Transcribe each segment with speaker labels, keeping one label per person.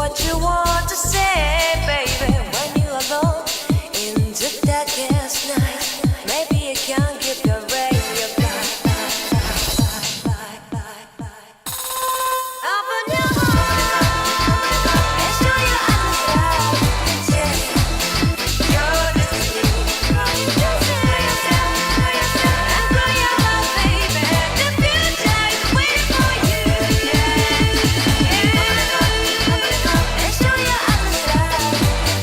Speaker 1: what you want to say, baby, when you're alone in the darkest night. Maybe you can't keep your radio blind. Open your heart and show your eyes. Take your destiny. Just say yourself and grow your life, baby. The future is waiting for you. And show your eyes.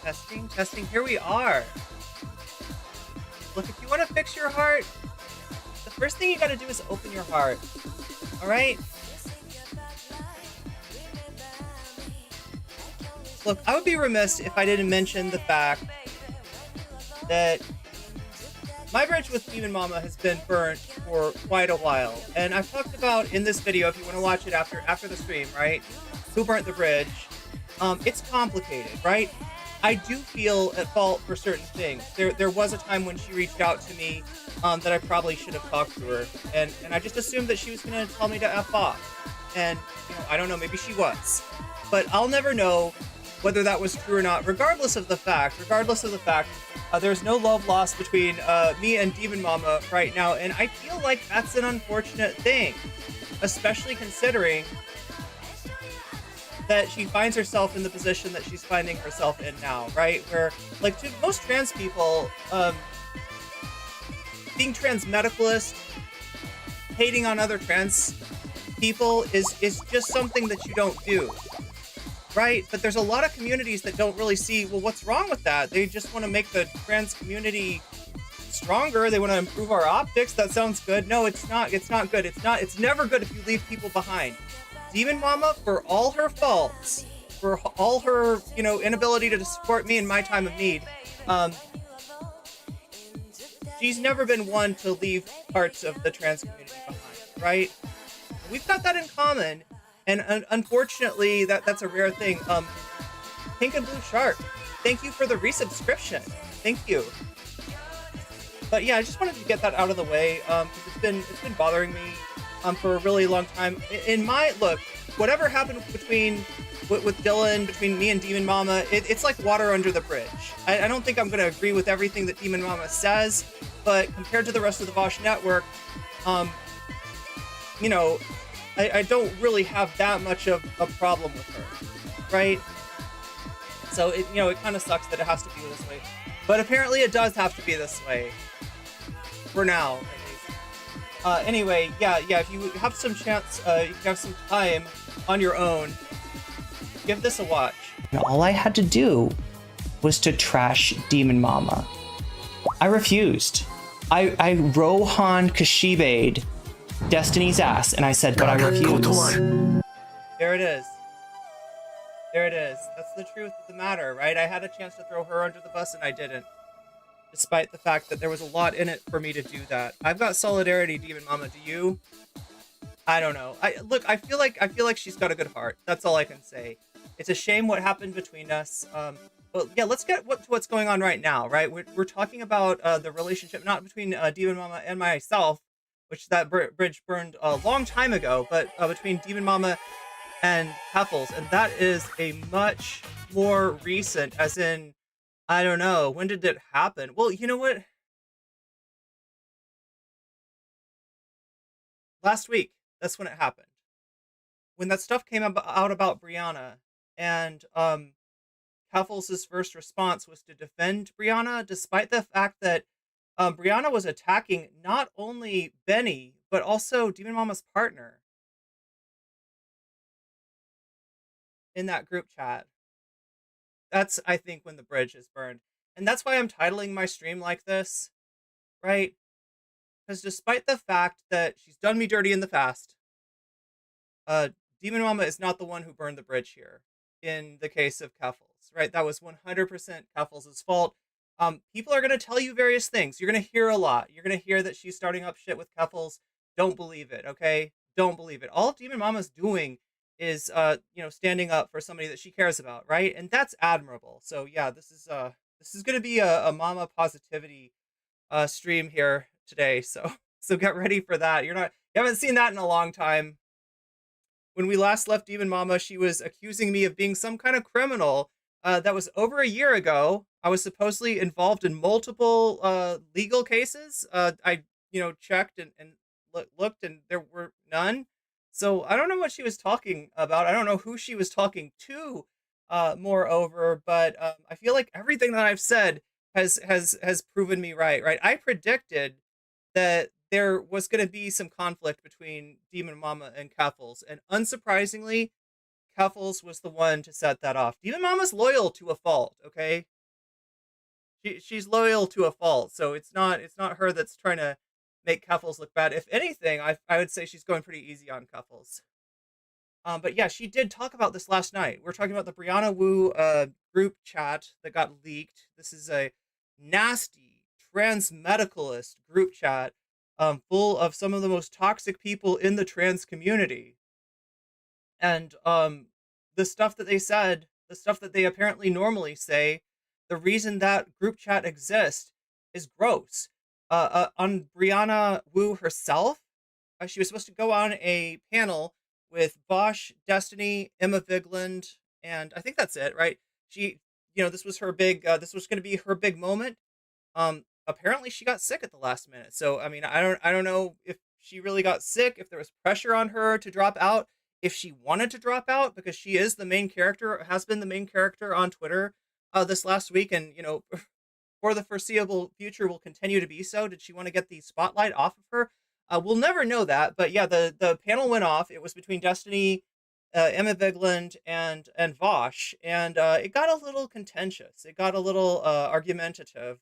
Speaker 2: Testing, testing, here we are. Look, if you want to fix your heart, the first thing you gotta do is open your heart. Alright? Look, I would be remiss if I didn't mention the fact that my bridge with Demon Mama has been burnt for quite a while. And I've talked about in this video, if you want to watch it after the stream, right? Who burnt the bridge? It's complicated, right? I do feel at fault for certain things. There was a time when she reached out to me that I probably should have talked to her. And I just assumed that she was going to tell me to F off. And, you know, I don't know, maybe she was. But I'll never know whether that was true or not, regardless of the fact, there's no love lost between me and Demon Mama right now, and I feel like that's an unfortunate thing, especially considering that she finds herself in the position that she's finding herself in now, right? Where, like, to most trans people, being transmedicalist, hating on other trans people is just something that you don't do. Right, but there's a lot of communities that don't really see, well, what's wrong with that? They just want to make the trans community stronger. They want to improve our optics. That sounds good. No, it's not. It's not good. It's never good if you leave people behind. Demon Mama, for all her faults, for all her, you know, inability to support me in my time of need, she's never been one to leave parts of the trans community behind, right? We've got that in common. And unfortunately, that's a rare thing. Pink and Blue Shark, thank you for the resubscription. Thank you. But yeah, I just wanted to get that out of the way because it's been bothering me for a really long time. In my look, whatever happened with Dylan, between me and Demon Mama, it's like water under the bridge. I don't think I'm going to agree with everything that Demon Mama says, but compared to the rest of the Vosh network, you know, I don't really have that much of a problem with her, right? So, it kind of sucks that it has to be this way. But apparently it does have to be this way. For now, at least. Anyway, yeah, if you have some chance, you have some time on your own, give this a watch.
Speaker 3: And all I had to do was to trash Demon Mama. I refused. I Rohan Kashibe'd Destiny's ass, and I said, but I refuse.
Speaker 2: There it is. There it is. That's the truth of the matter, right? I had a chance to throw her under the bus, and I didn't. Despite the fact that there was a lot in it for me to do that. I've got solidarity, Demon Mama. Do you? I don't know. I feel like she's got a good heart. That's all I can say. It's a shame what happened between us. But yeah, let's get to what's going on right now, right? We're talking about the relationship, not between Demon Mama and myself, which that bridge burned a long time ago, but between Demon Mama and Keffals, and that is a much more recent, as in, I don't know, when did it happen? Well, you know what? Last week, that's when it happened. When that stuff came out about Brianna, and Keffals' first response was to defend Brianna, despite the fact that Brianna was attacking not only Benny, but also Demon Mama's partner in that group chat. That's, I think, when the bridge is burned. And that's why I'm titling my stream like this, right? Because despite the fact that she's done me dirty in the past, Demon Mama is not the one who burned the bridge here in the case of Keffals, right? That was 100% Keffals' fault. People are going to tell you various things. You're going to hear a lot. You're going to hear that she's starting up shit with Keffals. Don't believe it, okay? Don't believe it. All Demon Mama's doing is, standing up for somebody that she cares about, right? And that's admirable. So yeah, this is going to be a mama positivity stream here today. So get ready for that. You haven't seen that in a long time. When we last left Demon Mama, she was accusing me of being some kind of criminal. That was over a year ago. I was supposedly involved in multiple legal cases. I checked and looked, and there were none. So I don't know what she was talking about. I don't know who she was talking to, moreover, but I feel like everything that I've said has proven me right. I predicted that there was going to be some conflict between Demon Mama and Keffals, and unsurprisingly, Keffals was the one to set that off. Demon Mama's loyal to a fault, okay? She's loyal to a fault, so it's not her that's trying to make Keffals look bad. If anything, I would say she's going pretty easy on Keffals. But yeah, she did talk about this last night. We're talking about the Brianna Wu group chat that got leaked. This is a nasty transmedicalist group chat full of some of the most toxic people in the trans community. And the stuff that they said, the stuff that they apparently normally say, the reason that group chat exists is gross. On Brianna Wu herself, she was supposed to go on a panel with Bosch, Destiny, Emma Vigland, and I think that's it, right? She, this was her big, this was going to be her big moment. Apparently she got sick at the last minute. So, I mean, I don't know if she really got sick, if there was pressure on her to drop out, if she wanted to drop out, because she is the main character, has been the main character on Twitter this last week, and for the foreseeable future will continue to be so. Did she want to get the spotlight off of her? We'll never know that, but yeah, the panel went off. It was between Destiny, Emma Vigland, and Vosh, and it got a little contentious. It got a little argumentative.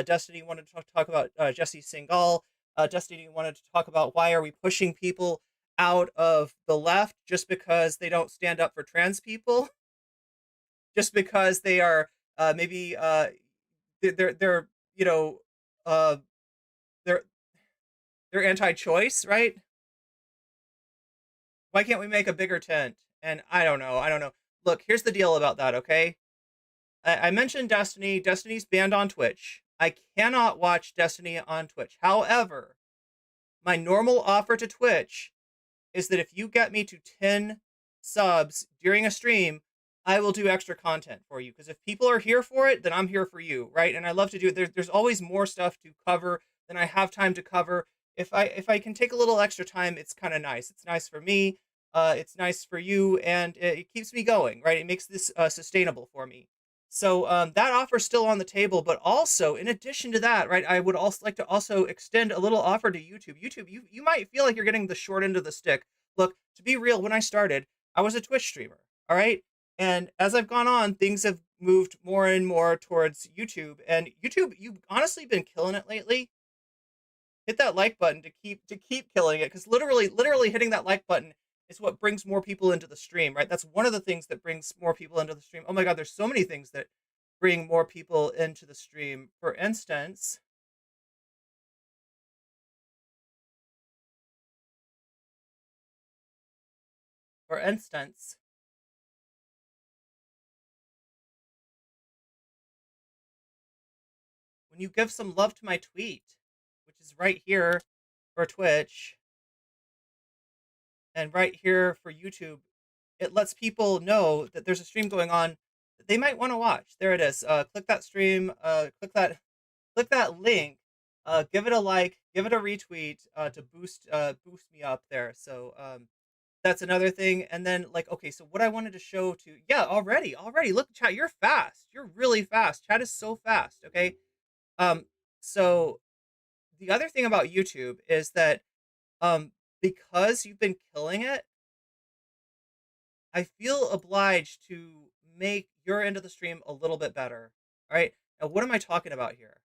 Speaker 2: Destiny wanted to talk about Jesse Singal. Destiny wanted to talk about why are we pushing people out of the left just because they don't stand up for trans people, just because they are maybe they're they're anti-choice, right? Why can't we make a bigger tent? And I don't know. Look, here's the deal about that, okay? I mentioned Destiny. Destiny's banned on Twitch. I cannot watch Destiny on Twitch. However, my normal offer to Twitch is that if you get me to 10 subs during a stream, I will do extra content for you. Because if people are here for it, then I'm here for you, right? And I love to do it. There's always more stuff to cover than I have time to cover. If I can take a little extra time, it's kind of nice. It's nice for me. It's nice for you, and it keeps me going, right? It makes this sustainable for me. So that offer's still on the table, but also in addition to that, right, I would also like to also extend a little offer to YouTube. YouTube, you might feel like you're getting the short end of the stick. Look, to be real, when I started, I was a Twitch streamer, all right? And as I've gone on, things have moved more and more towards YouTube. And YouTube, you've honestly been killing it lately. Hit that like button to keep killing it, because literally hitting that like button is what brings more people into the stream, right? That's one of the things that brings more people into the stream. Oh my God, there's so many things that bring more people into the stream. For instance, when you give some love to my tweet, which is right here for Twitch, and right here for YouTube, it lets people know that there's a stream going on that they might want to watch. There it is. Click that stream. Click that link. Give it a like. Give it a retweet to boost me up there. So that's another thing. And then okay, so what I wanted to show to already look, chat. You're fast. You're really fast. Chat is so fast. Okay. So the other thing about YouTube is that because you've been killing it, I feel obliged to make your end of the stream a little bit better. All right. Now, what am I talking about here?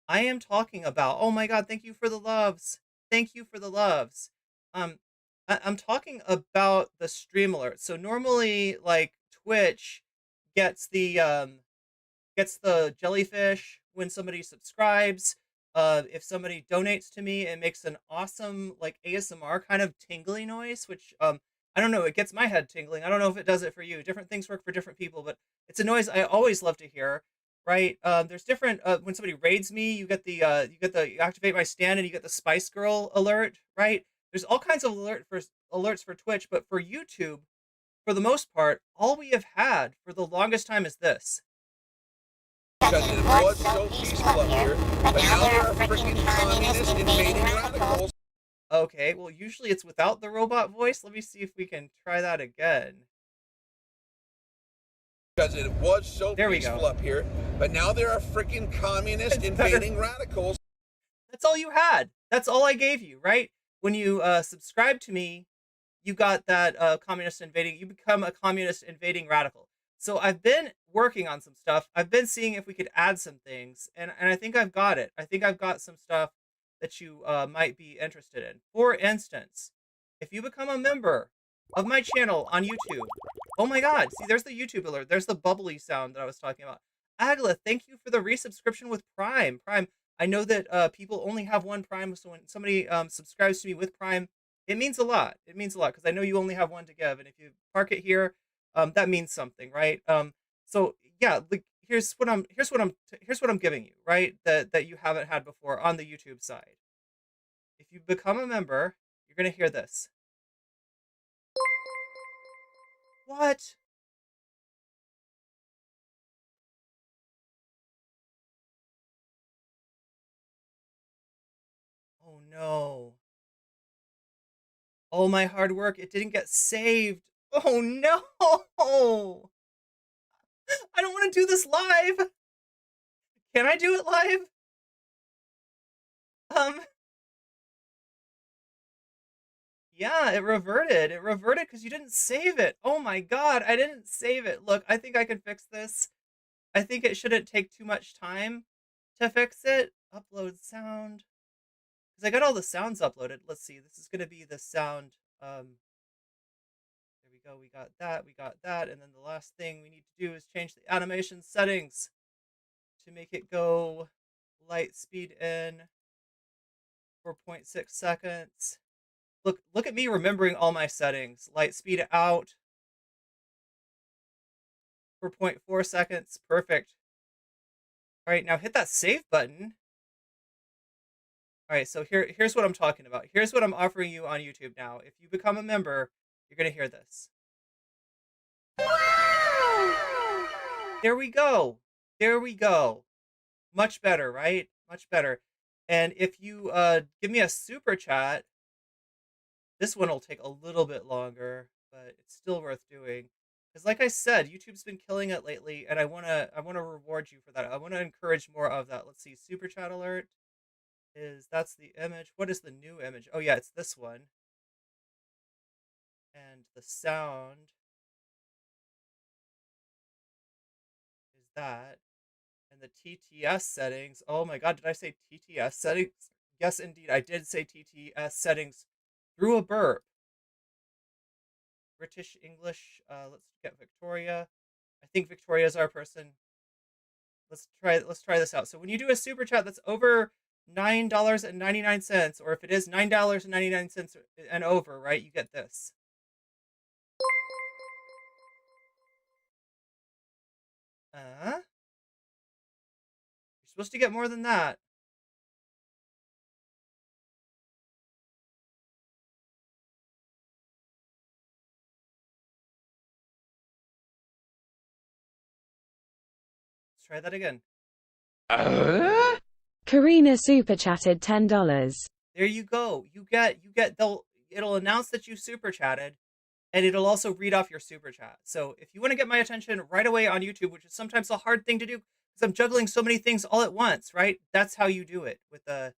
Speaker 2: I am talking about, oh my God, thank you for the loves. Thank you for the loves. I'm talking about the stream alert. So normally, Twitch gets the jellyfish when somebody subscribes. If somebody donates to me, it makes an awesome ASMR kind of tingly noise, which I don't know, it gets my head tingling. I don't know if it does it for you. Different things work for different people, but it's a noise I always love to hear, right? There's different when somebody raids me, you you activate my stand and you get the Spice Girl alert, right? There's all kinds of alerts for Twitch, but for YouTube, for the most part, all we have had for the longest time is this.
Speaker 4: Because it was so peaceful up here, but now there are freaking communists invading radicals.
Speaker 2: Okay, well, usually it's without the robot voice. Let me see if we can try that again.
Speaker 4: Because it was so peaceful
Speaker 2: go.
Speaker 4: up here, but now there are freaking communists invading radicals.
Speaker 2: That's all you had. That's all I gave you, right? When you subscribe to me, you got that communist invading. You become a communist invading radical. So I've been working on some stuff. I've been seeing if we could add some things, and I think I've got it. I think I've got some stuff that you might be interested in. For instance, if you become a member of my channel on YouTube, oh my God, see, there's the YouTube alert. There's the bubbly sound that I was talking about. Agla, thank you for the resubscription with Prime. Prime, I know that people only have one Prime, so when somebody subscribes to me with Prime, it means a lot. It means a lot because I know you only have one to give, and if you park it here, that means something, right? So yeah, like here's what I'm giving you, right? That you haven't had before on the YouTube side. If you become a member, you're gonna hear this. What? Oh no. All my hard work, it didn't get saved. Oh no. I don't want to do this live. Can I do it live? Yeah, it reverted. It reverted because you didn't save it. Oh my God, I didn't save it. Look, I think I can fix this. I think it shouldn't take too much time to fix it. Upload sound. Because I got all the sounds uploaded. Let's see. This is going to be the sound. There we go. We got that. We got that. And then the last thing we need to do is change the animation settings to make it go light speed in for 0.6 seconds. Look at me remembering all my settings. Light speed out for 0.4 seconds. Perfect. All right, now hit that save button. All right, so here's what I'm talking about. Here's what I'm offering you on YouTube now. If you become a member, you're going to hear this. There we go. There we go. Much better, right? Much better. And if you give me a super chat, this one will take a little bit longer, but it's still worth doing. Because like I said, YouTube's been killing it lately, and I wanna reward you for that. I wanna encourage more of that. Let's see, super chat alert that's the image. What is the new image? Oh yeah, it's this one. And the sound is that. And the TTS settings. Oh my God, did I say TTS settings? Yes, indeed, I did say TTS settings through a burp. British English. Let's get Victoria. I think Victoria is our person. Let's try this out. So when you do a super chat that's over $9.99, or if it is $9.99 and over, right, you get this. You're supposed to get more than that. Let's try that again.
Speaker 5: Karina super chatted $10.
Speaker 2: There you go. You get it'll announce that you super chatted, and it'll also read off your super chat. So if you want to get my attention right away on YouTube, which is sometimes a hard thing to do because I'm juggling so many things all at once, right? That's how you do it with a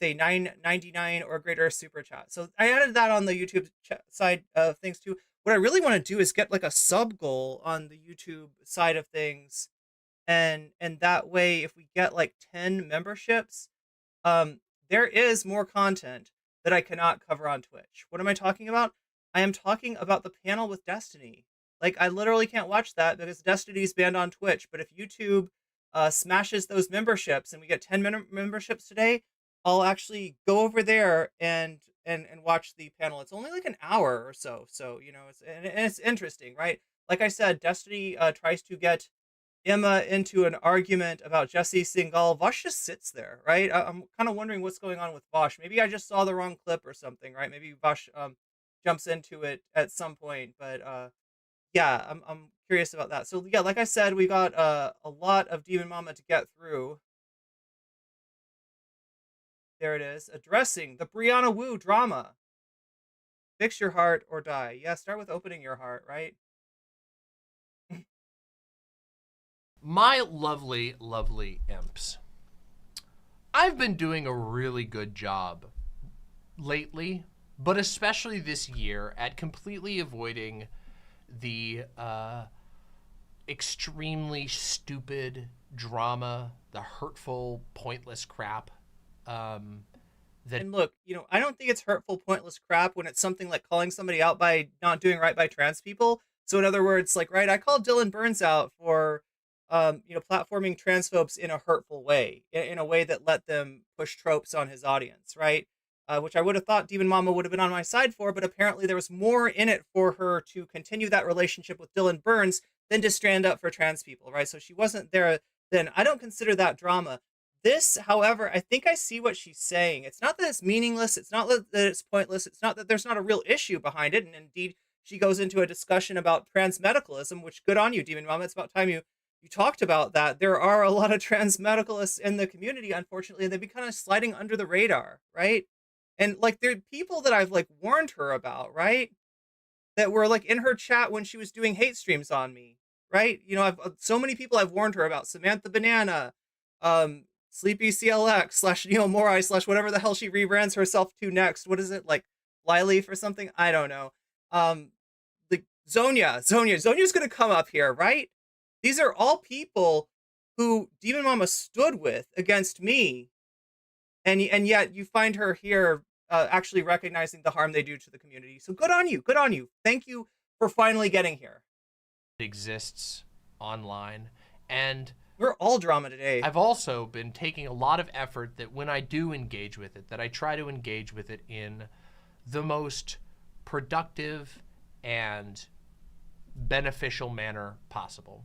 Speaker 2: $9.99 or greater super chat. So I added that on the YouTube side of things too. What I really want to do is get like a sub goal on the YouTube side of things. And that way, if we get like 10 memberships, there is more content that I cannot cover on Twitch. What am I talking about? I am talking about the panel with Destiny. Like, I literally can't watch that because Destiny's banned on Twitch. But if YouTube smashes those memberships and we get 10 memberships today, I'll actually go over there and watch the panel. It's only like an hour or so. So, you know, it's interesting, right? Like I said, Destiny tries to get Emma into an argument about Jesse Singal. Vosh just sits there, right? I'm kind of wondering what's going on with Vosh. Maybe I just saw the wrong clip or something, right? Maybe Vosh jumps into it at some point, but yeah, I'm curious about that. So yeah, like I said, we got a lot of Demon Mama to get through. There it is, addressing the Brianna Wu drama. Fix your heart or die. Yeah, start with opening your heart, right?
Speaker 6: My lovely, lovely imps. I've been doing a really good job lately, but especially this year, at completely avoiding the extremely stupid drama, the hurtful, pointless crap.
Speaker 2: And look, I don't think it's hurtful, pointless crap when it's something like calling somebody out by not doing right by trans people. So in other words, like, right, I called Dylan Burns out for, platforming transphobes in a hurtful way, in a way that let them push tropes on his audience, right? Which I would have thought Demon Mama would have been on my side for, but apparently there was more in it for her to continue that relationship with Dylan Burns than to stand up for trans people, right? So she wasn't there then. I don't consider that drama. This, however, I think I see what she's saying. It's not that it's meaningless. It's not that it's pointless. It's not that there's not a real issue behind it. And indeed, she goes into a discussion about transmedicalism, which good on you, Demon Mama. It's about time you talked about that. There are a lot of transmedicalists in the community, unfortunately, and they've been kind of sliding under the radar, right? And like, there are people that I've like warned her about, right? That were like in her chat when she was doing hate streams on me, right? I've so many people I've warned her about: Samantha Banana, Sleepy CLX / Neo Morai / whatever the hell she rebrands herself to next. What is it, like Flyleaf or something? I don't know. The Zonya's gonna come up here, right? These are all people who Demon Mama stood with against me, and yet you find her here actually recognizing the harm they do to the community. So good on you. Thank you for finally getting here.
Speaker 6: Exists online, and
Speaker 2: we're all drama today.
Speaker 6: I've also been taking a lot of effort that when I do engage with it, that I try to engage with it in the most productive and beneficial manner possible.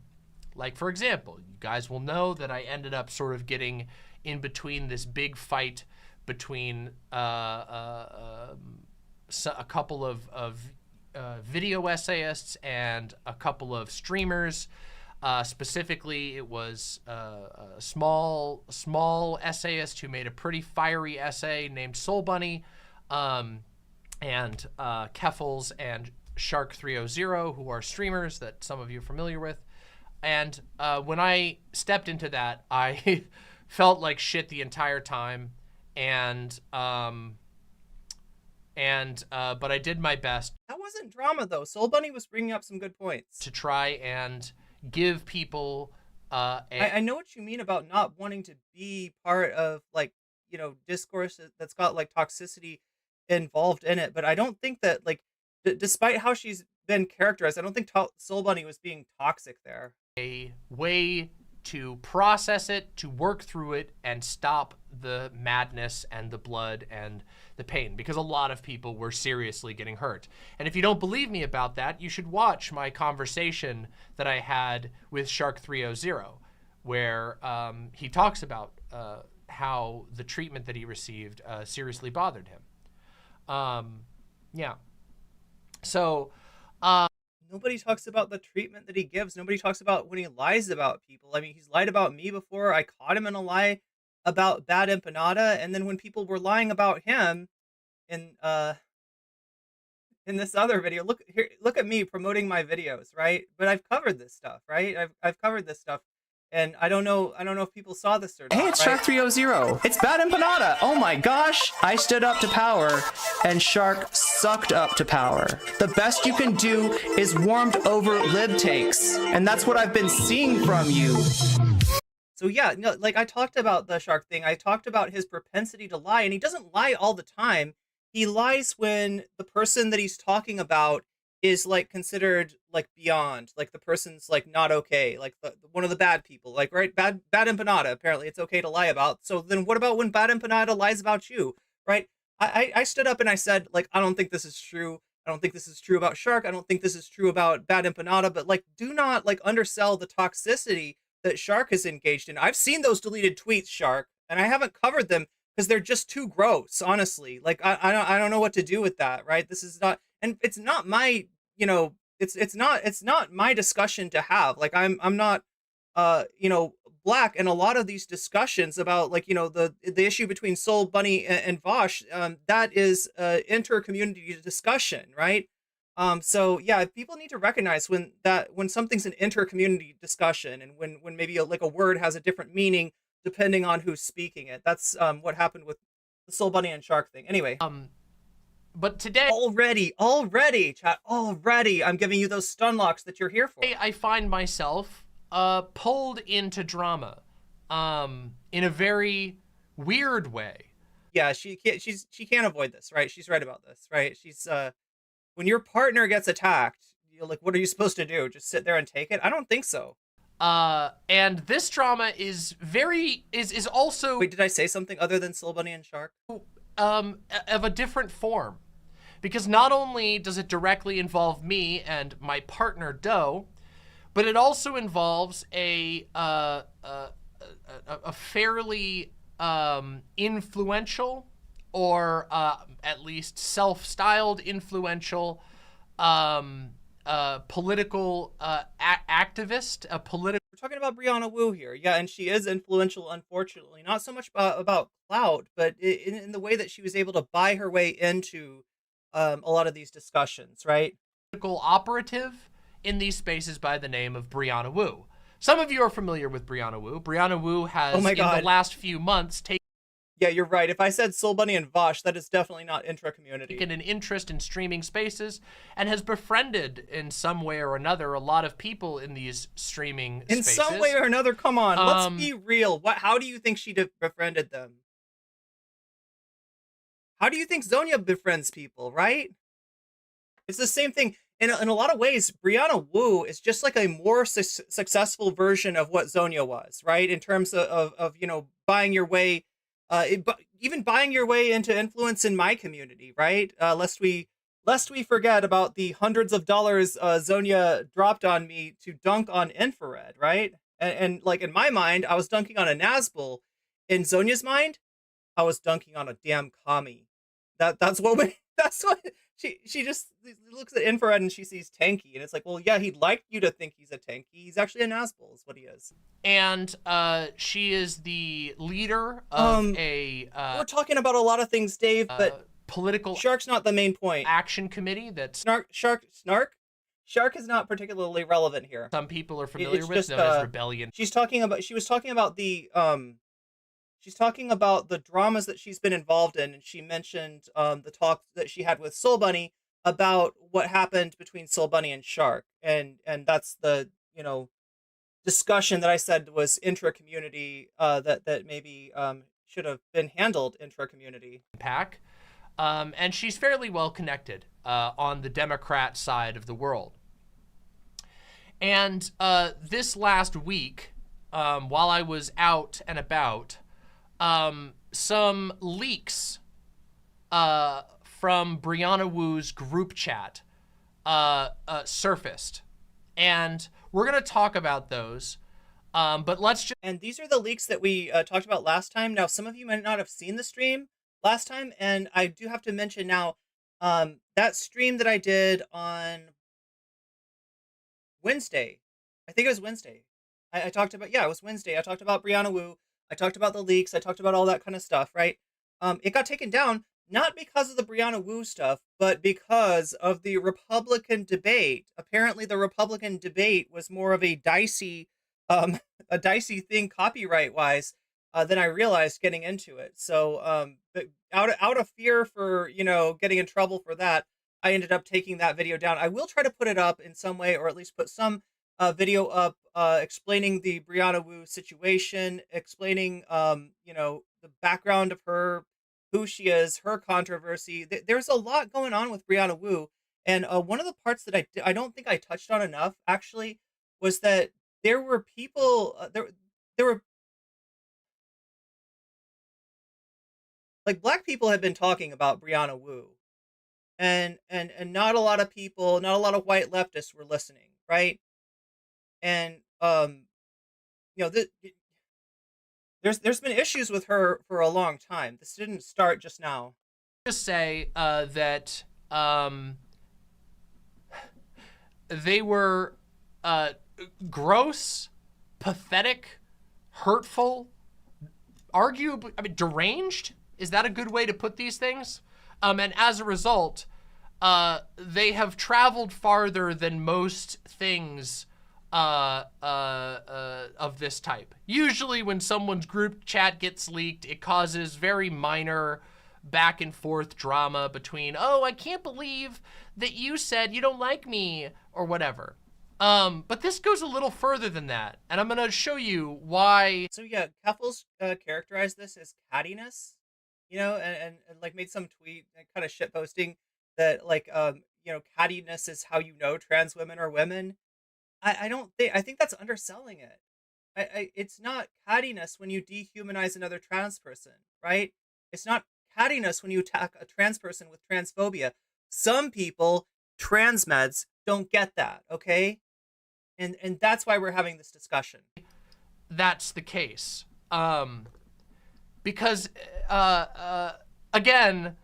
Speaker 6: Like, for example, you guys will know that I ended up sort of getting in between this big fight between a couple of video essayists and a couple of streamers. Specifically, it was a small essayist who made a pretty fiery essay named Soul Bunny, and Keffals and Shark 300, who are streamers that some of you are familiar with. And when I stepped into that, I felt like shit the entire time, but I did my best.
Speaker 2: That wasn't drama though. Soul Bunny was bringing up some good points
Speaker 6: to try and give people.
Speaker 2: I know what you mean about not wanting to be part of like discourse that's got like toxicity involved in it, but I don't think that like despite how she's been characterized, I don't think Soul Bunny was being toxic there.
Speaker 6: A way to process it, to work through it, and stop the madness and the blood and the pain, because a lot of people were seriously getting hurt. And if you don't believe me about that, you should watch my conversation that I had with Shark 300, where he talks about how the treatment that he received seriously bothered him. Yeah. So
Speaker 2: nobody talks about the treatment that he gives. Nobody talks about when he lies about people. I mean, he's lied about me before. I caught him in a lie about Bad Empanada, and then when people were lying about him in this other video, look at me promoting my videos, right? But I've covered this stuff, right? I've covered this stuff. And I don't know if people saw this or not.
Speaker 3: Hey, it's Shark 300. It's Bad Empanada. Oh my gosh. I stood up to power and Shark sucked up to power. The best you can do is warmed over lib takes. And that's what I've been seeing from you.
Speaker 2: So yeah, no, like I talked about the Shark thing. I talked about his propensity to lie, and he doesn't lie all the time. He lies when the person that he's talking about is like considered like beyond, like the person's like not okay, like one of the bad people, like right, bad Empanada. Apparently, it's okay to lie about. So then, what about when Bad Empanada lies about you, right? I stood up and I said, like, I don't think this is true. I don't think this is true about Shark. I don't think this is true about Bad Empanada. But like, do not like undersell the toxicity that Shark is engaged in. I've seen those deleted tweets, Shark, and I haven't covered them because they're just too gross. Honestly, like I don't know what to do with that. Right? This is not, and it's not my. It's not my discussion to have. Like I'm not black, and a lot of these discussions about like the issue between Soul Bunny and Vosh, that is inter-community discussion, right? So yeah, people need to recognize when something's an inter-community discussion, and when maybe a word has a different meaning depending on who's speaking it. That's what happened with the Soul Bunny and Shark thing. Anyway.
Speaker 6: But today,
Speaker 2: already, chat, already, I'm giving you those stun locks that you're here for.
Speaker 6: I find myself pulled into drama in a very weird way.
Speaker 2: Yeah, she can't avoid this, right? She's right about this, right? She's when your partner gets attacked, you're like, what are you supposed to do? Just sit there and take it? I don't think so.
Speaker 6: And this drama is also
Speaker 2: Wait, did I say something other than Soul Bunny and Shark?
Speaker 6: of a different form, because not only does it directly involve me and my partner Doe, but it also involves a fairly influential, or at least self-styled influential, political activist,
Speaker 2: We're talking about Brianna Wu here, yeah, and she is influential, unfortunately. Not so much about clout, but in the way that she was able to buy her way into a lot of these discussions, right?
Speaker 6: political operative in these spaces by the name of Brianna Wu. Some of you are familiar with Brianna Wu. Brianna Wu has,
Speaker 2: Oh my
Speaker 6: in the
Speaker 2: God.
Speaker 6: last few months,
Speaker 2: Yeah, you're right. If I said Soul Bunny and Vosh, that is definitely not intra-community.
Speaker 6: taken an interest in streaming spaces and has befriended in some way or another a lot of people in these streaming
Speaker 2: In
Speaker 6: spaces.
Speaker 2: some way or another, come on, let's
Speaker 6: Um,
Speaker 2: be real. How do you think she befriended them? How do you think Zonia befriends people, right? It's the same thing. In a lot of ways, Brianna Wu is just like a more successful version of what Zonia was, right? In terms of you know, buying your way, even buying your way into influence in my community, right? Lest we forget about the hundreds of dollars Zonia dropped on me to dunk on Infrared, right? And like in my mind, I was dunking on a Nazgul. In Zonia's mind, I was dunking on a damn commie. That's what she just looks at Infrared and she sees Tanky, and it's like, well, yeah, he'd like you to think he's a Tanky. He's actually a Nazgul, is what he is.
Speaker 6: And she is the leader of
Speaker 2: We're talking about a lot of things, Dave, but
Speaker 6: political
Speaker 2: Shark's not the main point.
Speaker 6: action committee that
Speaker 2: Shark is not particularly relevant here.
Speaker 6: some people are familiar
Speaker 2: It's
Speaker 6: with,
Speaker 2: just,
Speaker 6: known as Rebellion.
Speaker 2: She was talking about the dramas that she's been involved in, and she mentioned the talk that she had with Soul Bunny about what happened between Soul Bunny and Shark, and that's the, you know, discussion that I said was intra-community, that maybe should have been handled intra-community.
Speaker 6: Pack. And she's fairly well connected on the Democrat side of the world. And this last week, while I was out and about, some leaks from Brianna Wu's group chat surfaced. And we're going to talk about those. But let's just...
Speaker 2: And these are the leaks that we talked about last time. Now, some of you might not have seen the stream last time, and I do have to mention now, that stream that I did on Wednesday, I think it was Wednesday. I talked about, yeah, it was Wednesday. I talked about Brianna Wu. I talked about the leaks. I talked about all that kind of stuff, right? It got taken down, not because of the Brianna Wu stuff, but because of the Republican debate. Apparently, the Republican debate was more of a dicey thing copyright-wise than I realized getting into it. So, but out of fear for, you know, getting in trouble for that, I ended up taking that video down. I will try to put it up in some way, or at least put some video up explaining the Brianna Wu situation, explaining you know, the background of her, who she is, her controversy. There's a lot going on with Brianna Wu, and one of the parts that I don't think I touched on enough actually was that there were people there were, like, black people had been talking about Brianna Wu, and not a lot of people, not a lot of white leftists were listening, right? And you know, there's been issues with her for a long time. This didn't start just now.
Speaker 6: just say that they were gross, pathetic, hurtful, arguably, I mean, deranged? Is that a good way to put these things? And as a result, they have traveled farther than most things of this type. Usually when someone's group chat gets leaked, it causes very minor back and forth drama between, oh, I can't believe that you said you don't like me or whatever. But this goes a little further than that, and I'm gonna show you why.
Speaker 2: So yeah, Keffals characterized this as cattiness, and like made some tweet kind of shit posting that like cattiness is how you know trans women are women. I don't think I think that's underselling it. It's not cattiness when you dehumanize another trans person, right? It's not cattiness when you attack a trans person with transphobia. Some people, transmeds, don't get that, okay? And that's why we're having this discussion.
Speaker 6: That's the case. Because, again,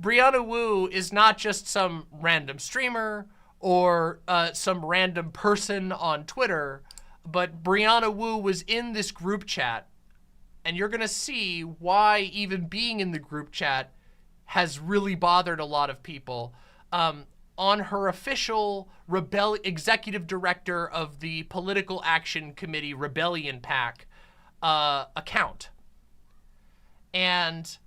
Speaker 6: Brianna Wu is not just some random streamer or some random person on Twitter, but Brianna Wu was in this group chat, and you're going to see why even being in the group chat has really bothered a lot of people. On her official executive director of the Political Action Committee Rebellion PAC account. And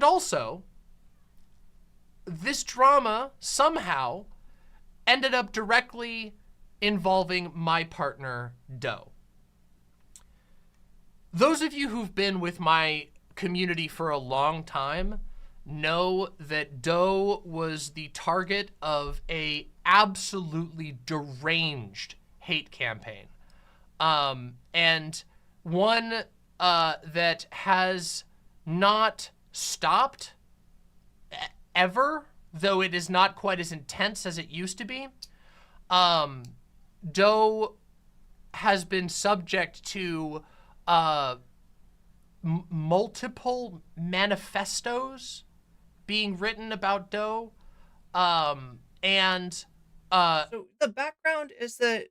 Speaker 6: also, this drama somehow ended up directly involving my partner, Doe. Those of you who've been with my community for a long time know that Doe was the target of a absolutely deranged hate campaign. And one that has not stopped ever, though it is not quite as intense as it used to be. Doe has been subject to multiple manifestos being written about Doe, and
Speaker 2: So the background is that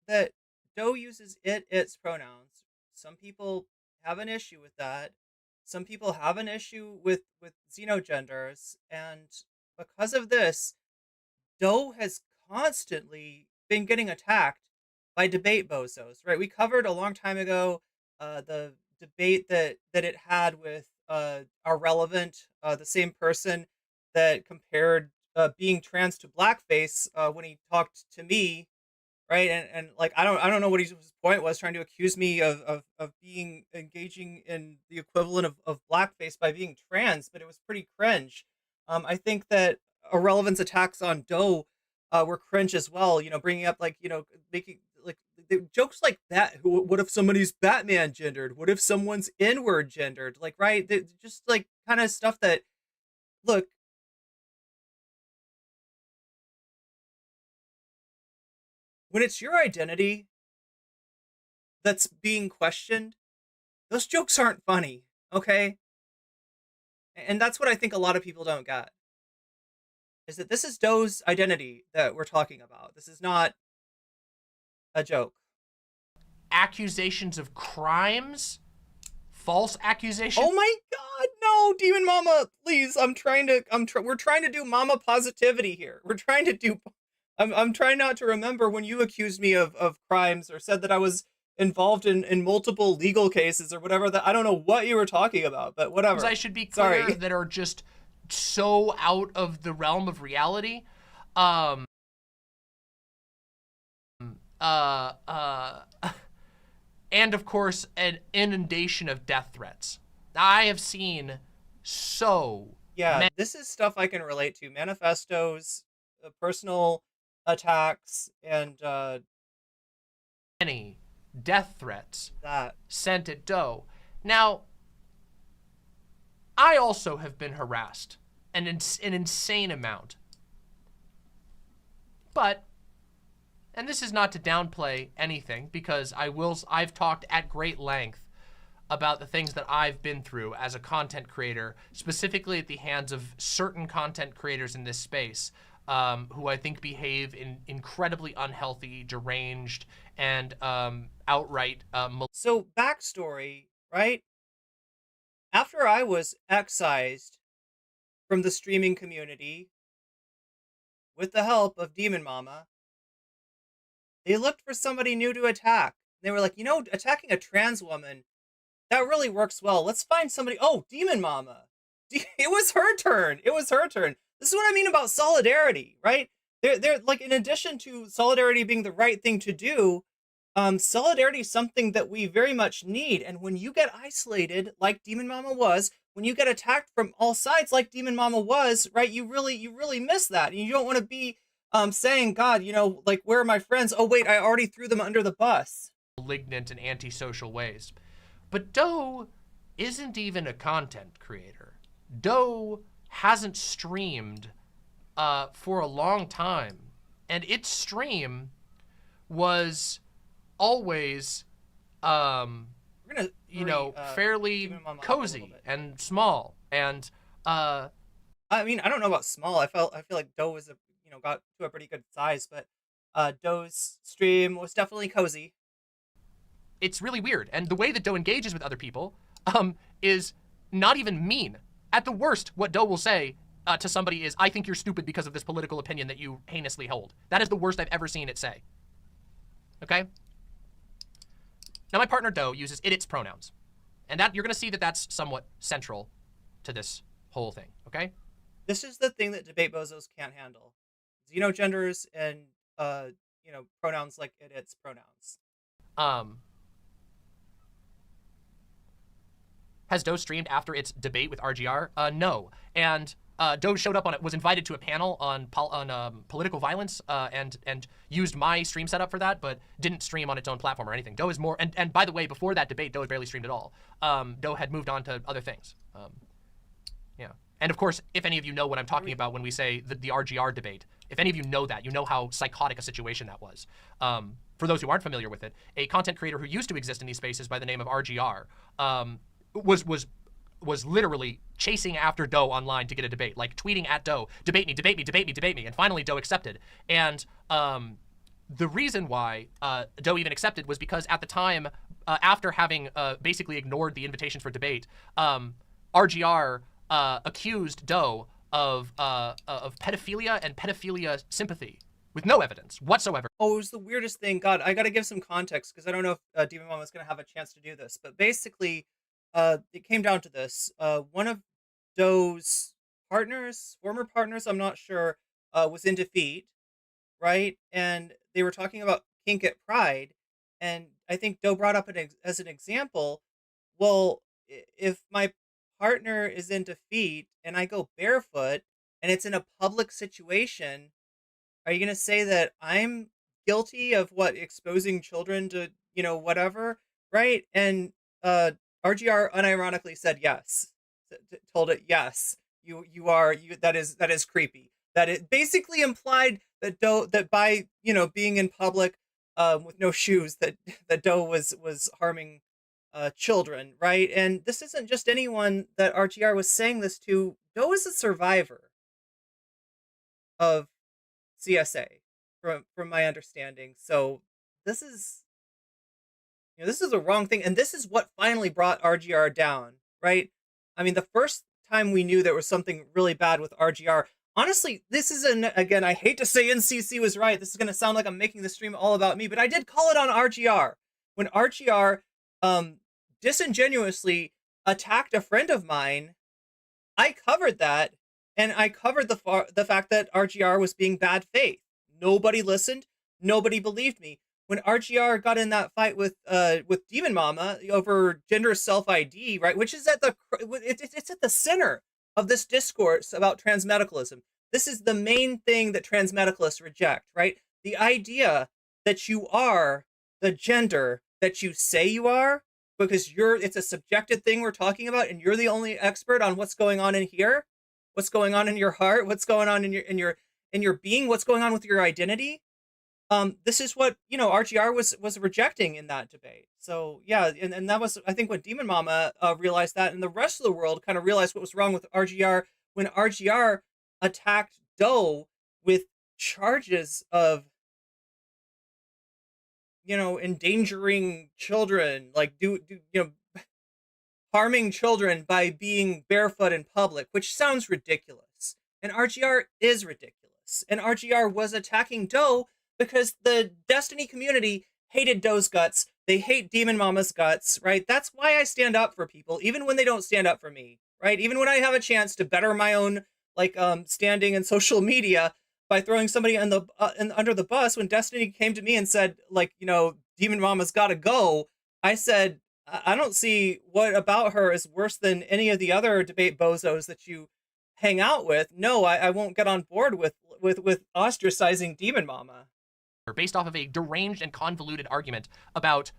Speaker 2: that Doe uses its pronouns. Some people have an issue with that. Some people have an issue with xenogenders, and because of this, Doe has constantly been getting attacked by debate bozos. Right? We covered a long time ago the debate that it had with our relevant, the same person that compared being trans to blackface when he talked to me, right? And like I don't know what his point was, trying to accuse me of being engaging in the equivalent of blackface by being trans, but it was pretty cringe. I think that Irrelevant's attacks on Doe were cringe as well. Bringing up like making like jokes like that. What if somebody's Batman gendered? What if someone's N-word gendered? Like, right? Just like kind of stuff that, look, when it's your identity that's being questioned, those jokes aren't funny, okay? And that's what I think a lot of people don't get. Is that this is Doe's identity that we're talking about. This is not a joke.
Speaker 6: accusations of crimes, false accusations.
Speaker 2: Oh my god, no, Demon Mama, please. We're trying to do mama positivity here. I'm trying not to remember when you accused me of crimes or said that I was involved in multiple legal cases or whatever. That I don't know what you were talking about, but whatever.
Speaker 6: I should be clear,
Speaker 2: Sorry.
Speaker 6: that are just so out of the realm of reality. And of course, an inundation of death threats. I have seen so
Speaker 2: Yeah, this is stuff I can relate to. Manifestos, personal attacks, and
Speaker 6: many death threats
Speaker 2: that.
Speaker 6: sent at Doe. Now, I also have been harassed an insane amount. But, and this is not to downplay anything, because I've talked at great length about the things that I've been through as a content creator, specifically at the hands of certain content creators in this space, who I think behave in incredibly unhealthy, deranged, and outright
Speaker 2: So, backstory, right? After I was excised from the streaming community with the help of Demon Mama, They looked for somebody new to attack. They were like, you know, attacking a trans woman, that really works well. Let's find somebody. Oh, Demon Mama. It was her turn. It was her turn. This is what I mean about solidarity, right? They're like, in addition to solidarity being the right thing to do, solidarity is something that we very much need. And when you get isolated, like Demon Mama was, when you get attacked from all sides, like Demon Mama was, right? You really miss that, and you don't want to be saying, God, you know, like, where are my friends? Oh wait, I already threw them under the bus.
Speaker 6: Malignant and antisocial ways. But Doe isn't even a content creator. Doe hasn't streamed for a long time, and its stream was always, you know, fairly cozy and small. And
Speaker 2: I mean, I don't know about small. I feel like Doe was got to a pretty good size, but Doe's stream was definitely cozy.
Speaker 6: It's really weird. And the way that Doe engages with other people is not even mean. At the worst, what Doe will say to somebody is, I think you're stupid because of this political opinion that you heinously hold. That is the worst I've ever seen it say. Okay? Now, my partner Doe uses it, its pronouns. And that you're going to see that that's somewhat central to this whole thing, okay?
Speaker 2: This is the thing that debate bozos can't handle. Xenogenders and, pronouns like it, its pronouns.
Speaker 6: Has Doe streamed after its debate with RGR? No. And Doe showed up on it, was invited to a panel on political violence and used my stream setup for that, but didn't stream on its own platform or anything. Doe is more, and by the way, before that debate, Doe had barely streamed at all. Doe had moved on to other things. Yeah. And of course, if any of you know what I'm talking about when we say the RGR debate, if any of you know that, you know how psychotic a situation that was. For those who aren't familiar with it, a content creator who used to exist in these spaces by the name of RGR was literally chasing after Doe online to get a debate, like tweeting at Doe, debate me, debate me, debate me, debate me. And finally, Doe accepted. And the reason why Doe even accepted was because at the time, after having basically ignored the invitation for debate, RGR accused Doe of pedophilia and pedophilia sympathy with no evidence whatsoever.
Speaker 2: Oh, it was the weirdest thing. God, I got to give some context because I don't know if Demon Mama is going to have a chance to do this. But basically, it came down to this. One of Doe's partners, former partners, I'm not sure, was in defeat, right? And they were talking about kink at Pride. And I think Doe brought up as an example, well, if my partner is in defeat and I go barefoot and it's in a public situation, are you going to say that I'm guilty of exposing children to, whatever, right? And RGR unironically said yes, told it yes, you are, that is creepy. That it basically implied that Doe, that by being in public with no shoes, that Doe was harming children, right? And this isn't just anyone that RGR was saying this to. Doe is a survivor of CSA, from my understanding. So this is the wrong thing, and this is what finally brought RGR down, right? I mean, the first time we knew there was something really bad with RGR, honestly, this is again, I hate to say NCC was right. This is going to sound like I'm making the stream all about me, but I did call it on RGR. When RGR disingenuously attacked a friend of mine, I covered that, and I covered the fact that RGR was being bad faith. Nobody listened. Nobody believed me. When RGR got in that fight with Demon Mama over gender self-ID, right, which is it's at the center of this discourse about transmedicalism. This is the main thing that transmedicalists reject, right? The idea that you are the gender that you say you are, because it's a subjective thing we're talking about, and you're the only expert on what's going on in here, what's going on in your heart, what's going on in your being, what's going on with your identity. This is what RGR was rejecting in that debate. So yeah, and that was, I think, when Demon Mama realized that, and the rest of the world kind of realized what was wrong with RGR when RGR attacked Doe with charges of endangering children, like harming children by being barefoot in public, which sounds ridiculous. And RGR is ridiculous. And RGR was attacking Doe because the Destiny community hated Doe's guts. They hate Demon Mama's guts, right? That's why I stand up for people, even when they don't stand up for me, right? Even when I have a chance to better my own standing in social media by throwing somebody under the bus. When Destiny came to me and said, Demon Mama's got to go, I said, I don't see what about her is worse than any of the other debate bozos that you hang out with. No, I won't get on board with ostracizing Demon Mama.
Speaker 6: Based off of a deranged and convoluted argument about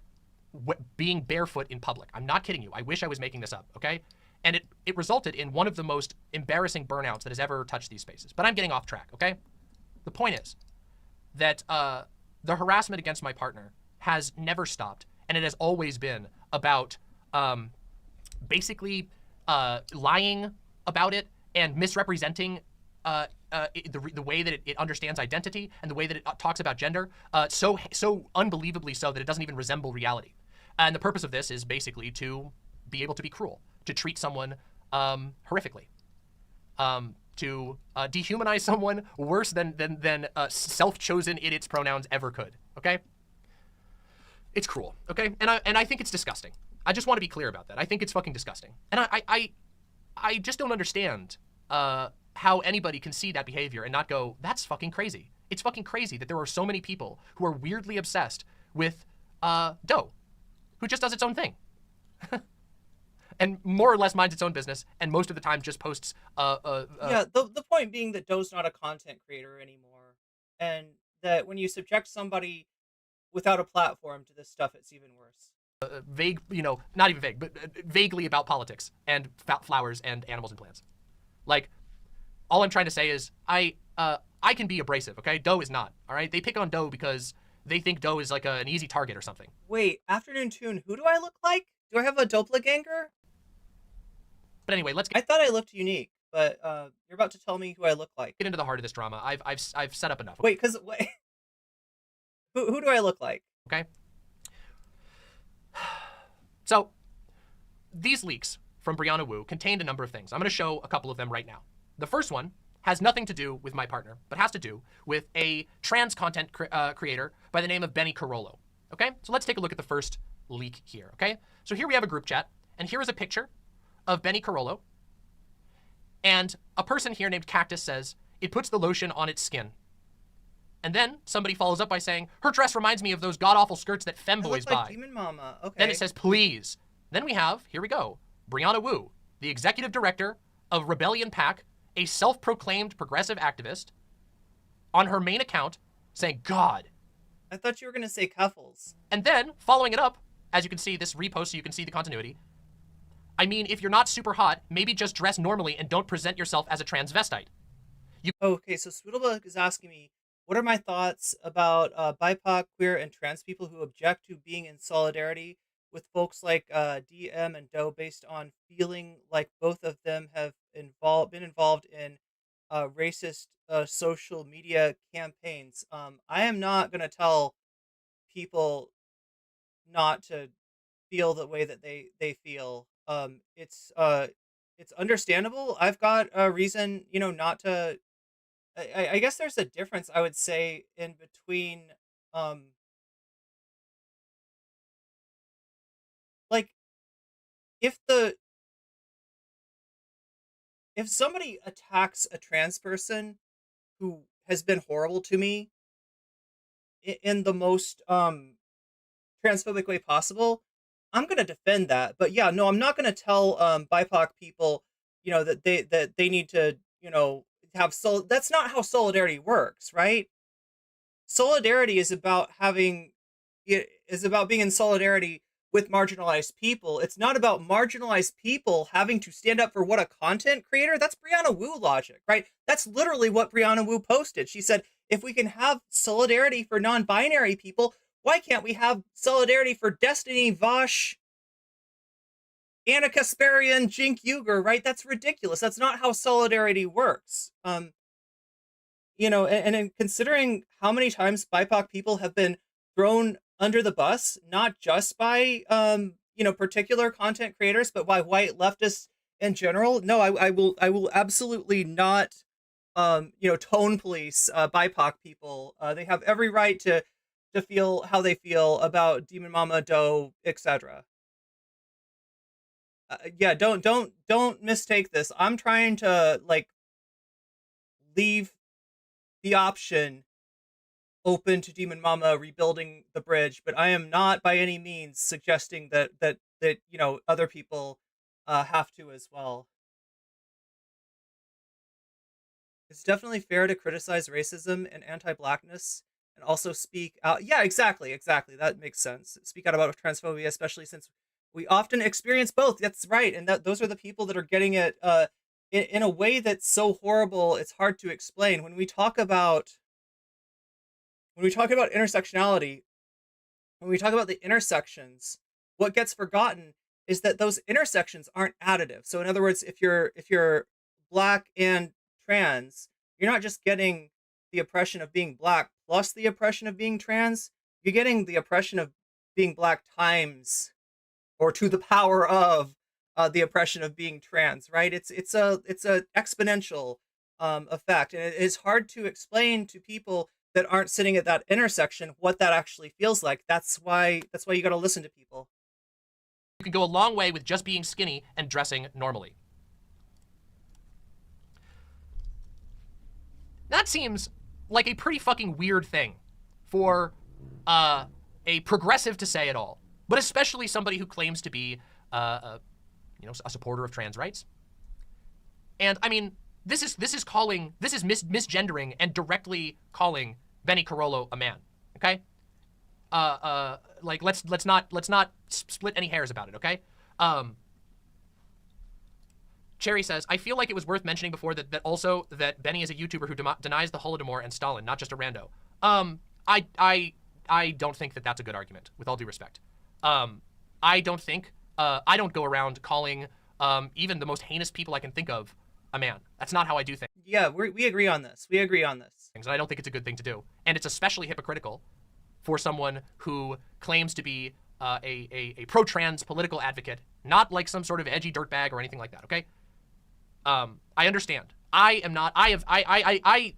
Speaker 6: being barefoot in public. I'm not kidding you. I wish I was making this up, okay? And it resulted in one of the most embarrassing burnouts that has ever touched these spaces. But I'm getting off track, okay? The point is that the harassment against my partner has never stopped, and it has always been about basically lying about it and misrepresenting the way that it understands identity and the way that it talks about gender, so unbelievably so that it doesn't even resemble reality. And the purpose of this is basically to be able to be cruel, to treat someone horrifically, to dehumanize someone worse than self-chosen idiot's pronouns ever could. Okay, it's cruel. Okay, and I think it's disgusting. I just want to be clear about that. I think it's fucking disgusting, and I just don't understand how anybody can see that behavior and not go, that's fucking crazy. It's fucking crazy that there are so many people who are weirdly obsessed with Doe, who just does its own thing. And more or less minds its own business, and most of the time just posts
Speaker 2: yeah, the point being that Doe's not a content creator anymore, and that when you subject somebody without a platform to this stuff, it's even worse.
Speaker 6: Vague, not even vague, but vaguely about politics and flowers and animals and plants. Like, all I'm trying to say is I can be abrasive, okay? Doe is not, all right? They pick on Doe because they think Doe is like an easy target or something.
Speaker 2: Wait, Afternoon Tune, who do I look like? Do I have a doppelganger?
Speaker 6: But anyway,
Speaker 2: I thought I looked unique, but you're about to tell me who I look like.
Speaker 6: Get into the heart of this drama. I've set up enough.
Speaker 2: Wait, who do I look like?
Speaker 6: Okay. So, these leaks from Brianna Wu contained a number of things. I'm going to show a couple of them right now. The first one has nothing to do with my partner, but has to do with a trans content creator by the name of Benny Carollo. Okay, so let's take a look at the first leak here. Okay, so here we have a group chat, and here is a picture of Benny Carollo, and a person here named Cactus says, it puts the lotion on its skin. And then somebody follows up by saying, her dress reminds me of those god-awful skirts that femboys buy.
Speaker 2: Like Demon Mama. Okay.
Speaker 6: Then it says, please. Then we have, here we go, Brianna Wu, the executive director of Rebellion PAC, a self-proclaimed progressive activist, on her main account saying, God.
Speaker 2: I thought you were going to say Keffals.
Speaker 6: And then, following it up, as you can see, this repost so you can see the continuity. I mean, if you're not super hot, maybe just dress normally and don't present yourself as a transvestite.
Speaker 2: Okay, so Sweetlebug is asking me, what are my thoughts about BIPOC, queer, and trans people who object to being in solidarity with folks like DM and Doe based on feeling like both of them have been involved in racist social media campaigns? I am not going to tell people not to feel the way that they feel. It's understandable. I've got a reason, not to. I guess there's a difference, I would say, in between like if somebody attacks a trans person who has been horrible to me in the most transphobic way possible, I'm gonna defend that. But yeah, no, I'm not gonna tell BIPOC people, that they need to, have that's not how solidarity works, right? Solidarity is about being in solidarity with marginalized people. It's not about marginalized people having to stand up for what a content creator. That's Brianna Wu logic, right? That's literally what Brianna Wu posted. She said, if we can have solidarity for non-binary people, why can't we have solidarity for Destiny, Vosh, Anna Kasparian, Jink Uger, right? That's ridiculous. That's not how solidarity works. And in considering how many times BIPOC people have been thrown under the bus, not just by, particular content creators, but by white leftists in general. No, I will absolutely not tone police BIPOC people. They have every right to feel how they feel about Demon Mama, Doe, etc. Yeah, don't mistake this. I'm trying to like leave the option open to Demon Mama rebuilding the bridge, but I am not by any means suggesting that other people have to as well. It's definitely fair to criticize racism and anti-blackness and also speak out. Yeah, exactly. That makes sense. Speak out about transphobia, especially since we often experience both. That's right, and those are the people that are getting it in a way that's so horrible. It's hard to explain. When we talk about intersectionality, when we talk about the intersections, what gets forgotten is that those intersections aren't additive. So in other words, if you're black and trans, you're not just getting the oppression of being black plus the oppression of being trans, you're getting the oppression of being black times or to the power of the oppression of being trans, right? It's a exponential effect, and it is hard to explain to people that aren't sitting at that intersection what that actually feels like. That's why you got to listen to people.
Speaker 6: You can go a long way with just being skinny and dressing normally. That seems like a pretty fucking weird thing for a progressive to say at all, but especially somebody who claims to be a supporter of trans rights. And I mean, this is misgendering and directly calling Benny Carollo a man. Okay, like let's not split any hairs about it. Okay. Cherry says, I feel like it was worth mentioning before that Benny is a YouTuber who denies the Holodomor and Stalin, not just a rando. I don't think that that's a good argument, with all due respect. I don't go around calling even the most heinous people I can think of a man. That's not how I do things.
Speaker 2: Yeah, we agree on this.
Speaker 6: And I don't think it's a good thing to do. And it's especially hypocritical for someone who claims to be a pro-trans political advocate, not like some sort of edgy dirtbag or anything like that, okay? I understand. I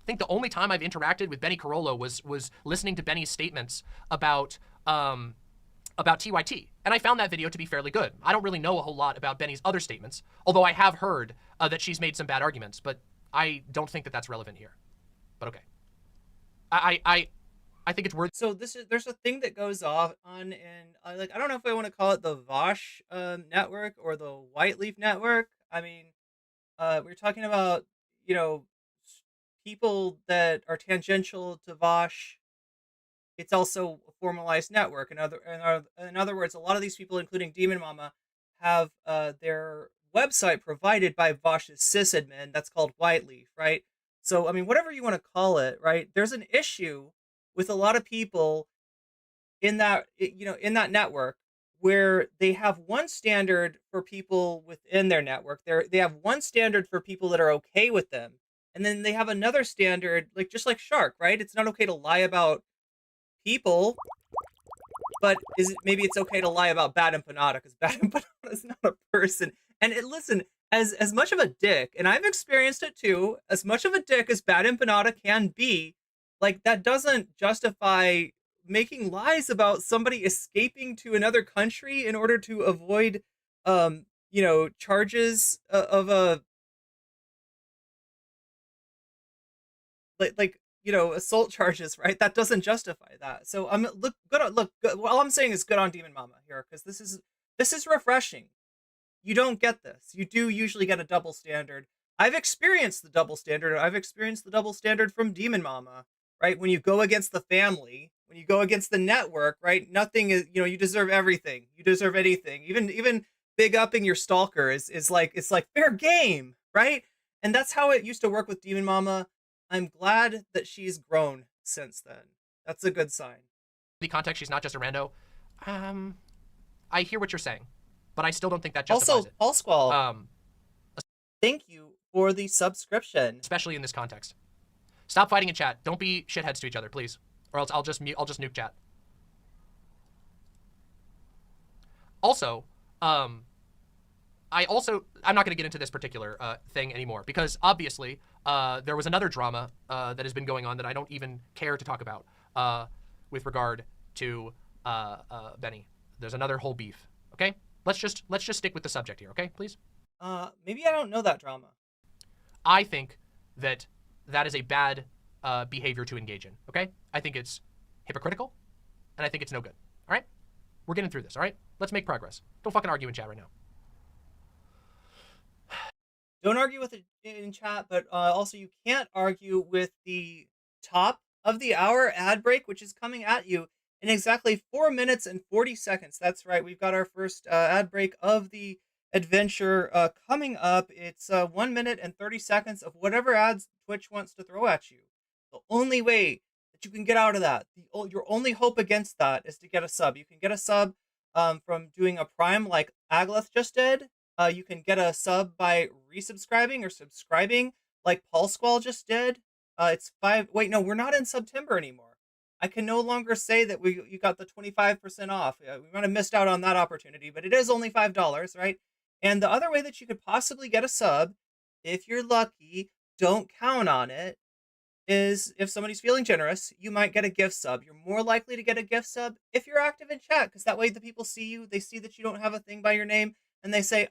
Speaker 6: think the only time I've interacted with Benny Carollo was listening to Benny's statements about TYT. And I found that video to be fairly good. I don't really know a whole lot about Benny's other statements, although I have heard that she's made some bad arguments, but I don't think that that's relevant here. But okay. I think it's worth.
Speaker 2: So there's a thing that goes on in I don't know if I want to call it the Vosh network or the White Leaf network. I mean, we're talking about people that are tangential to Vosh. It's also a formalized network. In other words, a lot of these people, including Demon Mama, have their website provided by Vosh's sysadmin. That's called White Leaf, right? So I mean, whatever you want to call it, right? There's an issue with a lot of people in that network where they have one standard for people within their network. They have one standard for people that are okay with them, and then they have another standard, just like Shark, right? It's not okay to lie about people, but maybe it's okay to lie about Bad Empanada, because Bad Empanada is not a person. And listen, as much of a dick, and I've experienced it too, as much of a dick as Bad Empanada can be, that doesn't justify making lies about somebody escaping to another country in order to avoid charges of a assault charges, right? That doesn't justify that. So all I'm saying is good on Demon Mama here, because this is refreshing. You don't get this. You do usually get a double standard. I've experienced the double standard. I've experienced the double standard from Demon Mama, right? When you go against the family, when you go against the network, right? Nothing is, you deserve everything. You deserve anything. Even big upping your stalker is like, it's like fair game, right? And that's how it used to work with Demon Mama. I'm glad that she's grown since then. That's a good sign.
Speaker 6: The context, she's not just a rando. I hear what you're saying, but I still don't think that justifies
Speaker 2: also,
Speaker 6: it.
Speaker 2: Paul Squall, thank you for the subscription.
Speaker 6: Especially in this context. Stop fighting in chat. Don't be shitheads to each other, please. Or else I'll just nuke chat. Also, I'm not going to get into this particular thing anymore because obviously there was another drama that has been going on that I don't even care to talk about with regard to Benny. There's another whole beef. Okay, let's just stick with the subject here. Okay, please.
Speaker 2: Maybe I don't know that drama.
Speaker 6: I think that is a bad behavior to engage in. Okay, I think it's hypocritical, and I think it's no good. All right, we're getting through this. All right, let's make progress. Don't fucking argue in chat right now.
Speaker 2: Don't argue with it in chat, but also you can't argue with the top of the hour ad break, which is coming at you in exactly 4 minutes and 40 seconds. That's right. We've got our first ad break of the adventure coming up. It's 1 minute and 30 seconds of whatever ads Twitch wants to throw at you. The only way that you can get out of that, your only hope against that is to get a sub. You can get a sub from doing a prime like Agleth just did. You can get a sub by resubscribing or subscribing like Paul Squall just did. It's wait, no, we're not in September anymore. I can no longer say that you got the 25% off. We might have missed out on that opportunity, but it is only $5, right? And the other way that you could possibly get a sub, if you're lucky, don't count on it, is if somebody's feeling generous, you might get a gift sub. You're more likely to get a gift sub if you're active in chat, because that way the people see you, they see that you don't have a thing by your name, and they say,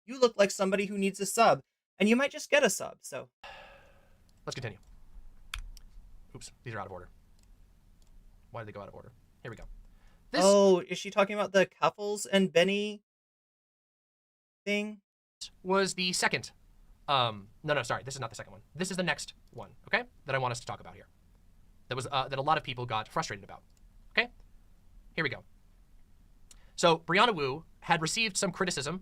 Speaker 2: you look like somebody who needs a sub. And you might just get a sub, so.
Speaker 6: Let's continue. Oops, these are out of order. Why did they go out of order? Here we go.
Speaker 2: Is she talking about the Keffals and Benny thing?
Speaker 6: Was the second. No, sorry, this is not the second one. This is the next one, okay? That I want us to talk about here. That was that a lot of people got frustrated about. Okay? Here we go. So Brianna Wu had received some criticism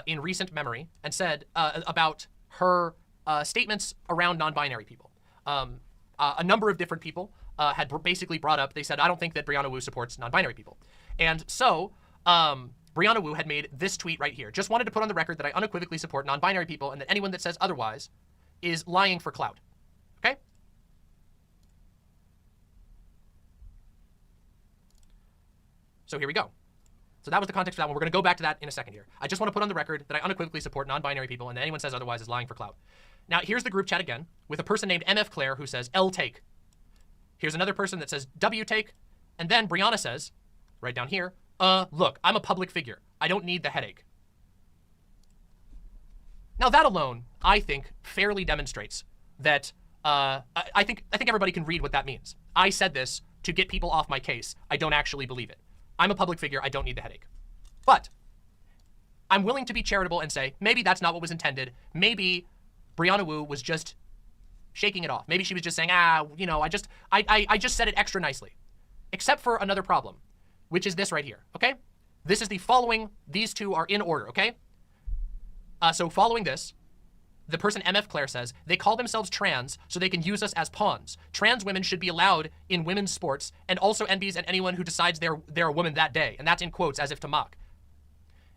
Speaker 6: in recent memory and said about her statements around non-binary people. A number of different people had basically brought up, they said, I don't think that Brianna Wu supports non-binary people. And so Brianna Wu had made this tweet right here. Just wanted to put on the record that I unequivocally support non-binary people and that anyone that says otherwise is lying for clout. Okay? So here we go. So that was the context for that one. We're going to go back to that in a second here. I just want to put on the record that I unequivocally support non-binary people and that anyone says otherwise is lying for clout. Now, here's the group chat again with a person named MF Claire who says L take. Here's another person that says W take. And then Brianna says, right down here, look, I'm a public figure. I don't need the headache. Now that alone, I think, fairly demonstrates that I think everybody can read what that means. I said this to get people off my case. I don't actually believe it. I'm a public figure. I don't need the headache. But I'm willing to be charitable and say, maybe that's not what was intended. Maybe Brianna Wu was just shaking it off. Maybe she was just saying, you know, I just said it extra nicely. Except for another problem, which is this right here, okay? This is the following, these two are in order, okay? So following this, the person MF Claire says, they call themselves trans so they can use us as pawns. Trans women should be allowed in women's sports and also NBs and anyone who decides they're a woman that day. And that's in quotes as if to mock.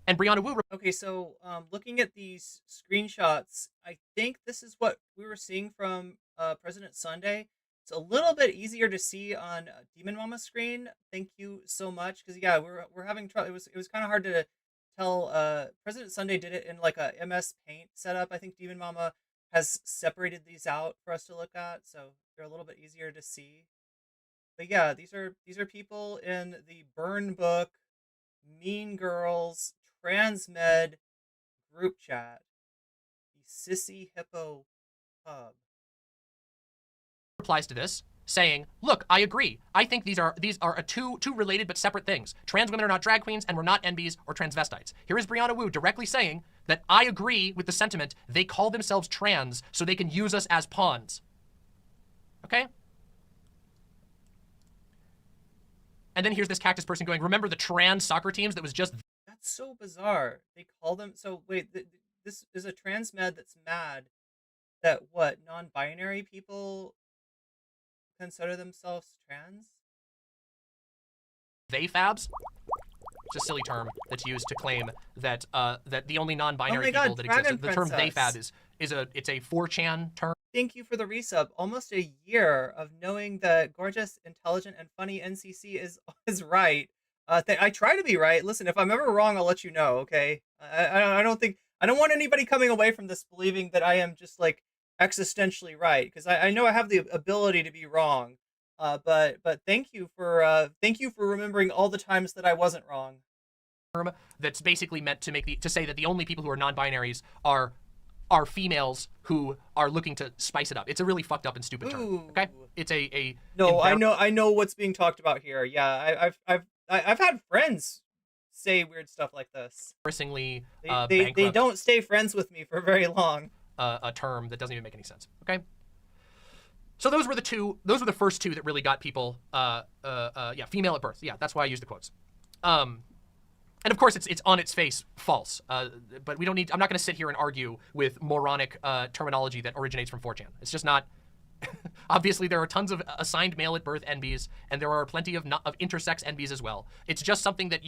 Speaker 6: And Brianna Wu...
Speaker 2: Okay, so looking at these screenshots, I think this is what we were seeing from President Sunday. It's a little bit easier to see on Demon Mama's screen. Thank you so much. Because, yeah, we're having trouble. It was kind of hard to tell. President Sunday did it in like a MS Paint setup. I think Demon Mama has separated these out for us to look at, so they're a little bit easier to see. But yeah, these are people in the Burn Book, Mean Girls, Transmed group chat, the Sissy Hippo Hub.
Speaker 6: Replies to this, saying, look, I agree. I think these are two related but separate things. Trans women are not drag queens and we're not NBs or transvestites. Here is Brianna Wu directly saying that I agree with the sentiment. They call themselves trans so they can use us as pawns. Okay? And then here's this cactus person going, remember the trans soccer teams that was just...
Speaker 2: That's so bizarre. They call them... So wait, this is a transmed that's mad that what, non-binary people consider themselves trans?
Speaker 6: They fabs? It's a silly term that's used to claim that that the only non-binary people that exist. The term they fab is it's a 4chan term.
Speaker 2: Thank you for the resub. Almost a year of knowing that gorgeous, intelligent, and funny NCC is right. I try to be right. Listen, if I'm ever wrong, I'll let you know. Okay. I don't want anybody coming away from this believing that I am just like existentially right, because I know I have the ability to be wrong. But thank you for remembering all the times that I wasn't wrong.
Speaker 6: That's basically meant to say that the only people who are non-binaries are females who are looking to spice it up. It's a really fucked up and stupid term. Okay, it's a
Speaker 2: no. I know what's being talked about here. Yeah, I've had friends say weird stuff like this.
Speaker 6: Embarrassingly,
Speaker 2: they don't stay friends with me for very long.
Speaker 6: A term that doesn't even make any sense. Okay. So those were the first two that really got people. Yeah, female at birth. Yeah, that's why I used the quotes. And of course, it's on its face false. But we don't need. I'm not going to sit here and argue with moronic terminology that originates from 4chan. It's just not. Obviously, there are tons of assigned male at birth NBs, and there are plenty of intersex NBs as well. It's just something that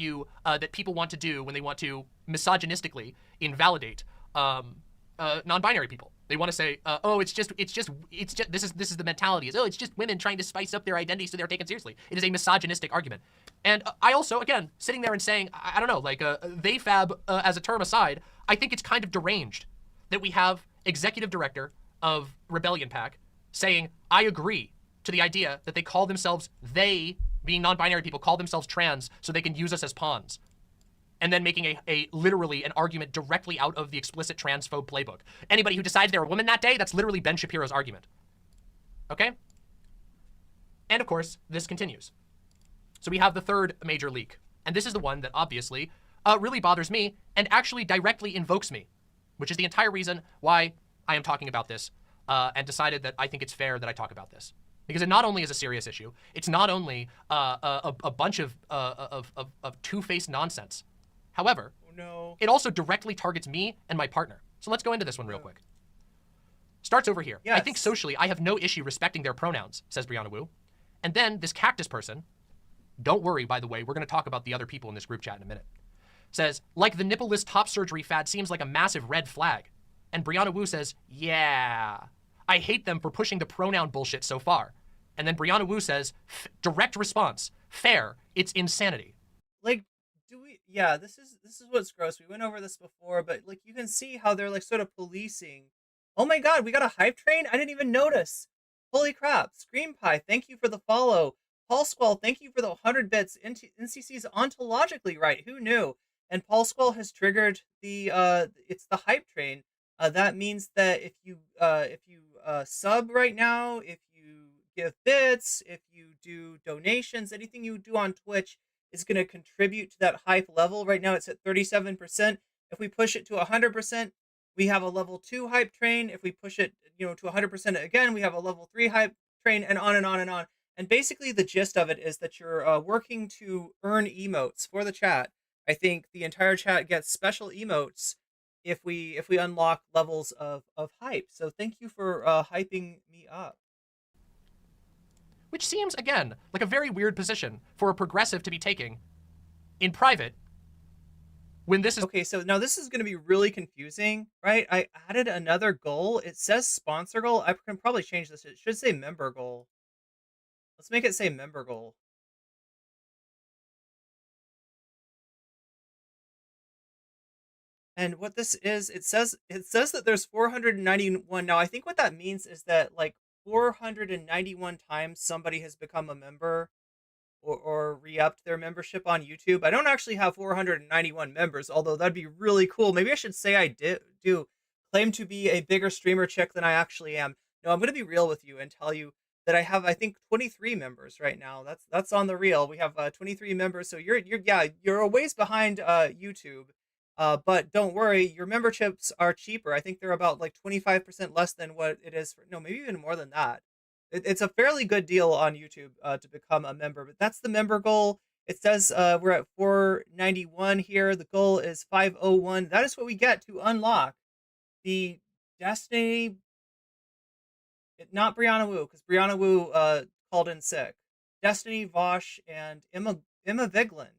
Speaker 6: that people want to do when they want to misogynistically invalidate non-binary people. They want to say, oh, it's just this is the mentality is, oh, it's just women trying to spice up their identity so they're taken seriously. It is a misogynistic argument. And I also, again, sitting there and saying, I don't know, like they fab as a term aside, I think it's kind of deranged that we have executive director of Rebellion Pack saying, I agree to the idea that they call themselves, they, being non-binary people, call themselves trans so they can use us as pawns. And then making a literally an argument directly out of the explicit transphobe playbook. Anybody who decides they're a woman that day, that's literally Ben Shapiro's argument. Okay? And of course, this continues. So we have the third major leak. And this is the one that obviously really bothers me and actually directly invokes me, which is the entire reason why I am talking about this and decided that I think it's fair that I talk about this. Because it not only is a serious issue, it's not only a bunch of two-faced nonsense. However, it also directly targets me and my partner. So let's go into this one real quick. Starts over here. Yes. I think socially, I have no issue respecting their pronouns, says Brianna Wu. And then this cactus person, don't worry, by the way, we're going to talk about the other people in this group chat in a minute, says, like the nippleless top surgery fad seems like a massive red flag. And Brianna Wu says, yeah, I hate them for pushing the pronoun bullshit so far. And then Brianna Wu says, direct response, fair, it's insanity.
Speaker 2: Like, yeah, this is what's gross. We went over this before, but like you can see how they're like sort of policing. Oh my god, we got a hype train? I didn't even notice. Holy crap. Scream Pie, thank you for the follow. Paul Squall, thank you for the 100 bits. NCC's ontologically right. Who knew? And Paul Squall has triggered the it's the hype train. That means that if you sub right now, if you give bits, if you do donations, anything you do on Twitch is going to contribute to that hype level. Right now it's at 37%. If we push it to 100%, we have a level 2 hype train. If we push it, to 100% again, we have a level 3 hype train, and on and on and on. And basically the gist of it is that you're working to earn emotes for the chat. I think the entire chat gets special emotes if we unlock levels of hype. So thank you for hyping me up.
Speaker 6: Which seems, again, like a very weird position for a progressive to be taking in private when this is...
Speaker 2: Okay, so now this is going to be really confusing, right? I added another goal. It says sponsor goal. I can probably change this. It should say member goal. Let's make it say member goal. And what this is, it says that there's 491. Now, I think what that means is that like 491 times somebody has become a member or re-upped their membership on YouTube. I don't actually have 491 members, although that'd be really cool. Maybe I should say I do claim to be a bigger streamer chick than I actually am. No, I'm going to be real with you and tell you that I have, I think, 23 members right now. That's on the real. We have 23 members, so you're a ways behind YouTube. But don't worry, your memberships are cheaper. I think they're about like 25% less than what it is for, no, maybe even more than that. It's a fairly good deal on YouTube to become a member, but that's the member goal. It says we're at 491 here. The goal is 501. That is what we get to unlock the Destiny, not Brianna Wu, because Brianna Wu called in sick. Destiny, Vosh, and Emma Vigland.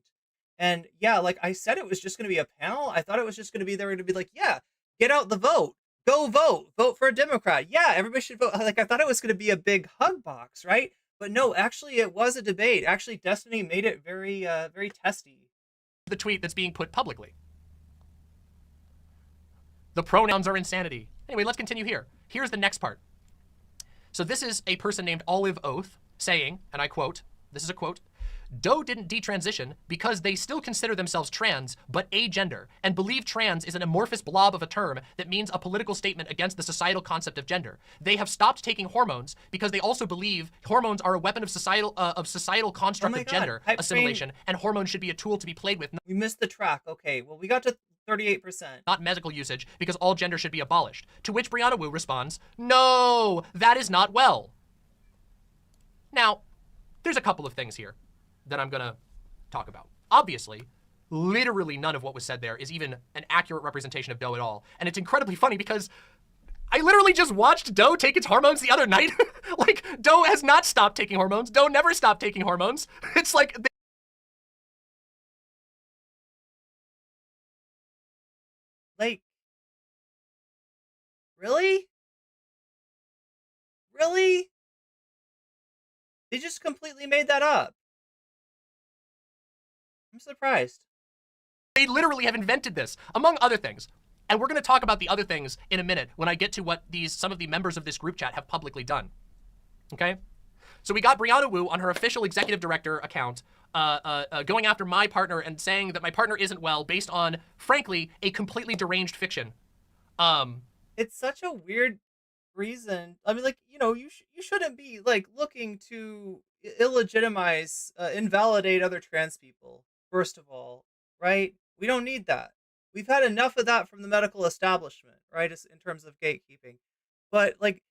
Speaker 2: And yeah, like I said, it was just going to be a panel. I thought it was just going to be, they were going to be like, yeah, get out the vote. Go vote. Vote for a Democrat. Yeah, everybody should vote. Like I thought it was going to be a big hug box, right? But no, actually, it was a debate. Actually, Destiny made it very, very testy.
Speaker 6: The tweet that's being put publicly. The pronouns are insanity. Anyway, let's continue here. Here's the next part. So this is a person named Olive Oath saying, and I quote, this is a quote, Doe didn't detransition because they still consider themselves trans, but agender, and believe trans is an amorphous blob of a term that means a political statement against the societal concept of gender. They have stopped taking hormones because they also believe hormones are a weapon of societal construct of gender assimilation, and hormones should be a tool to be played with.
Speaker 2: We missed the track. Okay, well, we got to 38%.
Speaker 6: Not medical usage, because all gender should be abolished. To which Brianna Wu responds, no, that is not well. Now, there's a couple of things here that I'm gonna talk about. Obviously, literally none of what was said there is even an accurate representation of Doe at all. And it's incredibly funny because I literally just watched Doe take its hormones the other night. Like, Doe has not stopped taking hormones. Doe never stopped taking hormones. It's like...
Speaker 2: Like, really? Really? They just completely made that up. I'm surprised.
Speaker 6: They literally have invented this, among other things. And we're going to talk about the other things in a minute when I get to what some of the members of this group chat have publicly done. Okay? So we got Brianna Wu on her official executive director account going after my partner and saying that my partner isn't well based on, frankly, a completely deranged fiction.
Speaker 2: It's such a weird reason. I mean, like, you know, you shouldn't be, like, looking to illegitimize, invalidate other trans people, first of all, right? We don't need that. We've had enough of that from the medical establishment, right, in terms of gatekeeping. But, like,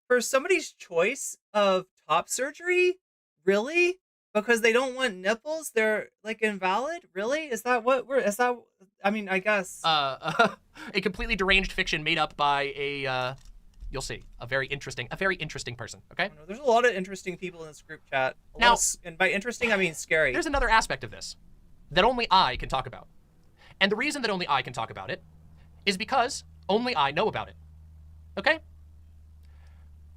Speaker 2: for somebody's choice of top surgery, really? Because they don't want nipples, they're, like, invalid? Really? Is that what I mean, I guess.
Speaker 6: A completely deranged fiction made up by a, you'll see, a very interesting person, okay?
Speaker 2: There's a lot of interesting people in this group chat. And by interesting, I mean scary.
Speaker 6: There's another aspect of this that only I can talk about. And the reason that only I can talk about it is because only I know about it, okay?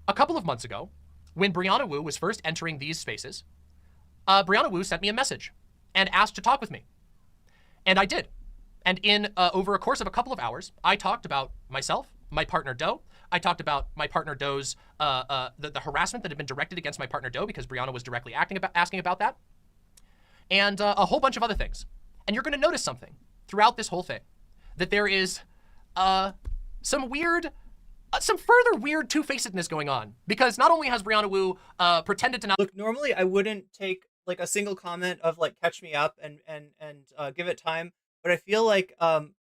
Speaker 6: A couple of months ago, when Brianna Wu was first entering these spaces, Brianna Wu sent me a message and asked to talk with me. And I did. And in over a course of a couple of hours, I talked about myself, my partner Doe. I talked about my partner Doe's, the harassment that had been directed against my partner Doe because Brianna was directly asking about that. And a whole bunch of other things. And you're going to notice something throughout this whole thing, that there is some further weird two-facedness going on. Because not only has Brianna Wu pretended to not...
Speaker 2: Look, normally I wouldn't take, like, a single comment of, like, catch me up and give it time. But I feel like,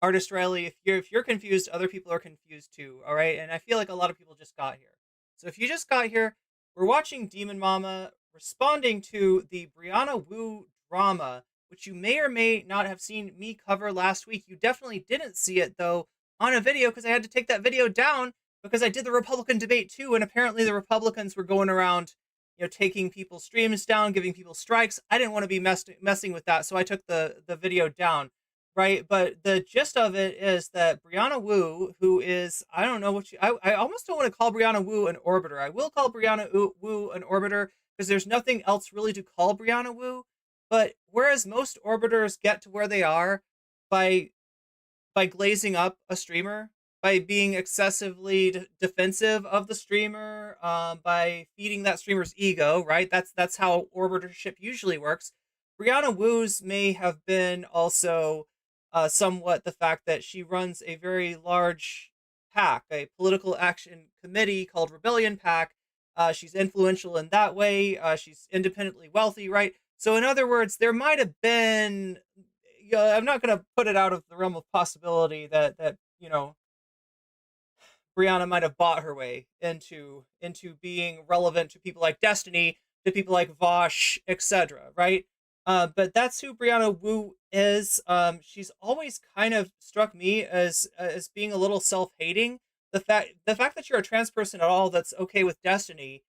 Speaker 2: Artist Riley, if you're confused, other people are confused too, all right? And I feel like a lot of people just got here. So if you just got here, we're watching Demon Mama responding to the Brianna Wu drama, which you may or may not have seen me cover last week. You definitely didn't see it, though, on a video because I had to take that video down because I did the Republican debate too, and apparently the Republicans were going around, you know, taking people's streams down, giving people strikes. I didn't want to be messing with that, so I took the video down, right? But the gist of it is that Brianna Wu, who is, I don't know what I almost don't want to call Brianna Wu an orbiter. I will call Brianna Wu an orbiter because there's nothing else really to call Brianna Wu. But whereas most orbiters get to where they are by glazing up a streamer, by being excessively defensive of the streamer, by feeding that streamer's ego, right? That's how orbitership usually works. Brianna Wu's may have been also somewhat the fact that she runs a very large PAC, a political action committee called Rebellion PAC. She's influential in that way. She's independently wealthy, right? So in other words, there might have been, I'm not going to put it out of the realm of possibility that you know, Brianna might have bought her way into being relevant to people like Destiny, to people like Vosh, etc., right? But that's who Brianna Wu is. She's always kind of struck me as being a little self-hating. The fact that you're a trans person at all that's okay with Destiny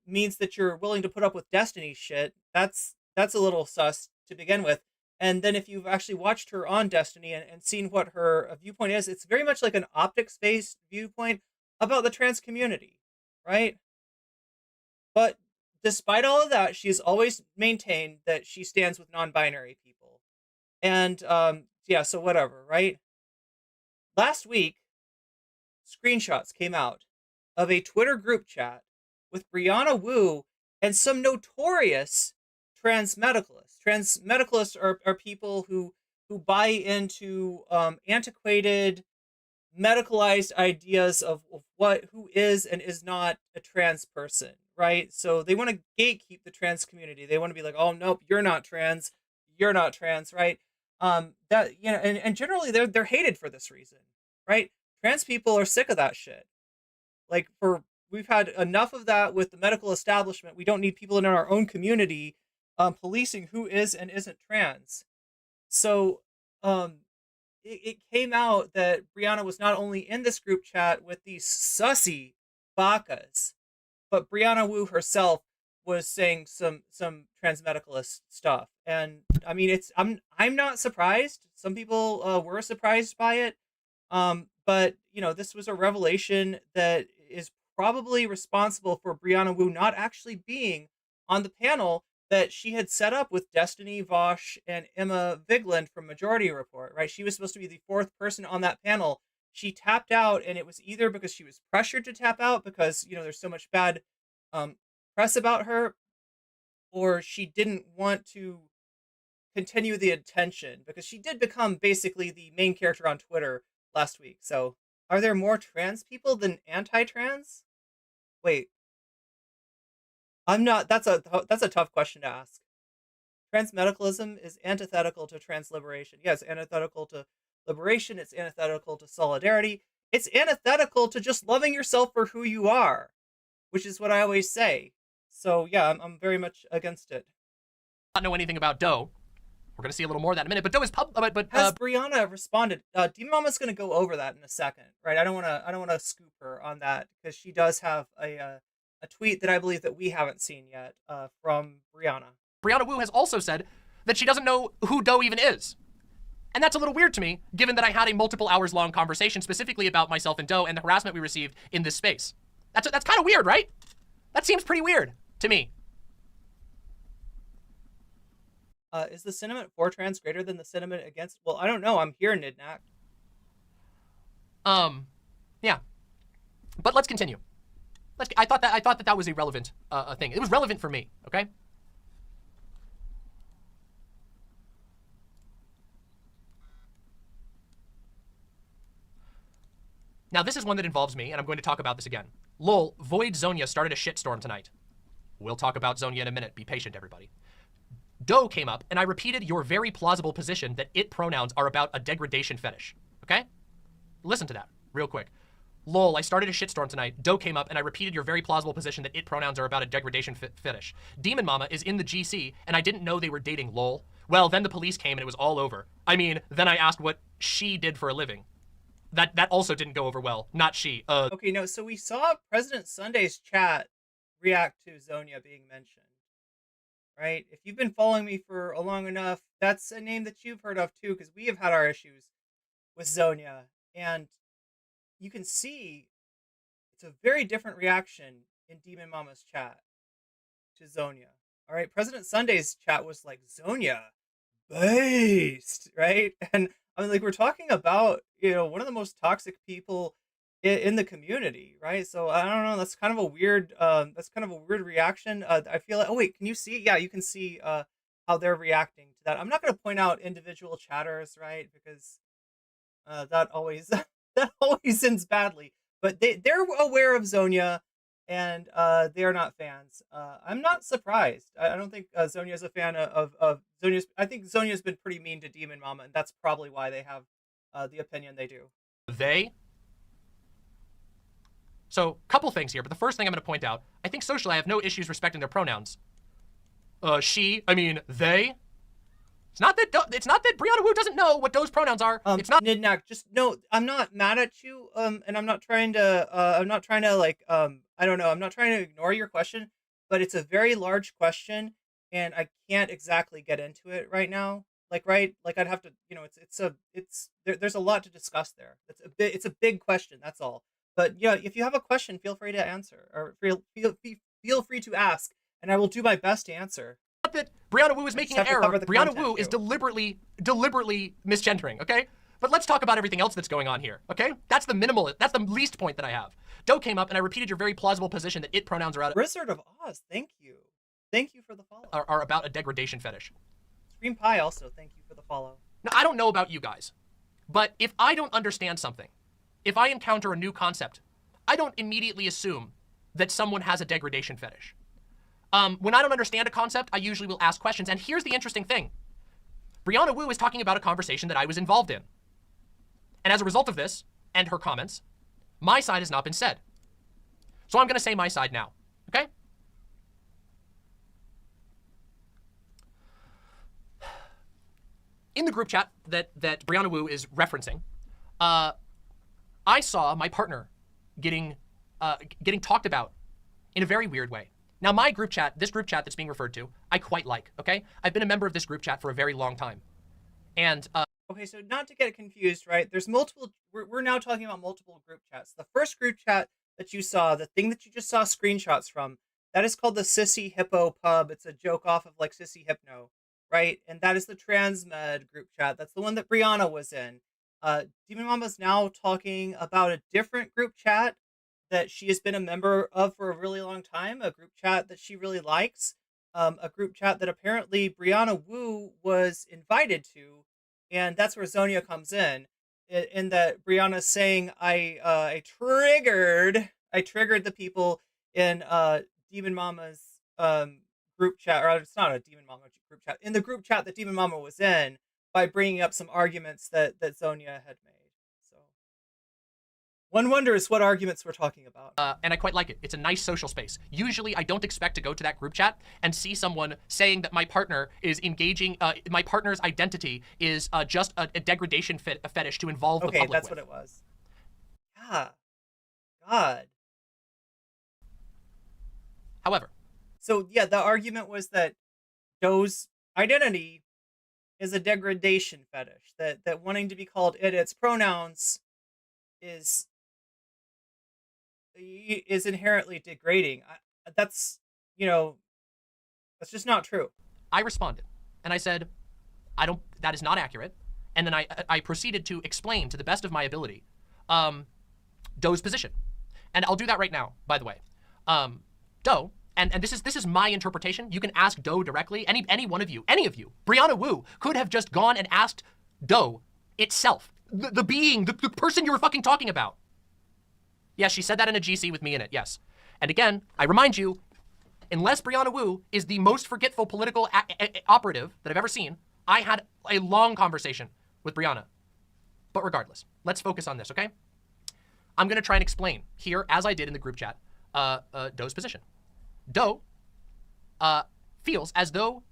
Speaker 2: means that you're willing to put up with Destiny shit. That's a little sus to begin with. And then if you've actually watched her on Destiny and seen what her viewpoint is, it's very much like an optics-based viewpoint about the trans community, right? But despite all of that, she's always maintained that she stands with non-binary people. And yeah, so whatever, right? Last week, screenshots came out of a Twitter group chat with Brianna Wu and some notorious transmedicalists. Transmedicalists are people who buy into antiquated, medicalized ideas of who is and is not a trans person, right? So they want to gatekeep the trans community. They want to be like, oh nope, you're not trans, right? That, you know, and generally they're hated for this reason, right? Trans people are sick of that shit. Like, we've had enough of that with the medical establishment. We don't need people in our own community policing who is and isn't trans. So it came out that Brianna was not only in this group chat with these sussy bakas, but Brianna Wu herself was saying some transmedicalist stuff. And I mean, I'm not surprised. Some people were surprised by it. But you know, this was a revelation that is probably responsible for Brianna Wu not actually being on the panel that she had set up with Destiny Vosh and Emma Vigeland from Majority Report, right? She was supposed to be the fourth person on that panel. She tapped out, and it was either because she was pressured to tap out because, you know, there's so much bad press about her, or she didn't want to continue the attention because she did become basically the main character on Twitter last week. So are there more trans people than anti-trans? Wait. I'm not, that's a tough question to ask. Transmedicalism is antithetical to trans liberation. Yeah, it's antithetical to liberation. It's antithetical to solidarity. It's antithetical to just loving yourself for who you are, which is what I always say. So yeah, I'm very much against it.
Speaker 6: Not know anything about Doe. We're gonna see a little more of that in a minute. But Doe is
Speaker 2: has Brianna responded? Demon Mama's gonna go over that in a second, right? I don't wanna scoop her on that because she does have a tweet that I believe that we haven't seen yet from Brianna.
Speaker 6: Brianna Wu has also said that she doesn't know who Doe even is. And that's a little weird to me, given that I had a multiple hours long conversation specifically about myself and Doe and the harassment we received in this space. That's kind of weird, right? That seems pretty weird to me.
Speaker 2: Is the sentiment for trans greater than the sentiment against? Well, I don't know. I'm here, Nidnak.
Speaker 6: Yeah. But let's continue. I thought that was a relevant thing. It was relevant for me, okay? Now, this is one that involves me, and I'm going to talk about this again. Lol, Void Zonia started a shitstorm tonight. We'll talk about Zonia in a minute. Be patient, everybody. Doe came up, and I repeated your very plausible position that it pronouns are about a degradation fetish, okay? Listen to that real quick. Lol, I started a shitstorm tonight. Doe came up, and I repeated your very plausible position that it pronouns are about a degradation fetish. Demon Mama is in the GC, and I didn't know they were dating, lol. Well, then the police came, and it was all over. I mean, then I asked what she did for a living. That also didn't go over well. Not she.
Speaker 2: Okay, no, so we saw President Sunday's chat react to Zonia being mentioned, right? If you've been following me for long enough, that's a name that you've heard of too, because we have had our issues with Zonia, and you can see it's a very different reaction in Demon Mama's chat to Zonia. All right, President Sunday's chat was like, Zonia, based, right? And I mean, like, we're talking about, you know, one of the most toxic people in the community, right? So I don't know. That's kind of a weird. Reaction. I feel like. Oh wait, can you see? Yeah, you can see how they're reacting to that. I'm not going to point out individual chatters, right? Because that always ends badly. But they're aware of Zonia, and they are not fans. I'm not surprised. I don't think Zonia is a fan of Zonia's. I think Zonia's been pretty mean to Demon Mama, and that's probably why they have the opinion they do.
Speaker 6: So, couple things here, but the first thing I'm going to point out, I think socially I have no issues respecting their pronouns. They. It's not that Brianna Wu doesn't know what those pronouns are. It's not.
Speaker 2: Nidnak, just no. I'm not mad at you. And I'm not trying to. I'm not trying to I don't know. I'm not trying to ignore your question, but it's a very large question, and I can't exactly get into it right now. Right? I'd have to. You know, there's a lot to discuss there. It's a big question. That's all. But yeah, if you have a question, feel free to answer, or feel free to ask, and I will do my best to answer.
Speaker 6: Not that Brianna Wu is making an
Speaker 2: have to
Speaker 6: error.
Speaker 2: cover the
Speaker 6: Brianna
Speaker 2: content,
Speaker 6: Wu is
Speaker 2: too.
Speaker 6: deliberately misgendering, okay? But let's talk about everything else that's going on here, okay? That's the least point that I have. Doe came up and I repeated your very plausible position that it pronouns are
Speaker 2: Wizard of Oz, thank you. Thank you for the follow.
Speaker 6: are about a degradation fetish.
Speaker 2: Scream Pie also, thank you for the follow.
Speaker 6: Now, I don't know about you guys, but if I don't understand something, if I encounter a new concept, I don't immediately assume that someone has a degradation fetish. When I don't understand a concept, I usually will ask questions. And here's the interesting thing. Brianna Wu is talking about a conversation that I was involved in. And as a result of this, and her comments, my side has not been said. So I'm going to say my side now, okay? In the group chat that Brianna Wu is referencing, I saw my partner getting talked about in a very weird way. Now, my group chat, this group chat that's being referred to, I quite like, okay? I've been a member of this group chat for a very long time. And
Speaker 2: Okay, so not to get confused, right? There's multiple, we're now talking about multiple group chats. The first group chat that you saw, the thing that you just saw screenshots from, that is called the Sissy Hippo Pub. It's a joke off of like Sissy Hypno, right? And that is the Transmed group chat. That's the one that Brianna was in. Demon Mama's now talking about a different group chat that she has been a member of for a really long time, a group chat that she really likes, a group chat that apparently Brianna Wu was invited to, and that's where Zonia comes in that Brianna's saying, I triggered the people in Demon Mama's group chat, or it's not a Demon Mama group chat, in the group chat that Demon Mama was in, by bringing up some arguments that Zonia had made. So one wonders what arguments we're talking about.
Speaker 6: and I quite like it. It's a nice social space. Usually, I don't expect to go to that group chat and see someone saying that my partner is engaging, my partner's identity is just a degradation fetish to involve the public
Speaker 2: Okay, that's
Speaker 6: with.
Speaker 2: what it was. Yeah. God.
Speaker 6: However,
Speaker 2: So yeah, the argument was that Doe's identity is a degradation fetish. That wanting to be called its pronouns is inherently degrading. That's that's just not true.
Speaker 6: I responded and I said, that is not accurate. And then I proceeded to explain to the best of my ability Doe's position. And I'll do that right now, by the way. Doe, and this is my interpretation. You can ask Doe directly. Any one of you, any of you. Brianna Wu could have just gone and asked Doe itself, the being, the person you were fucking talking about. Yes, she said that in a GC with me in it, yes. And again, I remind you, unless Brianna Wu is the most forgetful political operative that I've ever seen, I had a long conversation with Brianna. But regardless, let's focus on this, okay? I'm going to try and explain here, as I did in the group chat, Doe's position. Doe feels as though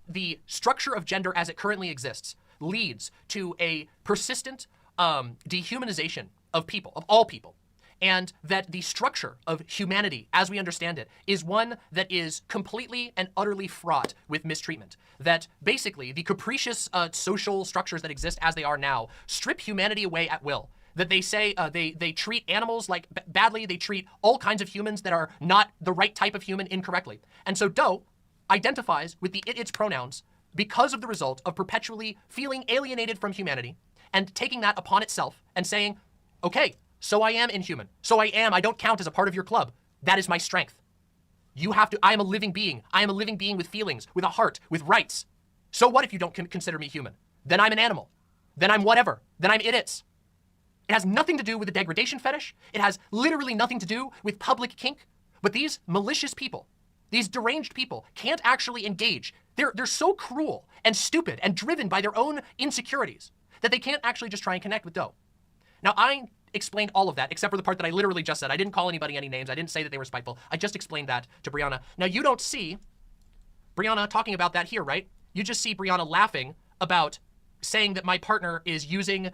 Speaker 6: the structure of gender as it currently exists leads to a persistent dehumanization of people, of all people, and that the structure of humanity as we understand it is one that is completely and utterly fraught with mistreatment. That basically the capricious social structures that exist as they are now strip humanity away at will. That they say they treat animals like badly, they treat all kinds of humans that are not the right type of human incorrectly. And so Doe identifies with the its pronouns because of the result of perpetually feeling alienated from humanity and taking that upon itself and saying, okay, so I am inhuman. So I don't count as a part of your club. That is my strength. You have to, I am a living being. I am a living being with feelings, with a heart, with rights. So what if you don't consider me human? Then I'm an animal. Then I'm whatever. Then I'm idiots. It has nothing to do with the degradation fetish. It has literally nothing to do with public kink. But these malicious people, these deranged people can't actually engage. They're so cruel and stupid and driven by their own insecurities that they can't actually just try and connect with Doe. Now, I explained all of that except for the part that I literally just said. I didn't call anybody any names. I didn't say that they were spiteful. I just explained that to Brianna. Now, you don't see Brianna talking about that here, right? You just see Brianna laughing about saying that my partner is using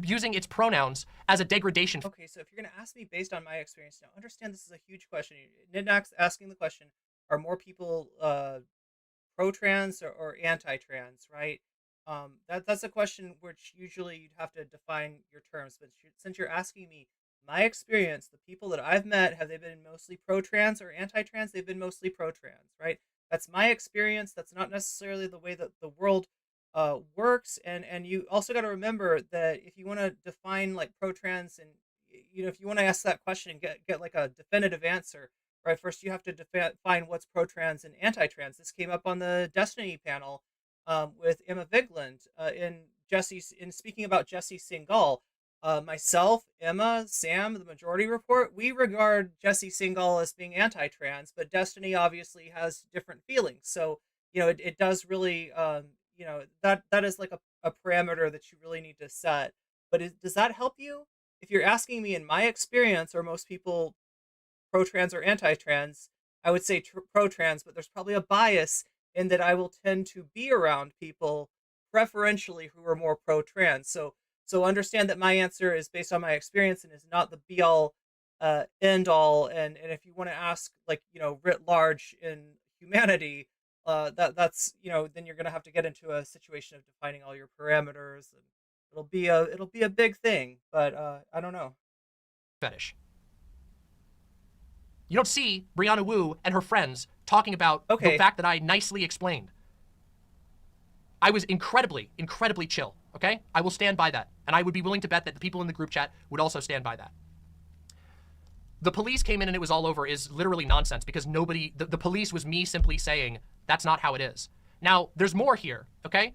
Speaker 6: using its pronouns as a degradation.
Speaker 2: Okay, so if you're going to ask me based on my experience, now understand this is a huge question. Nidnack's asking the question, are more people pro-trans or anti-trans, right? That's a question which usually you'd have to define your terms, but since you're asking me my experience, the people that I've met, have they been mostly pro-trans or anti-trans? They've been mostly pro-trans, right? That's my experience. That's not necessarily the way that the world works. And you also got to remember that if you want to define like pro-trans, and if you want to ask that question and get like a definitive answer, right? First, you have to define what's pro-trans and anti-trans. This came up on the Destiny panel with Emma Vigland in speaking about Jesse Singal. Myself, Emma, Sam, the Majority Report, we regard Jesse Singal as being anti-trans, but Destiny obviously has different feelings. So, it does really, that is like a parameter that you really need to set. But does that help you? If you're asking me, in my experience, are most people pro-trans or anti-trans, I would say pro-trans, but there's probably a bias in that I will tend to be around people preferentially who are more pro-trans. So understand that my answer is based on my experience and is not the be all end all. And if you want to ask, like, writ large in humanity, that's then you're going to have to get into a situation of defining all your parameters, and it'll be a big thing. But I don't know.
Speaker 6: Fetish. You don't see Brianna Wu and her friends talking about the fact that I nicely explained. I was incredibly, incredibly chill, okay? I will stand by that. And I would be willing to bet that the people in the group chat would also stand by that. The police came in and it was all over is literally nonsense, because the police was me simply saying, that's not how it is. Now, there's more here, okay?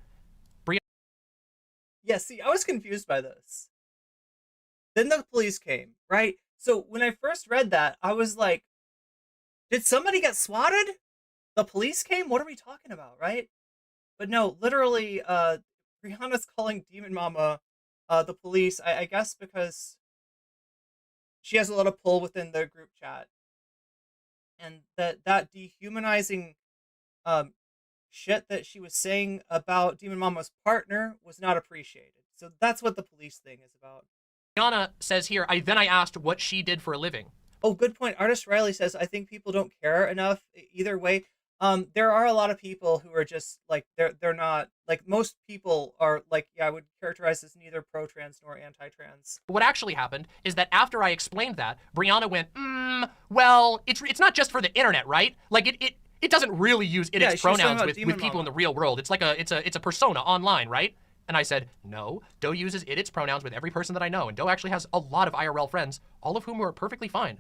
Speaker 2: Yeah, see, I was confused by this. Then the police came, right? So when I first read that, I was like, did somebody get swatted? The police came? What are we talking about, right? But no, literally, Brianna's calling Demon Mama the police, I guess because she has a lot of pull within the group chat. And that dehumanizing shit that she was saying about Demon Mama's partner was not appreciated. So that's what the police thing is about.
Speaker 6: Brianna says here, I asked what she did for a living.
Speaker 2: Oh, good point. Artist Riley says, I think people don't care enough either way. There are a lot of people who are just like, they're not, like, most people are like, yeah, I would characterize as neither pro-trans nor anti-trans.
Speaker 6: What actually happened is that after I explained that, Brianna went, well, it's not just for the internet, right? Like it doesn't really use its pronouns with people in the real world. It's like it's a persona online, right? And I said, no, Doe uses its pronouns with every person that I know. And Doe actually has a lot of IRL friends, all of whom are perfectly fine.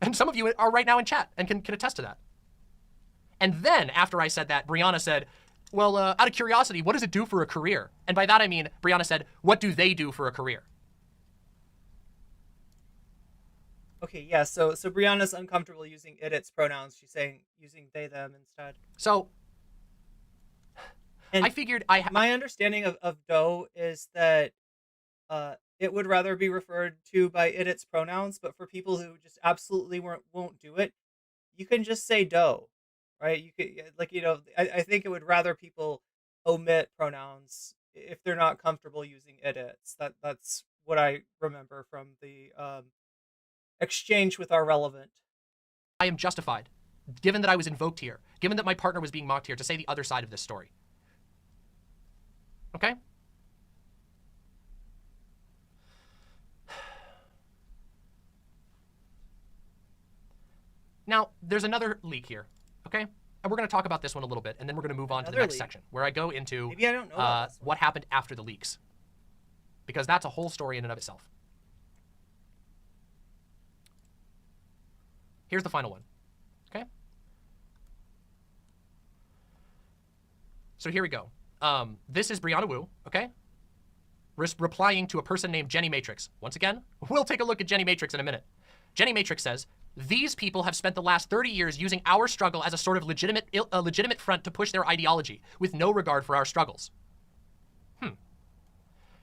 Speaker 6: And some of you are right now in chat and can attest to that. And then after I said that, Brianna said, well, out of curiosity, what does it do for a career? And by that I mean, Brianna said, what do they do for a career?
Speaker 2: Okay, yeah, so Brianna's uncomfortable using its pronouns. She's saying using they, them instead.
Speaker 6: So,
Speaker 2: and
Speaker 6: I figured
Speaker 2: my understanding of Doe is that it would rather be referred to by its pronouns, but for people who just absolutely won't do it, you can just say Doe, right? You could, like, I think it would rather people omit pronouns if they're not comfortable using its. That's what I remember from the exchange with our relevant.
Speaker 6: I am justified, given that I was invoked here, given that my partner was being mocked here, to say the other side of this story. Okay? Now, there's another leak here, okay? And we're going to talk about this one a little bit, and then we're going to move on to the next section, where I go into
Speaker 2: maybe I don't know about this one.
Speaker 6: what happened after the leaks, because that's a whole story in and of itself. Here's the final one, okay? So here we go. This is Brianna Wu, okay? Replying to a person named Jenny Matrix. Once again, we'll take a look at Jenny Matrix in a minute. Jenny Matrix says, these people have spent the last 30 years using our struggle as a sort of legitimate front to push their ideology, with no regard for our struggles.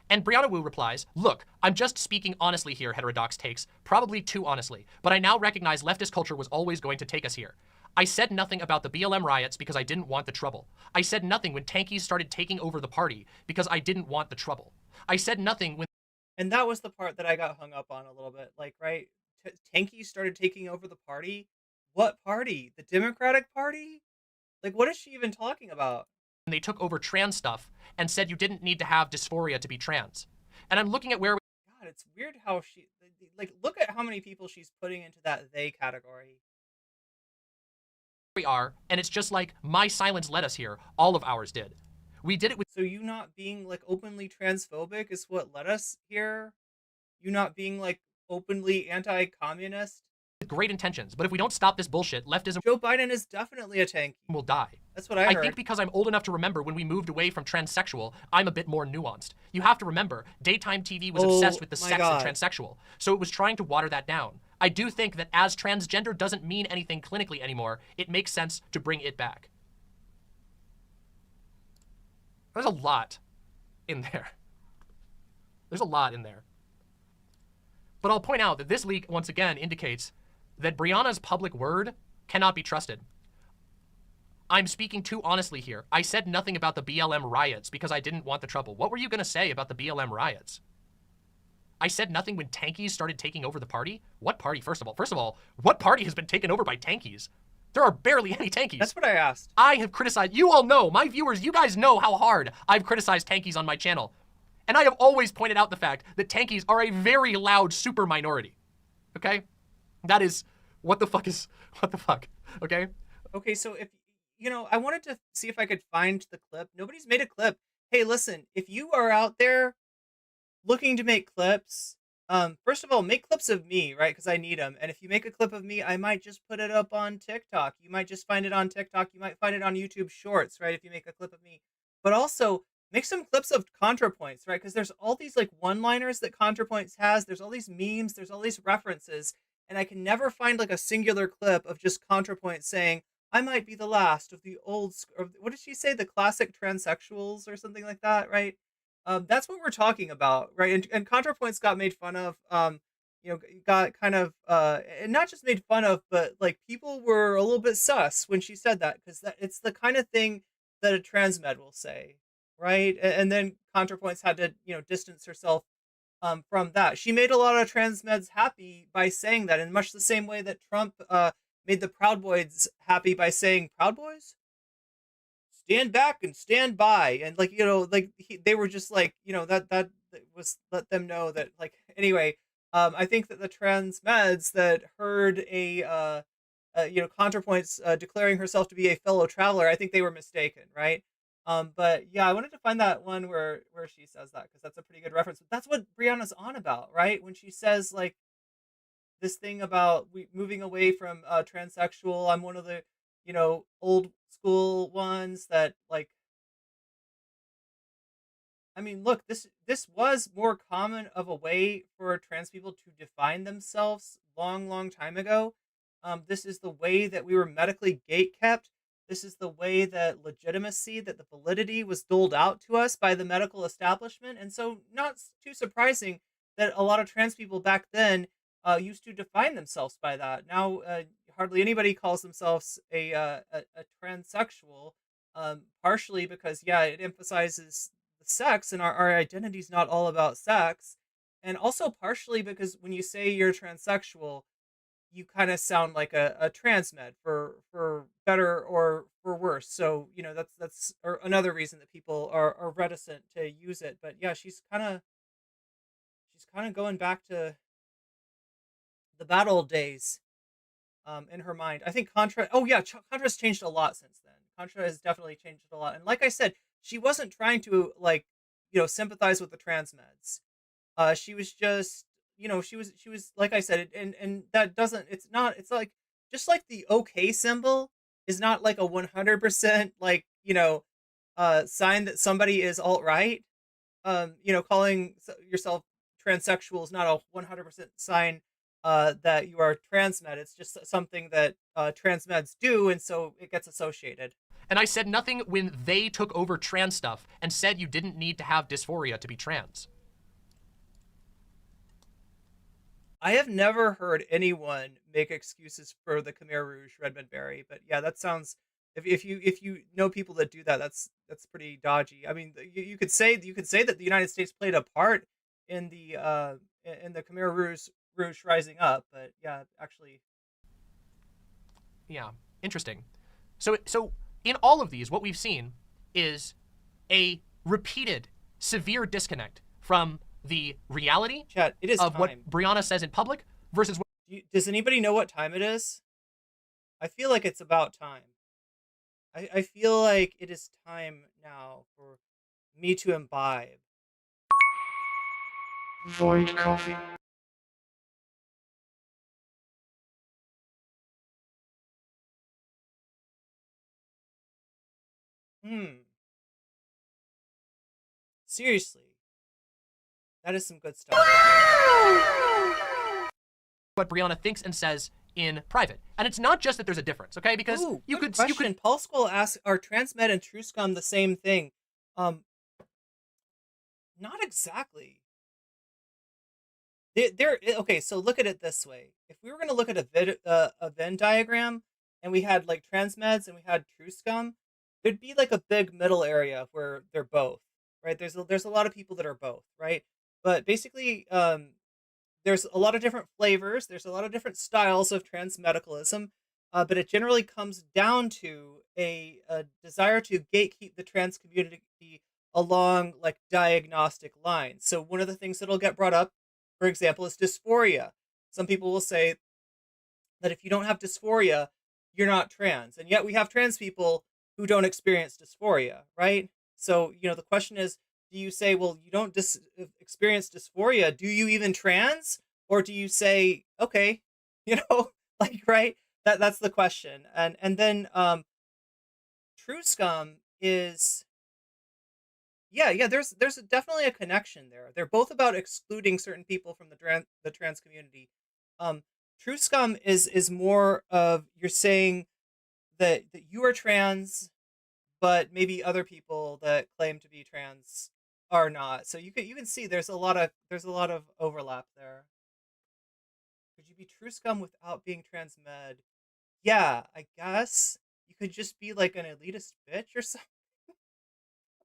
Speaker 6: And Brianna Wu replies, look, I'm just speaking honestly here, Heterodox takes, probably too honestly, but I now recognize leftist culture was always going to take us here. I said nothing about the BLM riots because I didn't want the trouble. I said nothing when tankies started taking over the party because I didn't want the trouble. I said nothing when...
Speaker 2: And that was the part that I got hung up on a little bit. Like, right, tankies started taking over the party? What party? The Democratic Party? Like, what is she even talking about?
Speaker 6: They took over trans stuff and said you didn't need to have dysphoria to be trans. And I'm looking at where...
Speaker 2: God, it's weird how she like look at how many people she's putting into that they category.
Speaker 6: We are, and it's just like my silence led us here. All of ours did. We did it with
Speaker 2: So you not being like openly transphobic is what led us here? You not being like openly anti-communist?
Speaker 6: great intentions, but if we don't stop this bullshit, leftism
Speaker 2: Joe Biden is definitely a tanky.
Speaker 6: will die.
Speaker 2: That's what I
Speaker 6: I
Speaker 2: heard.
Speaker 6: think because I'm old enough to remember when we moved away from transsexual, I'm a bit more nuanced. You have to remember, daytime TV was obsessed with the
Speaker 2: my
Speaker 6: sex
Speaker 2: God.
Speaker 6: of transsexual, so it was trying to water that down. I do think that as transgender doesn't mean anything clinically anymore, it makes sense to bring it back. There's a lot in there. There's a lot in there. But I'll point out that this leak, once again, indicates that Brianna's public word cannot be trusted. I'm speaking too honestly here. I said nothing about the BLM riots because I didn't want the trouble. What were you going to say about the BLM riots? I said nothing when tankies started taking over the party? What party, first of all? First of all, what party has been taken over by tankies? There are barely any tankies.
Speaker 2: That's what I asked.
Speaker 6: I have criticized, you all know, my viewers, you guys know how hard I've criticized tankies on my channel. And I have always pointed out the fact that tankies are a very loud super minority. Okay? That is, what the fuck, okay?
Speaker 2: Okay, so if, you know, I wanted to see if I could find the clip. Nobody's made a clip. Hey, listen, if you are out there looking to make clips, first of all, make clips of me, right? Because I need them. And if you make a clip of me, I might just put it up on TikTok. You might just find it on TikTok. You might find it on YouTube Shorts, right? If you make a clip of me. But also, make some clips of ContraPoints, right? Because there's all these like one-liners that ContraPoints has. There's all these memes. There's all these references. And I can never find like a singular clip of just ContraPoints saying, I might be the last of the old, or what did she say? The classic transsexuals or something like that, right? That's what we're talking about, right? And ContraPoints got made fun of, you know, got kind of, and not just made fun of, but like people were a little bit sus when she said that, because it's the kind of thing that a transmed will say, right? And then ContraPoints had to, you know, distance herself from that. She made a lot of transmeds happy by saying that, in much the same way that Trump made the Proud Boys happy by saying, Proud Boys? Stand back and stand by. And like, you know, like they were just like, you know, that was let them know that, like, anyway, I think that the transmeds that heard you know, ContraPoints declaring herself to be a fellow traveler, I think they were mistaken, right? But yeah, I wanted to find that one where she says that, because that's a pretty good reference. But that's what Brianna's on about, right? When she says like this thing about moving away from transsexual. I'm one of the, you know, old school ones that like. I mean, look, this was more common of a way for trans people to define themselves long time ago. This is the way that we were medically gatekept. This is the way that legitimacy, that the validity was doled out to us by the medical establishment. And so not too surprising that a lot of trans people back then used to define themselves by that. Now, hardly anybody calls themselves a transsexual, partially because, yeah, it emphasizes the sex, and our identity is not all about sex. And also partially because when you say you're transsexual, you kind of sound like a transmed for better or for worse. So, you know, that's another reason that people are reticent to use it. But yeah, she's kind of going back to the bad old days in her mind. I think Contra's changed a lot since then. Contra has definitely changed a lot. And like I said, she wasn't trying to, like, you know, sympathize with the transmeds. She was just, you know, she was like I said, and that doesn't, it's like, just like the OK symbol is not like a 100% like, you know, sign that somebody is alt-right. You know, calling yourself transsexual is not a 100% sign that you are transmed. It's just something that transmeds do, and so it gets associated.
Speaker 6: And I said nothing when they took over trans stuff and said you didn't need to have dysphoria to be trans.
Speaker 2: I have never heard anyone make excuses for the Khmer Rouge Redmond Berry, but yeah, that sounds. If you know people that do that, that's pretty dodgy. I mean, you could say that the United States played a part in the Khmer Rouge rising up, but yeah, actually.
Speaker 6: Yeah, interesting. So in all of these, what we've seen is a repeated severe disconnect from the reality
Speaker 2: Chat, it is
Speaker 6: of
Speaker 2: time.
Speaker 6: what Brianna says in public versus what
Speaker 2: Does anybody know what time it is? I feel like it's about time. I feel like it is time now for me to imbibe.
Speaker 7: Void coffee.
Speaker 2: Seriously. That is some good stuff.
Speaker 6: what Brianna thinks and says in private. And it's not just that there's a difference, okay? Because
Speaker 2: Ooh,
Speaker 6: you
Speaker 2: good
Speaker 6: could
Speaker 2: question. Paul Skull asks, are transmed and true scum the same thing? Not exactly. They're okay. So look at it this way: if we were going to look at a Venn diagram, and we had like transmeds and we had true scum, there'd be like a big middle area where they're both, right? There's a lot of people that are both, right? But basically, there's a lot of different flavors. There's a lot of different styles of transmedicalism, but it generally comes down to a desire to gatekeep the trans community along like diagnostic lines. So one of the things that'll get brought up, for example, is dysphoria. Some people will say that if you don't have dysphoria, you're not trans. And yet we have trans people who don't experience dysphoria, right? So, the question is, do you say, well, you don't experience dysphoria, do you even trans? Or do you say, okay, like, right? That's the question. And then true scum is, yeah, there's definitely a connection there. They're both about excluding certain people from the trans community. True scum is more of, you're saying that you are trans, but maybe other people that claim to be trans are not. So you can see there's a lot of overlap there. Could you be true scum without being transmed? Yeah, I guess you could just be like an elitist bitch or something,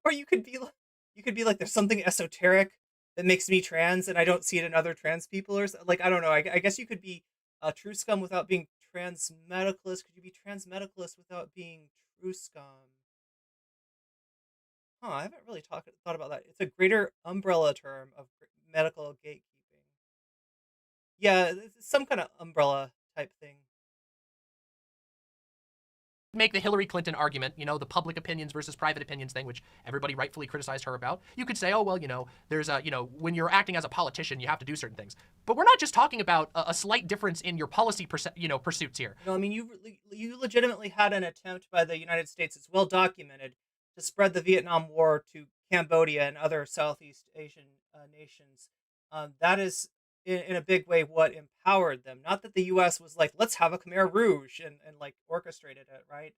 Speaker 2: or you could be like there's something esoteric that makes me trans and I don't see it in other trans people, or like, I don't know. I guess you could be a true scum without being transmedicalist. Could you be transmedicalist without being true scum? I haven't really thought about that. It's a greater umbrella term of medical gatekeeping. Yeah, it's some kind of umbrella type thing.
Speaker 6: make the Hillary Clinton argument, the public opinions versus private opinions thing, which everybody rightfully criticized her about. You could say, oh, well, there's a, when you're acting as a politician, you have to do certain things. But we're not just talking about a slight difference in your policy, pursuits here.
Speaker 2: No, I mean, you legitimately had an attempt by the United States, it's well documented, to spread the Vietnam War to Cambodia and other Southeast Asian nations. That is, in a big way, what empowered them. Not that the U.S. was like, let's have a Khmer Rouge and like orchestrated it, right?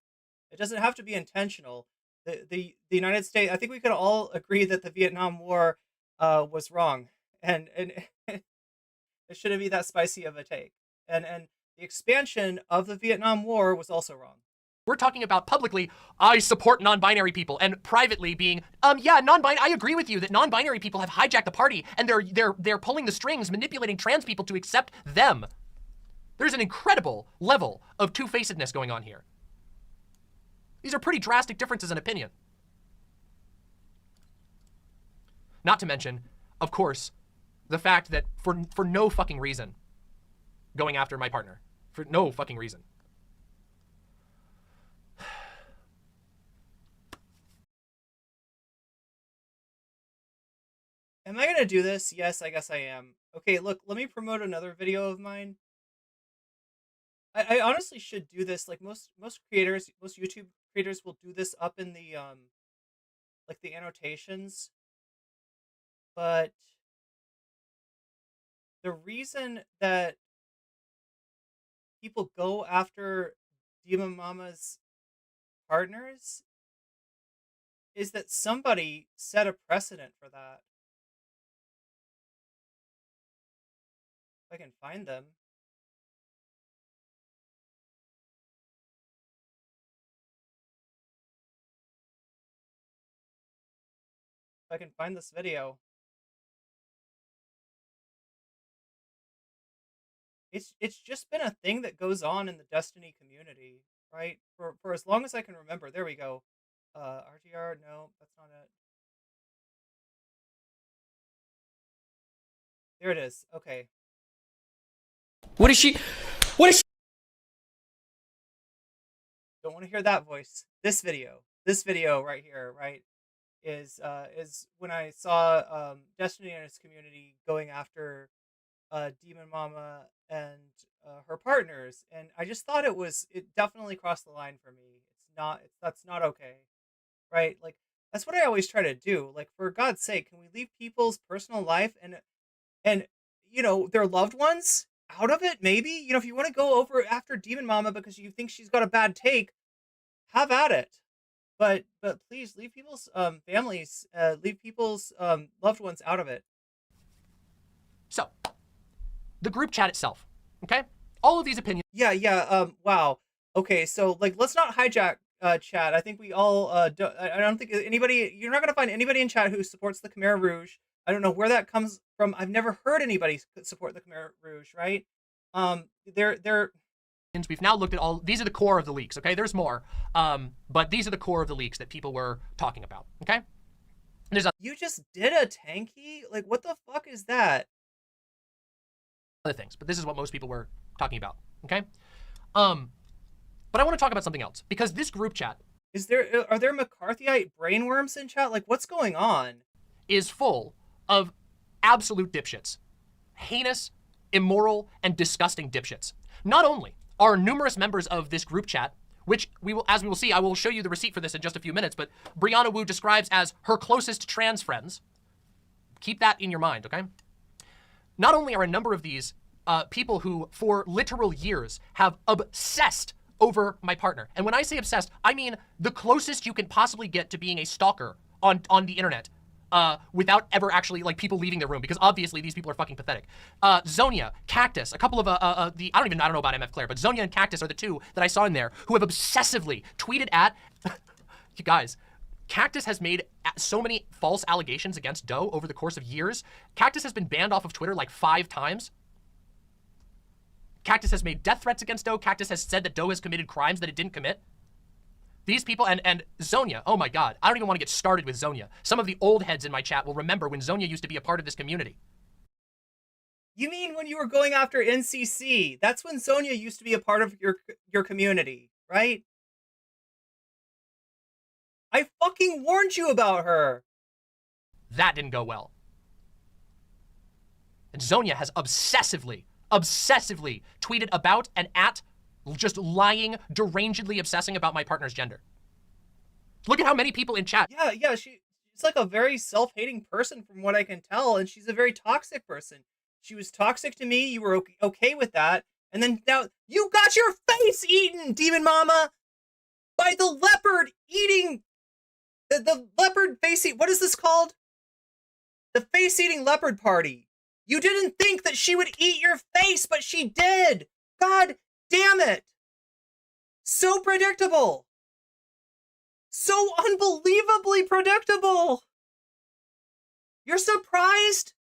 Speaker 2: It doesn't have to be intentional. The United States, I think we could all agree that the Vietnam War was wrong, and it shouldn't be that spicy of a take. And the expansion of the Vietnam War was also wrong.
Speaker 6: We're talking about publicly, I support non-binary people, and privately being, non-binary. I agree with you that non-binary people have hijacked the party, and they're pulling the strings, manipulating trans people to accept them. There's an incredible level of two-facedness going on here. These are pretty drastic differences in opinion. Not to mention, of course, the fact that for no fucking reason, going after my partner, for no fucking reason.
Speaker 2: Am I gonna do this? Yes, I guess I am. Okay, look, let me promote another video of mine. I honestly should do this. Like most creators, most YouTube creators will do this up in the like the annotations. But the reason that people go after Demon Mama's partners is that somebody set a precedent for that. If I can find them. If I can find this video. It's just been a thing that goes on in the Destiny community, right? For as long as I can remember. There we go. RGR, no, that's not it. There it is. Okay.
Speaker 7: What is she?
Speaker 2: Don't want to hear that voice. This video right here, right, is when I saw Destiny and his community going after Demon Mama and her partners, and I just thought it definitely crossed the line for me. That's not okay, right? Like, that's what I always try to do. Like, for God's sake, can we leave people's personal life and their loved ones out of it? Maybe, if you want to go over after Demon Mama because you think she's got a bad take, have at it. But please leave people's families, leave people's loved ones out of it.
Speaker 6: So, the group chat itself, okay? All of these opinions.
Speaker 2: Yeah. Wow. Okay, so like, let's not hijack chat. I think we all I don't think anybody. You're not gonna find anybody in chat who supports the Khmer Rouge. I don't know where that comes from. I've never heard anybody support the Khmer Rouge. Right? They're
Speaker 6: We've now looked at all. These are the core of the leaks. Okay, there's more, but these are the core of the leaks that people were talking about. Okay.
Speaker 2: You just did a tanky? Like, what the fuck is that?
Speaker 6: Other things, but this is what most people were talking about. Okay. But I want to talk about something else, because this group chat
Speaker 2: are there McCarthyite brainworms in chat? Like, what's going on?
Speaker 6: Is full of absolute dipshits, heinous, immoral, and disgusting dipshits. Not only are numerous members of this group chat, which as we will see, I will show you the receipt for this in just a few minutes, but Brianna Wu describes as her closest trans friends. Keep that in your mind, okay? Not only are a number of these people who, for literal years, have obsessed over my partner. And when I say obsessed, I mean the closest you can possibly get to being a stalker on the internet without ever actually, like, people leaving their room, because obviously these people are fucking pathetic. Zonia, Cactus, a couple of I don't know about MF Claire, but Zonia and Cactus are the two that I saw in there who have obsessively tweeted at, you guys, Cactus has made so many false allegations against Doe over the course of years. Cactus has been banned off of Twitter like 5 times. Cactus has made death threats against Doe. Cactus has said that Doe has committed crimes that it didn't commit. These people, and Zonia, oh my God, I don't even want to get started with Zonia. Some of the old heads in my chat will remember when Zonia used to be a part of this community.
Speaker 2: You mean when you were going after NCC? That's when Zonia used to be a part of your community, right? I fucking warned you about her.
Speaker 6: That didn't go well. And Zonia has obsessively tweeted about and at, just lying, derangedly obsessing about my partner's gender. Look at how many people in chat.
Speaker 2: Yeah, she's like a very self-hating person from what I can tell, and she's a very toxic person. She was toxic to me, you were okay with that, and then now you got your face eaten, Demon Mama, by the leopard eating, the leopard face eat, what is this called? The face-eating leopard party. You didn't think that she would eat your face, but she did. God damn it. So predictable. So unbelievably predictable. You're surprised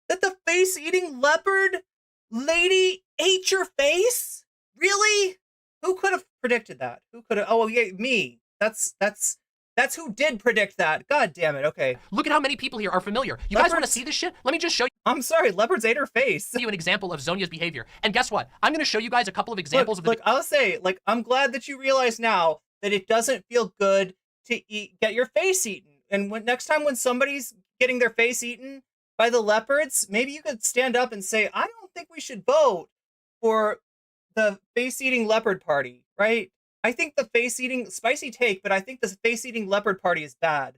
Speaker 2: that the face-eating leopard lady ate your face? Really? Who could have predicted that? Who could have? Oh, yeah, me. That's who did predict that. God damn it. Okay.
Speaker 6: Look at how many people here are familiar. You guys want to see this shit? Let me just show you.
Speaker 2: I'm sorry, leopards ate her face.
Speaker 6: You an example of Zonia's behavior. And guess what? I'm going to show you guys a couple of examples of the.
Speaker 2: Look, I'll say, like, I'm glad that you realize now that it doesn't feel good to get your face eaten. And next time when somebody's getting their face eaten by the leopards, maybe you could stand up and say, I don't think we should vote for the face-eating leopard party, right? I think the face-eating, spicy take, but I think the face-eating leopard party is bad.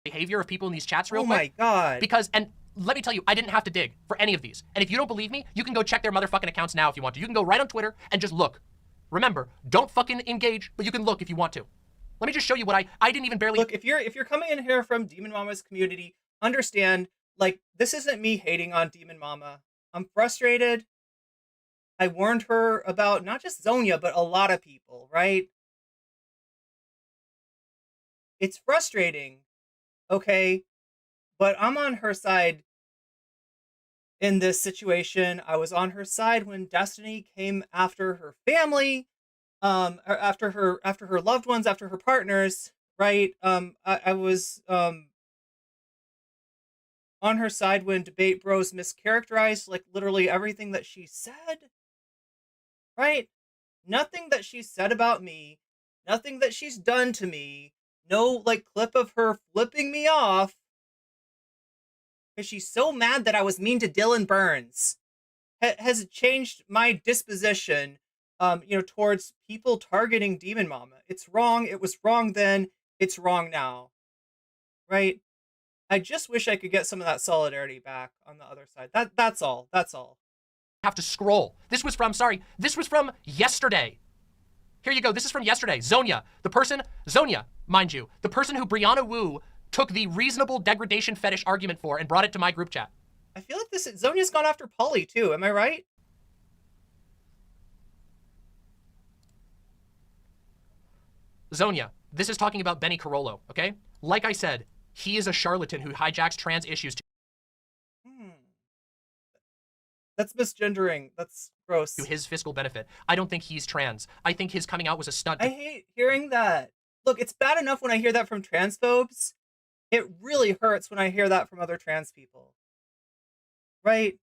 Speaker 6: Behavior of people in these chats real quick.
Speaker 2: Oh my God.
Speaker 6: Because, and let me tell you, I didn't have to dig for any of these. And if you don't believe me, you can go check their motherfucking accounts now if you want to. You can go right on Twitter and just look. Remember, don't fucking engage, but you can look if you want to. Let me just show you what I didn't even barely.
Speaker 2: Look, if you're coming in here from Demon Mama's community, understand, like, this isn't me hating on Demon Mama. I'm frustrated. I warned her about not just Zonia, but a lot of people, right? It's frustrating, okay? But I'm on her side in this situation. I was on her side when Destiny came after her family, or after her loved ones, after her partners, right? I was on her side when debate bros mischaracterized like literally everything that she said, right? Nothing that she said about me, nothing that she's done to me, no like clip of her flipping me off because she's so mad that I was mean to Dylan Burns has changed my disposition, towards people targeting Demon Mama. It's wrong. It was wrong then. It's wrong now, right? I just wish I could get some of that solidarity back on the other side. That's all. That's all.
Speaker 6: Have to scroll. This was from yesterday. Here you go. This is from yesterday. Zonia, mind you, the person who Brianna Wu took the reasonable degradation fetish argument for and brought it to my group chat.
Speaker 2: I feel like Zonia's gone after Polly too. Am I right?
Speaker 6: Zonia, this is talking about Benny Carollo, okay? Like I said, he is a charlatan who hijacks trans issues to
Speaker 2: That's misgendering. That's gross.
Speaker 6: his fiscal benefit. I don't think he's trans. I think his coming out was a stunt.
Speaker 2: I hate hearing that. Look, it's bad enough when I hear that from transphobes. It really hurts when I hear that from other trans people. Right?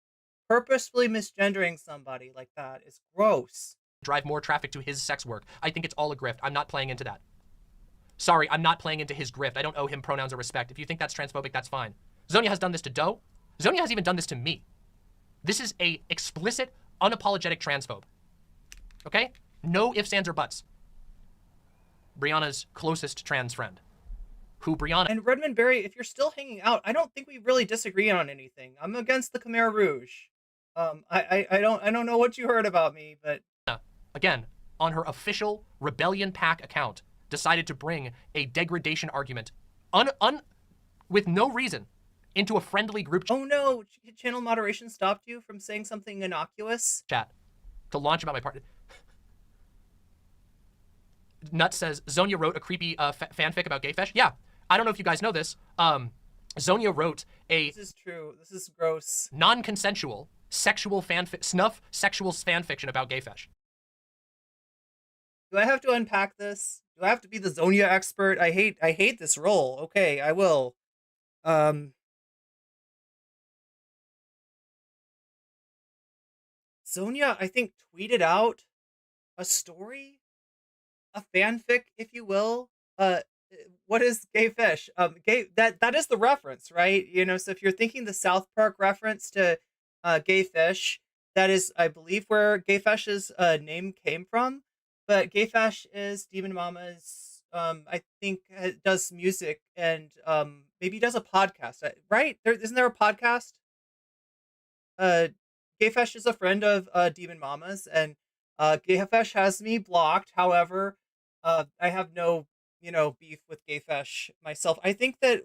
Speaker 2: Purposefully misgendering somebody like that is gross.
Speaker 6: Drive more traffic to his sex work. I think it's all a grift. I'm not playing into that. Sorry, I'm not playing into his grift. I don't owe him pronouns or respect. If you think that's transphobic, that's fine. Zonia has done this to Doe. Zonia has even done this to me. This is a explicit, unapologetic transphobe. Okay? No ifs, ands, or buts. Brianna's closest trans friend. Who Brianna...
Speaker 2: And Redmond Berry, if you're still hanging out, I don't think we really disagree on anything. I'm against the Khmer Rouge. I don't know what you heard about me, but...
Speaker 6: Again, on her official Rebellion Pack account, decided to bring a degradation argument with no reason into a friendly group
Speaker 2: Oh no, channel moderation stopped you from saying something innocuous?
Speaker 6: chat to launch about my partner. Nut says, Zonia wrote a creepy fanfic about gayfesh. Yeah, I don't know if you guys know this. Zonia wrote a...
Speaker 2: This is true. This is gross.
Speaker 6: Non-consensual sexual sexual fanfiction about gayfesh.
Speaker 2: Do I have to unpack this? Do I have to be the Zonia expert? I hate this role. Okay, I will. Zonia, I think, tweeted out a story, a fanfic, if you will. What is gayfesh? That is the reference, right? So if you're thinking the South Park reference to gayfish, that is, I believe, where gayfesh's name came from. But gayfesh is Demon Mama's. I think does music and maybe does a podcast, right? Isn't there a podcast? Gayfesh is a friend of Demon Mama's, and Gayfesh has me blocked. However, I have no, beef with Gayfesh myself. I think that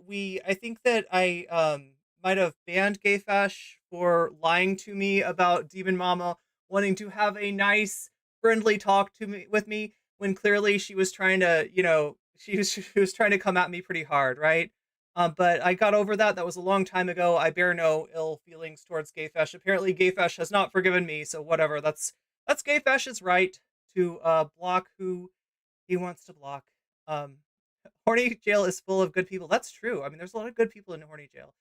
Speaker 2: I might have banned Gayfesh for lying to me about Demon Mama wanting to have a nice, friendly talk with me when clearly she was trying to, she was trying to come at me pretty hard, right? But I got over that. That was a long time ago. I bear no ill feelings towards Gayfesh. Apparently, Gayfesh has not forgiven me, so whatever. That's Gayfesh's right to block who he wants to block. Horny Jail is full of good people. That's true. I mean, there's a lot of good people in Horny Jail.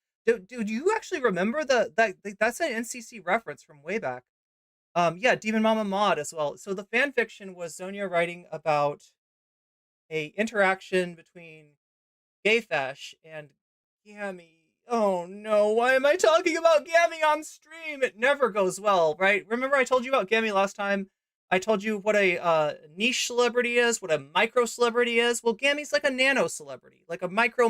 Speaker 2: Dude, you actually remember that's an NCC reference from way back. Yeah, Demon Mama mod as well. So the fan fiction was Zonia writing about a interaction between Gayfesh and Gammy. Oh no, why am I talking about Gammy on stream? It never goes well, right? Remember I told you about Gammy last time? I told you what a niche celebrity is, what a micro celebrity is. Well, Gammy's like a nano celebrity, like a micro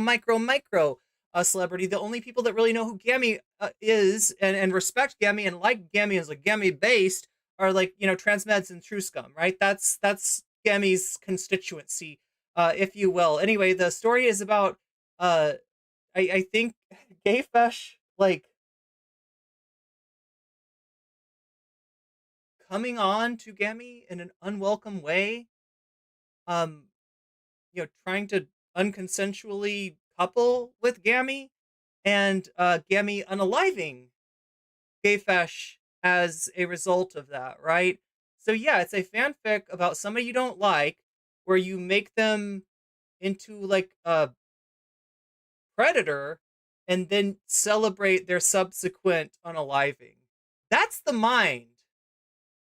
Speaker 2: celebrity. The only people that really know who Gammy is and respect Gammy and like Gammy as a Gammy based are like, transmeds and true scum, right? That's Gammy's constituency, if you will. Anyway, the story is about I think Gayfesh coming on to Gammy in an unwelcome way, trying to unconsensually couple with Gammy, and Gammy unaliving Gayfesh as a result of that, right? So yeah, it's a fanfic about somebody you don't like, where you make them into like a predator and then celebrate their subsequent unaliving. That's the mind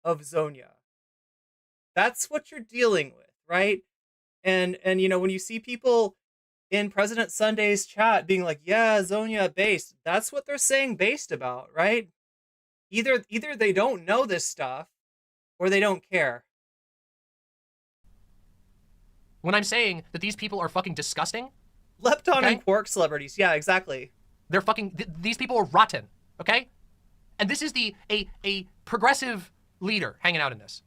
Speaker 2: of Zonia. That's what you're dealing with, right? And you know, when you see people in President Sunday's chat being like, yeah, Zonia based, that's what they're saying based about, right? Either they don't know this stuff or they don't care.
Speaker 6: When I'm saying that these people are fucking disgusting,
Speaker 2: Lepton
Speaker 6: Okay.
Speaker 2: and Quark celebrities, yeah, exactly.
Speaker 6: they're fucking, these people are rotten, okay? And this is a progressive leader hanging out in this.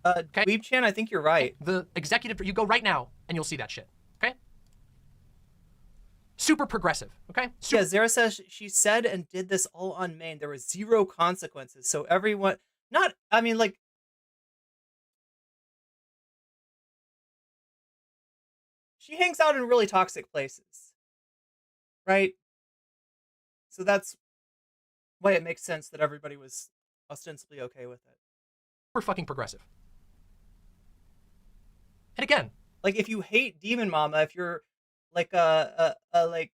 Speaker 6: Okay.
Speaker 2: Weeb Chan, I think you're right.
Speaker 6: The executive, you go right now and you'll see that shit, okay? Super progressive, okay?
Speaker 2: Yeah, Zara says she said and did this all on Maine. There were 0 consequences. So everyone, not, I mean, like, she hangs out in really toxic places, right? So that's why it makes sense that everybody was ostensibly okay with it.
Speaker 6: Super fucking progressive. And again,
Speaker 2: Like, if you hate Demon Mama, if you're like like,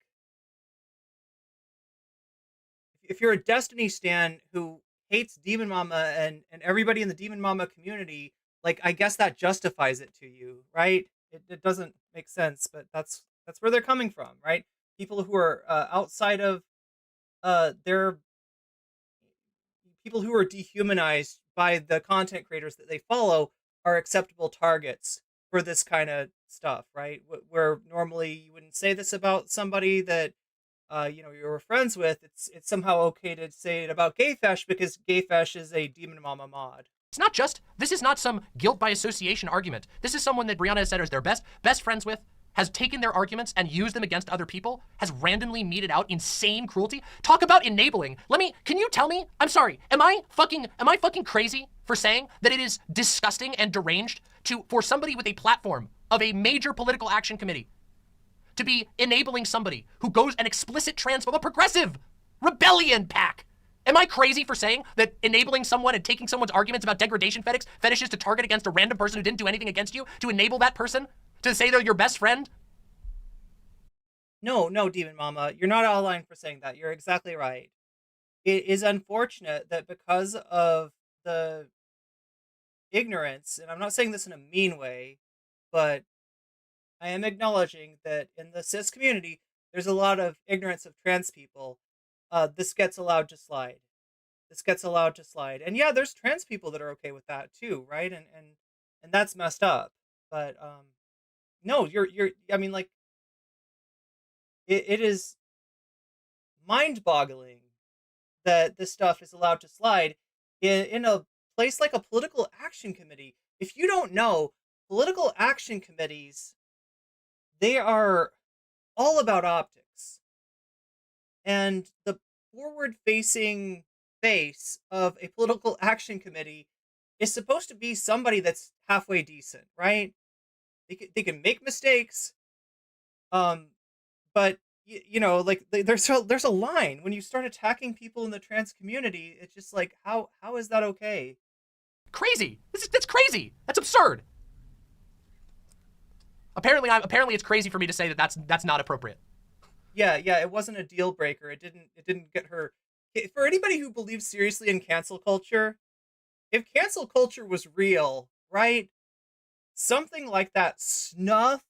Speaker 2: if you're a Destiny stan who hates Demon Mama and everybody in the Demon Mama community, like, I guess that justifies it to you, right? It doesn't make sense, but that's where they're coming from, right? People who are outside of their people who are dehumanized by the content creators that they follow are acceptable targets for this kind of stuff, right? Where normally you wouldn't say this about somebody that you know, you were friends with. It's somehow okay to say it about Gayfesh because Gayfesh is a Demon Mama mod.
Speaker 6: it's not just, this is not some guilt by association argument. This is someone that Brianna has said is their best friends with, has taken their arguments and used them against other people, has randomly meted out insane cruelty. Talk about enabling. Can you tell me, I'm sorry, am I fucking crazy for saying that it is disgusting and deranged for somebody with a platform of a major political action committee to be enabling somebody who goes an explicit transphobe, a progressive rebellion pack? Am I crazy for saying that enabling someone and taking someone's arguments about degradation fetishes to target against a random person who didn't do anything against you, to enable that person to say they're your best friend?
Speaker 2: No, Demon Mama, you're not out of line for saying that. You're exactly right. It is unfortunate that because of the ignorance, and I'm not saying this in a mean way, but I am acknowledging that in the cis community, there's a lot of ignorance of trans people. This gets allowed to slide. This gets allowed to slide. And yeah, there's trans people that are okay with that too, right? And that's messed up. But no, you're I mean, like, it is mind-boggling that this stuff is allowed to slide in a place like a political action committee. If you don't know, political action committees, they are all about optics. And the forward-facing face of a political action committee is supposed to be somebody that's halfway decent, right? They can make mistakes, but you know, like, there's a line when you start attacking people in the trans community. It's just like, how is that okay?
Speaker 6: Crazy. That's crazy. That's absurd. Apparently it's crazy for me to say that that's not appropriate.
Speaker 2: Yeah, it wasn't a deal breaker. It didn't get her. For anybody who believes seriously in cancel culture, if cancel culture was real, right? Something like that snuff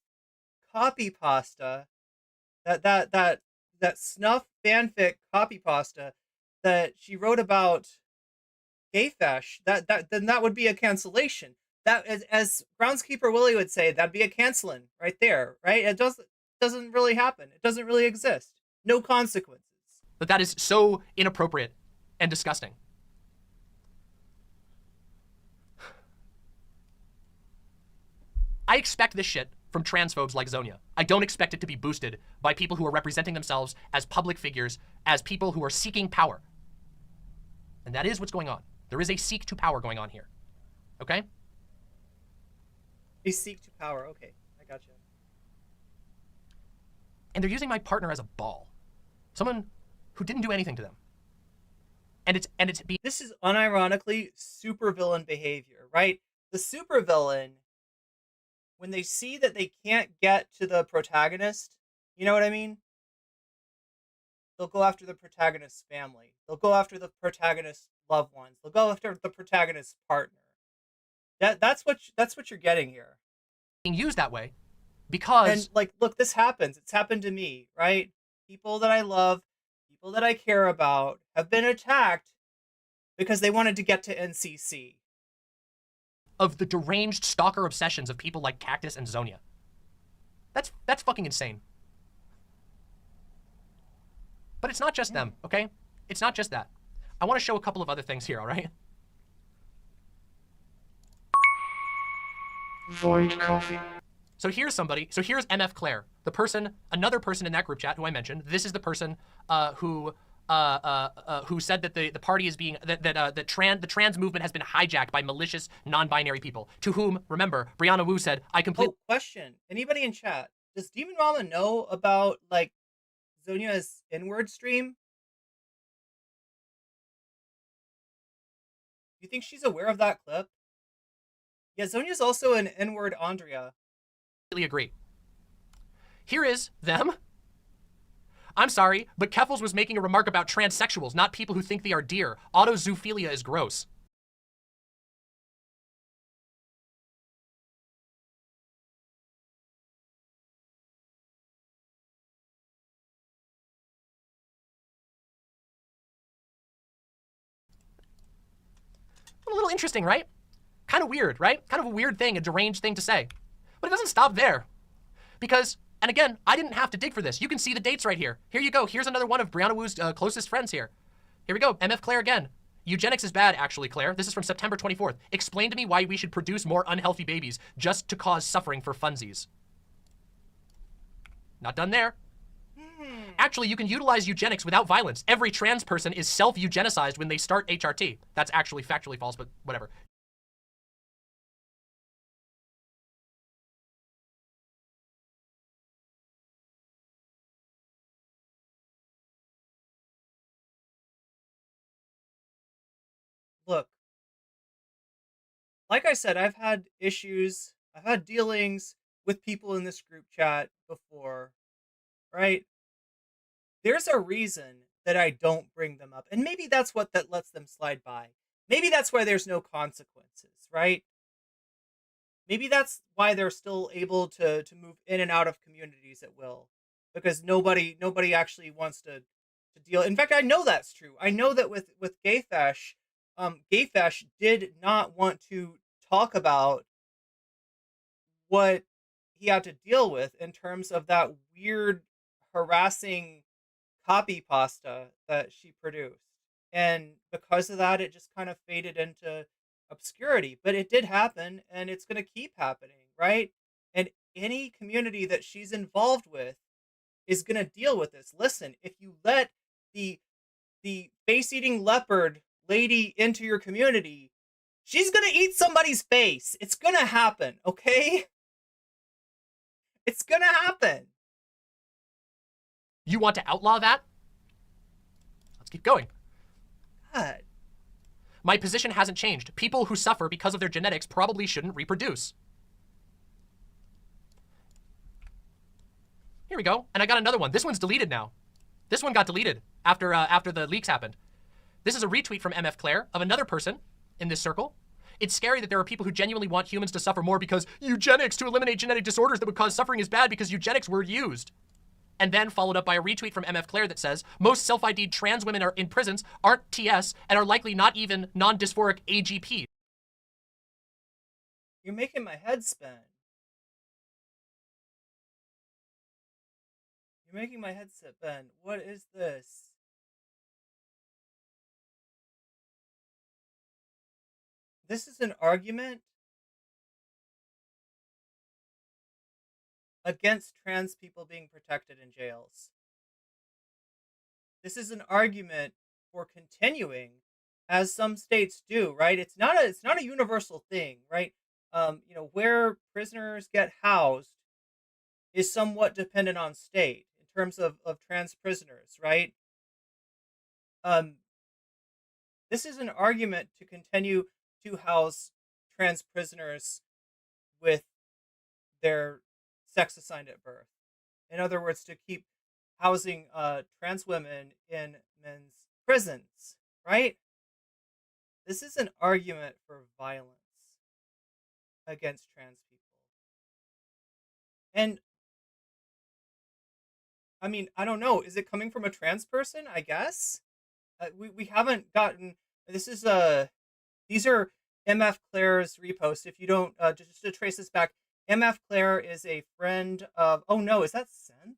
Speaker 2: copy pasta, that snuff fanfic copy pasta that she wrote about Gayfesh, then that would be a cancellation. That, as Groundskeeper Willie would say, that'd be a canceling right there, right? It doesn't really happen. It doesn't really exist. No consequences.
Speaker 6: That is so inappropriate and disgusting. I expect this shit from transphobes like Zonia. I don't expect it to be boosted by people who are representing themselves as public figures, as people who are seeking power. And that is what's going on. There is a seek to power going on here. Okay?
Speaker 2: They seek to power. Okay, I gotcha.
Speaker 6: And they're using my partner as a ball. Someone who didn't do anything to them. And
Speaker 2: This is unironically supervillain behavior, right? The supervillain, when they see that they can't get to the protagonist, you know what I mean? they'll go after the protagonist's family. They'll go after the protagonist's loved ones. They'll go after the protagonist's partner. That's what you're getting here.
Speaker 6: Being used that way because
Speaker 2: And like, look, this happens. It's happened to me, right? People that I love, people that I care about have been attacked because they wanted to get to NCC.
Speaker 6: of the deranged stalker obsessions of people like Cactus and Zonia. That's fucking insane. But it's not just them, okay? It's not just that. I want to show a couple of other things here, all right?
Speaker 8: Void coffee.
Speaker 6: So here's somebody. So here's MF Claire, the person, another person in that group chat who I mentioned. This is the person who said that the party is being the trans movement has been hijacked by malicious non-binary people. To whom, remember, Brianna Wu said, "I completely."
Speaker 2: Oh, question. Anybody in chat? Does Demon Mama know about like Zonia's inward stream? You think she's aware of that clip? Yeah, Zonia's also an inward Andrea.
Speaker 6: agree. Here is them. I'm sorry, but Keffals was making a remark about transsexuals, not people who think they are deer. Autozoophilia is gross. A little interesting, right? Kind of weird, right? Kind of a weird thing, a deranged thing to say. But it doesn't stop there. Because, and again, I didn't have to dig for this. You can see the dates right here. Here you go. Here's another one of Brianna Wu's closest friends here. Here we go. MF Claire again. Eugenics is bad, actually, Claire. This is from September 24th. Explain to me why we should produce more unhealthy babies just to cause suffering for funsies. Not done there. Actually, you can utilize eugenics without violence. Every trans person is self-eugenicized when they start HRT. That's actually factually false, but whatever.
Speaker 2: Look, like I said, I've had issues, I've had dealings with people in this group chat before, right? There's a reason that I don't bring them up. And maybe that's what that lets them slide by. Maybe that's why there's no consequences, right? Maybe that's why they're still able to move in and out of communities at will. Because nobody actually wants to deal. In fact, I know that's true. I know that with Gayfesh, Gayfesh did not want to talk about what he had to deal with in terms of that weird, harassing copy pasta that she produced. And because of that, it just kind of faded into obscurity. But it did happen, and it's going to keep happening, right? And any community that she's involved with is going to deal with this. Listen, if you let the face-eating leopard lady into your community, she's going to eat somebody's face. It's going to happen, okay? It's going to happen.
Speaker 6: You want to outlaw that? Let's keep going.
Speaker 2: God.
Speaker 6: My position hasn't changed. People who suffer because of their genetics probably shouldn't reproduce. Here we go. And I got another one. This one's deleted now. This one got deleted after the leaks happened. This is a retweet from MF Claire of another person in this circle. It's scary that there are people who genuinely want humans to suffer more because eugenics to eliminate genetic disorders that would cause suffering is bad because eugenics were used. And then followed up by a retweet from MF Claire that says, most self-ID'd trans women are in prisons, aren't TS, and are likely not even non-dysphoric AGP.
Speaker 2: You're making my head spin. You're making my head spin. What is this? This is an argument against trans people being protected in jails. This is an argument for continuing, as some states do, right? It's not a universal thing, right? Where prisoners get housed is somewhat dependent on state in terms of trans prisoners, right? This is an argument to continue to house trans prisoners with their sex assigned at birth. In other words, to keep housing trans women in men's prisons, right? This is an argument for violence against trans people. And I mean, I don't know. Is it coming from a trans person? I guess. We haven't gotten. This is these are MF Claire's repost. If you don't, just to trace this back, MF Claire is a friend of. Oh no, is that Synth?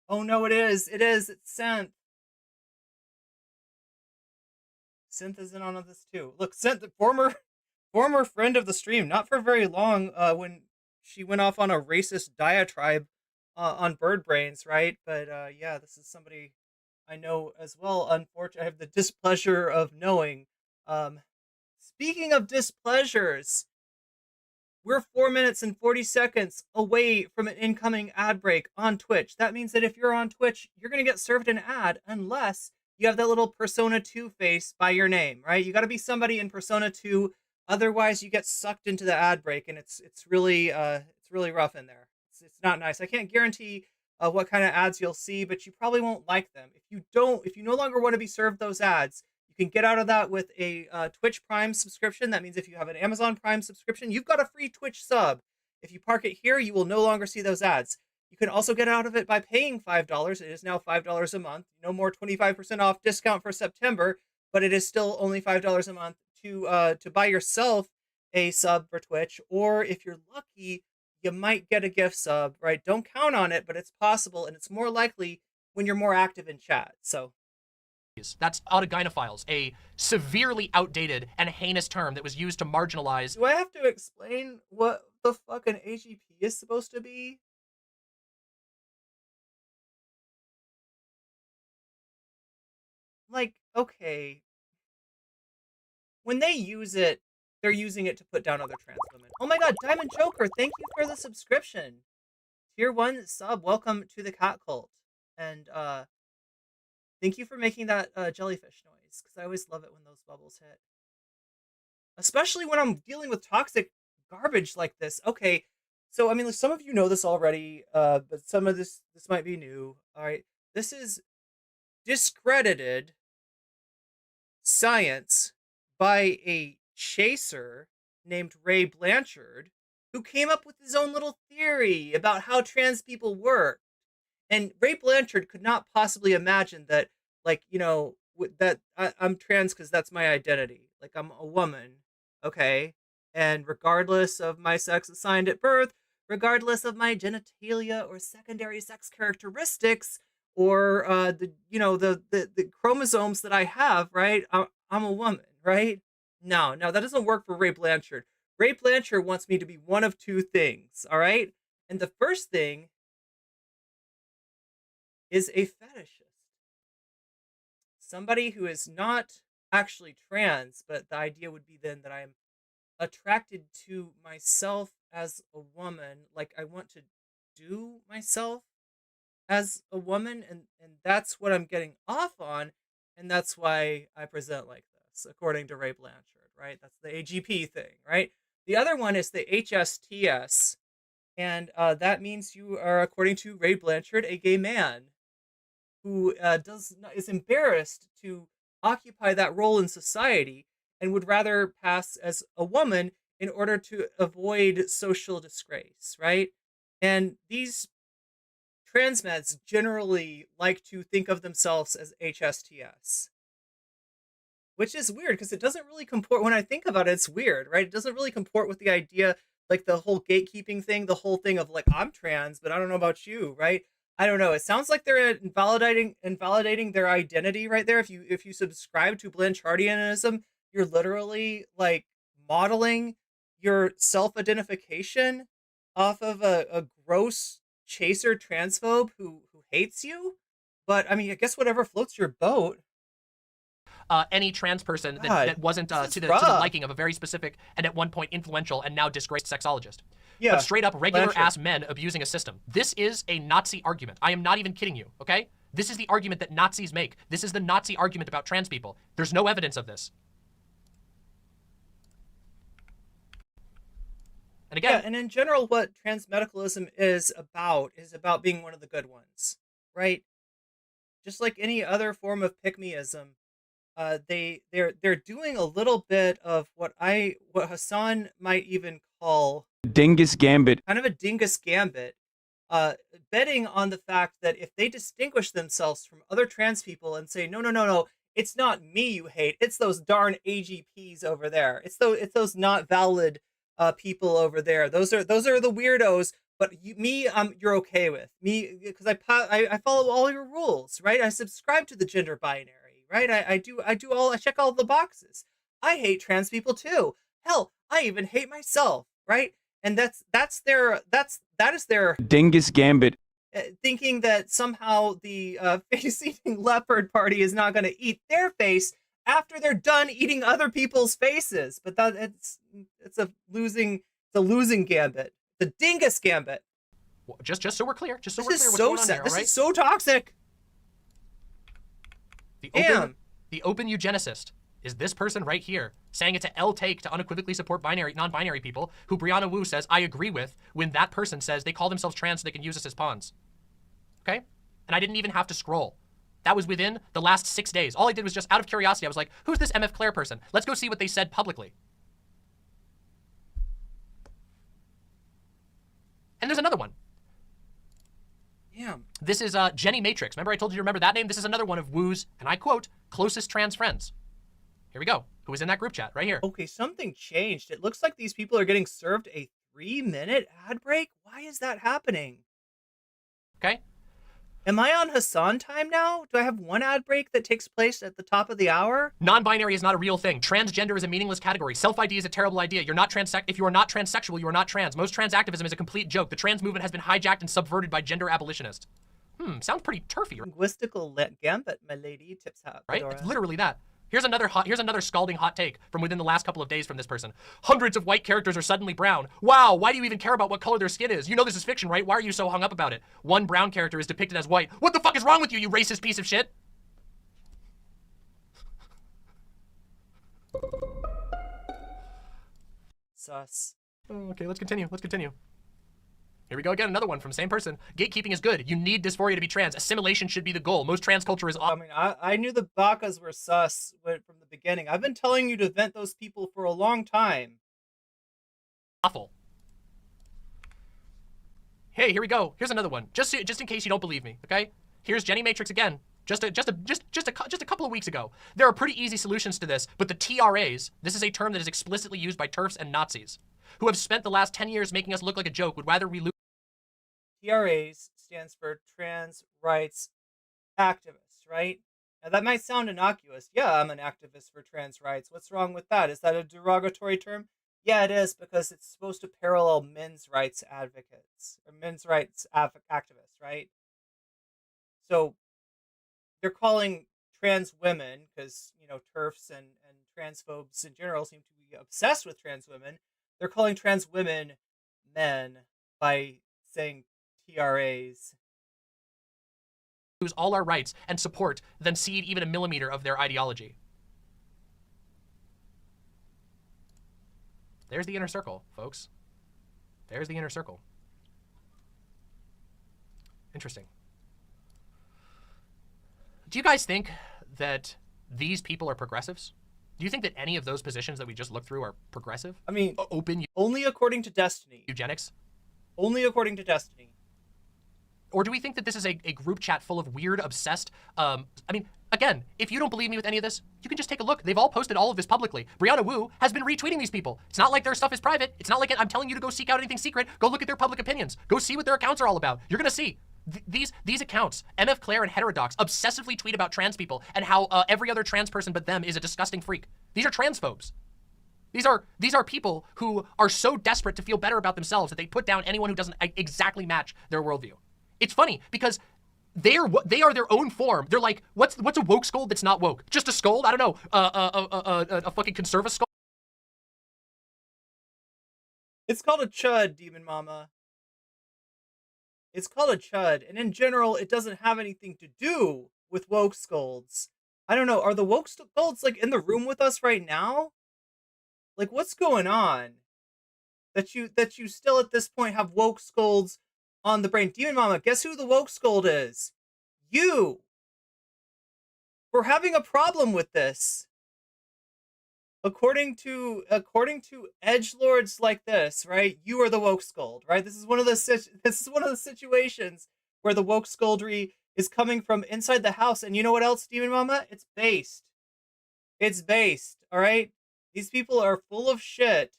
Speaker 2: Oh no, it is. It is. It's Synth. Synth is in on this too. Look, Synth, the former friend of the stream, not for very long. When she went off on a racist diatribe on bird brains, right? But yeah, this is somebody I know as well. Unfortunately, I have the displeasure of knowing. Speaking of displeasures, we're 4 minutes and 40 seconds away from an incoming ad break on Twitch. That means that if you're on Twitch, you're going to get served an ad unless you have that little Persona 2 face by your name, right? You got to be somebody in Persona 2, otherwise you get sucked into the ad break, and it's really rough in there. It's not nice. I can't guarantee what kind of ads you'll see, but you probably won't like them. If you no longer want to be served those ads, you can get out of that with a Twitch Prime subscription. That means if you have an Amazon Prime subscription, you've got a free Twitch sub. If you park it here, you will no longer see those ads. You can also get out of it by paying $5. It is now $5 a month. No more 25% off discount for September, but it is still only $5 a month to buy yourself a sub for Twitch. Or if you're lucky, you might get a gift sub, right? Don't count on it, but it's possible, and it's more likely when you're more active in chat. So
Speaker 6: that's autogynophiles, a severely outdated and heinous term that was used to marginalize.
Speaker 2: do I have to explain what the fuck an AGP is supposed to be? Like, okay. When they use it, they're using it to put down other trans women. Oh my god, Diamond Joker, thank you for the subscription. Tier 1 sub, welcome to the cat cult. And thank you for making that jellyfish noise, because I always love it when those bubbles hit. Especially when I'm dealing with toxic garbage like this. Okay, so I mean, some of you know this already, but some of this might be new. All right, this is discredited science by a chaser named Ray Blanchard, who came up with his own little theory about how trans people work. And Ray Blanchard could not possibly imagine that, like, you know, that I'm trans because that's my identity. Like, I'm a woman, okay? And regardless of my sex assigned at birth, regardless of my genitalia or secondary sex characteristics, or the chromosomes that I have, right? I'm a woman, right? No, that doesn't work for Ray Blanchard. Ray Blanchard wants me to be one of two things, all right? And the first thing is a fetishist. Somebody who is not actually trans, but the idea would be then that I am attracted to myself as a woman, like I want to do myself as a woman, and that's what I'm getting off on, and that's why I present like this, according to Ray Blanchard, right? That's the AGP thing, right? The other one is the HSTS, and that means you are, according to Ray Blanchard, a gay man who is embarrassed to occupy that role in society and would rather pass as a woman in order to avoid social disgrace, right? And these transmeds generally like to think of themselves as HSTS, which is weird because it doesn't really comport. When I think about it, it's weird, right? It doesn't really comport with the idea, like the whole gatekeeping thing, the whole thing of like, I'm trans, but I don't know about you, right? I don't know. It sounds like they're invalidating their identity right there. If you subscribe to Blanchardism, you're literally like modeling your self-identification off of a gross chaser transphobe who hates you. But I mean, I guess whatever floats your boat.
Speaker 6: Any trans person
Speaker 2: God,
Speaker 6: that wasn't to the
Speaker 2: rough.
Speaker 6: liking of a very specific and at one point influential and now disgraced sexologist.
Speaker 2: Yeah,
Speaker 6: But straight up regular
Speaker 2: Blanchard.
Speaker 6: ass men abusing a system. This is a Nazi argument. I am not even kidding you, okay? This is the argument that Nazis make. This is the Nazi argument about trans people. There's no evidence of this. And again,
Speaker 2: Yeah, and in general, what transmedicalism is about being one of the good ones, right? Just like any other form of pick-meism, they're doing a little bit of what Hassan might even call
Speaker 8: Dingus Gambit.
Speaker 2: kind of a dingus gambit, betting on the fact that if they distinguish themselves from other trans people and say, no, it's not me you hate, it's those darn AGPs over there, it's those not valid people over there, those are the weirdos, but you're okay with me because I follow all your rules, right? I subscribe to the gender binary, right? I check all the boxes. I hate trans people too. Hell, I even hate myself, right? And that is their
Speaker 8: Dingus Gambit.
Speaker 2: thinking that somehow the face-eating leopard party is not going to eat their face after they're done eating other people's faces. But it's a losing gambit, the dingus gambit.
Speaker 6: just so we're clear,
Speaker 2: This
Speaker 6: what's
Speaker 2: is
Speaker 6: going
Speaker 2: so
Speaker 6: on
Speaker 2: sad.
Speaker 6: here,
Speaker 2: This
Speaker 6: all right?
Speaker 2: is so toxic.
Speaker 6: The open eugenicist is this person right here saying it's an L take to unequivocally support non-binary people who Brianna Wu says I agree with when that person says they call themselves trans so they can use us as pawns. Okay? And I didn't even have to scroll. That was within the last 6 days. All I did was just out of curiosity, I was like, who's this MF Claire person? Let's go see what they said publicly. And there's another one.
Speaker 2: Yeah.
Speaker 6: This is Jenny Matrix. Remember I told you to remember that name? This is another one of Wu's, and I quote, closest trans friends. Here we go. Who was in that group chat right here.
Speaker 2: Okay, something changed. It looks like these people are getting served a 3-minute ad break. Why is that happening?
Speaker 6: Okay?
Speaker 2: Am I on Hassan time now? Do I have one ad break that takes place at the top of the hour?
Speaker 6: Non-binary is not a real thing. Transgender is a meaningless category. Self-ID is a terrible idea. You're not if you are not transsexual, you are not trans. Most trans activism is a complete joke. The trans movement has been hijacked and subverted by gender abolitionists. Sounds pretty turfy, right?
Speaker 2: Linguistical gambit, my lady. Tips hat.
Speaker 6: Right?
Speaker 2: Fedora.
Speaker 6: It's literally that. Here's another scalding hot take from within the last couple of days from this person. Hundreds of white characters are suddenly brown. Wow, why do you even care about what color their skin is? You know this is fiction, right? Why are you so hung up about it? One brown character is depicted as white. What the fuck is wrong with you, you racist piece of shit?
Speaker 2: Sus.
Speaker 6: Okay, let's continue. Here we go again, another one from the same person. Gatekeeping is good. You need dysphoria to be trans. Assimilation should be the goal. Most trans culture is
Speaker 2: I mean, I knew the Bakas were sus from the beginning. I've been telling you to vent those people for a long time.
Speaker 6: awful. Hey, here we go. Here's another one. Just in case you don't believe me, okay? Here's Jenny Matrix again. Just a couple of weeks ago. There are pretty easy solutions to this, but the TRAs, this is a term that is explicitly used by TERFs and Nazis, who have spent the last 10 years making us look like a joke, would rather we lose.
Speaker 2: TRAs stands for trans rights activists, right? Now that might sound innocuous. Yeah, I'm an activist for trans rights. What's wrong with that? Is that a derogatory term? Yeah, it is, because it's supposed to parallel men's rights advocates or men's rights activists, right? So they're calling trans women, because, you know, TERFs and transphobes in general seem to be obsessed with trans women. They're calling trans women men by saying TRAs.
Speaker 6: Lose all our rights and support than cede even a millimeter of their ideology. There's the inner circle, folks. There's the inner circle. Interesting. Do you guys think that these people are progressives? Do you think that any of those positions that we just looked through are progressive?
Speaker 2: I mean,
Speaker 6: Open
Speaker 2: only according to Destiny.
Speaker 6: eugenics?
Speaker 2: Only according to Destiny.
Speaker 6: Or do we think that this is a group chat full of weird, obsessed, I mean, again, if you don't believe me with any of this, you can just take a look. They've all posted all of this publicly. Brianna Wu has been retweeting these people. It's not like their stuff is private. It's not like I'm telling you to go seek out anything secret. Go look at their public opinions. Go see what their accounts are all about. You're going to see. These accounts, MF Claire and Heterodox, obsessively tweet about trans people and how every other trans person but them is a disgusting freak. These are transphobes. These are people who are so desperate to feel better about themselves that they put down anyone who doesn't exactly match their worldview. It's funny because they are their own form. They're like, what's a woke scold that's not woke? Just a scold? I don't know. A fucking conservative scold?
Speaker 2: It's called a chud, Demon Mama. It's called a chud, and in general, it doesn't have anything to do with woke scolds. I don't know, are the woke scolds, like, in the room with us right now? Like, what's going on? that you still at this point have woke scolds on the brain. Demon Mama, guess who the woke scold is? You. We're having a problem with this. According to edgelords like this, right? You are the woke scold, right? This is one of the situations where the woke scoldry is coming from inside the house. And you know what else, Demon Mama? It's based. It's based, all right? These people are full of shit,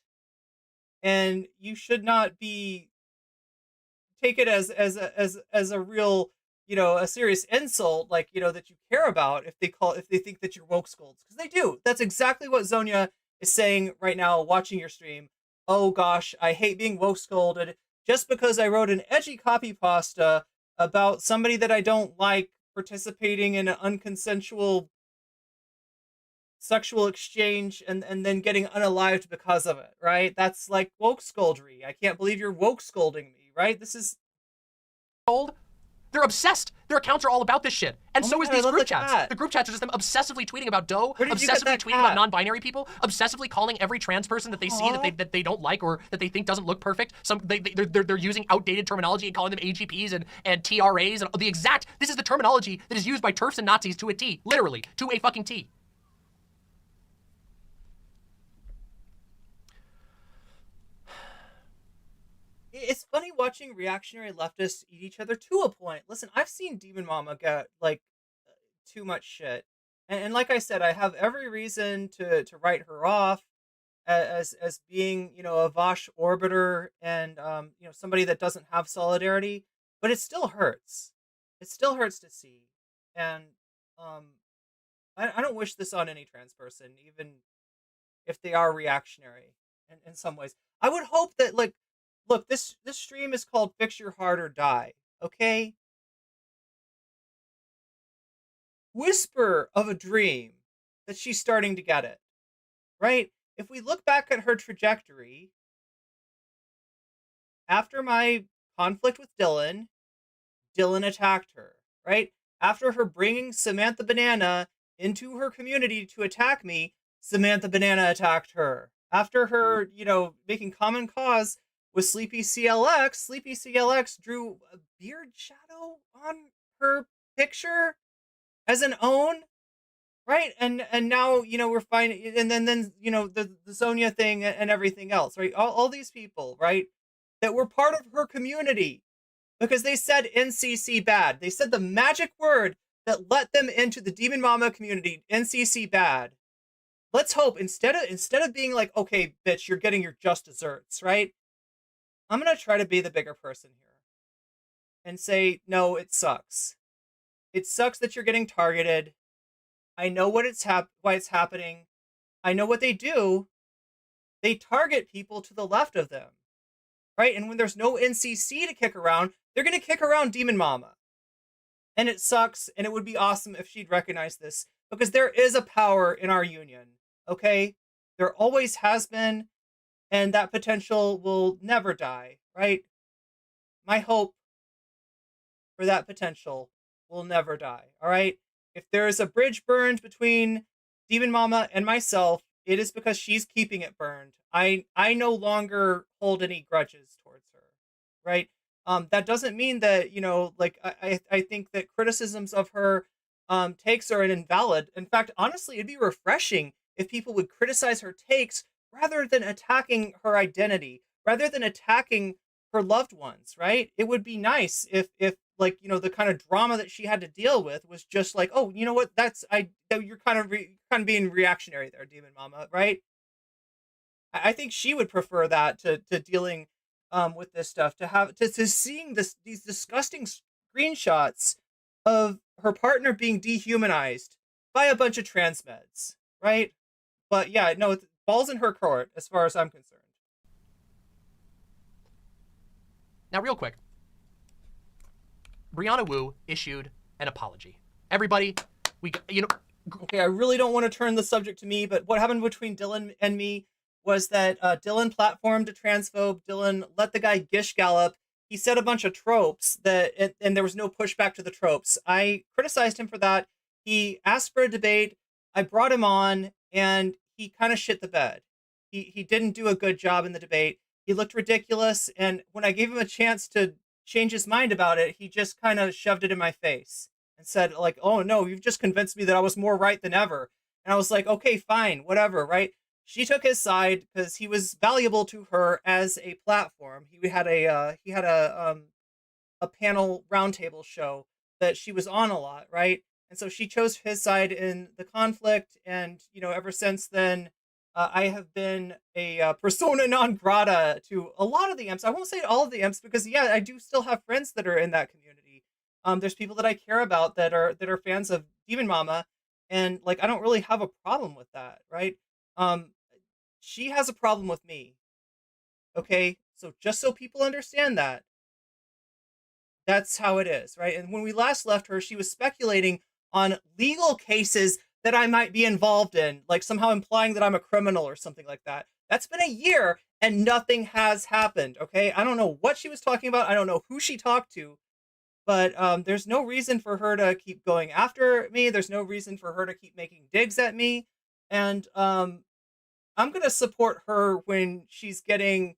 Speaker 2: and you should not be take it as a real, a serious insult, like, that you care about if they think that you're woke scolds, because they do. That's exactly what Zonia is saying right now, watching your stream. Oh gosh, I hate being woke scolded just because I wrote an edgy copy pasta about somebody that I don't like participating in an unconsensual sexual exchange and then getting unalived because of it, right? That's like woke scoldery. I can't believe you're woke scolding me, right? This is
Speaker 6: old. They're obsessed. Their accounts are all about this shit. And
Speaker 2: Oh
Speaker 6: so
Speaker 2: my
Speaker 6: is
Speaker 2: God, I
Speaker 6: these
Speaker 2: love
Speaker 6: group
Speaker 2: the
Speaker 6: chats.
Speaker 2: cat.
Speaker 6: The group chats are just them obsessively tweeting about Doe,
Speaker 2: Where did you get
Speaker 6: obsessively
Speaker 2: that
Speaker 6: tweeting about
Speaker 2: cat?
Speaker 6: non-binary people, obsessively calling every trans person that they see that they don't like or that they think doesn't look perfect. They're using outdated terminology and calling them AGPs and TRAs and the exact. This is the terminology that is used by TERFs and Nazis to a T, literally to a fucking T.
Speaker 2: It's funny watching reactionary leftists eat each other to a point. Listen, I've seen Demon Mama get like too much shit, and like I said, I have every reason to write her off as being, a Vosh orbiter and somebody that doesn't have solidarity. But it still hurts. It still hurts to see, and I don't wish this on any trans person, even if they are reactionary in some ways. I would hope that, like, look, this stream is called Fix Your Heart or Die, okay? Whisper of a dream that she's starting to get it, right? If we look back at her trajectory, after my conflict with Dylan attacked her, right? After her bringing Samantha Banana into her community to attack me, Samantha Banana attacked her. After her, making common cause with Sleepy CLX drew a beard shadow on her picture as an own, right? And now, we're finding, and then the Zonia thing and everything else, right? All these people, right, that were part of her community because they said NCC bad. They said the magic word that let them into the Demon Mama community, NCC bad. Let's hope instead of being like, okay, bitch, you're getting your just desserts, right? I'm going to try to be the bigger person here and say, no, it sucks. It sucks that you're getting targeted. I know why it's happening. I know what they do. They target people to the left of them, right? And when there's no NCC to kick around, they're going to kick around Demon Mama. And it sucks, and it would be awesome if she'd recognize this, because there is a power in our union, okay? There always has been, and that potential will never die, right? My hope for that potential will never die, all right? If there is a bridge burned between Demon Mama and myself, it is because she's keeping it burned. I no longer hold any grudges towards her, right? That doesn't mean that, I think that criticisms of her takes are invalid. In fact, honestly, it'd be refreshing if people would criticize her takes rather than attacking her identity, rather than attacking her loved ones, right? It would be nice if the kind of drama that she had to deal with was just like, oh, you know what? You're kind of being reactionary there, Demon Mama, right? I think she would prefer that to dealing with this stuff, to seeing these disgusting screenshots of her partner being dehumanized by a bunch of transmeds, right? But yeah, no, it falls in her court as far as I'm concerned.
Speaker 6: Now, real quick, Brianna Wu issued an apology. Everybody,
Speaker 2: Okay, I really don't want to turn the subject to me, but what happened between Dylan and me was that Dylan platformed a transphobe. Dylan let the guy gish gallop. He said a bunch of tropes and there was no pushback to the tropes. I criticized him for that. He asked for a debate. I brought him on, and he kind of shit the bed. He didn't do a good job in the debate. He looked ridiculous, and when I gave him a chance to change his mind about it, he just kind of shoved it in my face and said, like, "Oh no, you've just convinced me that I was more right than ever." And I was like, "Okay, fine, whatever," right? She took his side because he was valuable to her as a platform. He had a panel roundtable show that she was on a lot, right? And so she chose his side in the conflict, and ever since then, I have been a persona non grata to a lot of the imps. I won't say all of the imps because yeah, I do still have friends that are in that community. There's people that I care about that are fans of Demon Mama, and like I don't really have a problem with that, right? Um, she has a problem with me. Okay, so just so people understand that, that's how it is, right? And when we last left her, she was speculating on legal cases that I might be involved in, like somehow implying that I'm a criminal or something like that. That's been a year and nothing has happened, okay? I don't know what she was talking about. I don't know who she talked to, but there's no reason for her to keep going after me. There's no reason for her to keep making digs at me. And I'm going to support her when she's getting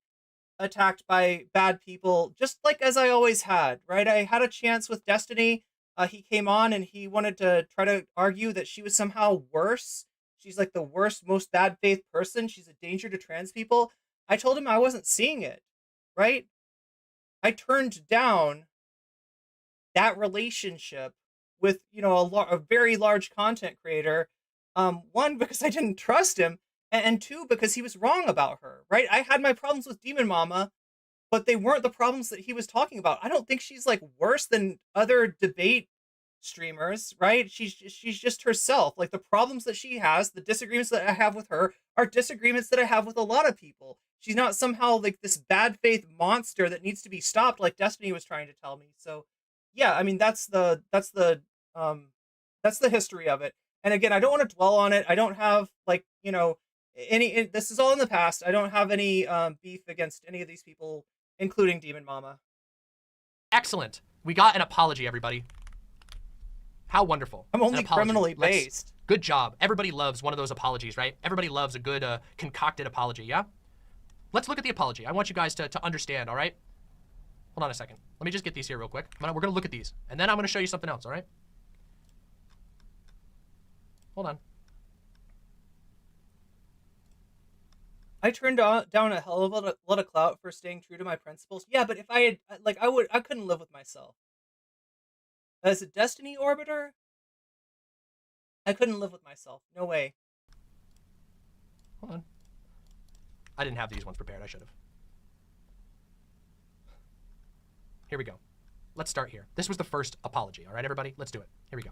Speaker 2: attacked by bad people, just like as I always had, right? I had a chance with Destiny. He came on and he wanted to try to argue that she was somehow worse. She's like the worst, most bad faith person. She's a danger to trans people. I told him I wasn't seeing it, right? I turned down that relationship with, a very large content creator. One, because I didn't trust him, and two, because he was wrong about her, right? I had my problems with Demon Mama, but they weren't the problems that he was talking about. I don't think she's like worse than other debate streamers, right? She's just herself. Like the problems that she has, the disagreements that I have with her are disagreements that I have with a lot of people. She's not somehow like this bad faith monster that needs to be stopped like Destiny was trying to tell me. So yeah, I mean that's the history of it. And again, I don't want to dwell on it. I don't have like, this is all in the past. I don't have any beef against any of these people, including Demon Mama.
Speaker 6: Excellent. We got an apology, everybody. How wonderful.
Speaker 2: I'm only criminally based.
Speaker 6: Good job. Everybody loves one of those apologies, right? Everybody loves a good concocted apology, yeah? Let's look at the apology. I want you guys to understand, all right? Hold on a second. Let me just get these here real quick. We're going to look at these, and then I'm going to show you something else, all right? Hold on.
Speaker 2: I turned down a hell of a lot of clout for staying true to my principles. Yeah, but if I had, like, I couldn't live with myself. As a Destiny Orbiter, I couldn't live with myself. No way.
Speaker 6: Hold on. I didn't have these ones prepared. I should have. Here we go. Let's start here. This was the first apology. All right, everybody? Let's do it. Here we go.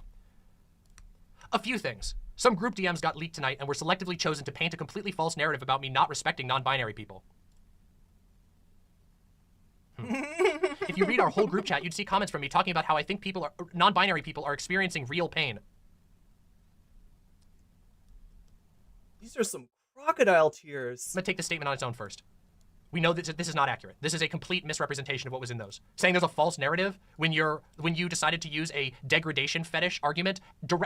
Speaker 6: A few things. Some group DMs got leaked tonight and were selectively chosen to paint a completely false narrative about me not respecting non-binary people. If you read our whole group chat, you'd see comments from me talking about how I think non-binary people are experiencing real pain.
Speaker 2: These are some crocodile tears.
Speaker 6: I'm gonna take this statement on its own first. We know that this is not accurate. This is a complete misrepresentation of what was in those. Saying there's a false narrative when you decided to use a degradation fetish argument,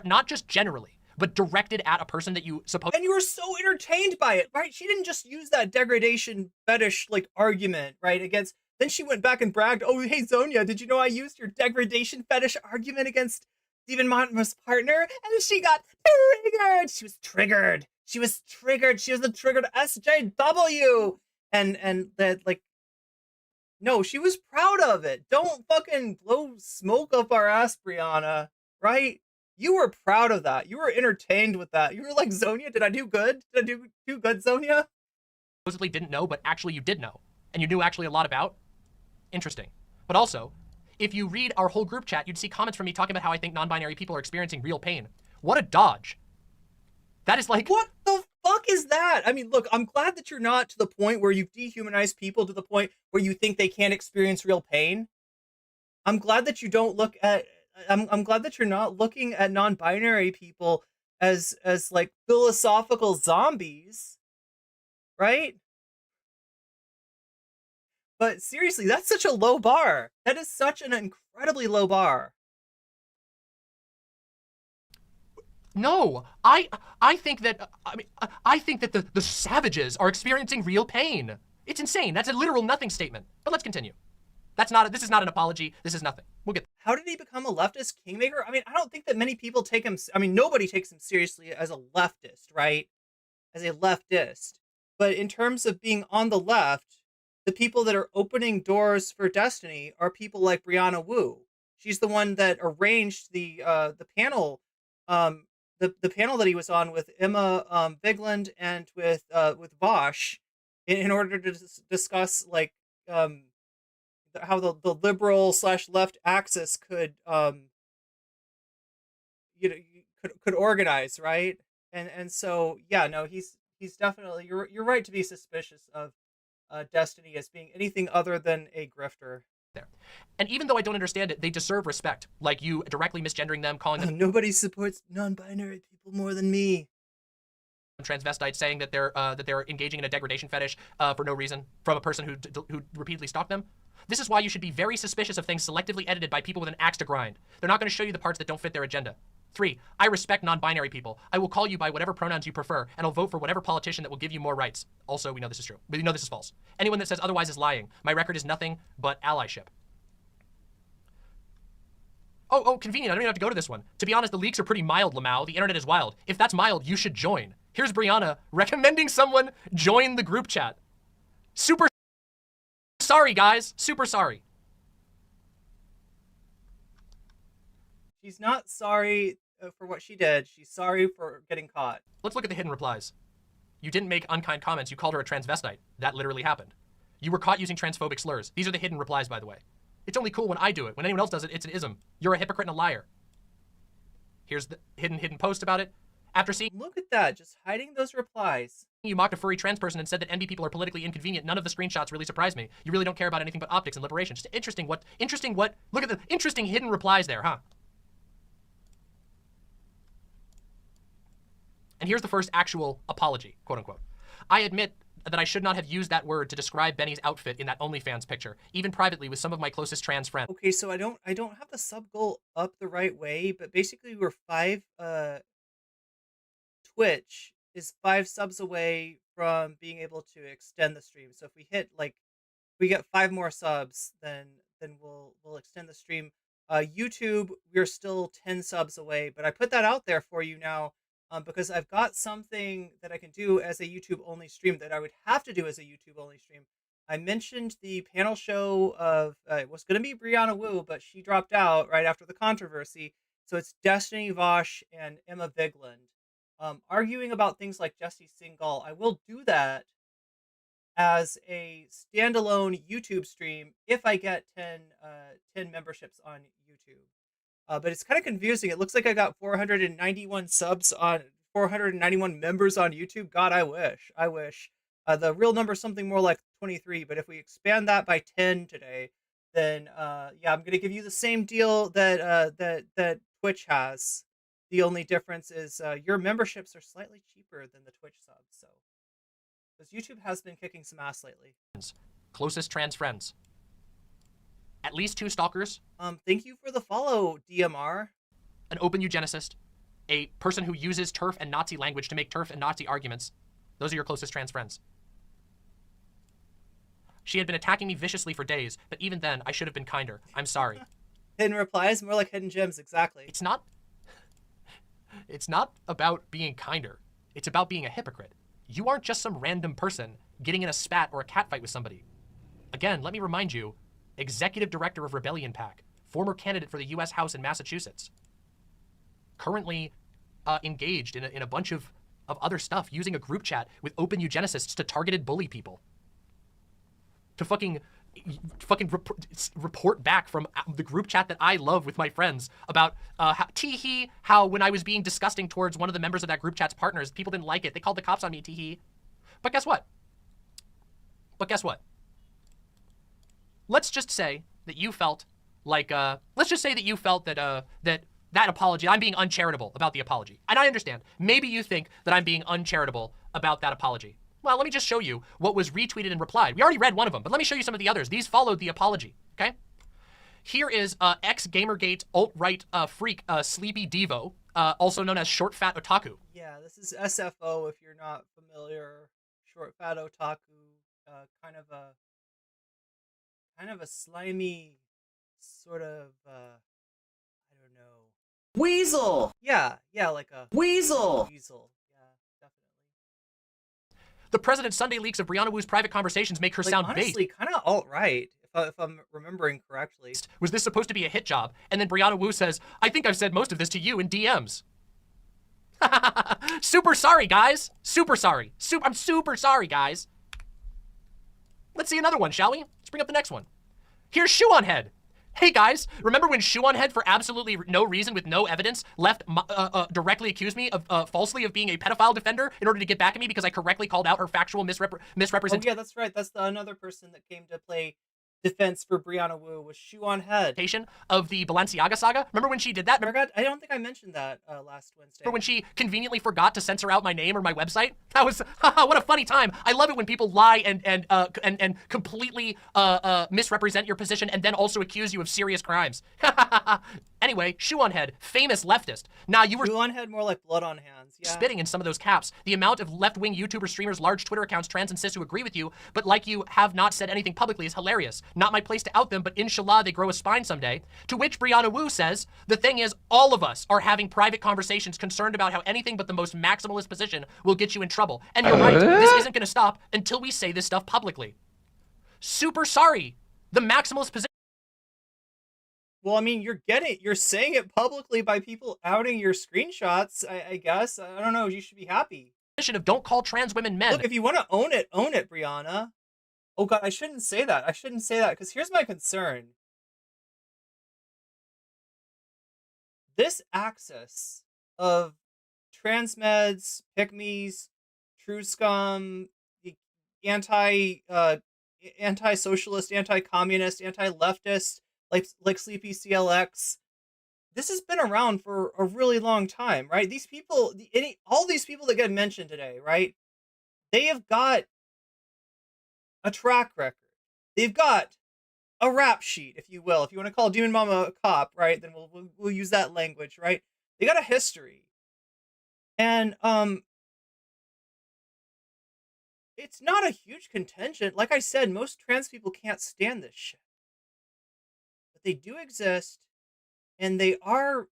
Speaker 6: not just generally, but directed at a person that you suppose.
Speaker 2: And you were so entertained by it, right? She didn't just use that degradation fetish like argument, right? Against. Then she went back and bragged, "Oh, hey Zonia, did you know I used your degradation fetish argument against Stephen Monmouth's partner?" And she got triggered. She was triggered. She was triggered. She was a triggered SJW. And that, like, no, she was proud of it. Don't fucking blow smoke up our ass, Brianna, right? You were proud of that. You were entertained with that. You were like, Zonia, did I do good? Did I do good, Zonia?
Speaker 6: Supposedly didn't know, but actually you did know. And you knew actually a lot about. Interesting. But also, if you read our whole group chat, you'd see comments from me talking about how I think non-binary people are experiencing real pain. What a dodge. That is like...
Speaker 2: What the fuck is that? I mean, look, I'm glad that you're not to the point where you've dehumanized people to the point where you think they can't experience real pain. I'm glad that you don't look at... I'm glad that you're not looking at non-binary people as like philosophical zombies, right? But seriously, that's such a low bar. That is such an incredibly low bar.
Speaker 6: No, I think that, I think that the savages are experiencing real pain. It's insane. That's a literal nothing statement. But let's continue. This is not an apology. This is nothing. We'll get
Speaker 2: How did he become a leftist kingmaker? I mean, I don't think that many people take him. I mean, nobody takes him seriously as a leftist, right? As a leftist. But in terms of being on the left, the people that are opening doors for Destiny are people like Brianna Wu. She's the one that arranged the panel, the panel that he was on with Emma Bigland and with Vosh, in order to discuss like how the liberal / left axis could could organize, right? And so yeah, no, he's definitely, you're right to be suspicious of Destiny as being anything other than a grifter.
Speaker 6: there. And even though I don't understand it, they deserve respect. Like you directly misgendering them, calling them
Speaker 2: Nobody supports non-binary people more than me.
Speaker 6: transvestites, saying that they're engaging in a degradation fetish for no reason from a person who repeatedly stalked them. This is why you should be very suspicious of things selectively edited by people with an axe to grind. They're not going to show you the parts that don't fit their agenda. 3, I respect non-binary people. I will call you by whatever pronouns you prefer, and I'll vote for whatever politician that will give you more rights. Also, we know this is true, but we know this is false. Anyone that says otherwise is lying. My record is nothing but allyship. Oh, convenient. I don't even have to go to this one. To be honest, the leaks are pretty mild, Lamau. The internet is wild. If that's mild, you should join. Here's Brianna recommending someone join the group chat. Super sorry, guys. Super sorry.
Speaker 2: She's not sorry for what she did. She's sorry for getting caught.
Speaker 6: Let's look at the hidden replies. You didn't make unkind comments. You called her a transvestite. That literally happened. You were caught using transphobic slurs. These are the hidden replies, by the way. It's only cool when I do it. When anyone else does it, it's an ism. You're a hypocrite and a liar. Here's the hidden post about it. After seeing
Speaker 2: Look at that, just hiding those replies.
Speaker 6: you mocked a furry trans person and said that NB people are politically inconvenient, none of the screenshots really surprised me. You really don't care about anything but optics and liberation. Just interesting what, look at the interesting hidden replies there, huh? And here's the first actual apology, quote unquote. I admit that I should not have used that word to describe Benny's outfit in that OnlyFans picture, even privately with some of my closest trans friends.
Speaker 2: Okay, so I don't have the sub goal up the right way, but basically we're 5 Twitch is 5 subs away from being able to extend the stream. So if we hit we get 5 more subs, then we'll extend the stream. YouTube, we're still 10 subs away, but I put that out there for you now because I've got something that I can do as a YouTube only stream that I would have to do as a YouTube only stream. I mentioned the panel show of it was going to be Brianna Wu, but she dropped out right after the controversy. So it's Destiny Vosh and Emma Bigland arguing about things like Jesse Singal. I will do that as a standalone YouTube stream if I get 10 memberships on YouTube. But it's kind of confusing. It looks like I got 491 subs on 491 members on YouTube. God, I wish. The real number is something more like 23. But if we expand that by 10 today, then yeah, I'm gonna give you the same deal that Twitch has. The only difference is your memberships are slightly cheaper than the Twitch subs. So, because YouTube has been kicking some ass lately.
Speaker 6: Closest trans friends. At least 2 stalkers.
Speaker 2: Thank you for the follow, DMR.
Speaker 6: An open eugenicist. A person who uses TERF and Nazi language to make TERF and Nazi arguments. Those are your closest trans friends. She had been attacking me viciously for days, but even then, I should have been kinder. I'm sorry.
Speaker 2: Hidden replies, more like hidden gems, exactly.
Speaker 6: It's not about being kinder. It's about being a hypocrite. You aren't just some random person getting in a spat or a catfight with somebody. Again, let me remind you, Executive Director of Rebellion PAC, former candidate for the U.S. House in Massachusetts, currently engaged in a bunch of other stuff, using a group chat with open eugenicists to targeted bully people. To fucking report back from the group chat that I love with my friends about how when I was being disgusting towards one of the members of that group chat's partners, people didn't like it. They called the cops on me, tee-hee. But guess what? Let's just say that you felt like, that apology, I'm being uncharitable about the apology. And I understand. Maybe you think that I'm being uncharitable about that apology. Well, let me just show you what was retweeted and replied. We already read one of them, but let me show you some of the others. These followed the apology, okay? Here is ex-Gamergate alt-right freak Sleepy Devo, also known as Short Fat Otaku.
Speaker 2: Yeah, this is SFO if you're not familiar. Short Fat Otaku. kind of a slimy sort of I don't know.
Speaker 3: Weasel!
Speaker 2: Yeah, like a
Speaker 3: Weasel!
Speaker 2: weasel. Yeah, definitely.
Speaker 6: The President's Sunday leaks of Brianna Wu's private conversations make her
Speaker 2: Like,
Speaker 6: sound
Speaker 2: honestly, kind of alt-right, if I'm remembering correctly.
Speaker 6: based. Was this supposed to be a hit job? And then Brianna Wu says, I think I've said most of this to you in DMs. Super sorry, guys. Super sorry. I'm super sorry, guys. Let's see another one, shall we? Let's bring up the next one. Here's Shoe on Head. Hey guys, remember when Shoe on Head, for absolutely no reason with no evidence, directly accused me of falsely of being a pedophile defender in order to get back at me because I correctly called out her factual misrepresentation?
Speaker 2: Oh yeah, that's right. That's another person that came to play defense for Brianna Wu was Shoe on Head.
Speaker 6: Of the Balenciaga saga. Remember when she did that?
Speaker 2: I don't think I mentioned that last Wednesday.
Speaker 6: Remember when she conveniently forgot to censor out my name or my website? That was what a funny time. I love it when people lie and completely misrepresent your position and then also accuse you of serious crimes. Anyway, Shoe on Head, famous leftist. Now you were
Speaker 2: Shoe on Head, more like blood on hands. Yeah.
Speaker 6: spitting in some of those caps. The amount of left-wing YouTuber streamers, large Twitter accounts, trans and cis who agree with you, but like you have not said anything publicly is hilarious. Not my place to out them, but inshallah they grow a spine someday. To which Brianna Wu says, the thing is, all of us are having private conversations concerned about how anything but the most maximalist position will get you in trouble. And you're right, this isn't gonna stop until we say this stuff publicly. Super sorry. The maximalist position.
Speaker 2: Well, I mean, you're saying it publicly by people outing your screenshots, I guess. I don't know, you should be happy.
Speaker 6: Of don't call trans women men.
Speaker 2: Look, if you want to own it, Brianna. Oh god, I shouldn't say that. Because here's my concern. This axis of transmeds, pick-me's, true scum, the anti-socialist, anti-communist, anti-leftist, like Sleepy CLX, this has been around for a really long time, right? These people, all these people that get mentioned today, right? They have got a track record. They've got a rap sheet, if you will. If you want to call Demon Mama a cop, right? Then we'll use that language, right? They got a history, and it's not a huge contingent. Like I said, most trans people can't stand this shit. They do exist, and they are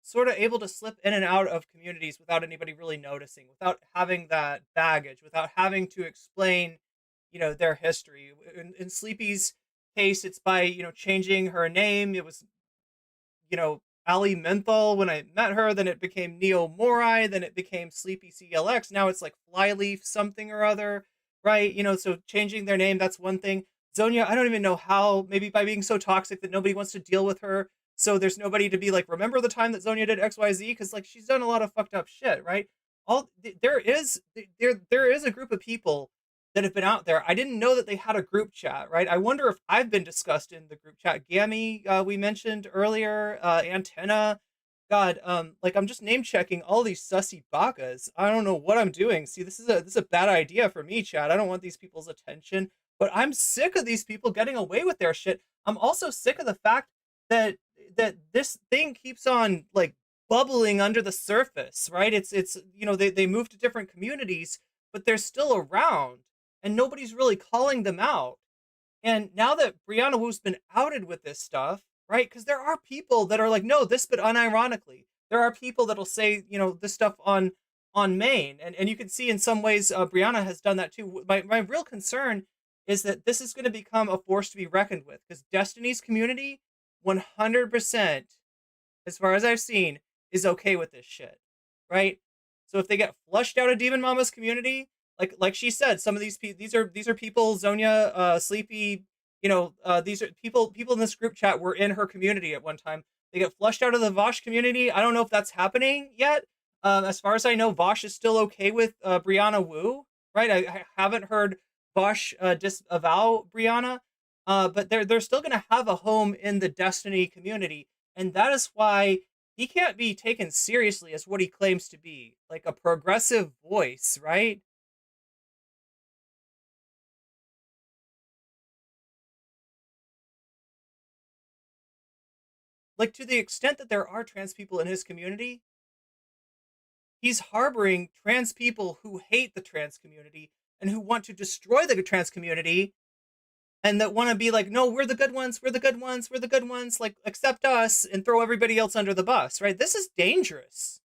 Speaker 2: sort of able to slip in and out of communities without anybody really noticing, without having that baggage, without having to explain, their history. In Sleepy's case, it's by, changing her name. It was, Ali Menthol when I met her, then it became Neo Morai, then it became Sleepy CLX. Now it's like Flyleaf something or other, right? So changing their name, that's one thing. Zonia, I don't even know how, maybe by being so toxic that nobody wants to deal with her. So there's nobody to be like, remember the time that Zonia did XYZ? Because like she's done a lot of fucked up shit, right? There is a group of people that have been out there. I didn't know that they had a group chat, right? I wonder if I've been discussed in the group chat. Gammy, we mentioned earlier, Antenna. God, like I'm just name checking all these sussy bakas. I don't know what I'm doing. See, this is a bad idea for me, chat. I don't want these people's attention. But I'm sick of these people getting away with their shit. I'm also sick of the fact that this thing keeps on like bubbling under the surface, right? It's they move to different communities, but they're still around, and nobody's really calling them out. And now that Brianna Wu's been outed with this stuff, right? Because there are people that are like, no, this, but unironically. There are people that'll say, this stuff on main, and you can see in some ways Brianna has done that too. My real concern is that this is going to become a force to be reckoned with, because Destiny's community, 100%, as far as I've seen, is okay with this shit, right? So if they get flushed out of Demon Mama's community, like she said, some of these are people, Zonia, Sleepy, these are people in this group chat were in her community at one time. They get flushed out of the Vosh community. I don't know if that's happening yet. As far as I know, Vosh is still okay with Brianna Wu, right? I haven't heard Vosh disavow Brianna, but they're still going to have a home in the Destiny community, and that is why he can't be taken seriously as what he claims to be, like a progressive voice, right? Like, to the extent that there are trans people in his community, he's harboring trans people who hate the trans community and who want to destroy the trans community, and that want to be like, no, we're the good ones, we're the good ones, we're the good ones, like, accept us and throw everybody else under the bus, right? This is dangerous.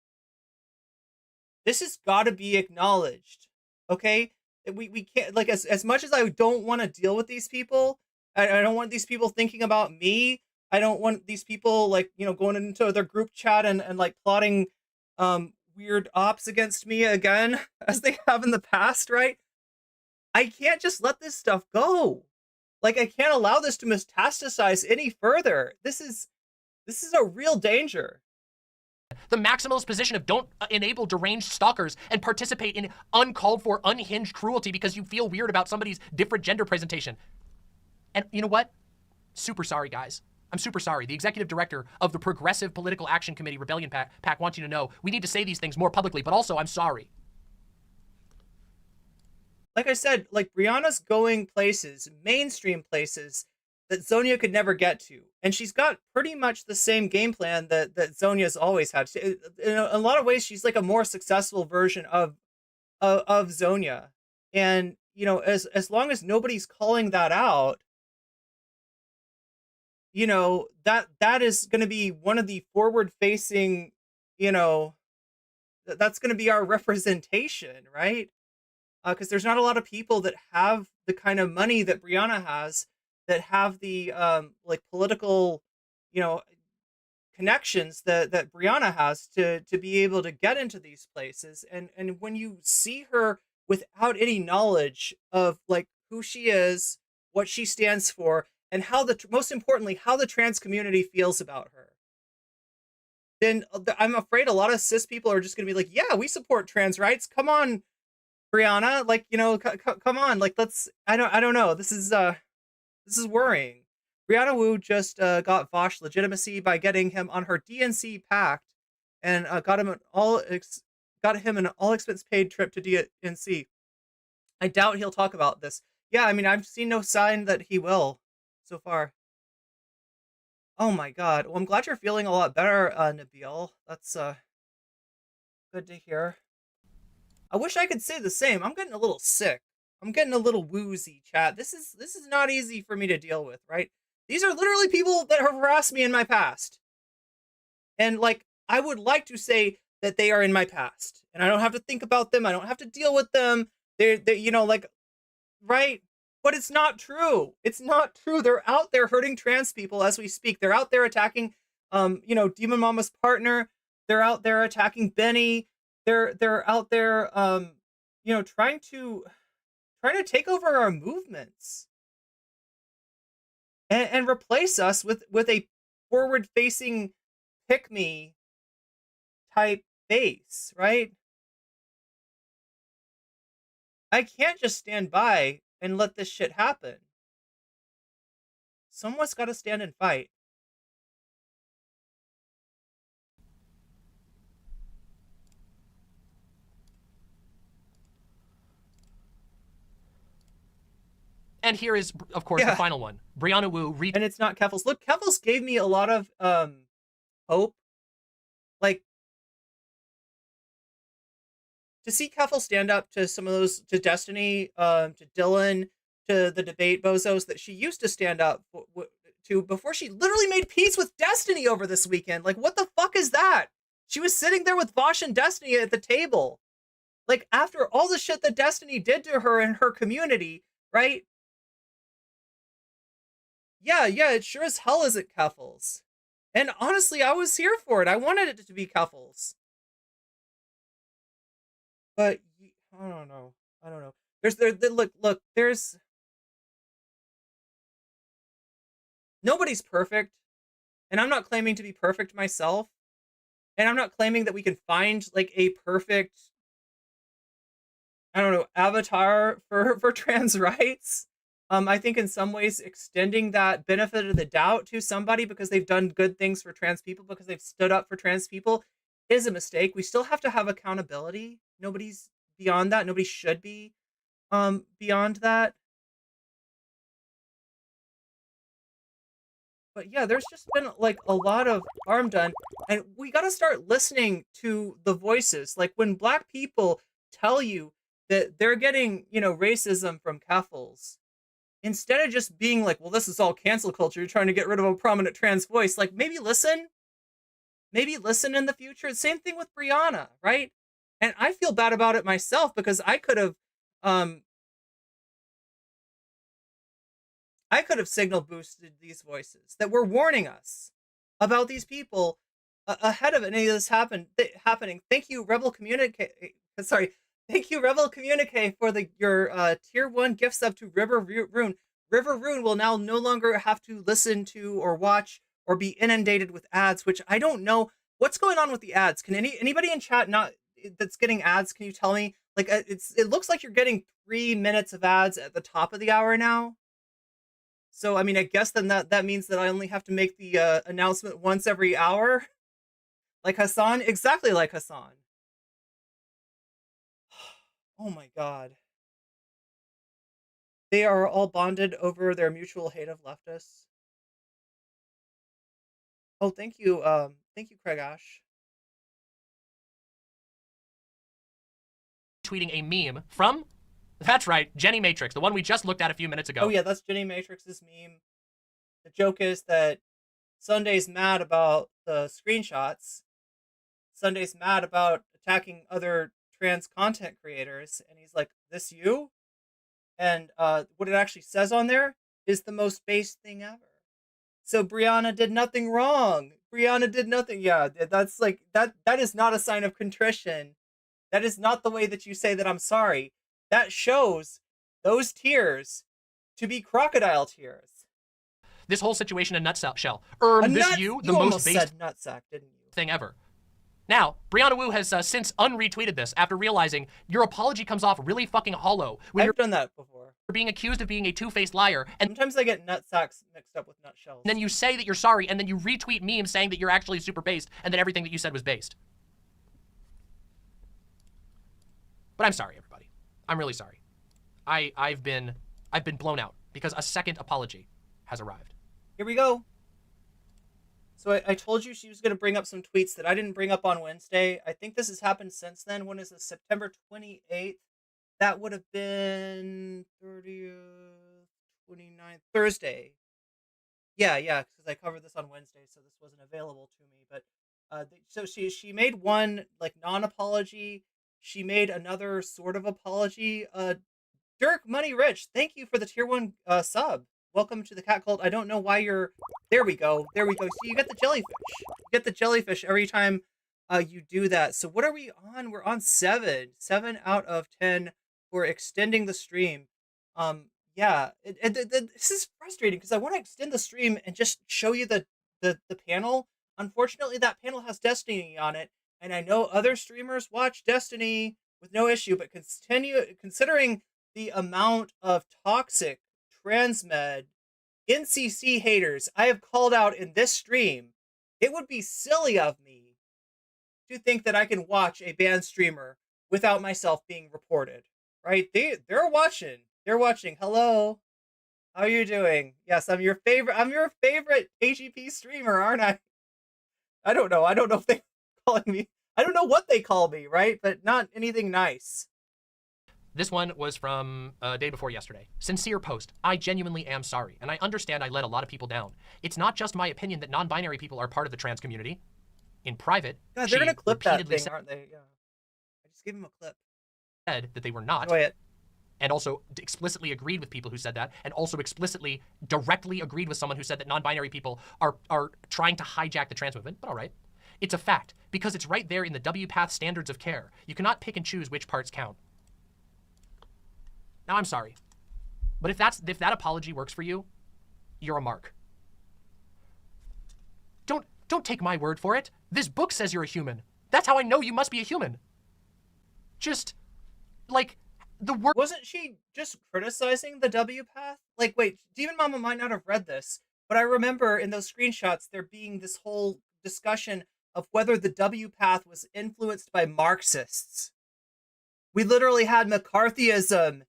Speaker 2: This has got to be acknowledged, okay? We can't, like, as much as I don't want to deal with these people, I don't want these people thinking about me. I don't want these people, like, you know, going into their group chat and like plotting weird ops against me again, as they have in the past, right? I can't just let this stuff go. Like, I can't allow this to metastasize any further. This is a real danger.
Speaker 6: The maximalist position of don't enable deranged stalkers and participate in uncalled for, unhinged cruelty because you feel weird about somebody's different gender presentation. And you know what? Super sorry, guys. I'm super sorry. The executive director of the Progressive Political Action Committee Rebellion PAC wants you to know we need to say these things more publicly, but also I'm sorry.
Speaker 2: Like I said, like, Brianna's going places, mainstream places, that Zonia could never get to. And she's got pretty much the same game plan that Zonia's always had. In a lot of ways, she's like a more successful version of Zonia. And, you know, as long as nobody's calling that out, you know, that is going to be one of the forward-facing, you know, that's going to be our representation, right? Because there's not a lot of people that have the kind of money that Brianna has, that have the like political, you know, connections that Brianna has to be able to get into these places. And when you see her without any knowledge of like who she is, what she stands for, and how most importantly, how the trans community feels about her, then I'm afraid a lot of cis people are just going to be like, yeah, we support trans rights. Come on, Brianna, like, you know, come on, like, let's, I don't know. This is worrying. Brianna Wu just got Vosh legitimacy by getting him on her DNC pact, and got him an all expense paid trip to DNC. I doubt he'll talk about this. Yeah, I mean, I've seen no sign that he will so far. Oh my God. Well, I'm glad you're feeling a lot better, Nabil. That's good to hear. I wish I could say the same. I'm getting a little sick. I'm getting a little woozy, chat. This is not easy for me to deal with, right? These are literally people that have harassed me in my past. And like, I would like to say that they are in my past, and I don't have to think about them. I don't have to deal with them. They're you know, like, right? But it's not true. It's not true. They're out there hurting trans people as we speak. They're out there attacking, you know, Demon Mama's partner. They're out there attacking Benny. They're out there, you know, trying to take over our movements and replace us with a forward-facing pick-me type base, right? I can't just stand by and let this shit happen. Someone's got to stand and fight.
Speaker 6: And here is, of course, the final one. Brianna Wu.
Speaker 2: And it's not Keffals. Look, Keffals gave me a lot of hope. Like, to see Keffals stand up to some of those, to Destiny, to Dylan, to the debate bozos that she used to stand up to before she literally made peace with Destiny over this weekend. Like, what the fuck is that? She was sitting there with Vosh and Destiny at the table. Like, after all the shit that Destiny did to her and her community, right? Yeah, it sure as hell isn't Keffals. And honestly, I was here for it. I wanted it to be Keffals. But I don't know. Look, there's nobody's perfect. And I'm not claiming to be perfect myself. And I'm not claiming that we can find like a perfect, I don't know, avatar for trans rights. I think in some ways extending that benefit of the doubt to somebody because they've done good things for trans people, because they've stood up for trans people, is a mistake. We still have to have accountability. Nobody's beyond that. Nobody should be beyond that. But yeah, there's just been like a lot of harm done, and we got to start listening to the voices. Like, when Black people tell you that they're getting, racism from Keffals. Instead of just being like, well, this is all cancel culture, you're trying to get rid of a prominent trans voice, like maybe listen in the future. Same thing with Brianna, right? And I feel bad about it myself because I could have signal boosted these voices that were warning us about these people ahead of any of this happening. Thank you, Rebel Communicate. Sorry, thank you, Rebel Communicate, for your tier 1 gift sub to River Rune. River Rune will now no longer have to listen to or watch or be inundated with ads, which I don't know what's going on with the ads. Can anybody in chat that's getting ads? Can you tell me? Like, it looks like you're getting 3 minutes of ads at the top of the hour now. So, I mean, I guess then that means that I only have to make the announcement once every hour? Like Hassan? Exactly like Hassan. Oh my god. They are all bonded over their mutual hate of leftists. Oh, thank you, Craig Ash.
Speaker 6: Tweeting a meme from, that's right, Jenny Matrix, the one we just looked at a few minutes ago.
Speaker 2: Oh yeah, that's Jenny Matrix's meme. The joke is that Sunday's mad about the screenshots. Sunday's mad about attacking other trans content creators, and he's like, "This you?" And what it actually says on there is the most base thing ever. So Brianna did nothing wrong. Brianna did nothing. Yeah, that's like that is not a sign of contrition. That is not the way that you say that I'm sorry. That shows those tears to be crocodile tears.
Speaker 6: This whole situation a nutshell.
Speaker 2: You most said nutsack, didn't you?
Speaker 6: Thing ever. Now, Brianna Wu has since unretweeted this after realizing your apology comes off really fucking hollow when
Speaker 2: I've done that before.
Speaker 6: You're being accused of being a two-faced liar, and
Speaker 2: sometimes I get nutsacks mixed up with nutshells.
Speaker 6: Then you say that you're sorry, and then you retweet memes saying that you're actually super based, and that everything that you said was based. But I'm sorry, everybody. I'm really sorry. I've been blown out because a second apology has arrived.
Speaker 2: Here we go. So I told you she was going to bring up some tweets that I didn't bring up on Wednesday. I think this has happened since then. When is this? September 28th. That would have been 30th, 29th, Thursday. Yeah, because I covered this on Wednesday, so this wasn't available to me. But so she made one like non-apology. She made another sort of apology. Dirk Money Rich, thank you for the tier 1 sub. Welcome to the cat cult. I don't know why you're... There we go. So you get the jellyfish. You get the jellyfish every time you do that. So what are we on? We're on 7. 7 out of 10 for extending the stream. Yeah. This is frustrating because I want to extend the stream and just show you the panel. Unfortunately, that panel has Destiny on it. And I know other streamers watch Destiny with no issue, but considering the amount of toxic Transmed NCC haters I have called out in this stream, it would be silly of me to think that I can watch a banned streamer without myself being reported, right? They're watching. They're watching. Hello. How are you doing? Yes, I'm your favorite AGP streamer, aren't I? I don't know. I don't know if they're calling me. I don't know what they call me, right? But not anything nice.
Speaker 6: This one was from a day before yesterday. Sincere post. I genuinely am sorry, and I understand I let a lot of people down. It's not just my opinion that non-binary people are part of the trans community. In private,
Speaker 2: God, they're gonna clip that thing, aren't they? Yeah. I just gave him a clip.
Speaker 6: Said that they were not.
Speaker 2: Enjoy it.
Speaker 6: And also explicitly agreed with people who said that, and also explicitly directly agreed with someone who said that non-binary people are trying to hijack the trans movement. But all right, it's a fact because it's right there in the WPATH standards of care. You cannot pick and choose which parts count. Now, I'm sorry, but if that apology works for you, you're a mark. Don't take my word for it. This book says you're a human. That's how I know you must be a human. Just, like, the word...
Speaker 2: Wasn't she just criticizing the WPATH? Like, wait, Demon Mama might not have read this, but I remember in those screenshots there being this whole discussion of whether the WPATH was influenced by Marxists. We literally had McCarthyism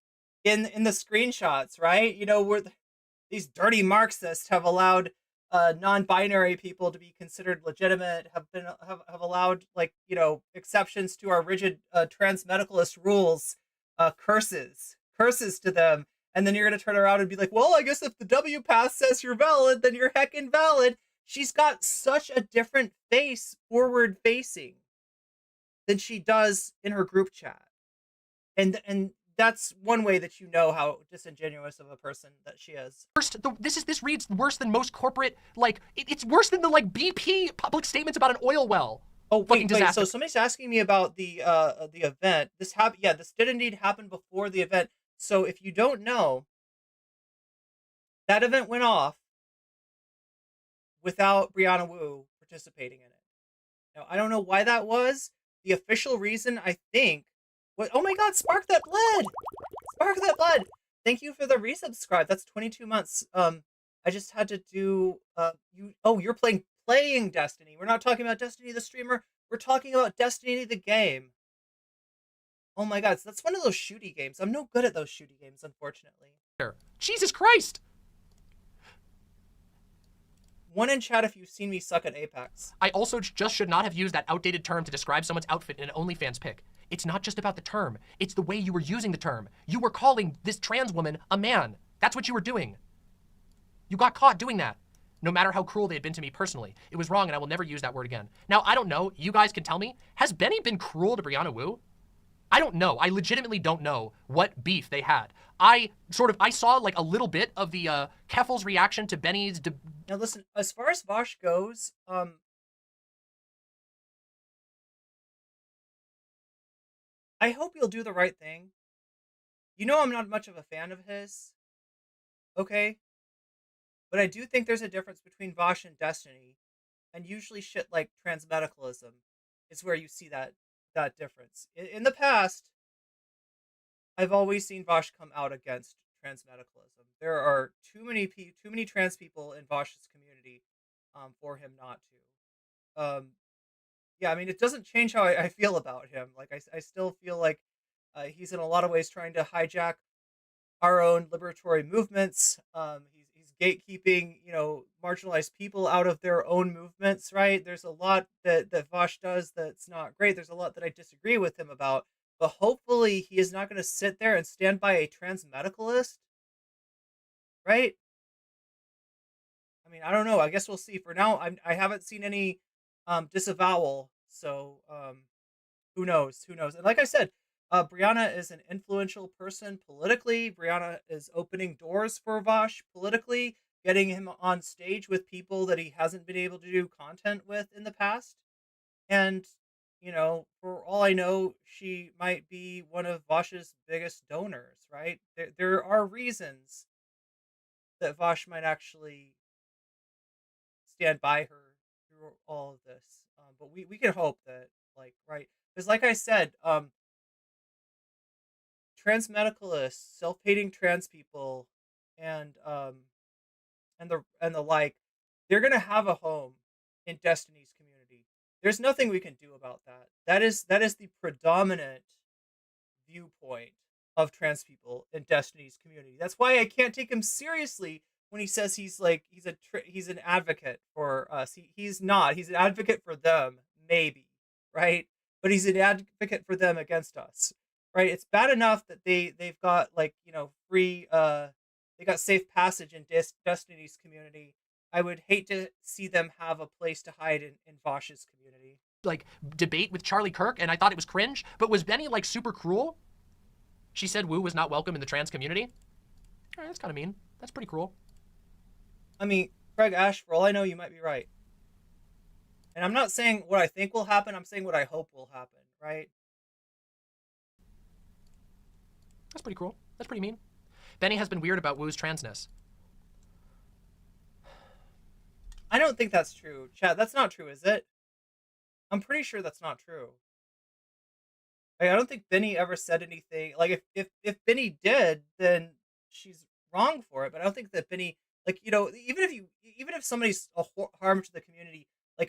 Speaker 2: in the screenshots, right? You know, where these dirty Marxists have allowed non-binary people to be considered legitimate, have allowed, like, you know, exceptions to our rigid transmedicalist rules. curses to them, and then you're gonna turn around and be like, well, I guess if the W pass says you're valid, then you're heckin' valid. She's got such a different face, forward facing, than she does in her group chat, and that's one way that you know how disingenuous of a person that she is.
Speaker 6: This reads worse than most corporate, like, it's worse than the, like, BP public statements about an oil well.
Speaker 2: Oh,
Speaker 6: Fucking
Speaker 2: wait,
Speaker 6: disaster.
Speaker 2: so somebody's asking me about the event. This did indeed happen before the event. So if you don't know, that event went off without Brianna Wu participating in it. Now, I don't know why that was. The official reason, I think, was, oh my god, Spark That Blood! Spark That Blood! Thank you for the resubscribe. That's 22 months. I just had to do, you're playing Destiny. We're not talking about Destiny the streamer. We're talking about Destiny the game. Oh my god, so that's one of those shooty games. I'm no good at those shooty games, unfortunately.
Speaker 6: Jesus Christ!
Speaker 2: One in chat if you've seen me suck at Apex.
Speaker 6: I also just should not have used that outdated term to describe someone's outfit in an OnlyFans pic. It's not just about the term. It's the way you were using the term. You were calling this trans woman a man. That's what you were doing. You got caught doing that. No matter how cruel they had been to me personally. It was wrong and I will never use that word again. Now, I don't know. You guys can tell me. Has Benny been cruel to Brianna Wu? I don't know. I legitimately don't know what beef they had. I saw like a little bit of the Keffals reaction to Benny's...
Speaker 2: Now listen, as far as Vosh goes, I hope you'll do the right thing. You know I'm not much of a fan of his. Okay? But I do think there's a difference between Vosh and Destiny. And usually shit like transmedicalism is where you see that difference. In the past, I've always seen Vosh come out against transmedicalism. There are too many trans people in Vosh's community for him not to. Yeah, I mean, it doesn't change how I feel about him. Like, I still feel like he's in a lot of ways trying to hijack our own liberatory movements. He's gatekeeping, marginalized people out of their own movements, right? There's a lot that Vosh does that's not great. There's a lot that I disagree with him about. But hopefully he is not going to sit there and stand by a transmedicalist, right? I mean, I don't know. I guess we'll see. For now, I haven't seen any disavowal, so who knows? Who knows? And like I said, Brianna is an influential person politically. Brianna is opening doors for Vosh politically, getting him on stage with people that he hasn't been able to do content with in the past. And, for all I know, she might be one of Vosh's biggest donors, right? There are reasons that Vosh might actually stand by her through all of this. But we can hope that, right? Because like I said, transmedicalists, self-hating trans people, and the like, they're gonna have a home in Destiny's community. There's nothing we can do about that. That is the predominant viewpoint of trans people in Destiny's community. That's why I can't take him seriously when he says he's an advocate for us. He's not. He's an advocate for them, maybe, right? But he's an advocate for them against us, right? It's bad enough that they've got free they got safe passage in Destiny's community. I would hate to see them have a place to hide in Vosh's community.
Speaker 6: Debate with Charlie Kirk, and I thought it was cringe. But was Benny super cruel? She said Wu was not welcome in the trans community. All right, that's kind of mean. That's pretty cruel.
Speaker 2: I mean, Craig Ash, for all I know, you might be right. And I'm not saying what I think will happen. I'm saying what I hope will happen, right?
Speaker 6: That's pretty cruel. That's pretty mean. Benny has been weird about Wu's transness.
Speaker 2: I don't think that's true. Chat, that's not true, is it? I'm pretty sure that's not true. I don't think Benny ever said anything. If Benny did, then she's wrong for it. But I don't think that Benny, even if somebody's a harm to the community,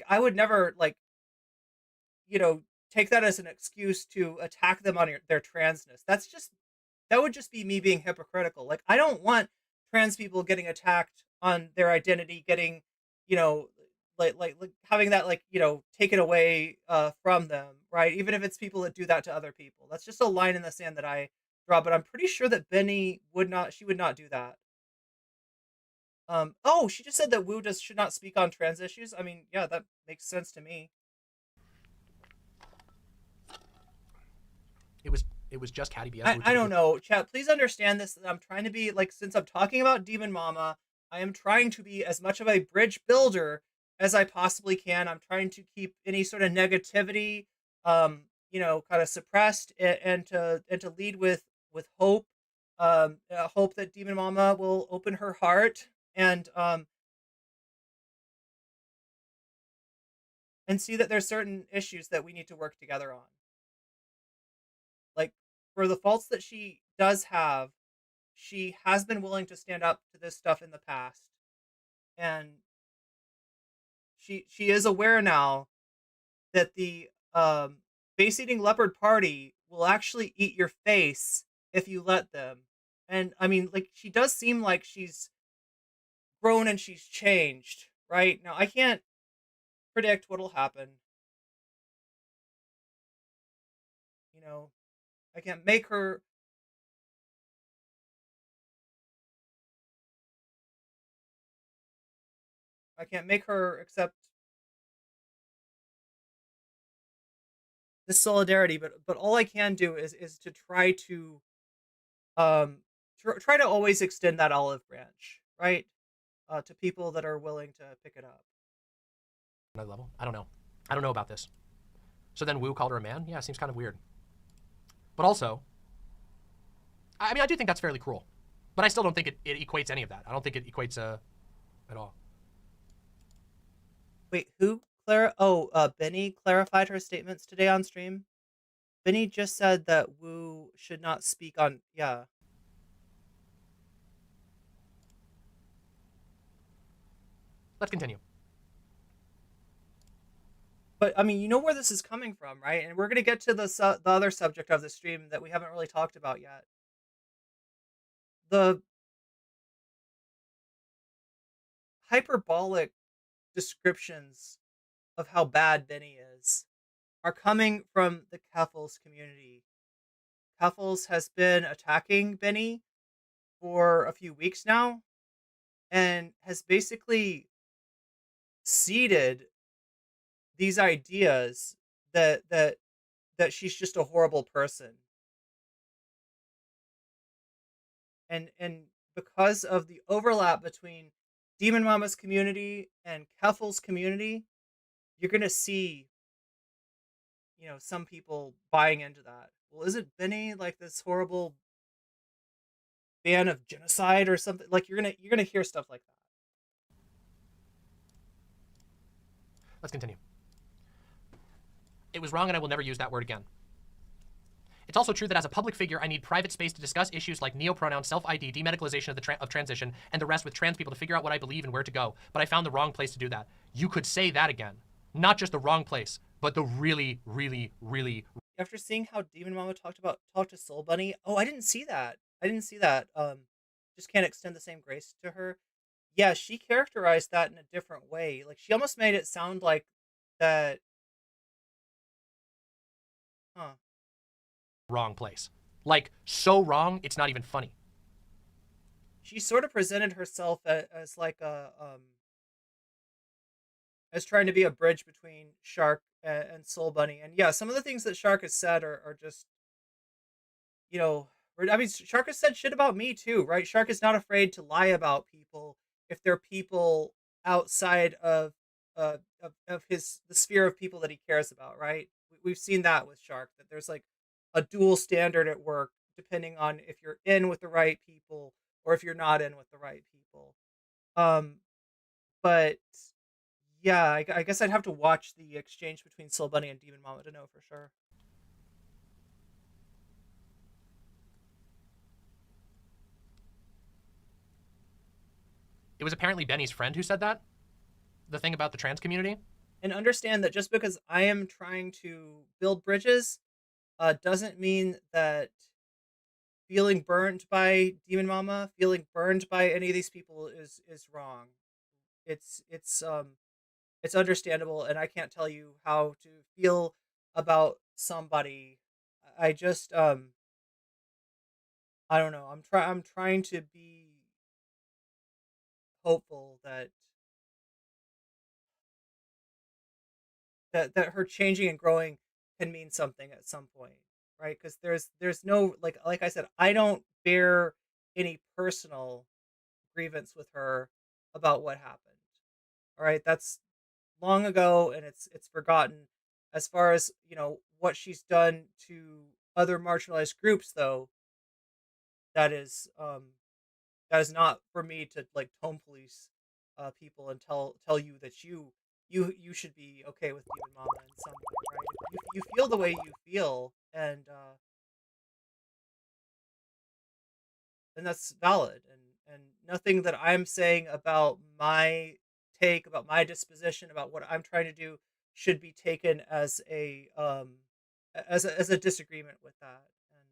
Speaker 2: I would never take that as an excuse to attack them on their transness. That would just be me being hypocritical. I don't want trans people getting attacked on their identity, getting, having that, taken away from them, right? Even if it's people that do that to other people. That's just a line in the sand that I draw, but I'm pretty sure that Benny would not do that. Oh, she just said that Wu should not speak on trans issues. I mean, yeah, that makes sense to me.
Speaker 6: It was just catty BS.
Speaker 2: I don't know, chat. Please understand this. I'm trying to be like, since I'm talking about Demon Mama, I am trying to be as much of a bridge builder as I possibly can. I'm trying to keep any sort of negativity, you know, kind of suppressed, and to lead with hope, hope that Demon Mama will open her heart and see that there's certain issues that we need to work together on. Like, for the faults that she does have, she has been willing to stand up to this stuff in the past, and she is aware now that the face eating leopard party will actually eat your face if you let them. And I mean, like, she does seem like she's grown and she's changed, right? Now I can't predict what'll happen. You know, I can't make her accept the solidarity, but all I can do is to try to try to always extend that olive branch, right? To people that are willing to pick it up.
Speaker 6: Another level? I don't know. I don't know about this. So then Wu called her a man? Yeah, it seems kind of weird. But also, I mean, I do think that's fairly cruel. But I still don't think it equates any of that. I don't think it equates at all.
Speaker 2: Wait, who? Benny clarified her statements today on stream. Benny just said that Wu should not speak on. Yeah.
Speaker 6: Let's continue.
Speaker 2: But I mean, you know where this is coming from, right? And we're gonna get to the other subject of the stream that we haven't really talked about yet. The hyperbolic descriptions of how bad Benny is are coming from the Keffals community. Keffals has been attacking Benny for a few weeks now, and has basically seeded these ideas that she's just a horrible person. And because of the overlap between Demon Mama's community and Keffals' community, you're gonna see, you know, some people buying into that. Well, isn't Benny like this horrible fan of genocide or something? Like, you're gonna hear stuff like that.
Speaker 6: Let's continue. It was wrong and I will never use that word again. It's also true that as a public figure, I need private space to discuss issues like neopronouns, self-ID, demedicalization of transition, and the rest with trans people to figure out what I believe and where to go. But I found the wrong place to do that. You could say that again. Not just the wrong place, but the really, really, really...
Speaker 2: After seeing how Demon Mama talked to Soul Bunny, oh, I didn't see that. Just can't extend the same grace to her. Yeah, she characterized that in a different way. Like, she almost made it sound like that. Huh.
Speaker 6: Wrong place. Like, so wrong, it's not even funny.
Speaker 2: She sort of presented herself as like as trying to be a bridge between Shark and Soul Bunny. And yeah, some of the things that Shark has said are just, you know, I mean, Shark has said shit about me too, right? Shark is not afraid to lie about people if they're people outside of the sphere of people that he cares about, right? We've seen that with Shark, that there's like a dual standard at work depending on if you're in with the right people or if you're not in with the right people. But yeah, I guess I'd have to watch the exchange between Soul Bunny and Demon Mama to know for sure.
Speaker 6: It was apparently Benny's friend who said that? The thing about the trans community?
Speaker 2: And understand that just because I am trying to build bridges doesn't mean that feeling burned by Demon Mama, feeling burned by any of these people is wrong. It's understandable, and I can't tell you how to feel about somebody. I just I don't know. I'm trying to be hopeful that her changing and growing can mean something at some point, right? Because there's no, like I said, I don't bear any personal grievance with her about what happened. All right, that's long ago and it's forgotten. As far as, what she's done to other marginalized groups, though, that is not for me to like tone police people and tell you that you should be okay with Demon Mama in some way, right? If you feel the way you feel, and that's valid, and nothing that I'm saying about my take, about my disposition, about what I'm trying to do should be taken as a disagreement with that. And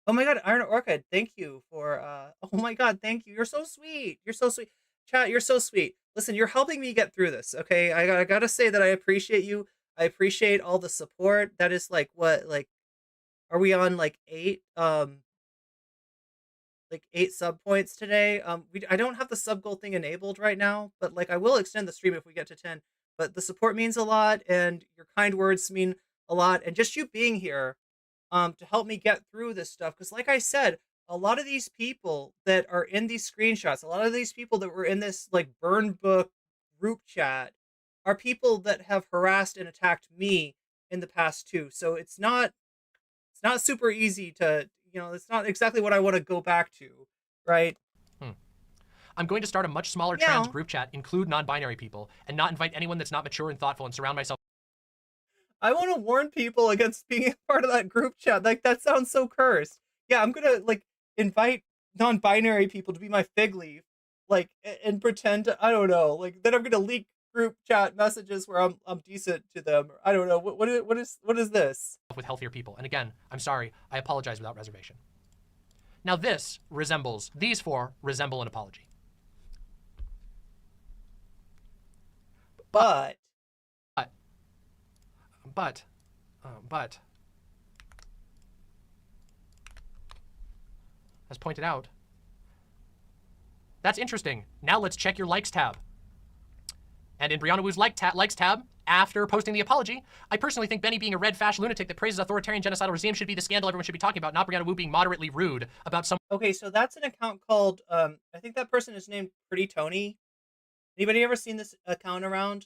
Speaker 2: oh my god, Iron Orchid, thank you for oh my god, thank you. You're so sweet. You're so sweet. Chat, you're so sweet. Listen, you're helping me get through this, okay? I gotta say that I appreciate you. I appreciate all the support. That is like what, like, are we on like eight sub points today? I don't have the sub goal thing enabled right now, but like I will extend the stream if we get to 10. But the support means a lot, and your kind words mean a lot, and just you being here to help me get through this stuff. Because like I said, a lot of these people that are in these screenshots, a lot of these people that were in this like burn book group chat are people that have harassed and attacked me in the past too. So it's not super easy to, it's not exactly what I want to go back to, right?
Speaker 6: I'm going to start a much smaller trans group chat, include non-binary people, and not invite anyone that's not mature and thoughtful, and surround myself.
Speaker 2: I want to warn people against being a part of that group chat. Like, that sounds so cursed. Yeah, I'm gonna like invite non-binary people to be my fig leaf, like, and pretend to, I don't know, like, then I'm gonna leak group chat messages where I'm decent to them. I don't know. What is this?
Speaker 6: With healthier people. And again, I'm sorry, I apologize without reservation. Now these four resemble an apology.
Speaker 2: But
Speaker 6: as pointed out, that's interesting. Now let's check your likes tab. And in Brianna Wu's likes tab, after posting the apology, I personally think Benny being a red fash lunatic that praises authoritarian genocidal regime should be the scandal everyone should be talking about, not Brianna Wu being moderately rude about some.
Speaker 2: Okay, so that's an account called, I think that person is named Pretty Tony. Anybody ever seen this account around?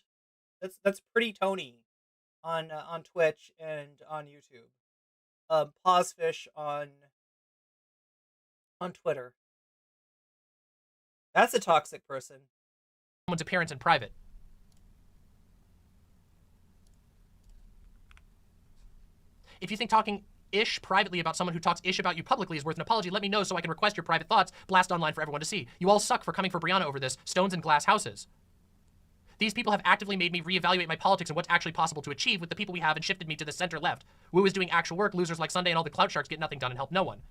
Speaker 2: That's Pretty Tony on Twitch and on YouTube. Pawsfish on Twitter. That's a toxic person.
Speaker 6: Someone's appearance in private. If you think talking ish privately about someone who talks ish about you publicly is worth an apology, let me know so I can request your private thoughts, blast online for everyone to see. You all suck for coming for Brianna over this. Stones and glass houses. These people have actively made me reevaluate my politics and what's actually possible to achieve with the people we have and shifted me to the center left. Wu is doing actual work, losers like Sunday and all the clout sharks get nothing done and help no one.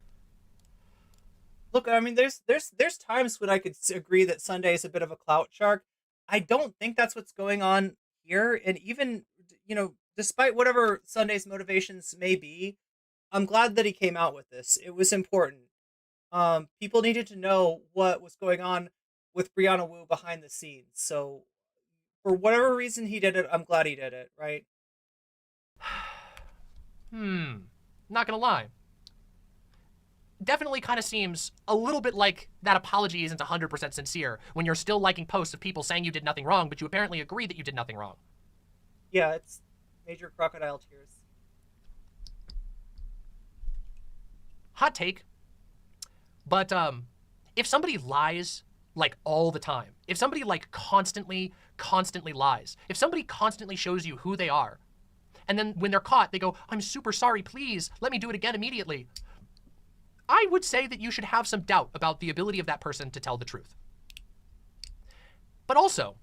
Speaker 2: Look, I mean, there's times when I could agree that Sunday is a bit of a clout shark. I don't think that's what's going on here. And even, despite whatever Sunday's motivations may be, I'm glad that he came out with this. It was important. People needed to know what was going on with Brianna Wu behind the scenes. So for whatever reason he did it, I'm glad he did it, right?
Speaker 6: Not gonna lie. Definitely kind of seems a little bit like that apology isn't 100% sincere when you're still liking posts of people saying you did nothing wrong, but you apparently agree that you did nothing wrong.
Speaker 2: Yeah, it's major crocodile tears.
Speaker 6: Hot take. But if somebody lies like all the time, if somebody like constantly lies, if somebody constantly shows you who they are, and then when they're caught, they go, I'm super sorry, please, let me do it again immediately. I would say that you should have some doubt about the ability of that person to tell the truth. But also,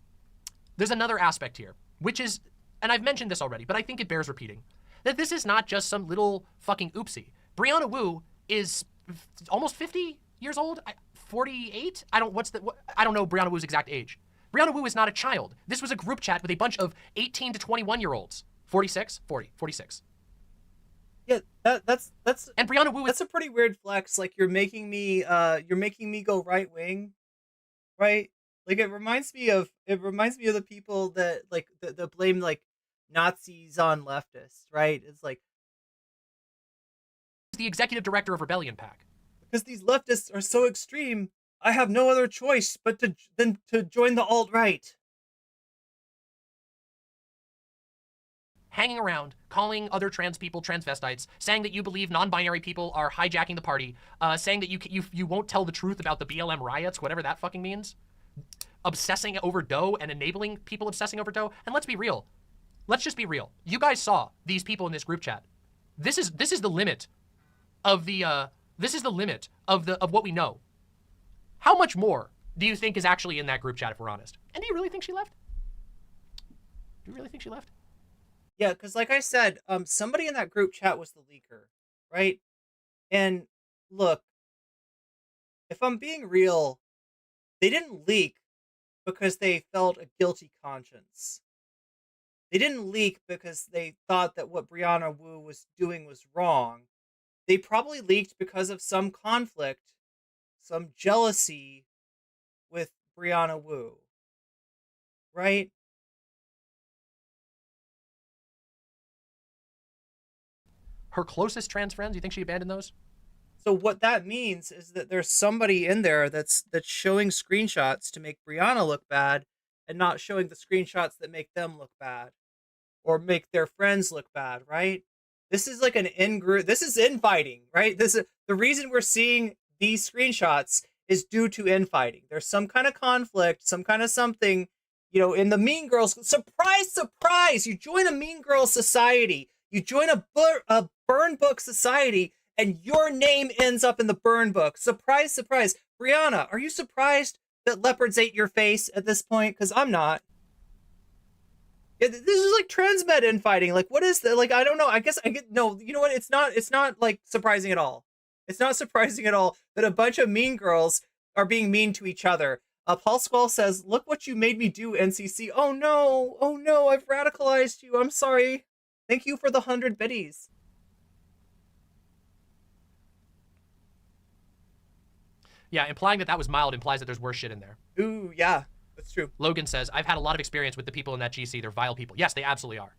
Speaker 6: there's another aspect here, which is, and I've mentioned this already, but I think it bears repeating, that this is not just some little fucking oopsie. Brianna Wu is almost 50 years old, 48? I don't know Brianna Wu's exact age. Brianna Wu is not a child. This was a group chat with a bunch of 18 to 21-year-olds. 46? 40, 46.
Speaker 2: Yeah, that's
Speaker 6: And Brianna Wu is
Speaker 2: that's a pretty weird flex. Like you're making me go right wing, right? Like it reminds me of the people that like that blame like Nazis on leftists, right? It's like
Speaker 6: the executive director of Rebellion PAC.
Speaker 2: because these leftists are so extreme, I have no other choice but to join the alt-right.
Speaker 6: Hanging around, calling other trans people transvestites, saying that you believe non-binary people are hijacking the party, saying that you won't tell the truth about the BLM riots, whatever that fucking means, obsessing over Doe and enabling people obsessing over Doe. And let's be real. Let's just be real. You guys saw these people in this group chat. This is the limit of the of what we know. How much more do you think is actually in that group chat if we're honest? And do you really think she left? Do you really think she left?
Speaker 2: Yeah, because like I said, somebody in that group chat was the leaker, right? And look, if I'm being real, they didn't leak because they felt a guilty conscience. They didn't leak because they thought that what Brianna Wu was doing was wrong. They probably leaked because of some conflict, some jealousy with Brianna Wu, right?
Speaker 6: Her closest trans friends, you think she abandoned those?
Speaker 2: So what that means is that there's somebody in there that's showing screenshots to make Brianna look bad and not showing the screenshots that make them look bad or make their friends look bad, right? This is like an in-group, this is infighting, right? This is the reason we're seeing these screenshots is due to infighting. There's some kind of conflict, some kind of something, in the Mean Girls. Surprise, surprise! You join a Mean Girls society. You join a burn book society, and your name ends up in the burn book. Surprise, surprise. Brianna, are you surprised that leopards ate your face at this point? Because I'm not. Yeah, this is like transmed infighting. Like, what is that? Like, I don't know. I guess I get no. You know what? It's not like surprising at all. It's not surprising at all that a bunch of mean girls are being mean to each other. Paul Squall says, "Look what you made me do, NCC. Oh no, I've radicalized you. I'm sorry. Thank you for the 100 biddies."
Speaker 6: Yeah, implying that was mild implies that there's worse shit in there.
Speaker 2: Ooh, yeah, that's true.
Speaker 6: Logan says, I've had a lot of experience with the people in that GC. They're vile people. Yes, they absolutely are.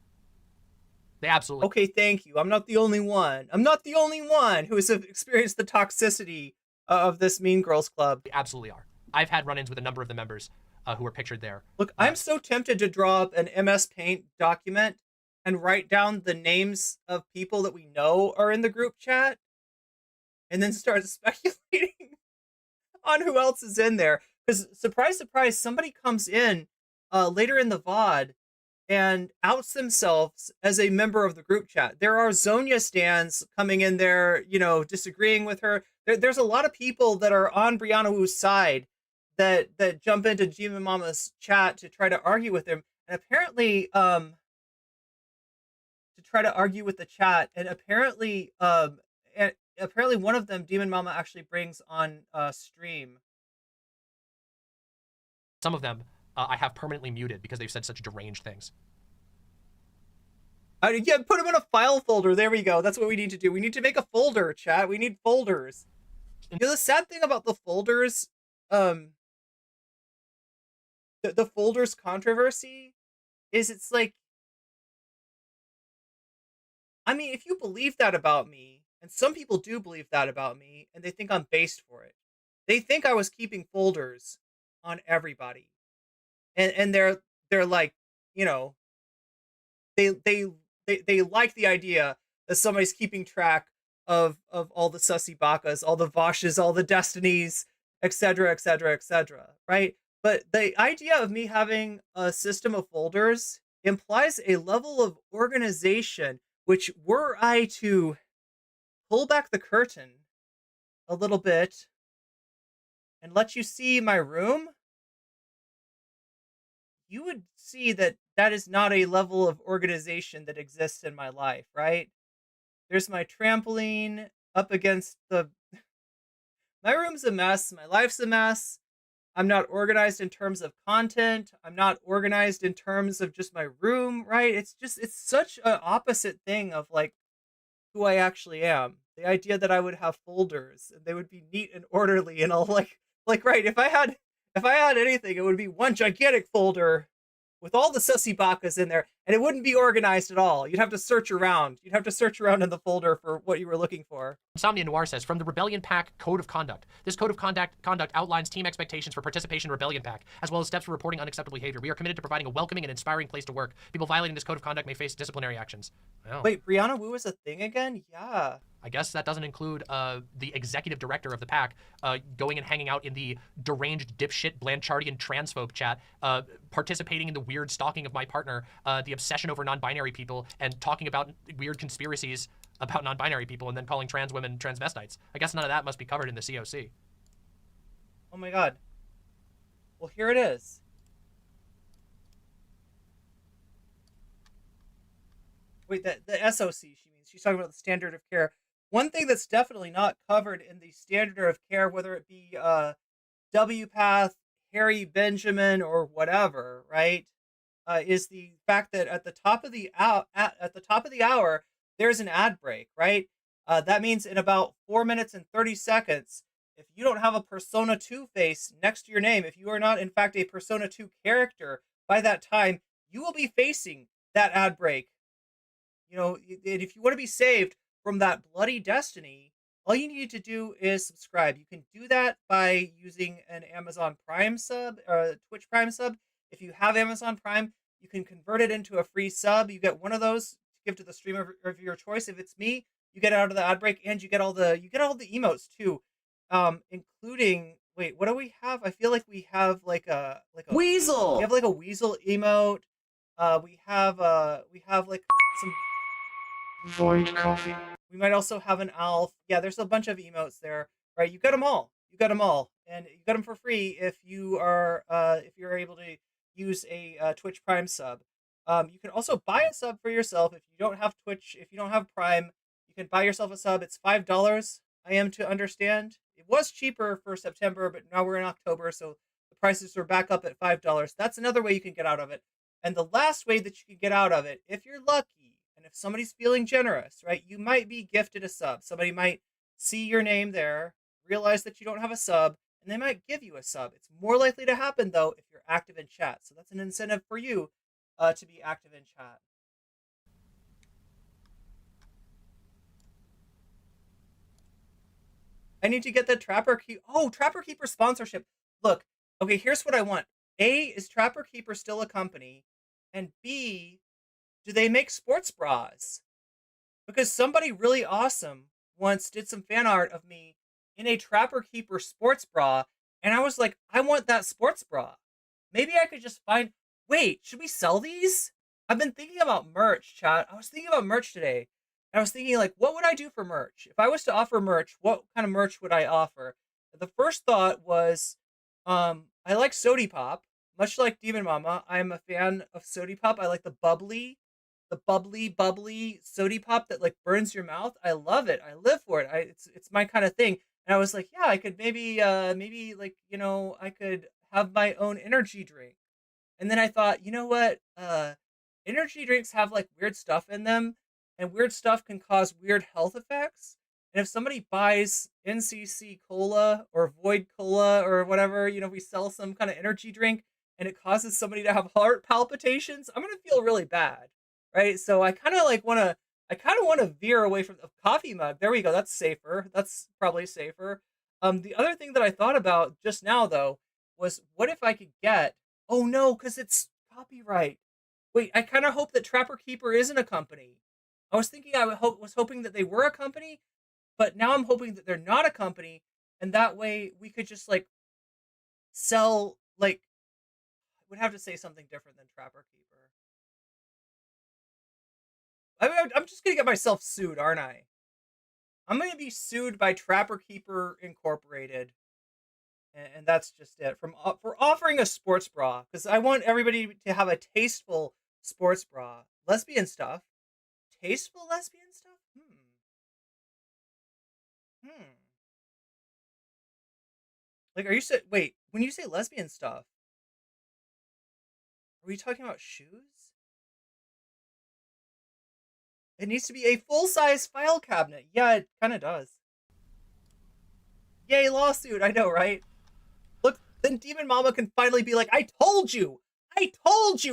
Speaker 6: They absolutely.
Speaker 2: Okay, thank you. I'm not the only one. I'm not the only one who has experienced the toxicity of this Mean Girls Club.
Speaker 6: They absolutely are. I've had run-ins with a number of the members who are pictured there.
Speaker 2: Look, I'm so tempted to draw up an MS Paint document and write down the names of people that we know are in the group chat and then start speculating on who else is in there. Because surprise, surprise, somebody comes in later in the VOD and outs themselves as a member of the group chat. There are Zonia stans coming in there, disagreeing with her. There's a lot of people that are on Brianna Wu's side that jump into Demon Mama's chat to try to argue with him. And apparently, the chat. And apparently, one of them, Demon Mama, actually brings on stream.
Speaker 6: Some of them I have permanently muted because they've said such deranged things.
Speaker 2: Yeah, put them in a file folder. There we go. That's what we need to do. We need to make a folder, chat. We need folders. The sad thing about the folders, the folders controversy is it's like, I mean, if you believe that about me, and some people do believe that about me, and they think I'm based for it. They think I was keeping folders on everybody. And they're like, they like the idea that somebody's keeping track of all the sussy bakas, all the Voshes, all the destinies, etc., etc., etc., right? But the idea of me having a system of folders implies a level of organization, which were I to pull back the curtain a little bit and let you see my room, you would see that that is not a level of organization that exists in my life, right? There's my trampoline up against the... My room's a mess. My life's a mess. I'm not organized in terms of content. I'm not organized in terms of just my room, right? It's such an opposite thing of like who I actually am. The idea that I would have folders and they would be neat and orderly and all like right, if I had anything, it would be one gigantic folder with all the sussy bakas in there, and it wouldn't be organized at all. You'd have to search around. You'd have to search around in the folder for what you were looking for.
Speaker 6: Insomnia Noir says, from the Rebellion Pack Code of Conduct. This Code of Conduct outlines team expectations for participation in Rebellion Pack, as well as steps for reporting unacceptable behavior. We are committed to providing a welcoming and inspiring place to work. People violating this Code of Conduct may face disciplinary actions. Well,
Speaker 2: Wait, Brianna Wu is a thing again? Yeah.
Speaker 6: I guess that doesn't include the executive director of the pack going and hanging out in the deranged dipshit Blanchardian transphobe chat, participating in the weird stalking of my partner, the obsession over non-binary people, and talking about weird conspiracies about non-binary people, and then calling trans women transvestites. I guess none of that must be covered in the COC.
Speaker 2: Oh my god. Well, here it is. Wait, the SOC, she means. She's talking about the standard of care. One thing that's definitely not covered in the standard of care, whether it be WPATH, Harry Benjamin, or whatever, right, is the fact that at the top of the hour, there's an ad break, right? That means in about 4 minutes and 30 seconds, if you don't have a Persona 2 face next to your name, if you are not in fact a Persona 2 character by that time, you will be facing that ad break. You know, and if you want to be saved from that bloody destiny, all you need to do is subscribe. You can do that by using an Amazon Prime sub or a Twitch Prime sub. If you have Amazon Prime, you can convert it into a free sub. You get one of those to give to the streamer of your choice. If it's me, you get out of the ad break, and you get all the emotes too, including. Wait, what do we have? I feel like we have like a
Speaker 3: Weasel.
Speaker 2: We have like a weasel emote. We have like some void coffee. We might also have an Alf. Yeah, there's a bunch of emotes there. Right, you got them all. You got them all, and you got them for free if you are if you're able to use a Twitch Prime sub. You can also buy a sub for yourself if you don't have Twitch. If you don't have Prime, you can buy yourself a sub. It's $5. I am to understand. It was cheaper for September, but now we're in October, so the prices are back up at $5. That's another way you can get out of it. And the last way that you can get out of it, if you're lucky, and if somebody's feeling generous, right, you might be gifted a sub. Somebody might see your name there, realize that you don't have a sub, and they might give you a sub. It's more likely to happen, though, if you're active in chat. So that's an incentive for you to be active in chat. I need to get the Trapper Keeper. Oh, Trapper Keeper sponsorship. Look, okay, here's what I want. A, is Trapper Keeper still a company? And B, do they make sports bras? Because somebody really awesome once did some fan art of me in a Trapper Keeper sports bra, and I was like, I want that sports bra. Maybe I could just find... Wait, should we sell these? I've been thinking about merch, chat. I was thinking about merch today. And I was thinking, like, what would I do for merch? If I was to offer merch, what kind of merch would I offer? The first thought was, I like Sody Pop. Much like Demon Mama, I'm a fan of Sody Pop. I like the bubbly Sody Pop that, like, burns your mouth. I love it. I live for it. It's my kind of thing. And I was like, yeah, I could maybe like, you know, I could have my own energy drink. And then I thought, you know what? Energy drinks have, like, weird stuff in them. And weird stuff can cause weird health effects. And if somebody buys NCC Cola or Void Cola or whatever, you know, we sell some kind of energy drink and it causes somebody to have heart palpitations, I'm going to feel really bad, right? So I kind of want to veer away from the coffee mug. There we go. That's safer. That's probably safer. The other thing that I thought about just now, though, was what if I could get, oh no, because it's copyright. Wait, I kind of hope that Trapper Keeper isn't a company. I was thinking was hoping that they were a company, but now I'm hoping that they're not a company, and that way we could just, like, sell, like, I would have to say something different than Trapper Keeper. I'm just gonna get myself sued, aren't I? I'm gonna be sued by Trapper Keeper Incorporated, and that's just it. For offering a sports bra, because I want everybody to have a tasteful sports bra. Lesbian stuff. Tasteful lesbian stuff? Like, wait, when you say lesbian stuff, are we talking about shoes? It needs to be a full-size file cabinet. Yeah, it kind of does. Yay, lawsuit. I know, right? Look, then Demon Mama can finally be like, I told you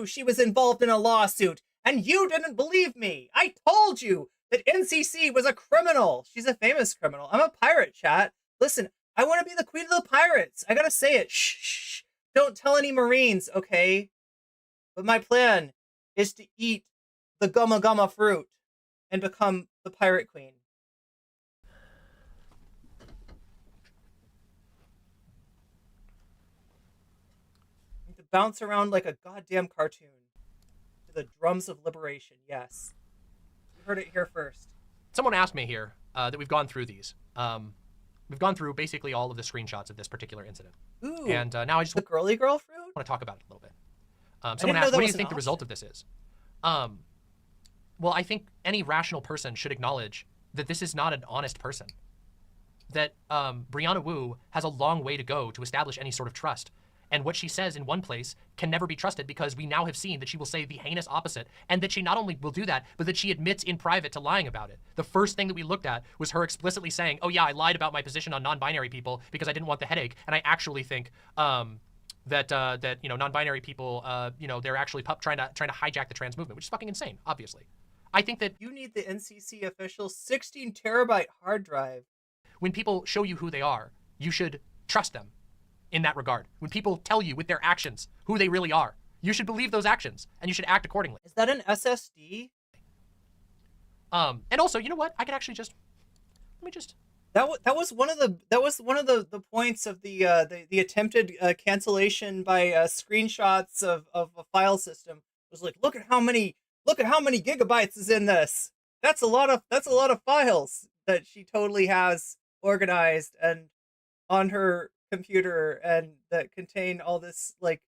Speaker 2: she was involved in a lawsuit, and you didn't believe me. I told you that NCC was a criminal. She's a famous criminal. I'm a pirate, chat. Listen, I want to be the queen of the pirates. I gotta say it. Shh, shh. Don't tell any Marines, okay? But my plan is to eat the gumma gumma fruit and become the pirate queen. To bounce around like a goddamn cartoon to the drums of liberation. Yes, you heard it here first.
Speaker 6: Someone asked me here that we've gone through these. We've gone through basically all of the screenshots of this particular incident.
Speaker 2: Ooh,
Speaker 6: and now I just
Speaker 2: the girly girl fruit.
Speaker 6: want to talk about it a little bit. Someone
Speaker 2: didn't know
Speaker 6: asked,
Speaker 2: that
Speaker 6: what do you
Speaker 2: was an
Speaker 6: think the result of this is? Well, I think any rational person should acknowledge that this is not an honest person. That Brianna Wu has a long way to go to establish any sort of trust. And what she says in one place can never be trusted, because we now have seen that she will say the heinous opposite, and that she not only will do that, but that she admits in private to lying about it. The first thing that we looked at was her explicitly saying, oh yeah, I lied about my position on non-binary people because I didn't want the headache, and I actually think that you know, non-binary people, you know, they're actually trying to hijack the trans movement, which is fucking insane, obviously. I think that
Speaker 2: you need the NCC official 16 terabyte hard drive.
Speaker 6: When people show you who they are, you should trust them in that regard. When people tell you with their actions who they really are, you should believe those actions and you should act accordingly.
Speaker 2: Is that an SSD?
Speaker 6: And also, you know what? I could actually just
Speaker 2: that was one of the points of the attempted cancellation by screenshots of a file system. It was like, look at how many gigabytes is in this. That's a lot of files that she totally has organized and on her computer, and that contain all this, like,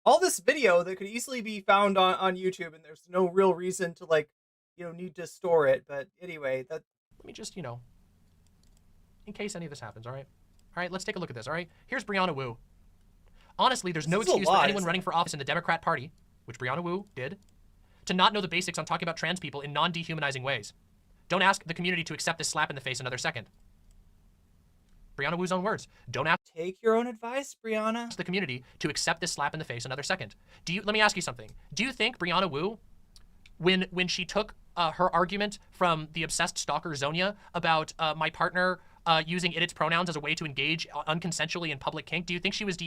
Speaker 2: all this video that could easily be found on YouTube, and there's no real reason to, like, you know, need to store it. But anyway, that,
Speaker 6: let me just, you know, in case any of this happens, all right, let's take a look at this. All right, here's Brianna Wu. Honestly, there's no excuse for anyone running for office in the Democrat Party, which Brianna Wu did, to not know the basics on talking about trans people in non-dehumanizing ways. Don't ask the community to accept this slap in the face another second. Brianna Wu's own words. Don't ask
Speaker 2: take your own advice, Brianna.
Speaker 6: The community to accept this slap in the face another second. Let me ask you something. Do you think Brianna Wu, when she took her argument from the obsessed stalker Zonia about my partner using its pronouns as a way to engage unconsensually in public kink, do you think she was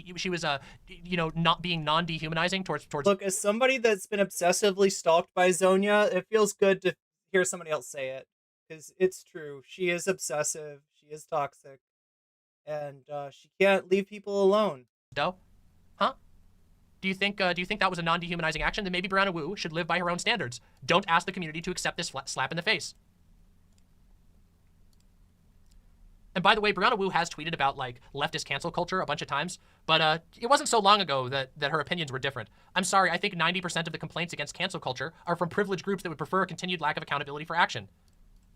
Speaker 6: you know, not being non-dehumanizing towards?
Speaker 2: Look, as somebody that's been obsessively stalked by Zonia, it feels good to hear somebody else say it, because it's true. She is obsessive. She is toxic. And she can't leave people alone.
Speaker 6: Doe? Huh? Do you think that was a non-dehumanizing action? Then maybe Brianna Wu should live by her own standards. Don't ask the community to accept this slap in the face. And by the way, Brianna Wu has tweeted about, like, leftist cancel culture a bunch of times, but it wasn't so long ago that her opinions were different. I'm sorry, I think 90% of the complaints against cancel culture are from privileged groups that would prefer a continued lack of accountability for action.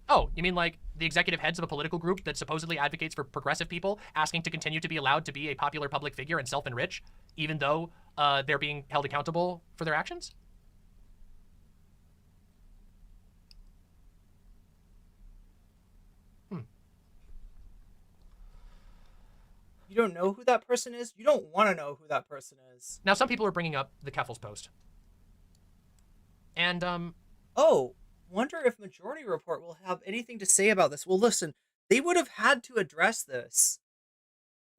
Speaker 6: Oh, you mean like the executive heads of a political group that supposedly advocates for progressive people asking to continue to be allowed to be a popular public figure and self-enrich, even though they're being held accountable for their actions?
Speaker 2: You don't know who that person is? You don't want to know who that person is.
Speaker 6: Now, some people are bringing up the Keffals post. And,
Speaker 2: oh, wonder if Majority Report will have anything to say about this. Well, listen, they would have had to address this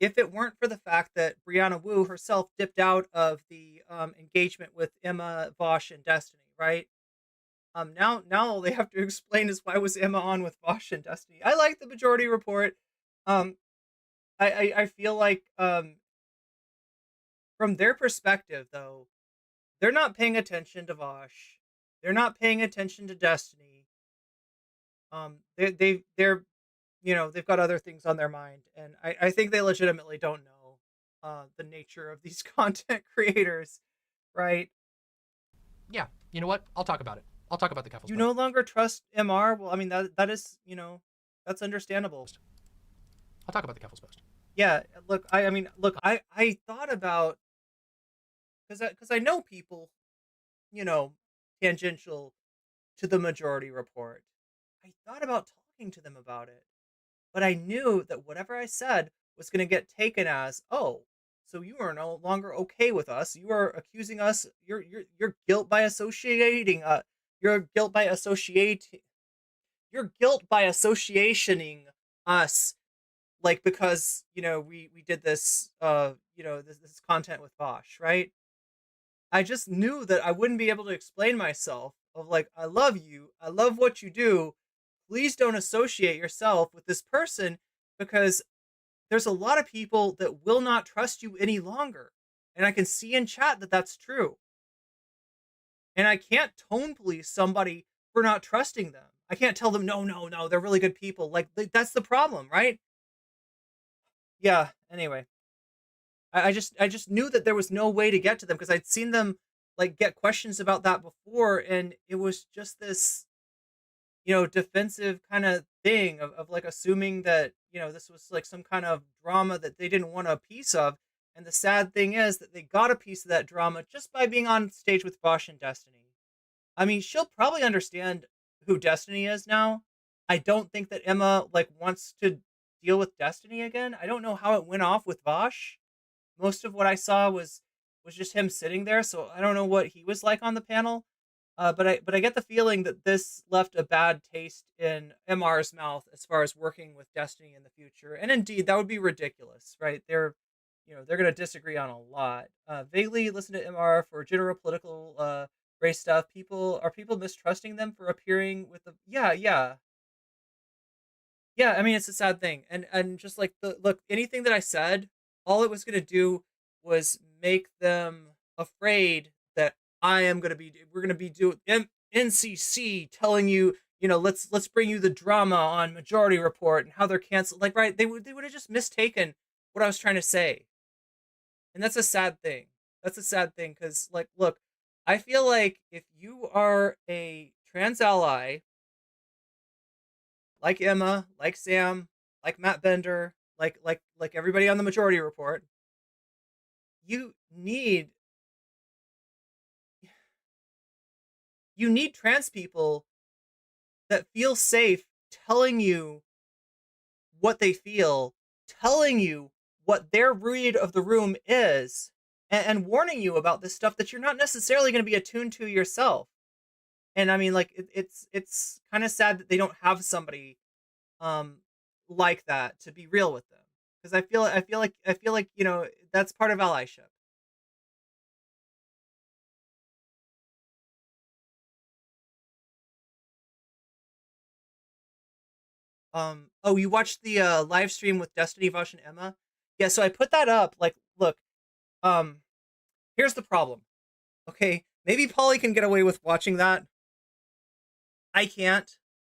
Speaker 2: if it weren't for the fact that Brianna Wu herself dipped out of the engagement with Emma, Vosh, and Destiny, right? Now all they have to explain is why was Emma on with Vosh and Destiny. I like the Majority Report. I feel like from their perspective, though, they're not paying attention to Vosh. They're not paying attention to Destiny. They're you know, they've got other things on their mind, and I think they legitimately don't know the nature of these content creators, right?
Speaker 6: Yeah, you know what? I'll talk about it. I'll talk about the Keffals.
Speaker 2: You no longer trust MR? Well, I mean, that is, you know, that's understandable.
Speaker 6: I'll talk about the Keffals post.
Speaker 2: Yeah, look, I thought about, because I know people, you know, tangential to the majority report. I thought about talking to them about it, but I knew that whatever I said was going to get taken as, oh, so you are no longer okay with us. You are accusing us. You're guilt by associating. Your guilt by associating. Your guilt by associationing us, like, because we did this this content with Bosch, right? I just knew that I wouldn't be able to explain myself of like, I love you, I love what you do, please don't associate yourself with this person, because there's a lot of people that will not trust you any longer. And I can see in chat that that's true. And I can't tone police somebody for not trusting them. I can't tell them, no, they're really good people. Like, that's the problem, right? Yeah, anyway. I just knew that there was no way to get to them, because I'd seen them like get questions about that before, and it was just this defensive kind of thing of like assuming that this was like some kind of drama that they didn't want a piece of. And the sad thing is that they got a piece of that drama just by being on stage with Bosch and Destiny. I mean, she'll probably understand who Destiny is now. I don't think that Emma like wants to deal with Destiny again. I don't know how it went off with Bosch. Most of what I saw was just him sitting there, so I don't know what he was like on the panel. But I get the feeling that this left a bad taste in MR's mouth as far as working with Destiny in the future. And indeed, that would be ridiculous, right? They're going to disagree on a lot. Vaguely listen to MR for general political race stuff. Are people mistrusting them for appearing with the yeah. I mean, it's a sad thing, and just like look, anything that I said, all it was going to do was make them afraid that we're going to be doing NCC telling you, let's bring you the drama on Majority Report and how they're canceled. Like, right, they would have just mistaken what I was trying to say. And that's a sad thing. That's a sad thing, because, like, look, I feel like if you are a trans ally, like Emma, like Sam, like Matt Bender, like everybody on the Majority Report, you need trans people that feel safe telling you what they feel, telling you what their read of the room is, and warning you about this stuff that you're not necessarily going to be attuned to yourself. And I mean, like, it's kind of sad that they don't have somebody like that to be real with them, because I feel like that's part of allyship. Oh, you watched the live stream with Destiny, Vosh, and Emma? Yeah, so I put that up. Like, look, here's the problem. Okay, maybe Polly can get away with watching that. I can't.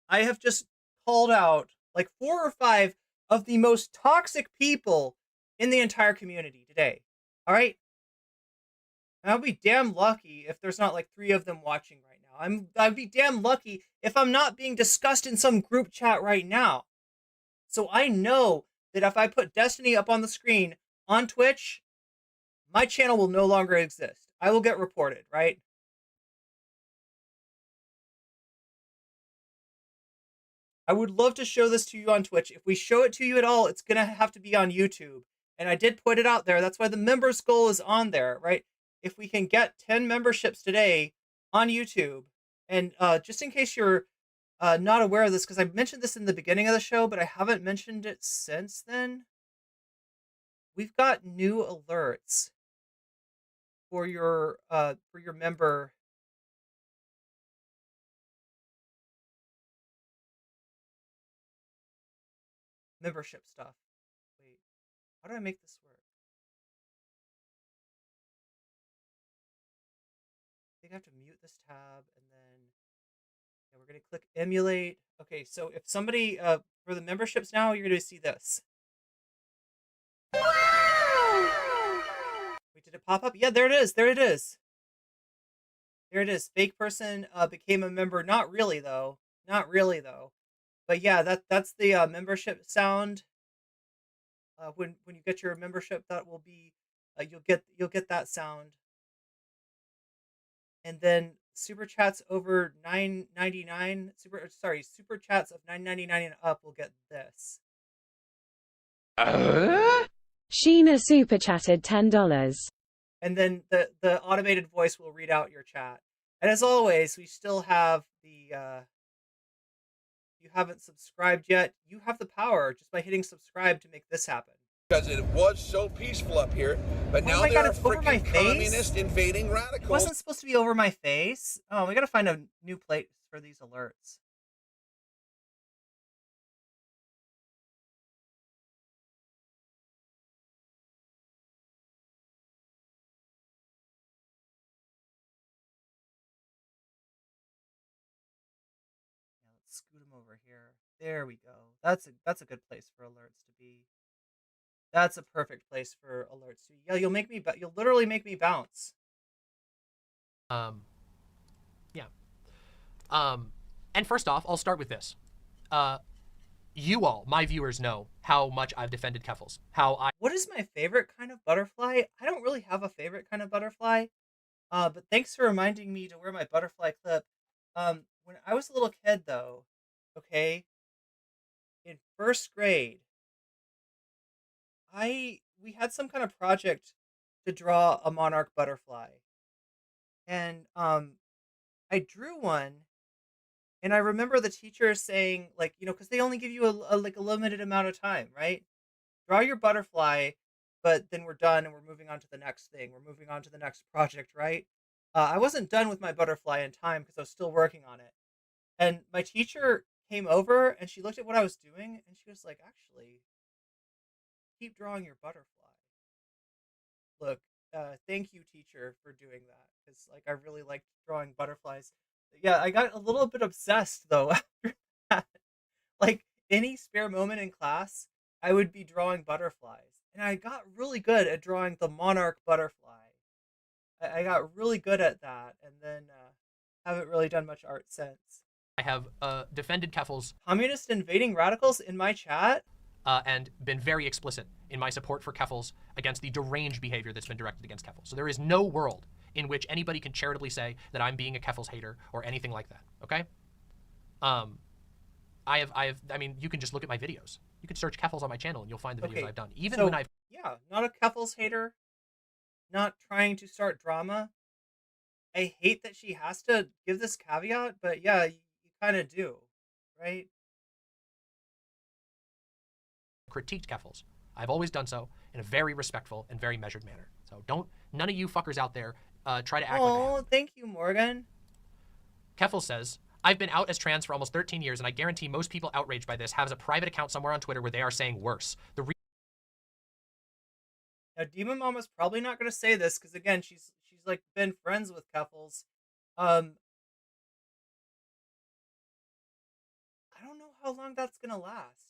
Speaker 2: I have just called out like 4 or 5 of the most toxic people in the entire community today. All right? And I'll be damn lucky if there's not like 3 of them watching right now. I'd be damn lucky if I'm not being discussed in some group chat right now. So I know that if I put Destiny up on the screen on Twitch, my channel will no longer exist. I will get reported, right? I would love to show this to you on Twitch. If we show it to you at all, it's going to have to be on YouTube. And I did put it out there. That's why the members goal is on there, right? If we can get 10 memberships today on YouTube, and just in case you're not aware of this, because I mentioned this in the beginning of the show, but I haven't mentioned it since then. We've got new alerts for your membership stuff. Wait, how do I make this work? I think I have to mute this tab, and then we're gonna click emulate. Okay, so if somebody for the memberships now, you're gonna see this. Wait, did it pop up? Yeah, there it is. There it is. There it is. Fake person became a member. Not really though. Not really though. But yeah, that's the membership sound. When you get your membership, that will be you'll get that sound. And then super chats over $9.99. Super chats of $9.99 and up will get this.
Speaker 5: Sheena super chatted $10.
Speaker 2: And then the automated voice will read out your chat. And as always, we still have the you haven't subscribed yet, you have the power just by hitting subscribe to make this happen.
Speaker 4: Because it was so peaceful up here, but
Speaker 2: Oh
Speaker 4: now
Speaker 2: my
Speaker 4: there
Speaker 2: God,
Speaker 4: are
Speaker 2: it's over my
Speaker 4: freaking
Speaker 2: face?
Speaker 4: communist invading
Speaker 2: It
Speaker 4: radicals.
Speaker 2: wasn't supposed to be over my face. Oh, we gotta find a new place for these alerts. Yeah, let's scoot them over here. There we go. That's a good place for alerts to be. That's a perfect place for alerts to be. Yeah, you'll literally make me bounce.
Speaker 6: Yeah. And first off, I'll start with this. You all, my viewers, know how much I've defended Keffals.
Speaker 2: What is my favorite kind of butterfly? I don't really have a favorite kind of butterfly. But thanks for reminding me to wear my butterfly clip. When I was a little kid, though, okay, in first grade, we had some kind of project to draw a monarch butterfly, and I drew one, and I remember the teacher saying, like, because they only give you a limited amount of time, right? Draw your butterfly, but then we're done and we're moving on to the next thing. We're moving on to the next project, right? I wasn't done with my butterfly in time because I was still working on it. And my teacher came over and she looked at what I was doing and she was like, actually, keep drawing your butterfly. Look, thank you, teacher, for doing that. Because, like, I really liked drawing butterflies. Yeah, I got a little bit obsessed, though, after that. Like, any spare moment in class, I would be drawing butterflies. And I got really good at drawing the monarch butterfly. I got really good at that, and then haven't really done much art since.
Speaker 6: I have defended Keffals
Speaker 2: Communist invading radicals in my chat?
Speaker 6: and been very explicit in my support for Keffals against the deranged behavior that's been directed against Keffals. So there is no world in which anybody can charitably say that I'm being a Keffals hater or anything like that, okay? I mean, you can just look at my videos. You can search Keffals on my channel and you'll find the videos I've done. Even
Speaker 2: so,
Speaker 6: when I've...
Speaker 2: Yeah, not a Keffals hater. Not trying to start drama. I hate that she has to give this caveat, but yeah, you kind of do, right?
Speaker 6: critiqued Keffals. I've always done so in a very respectful and very measured manner. So none of you fuckers out there try to act like I have.
Speaker 2: Thank you, Morgan.
Speaker 6: Keffals says, I've been out as trans for almost 13 years, and I guarantee most people outraged by this have a private account somewhere on Twitter where they are saying worse.
Speaker 2: Now, Demon Mama's probably not going to say this because, again, she's like been friends with Keffals. I don't know how long that's going to last.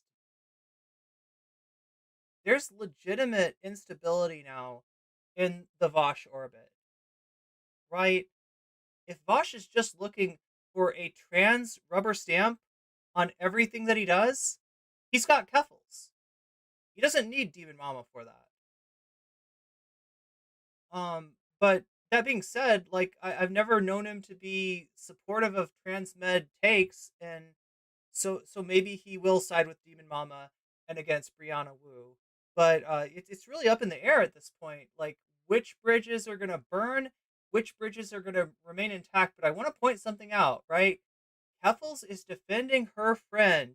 Speaker 2: There's legitimate instability now in the Vosh orbit, right? If Vosh is just looking for a trans rubber stamp on everything that he does, he's got Keffals. He doesn't need Demon Mama for that. But that being said, like, I've never known him to be supportive of transmed takes, and so maybe he will side with Demon Mama and against Brianna Wu. But it's really up in the air at this point. Like, which bridges are gonna burn, which bridges are gonna remain intact. But I want to point something out, right? Keffals is defending her friend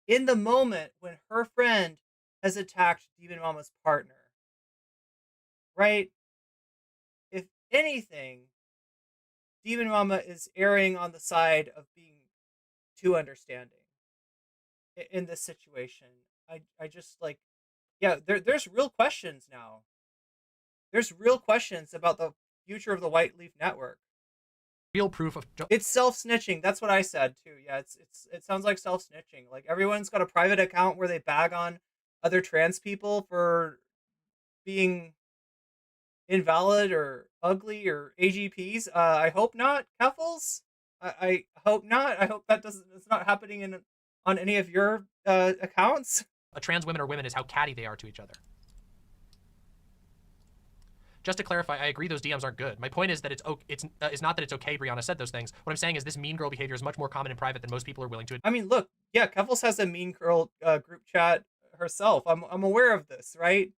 Speaker 2: in the moment when her friend has attacked Demon Mama's partner, right? If anything, Demon Mama is erring on the side of being too understanding in this situation. I just, like, yeah, there's real questions now. There's real questions about the future of the White Leaf Network.
Speaker 6: Real proof of...
Speaker 2: It's self-snitching. That's what I said, too. Yeah, it sounds like self-snitching. Like, everyone's got a private account where they bag on other trans people for being invalid or ugly or AGPs. I hope not, Keffals. I hope not. I hope it's not happening on any of your accounts.
Speaker 6: Trans women or women is how catty they are to each other. just to clarify, I agree those DMs aren't good. My point is that it's not that it's okay Brianna said those things. What I'm saying is this mean girl behavior is much more common in private than most people are willing to admit.
Speaker 2: I mean, look, yeah, Keffals has a mean girl group chat herself. I'm aware of this, right?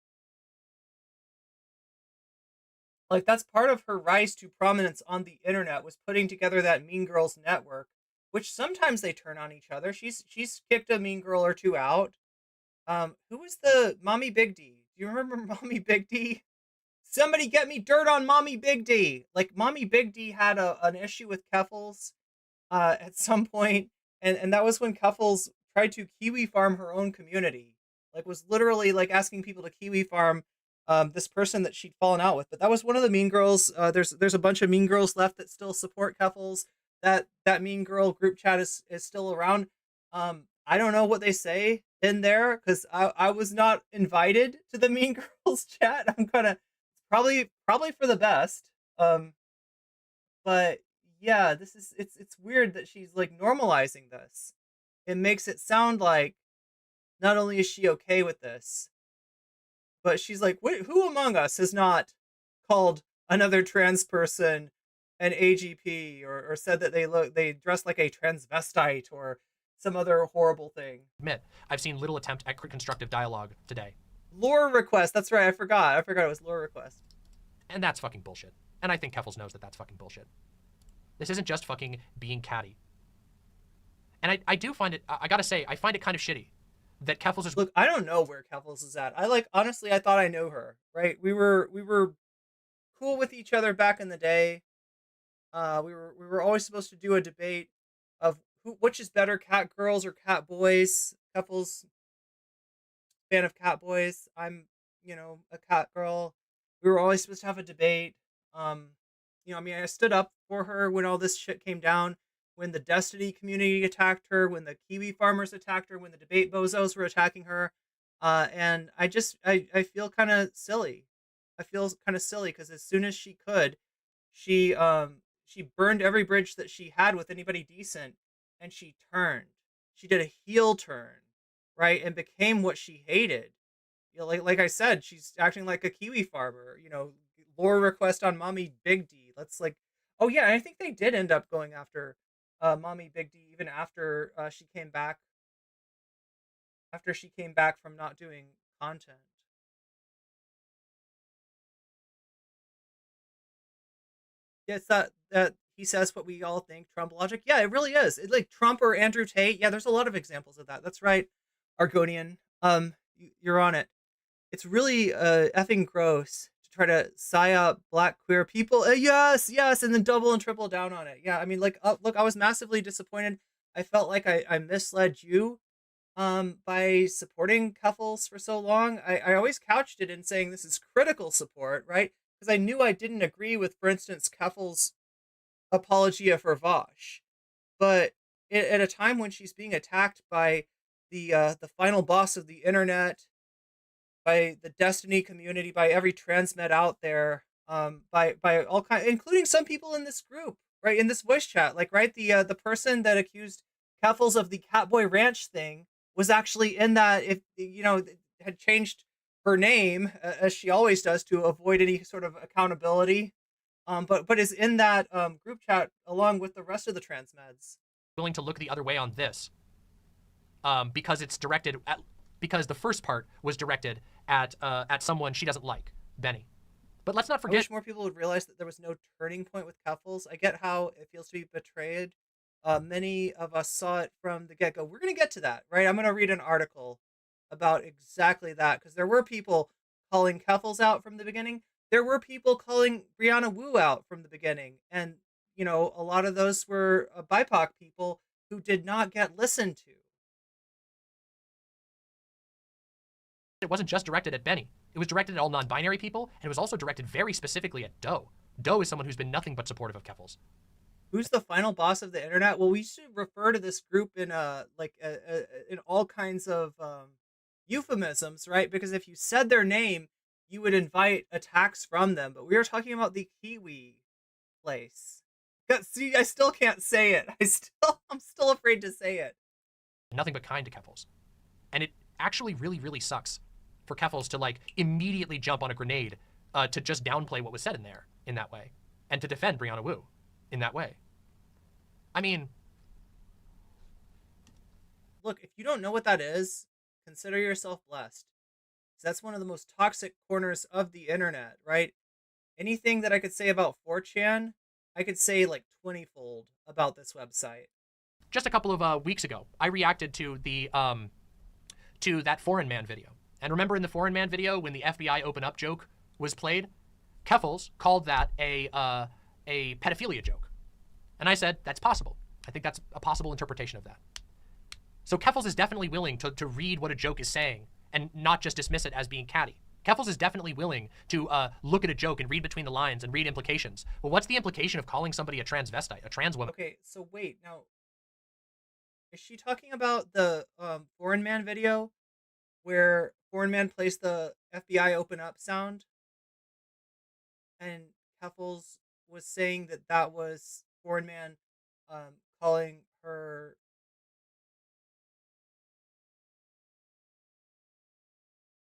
Speaker 2: Like, that's part of her rise to prominence on the internet, was putting together that mean girls network, which sometimes they turn on each other. She's kicked a mean girl or two out. Who was the Mommy Big D? Do you remember Mommy Big D? Somebody get me dirt on Mommy Big D. Like, Mommy Big D had an issue with Keffals at some point, and that was when Keffals tried to Kiwi farm her own community. Like, was literally like asking people to Kiwi farm this person that she'd fallen out with. But that was one of the mean girls. There's a bunch of mean girls left that still support Keffals. That mean girl group chat is still around. I don't know what they say in there, because I was not invited to the mean girls chat. I'm gonna probably for the best. But yeah, it's weird that she's like normalizing this. It makes it sound like not only is she okay with this, but she's like, who among us has not called another trans person an AGP, or said that they dress like a transvestite or some other horrible thing.
Speaker 6: I've seen little attempt at constructive dialogue today.
Speaker 2: Lore request, that's right, I forgot it was lore request.
Speaker 6: And that's fucking bullshit. And I think Keffals knows that that's fucking bullshit. This isn't just fucking being catty. And I do find it, I gotta say, I find it kind of shitty that Keffals is...
Speaker 2: Look, I don't know where Keffals is at. Honestly, I thought I knew her, right? We were cool with each other back in the day. We were always supposed to do a debate of which is better, cat girls or cat boys. Keffals, fan of cat boys. I'm, a cat girl. We were always supposed to have a debate. I stood up for her when all this shit came down, when the Destiny community attacked her, when the Kiwi farmers attacked her, when the debate bozos were attacking her. And I feel kind of silly. I feel kind of silly because as soon as she could, she burned every bridge that she had with anybody decent, and she turned. She did a heel turn, right, and became what she hated. Like I said, she's acting like a Kiwi farmer. Lore request on Mommy Big D. Oh yeah, and I think they did end up going after Mommy Big D even after she came back. After she came back from not doing content. It's that he says what we all think, Trump logic. Yeah, it really is. It's like Trump or Andrew Tate. Yeah, there's a lot of examples of that. That's right, Argonian. You're on it. It's really effing gross to try to psyop black queer people. Yes, and then double and triple down on it. Yeah, I mean, look, I was massively disappointed. I felt like I misled you by supporting Keffals for so long. I always couched it in saying this is critical support, right? Because I knew I didn't agree with, for instance, Keffals' apologia for Vosh. But at a time when she's being attacked by the final boss of the internet, by the Destiny community, by every transmed out there, by all kinds, including some people in this group, right, in this voice chat, the person that accused Keffals of the Catboy Ranch thing was actually in that, had changed her name, as she always does, to avoid any sort of accountability, but is in that group chat along with the rest of the transmeds.
Speaker 6: Willing to look the other way on this, because it's directed at, because the first part was directed at someone she doesn't like, Benny. But let's not forget.
Speaker 2: I wish more people would realize that there was no turning point with Keffals. I get how it feels to be betrayed. Many of us saw it from the get-go. We're going to get to that, right? I'm going to read an article about exactly that, because there were people calling Keffals out from the beginning. There were people calling Brianna Wu out from the beginning. And, a lot of those were BIPOC people who did not get listened to.
Speaker 6: It wasn't just directed at Benny. It was directed at all non-binary people, and it was also directed very specifically at Doe. Doe is someone who's been nothing but supportive of Keffals.
Speaker 2: Who's the final boss of the internet? Well, we should refer to this group in in all kinds of euphemisms, right? Because if you said their name, you would invite attacks from them. But we are talking about the Kiwi place. See, I still can't say it. I'm still afraid to say it.
Speaker 6: Nothing but kind to Keffals. And it actually really, really sucks for Keffals to immediately jump on a grenade to just downplay what was said in there in that way, and to defend Brianna Wu in that way. I mean,
Speaker 2: look, if you don't know what that is, consider yourself blessed. 'Cause that's one of the most toxic corners of the internet, right? Anything that I could say about 4chan, I could say like 20-fold about this website.
Speaker 6: just a couple of weeks ago, I reacted to that foreign man video. And remember in the foreign man video when the FBI open up joke was played, Keffals called that a pedophilia joke. And I said, that's possible. I think that's a possible interpretation of that. So Keffals is definitely willing to read what a joke is saying and not just dismiss it as being catty. Keffals is definitely willing to look at a joke and read between the lines and read implications. Well, what's the implication of calling somebody a transvestite, a trans woman?
Speaker 2: Okay, so wait, now, is she talking about the foreign man video where foreign man plays the FBI open up sound? And Keffals was saying that that was foreign man calling her...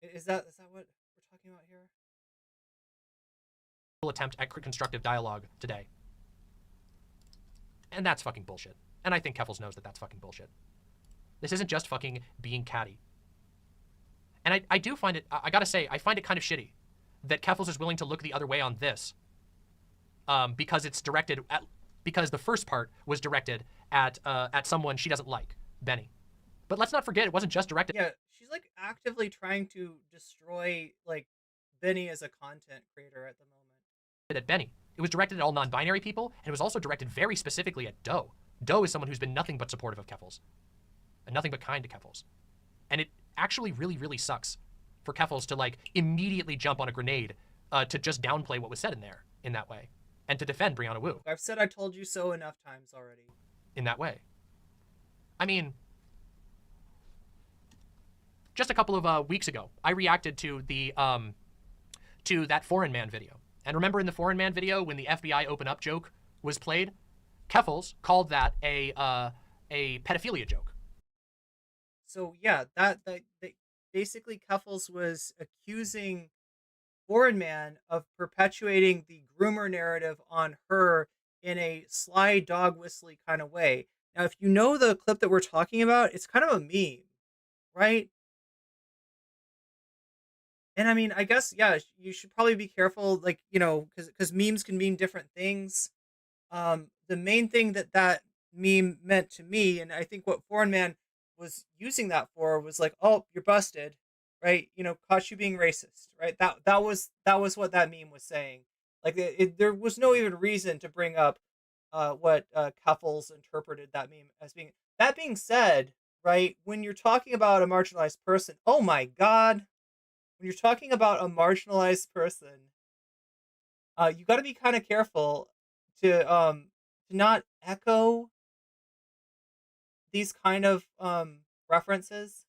Speaker 2: Is that what we're talking about here?
Speaker 6: Attempt at constructive dialogue today. And that's fucking bullshit. And I think Keffals knows that that's fucking bullshit. This isn't just fucking being catty. And I do find it, I gotta say, I find it kind of shitty that Keffals is willing to look the other way on this because it's directed at, because the first part was directed at someone she doesn't like, Benny. But let's not forget, it wasn't just directed.
Speaker 2: Yeah, she's like actively trying to destroy like Benny as a content creator at the moment.
Speaker 6: At Benny. It was directed at all non-binary people, and it was also directed very specifically at Doe. Doe is someone who's been nothing but supportive of Keffals, and nothing but kind to Keffals. And it actually really, really sucks for Keffals to like immediately jump on a grenade to just downplay what was said in there in that way, and to defend Brianna Wu.
Speaker 2: I've said I told you so enough times already.
Speaker 6: In that way. I mean, just a couple of weeks ago, I reacted to that foreign man video. And remember in the foreign man video when the FBI open up joke was played, Keffals called that a pedophilia joke.
Speaker 2: So yeah, that basically Keffals was accusing foreign man of perpetuating the groomer narrative on her in a sly dog whistly kind of way. Now, if you know the clip that we're talking about, it's kind of a meme, right? And I mean, I guess, yeah, you should probably be careful, like, you know, because memes can mean different things. The main thing that meme meant to me, and I think what Foreign Man was using that for was like, oh, you're busted, right? You know, caught you being racist, right? That was what that meme was saying. Like, there was no even reason to bring up what Keffals interpreted that meme as being. That being said, right, when you're talking about a marginalized person, oh my God. When you're talking about a marginalized person, you got to be kind of careful to not echo these kind of references,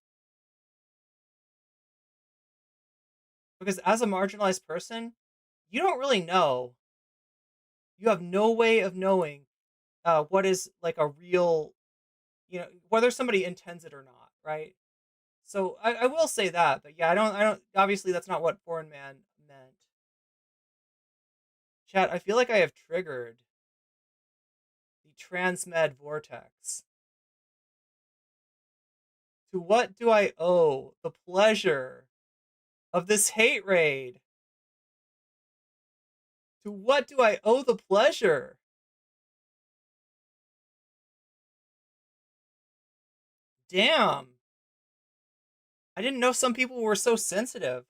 Speaker 2: because as a marginalized person, you don't really know. You have no way of knowing what is like a real, you know, whether somebody intends it or not, right? So I will say that, but yeah, I don't, obviously that's not what Foreign Man meant. Chat, I feel like I have triggered the transmed vortex. To what do I owe the pleasure of this hate raid? To what do I owe the pleasure? Damn. I didn't know some people were so sensitive.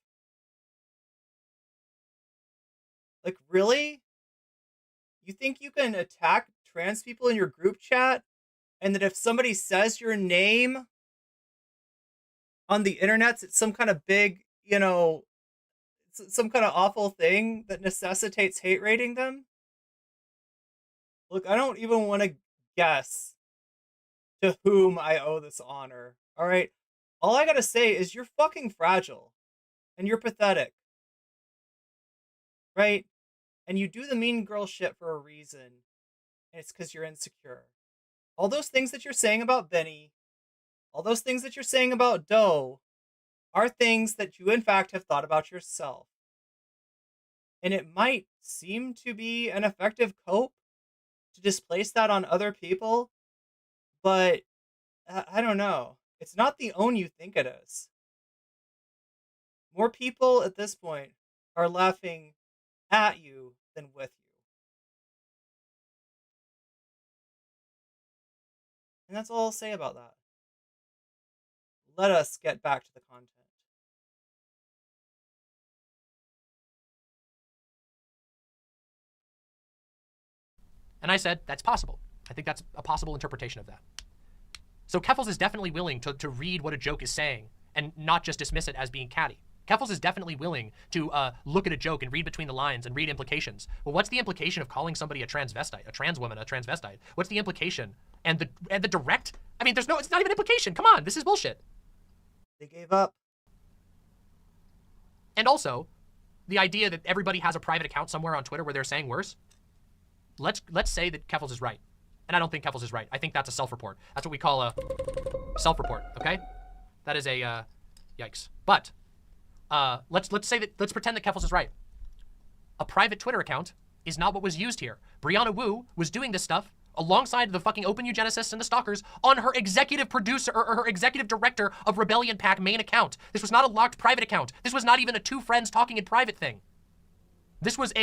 Speaker 2: Like, really? You think you can attack trans people in your group chat? And that if somebody says your name on the internet, it's some kind of big, you know, some kind of awful thing that necessitates hate rating them? Look, I don't even want to guess to whom I owe this honor, all right? All I gotta say is you're fucking fragile. And you're pathetic. Right? And you do the mean girl shit for a reason. And it's because you're insecure. All those things that you're saying about Benny, all those things that you're saying about Doe, are things that you in fact have thought about yourself. And it might seem to be an effective cope to displace that on other people, but I don't know. It's not the own you think it is. More people at this point are laughing at you than with you. And that's all I'll say about that. Let us get back to the content.
Speaker 6: And I said, that's possible. I think that's a possible interpretation of that. So Keffals is definitely willing to read what a joke is saying and not just dismiss it as being catty. Keffals is definitely willing to look at a joke and read between the lines and read implications. Well, what's the implication of calling somebody a transvestite, a trans woman, a transvestite? What's the implication? And the direct, I mean, it's not even implication. Come on, this is bullshit.
Speaker 2: They gave up.
Speaker 6: And also, the idea that everybody has a private account somewhere on Twitter where they're saying worse. Let's say that Keffals is right. And I don't think Keffals is right. I think that's a self-report. That's what we call a self-report, okay? That is a, yikes. But, let's pretend that Keffals is right. A private Twitter account is not what was used here. Brianna Wu was doing this stuff alongside the fucking open eugenicists and the stalkers on her executive producer or her executive director of Rebellion Pack main account. This was not a locked private account. This was not even a two friends talking in private thing. This was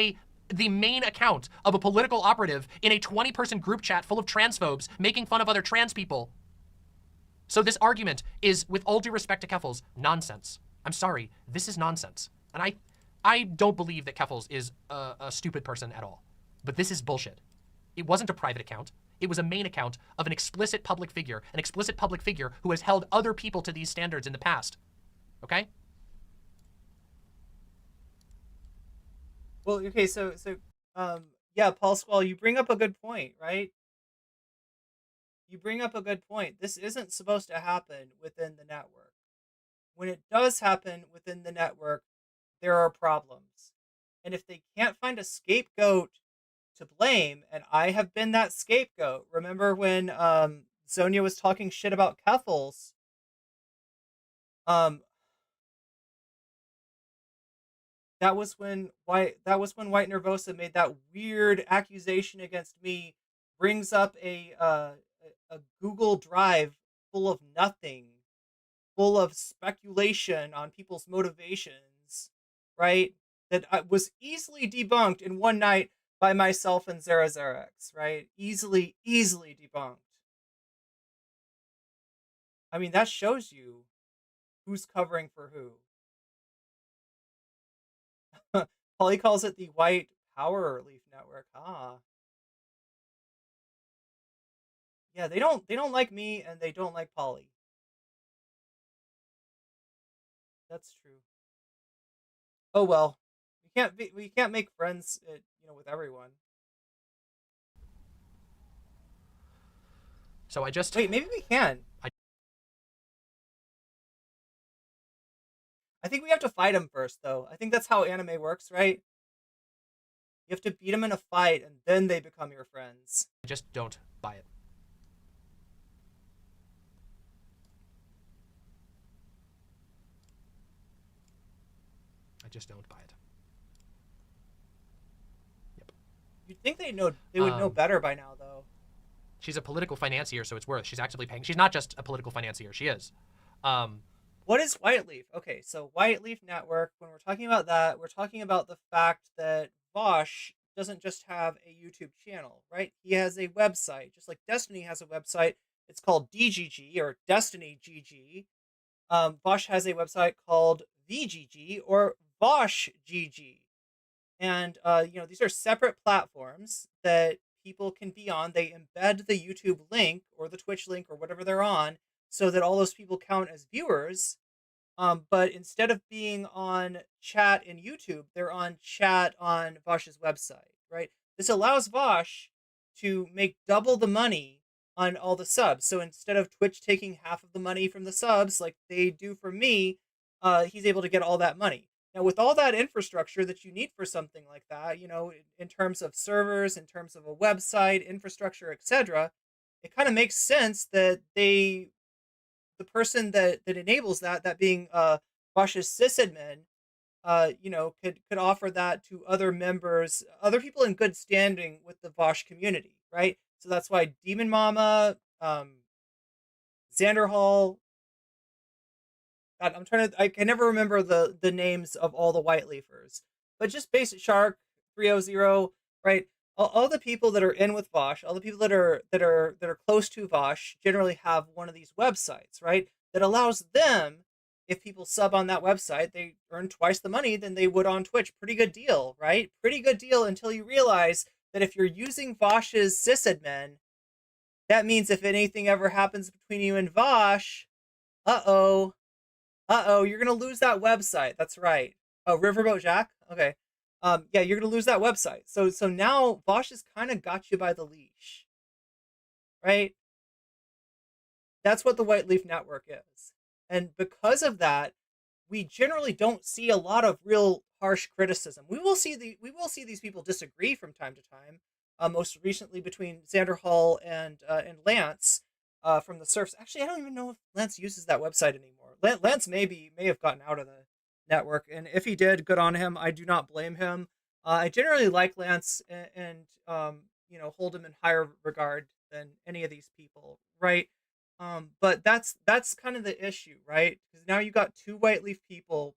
Speaker 6: the main account of a political operative in a 20-person group chat full of transphobes making fun of other trans people. So this argument is, with all due respect to Keffals, nonsense. I'm sorry, this is nonsense. And I don't believe that Keffals is a stupid person at all. But this is bullshit. It wasn't a private account. It was a main account of an explicit public figure who has held other people to these standards in the past. Okay?
Speaker 2: Well, okay, so yeah, Paul Squall, you bring up a good point, right? You bring up a good point. This isn't supposed to happen within the network. When it does happen within the network, there are problems. And if they can't find a scapegoat to blame, and I have been that scapegoat. Remember when Sonia was talking shit about Keffals? That was when White Nervosa made that weird accusation against me, brings up a Google Drive full of nothing, full of speculation on people's motivations, right? That was easily debunked in one night by myself and Zara Zarex, right? Easily debunked. I mean, that shows you who's covering for who. Polly calls it the White Power Leaf Network. Ah. Yeah, they don't like me and they don't like Polly. That's true. Oh well. We can't make friends, with everyone.
Speaker 6: So I just
Speaker 2: Wait, maybe we can. I think we have to fight him first, though. I think that's how anime works, right? You have to beat them in a fight, and then they become your friends.
Speaker 6: I just don't buy it. I just don't buy it. Yep.
Speaker 2: You'd think they would know better by now, though.
Speaker 6: She's a political financier, so it's worth. She's actively paying. She's not just a political financier. She is.
Speaker 2: What is White Leaf? Okay, so White Leaf Network, when we're talking about that, we're talking about the fact that Vosh doesn't just have a YouTube channel, right? He has a website, just like Destiny has a website. It's called DGG, or Destiny GG. Vosh has a website called VGG, or Vosh GG. And, these are separate platforms that people can be on. They embed the YouTube link, or the Twitch link, or whatever they're on, so that all those people count as viewers. But instead of being on chat in YouTube, they're on chat on Vosh's website, right? This allows Vosh to make double the money on all the subs. So instead of Twitch taking half of the money from the subs, like they do for me, he's able to get all that money. Now, with all that infrastructure that you need for something like that, in terms of servers, in terms of a website, infrastructure, etc., it kind of makes sense that the person that enables that being Vosh's sysadmin, could offer that to other members, other people in good standing with the Vosh community, right? So that's why Demon Mama, Xander Hall. God, I can never remember the names of all the white leafers, but just Basic Shark 300, right? All the people that are in with Vosh, all the people that are close to Vosh, generally have one of these websites, right? That allows them, if people sub on that website, they earn twice the money than they would on Twitch. Pretty good deal, right? Pretty good deal until you realize that if you're using Vosh's sysadmin, that means if anything ever happens between you and Vosh, uh-oh, you're gonna lose that website. That's right. Oh, Riverboat Jack? Okay. Yeah, you're gonna lose that website. So now Vosh has kind of got you by the leash. Right? That's what the White Leaf Network is. And because of that, we generally don't see a lot of real harsh criticism. We will see these people disagree from time to time. Most recently between Xander Hall and Lance from the Surfs. Actually, I don't even know if Lance uses that website anymore. Lance may have gotten out of the network, and if he did, good on him. I do not blame him. I generally like Lance and hold him in higher regard than any of these people, right? But that's kind of the issue, right? Because now you got two White Leaf people,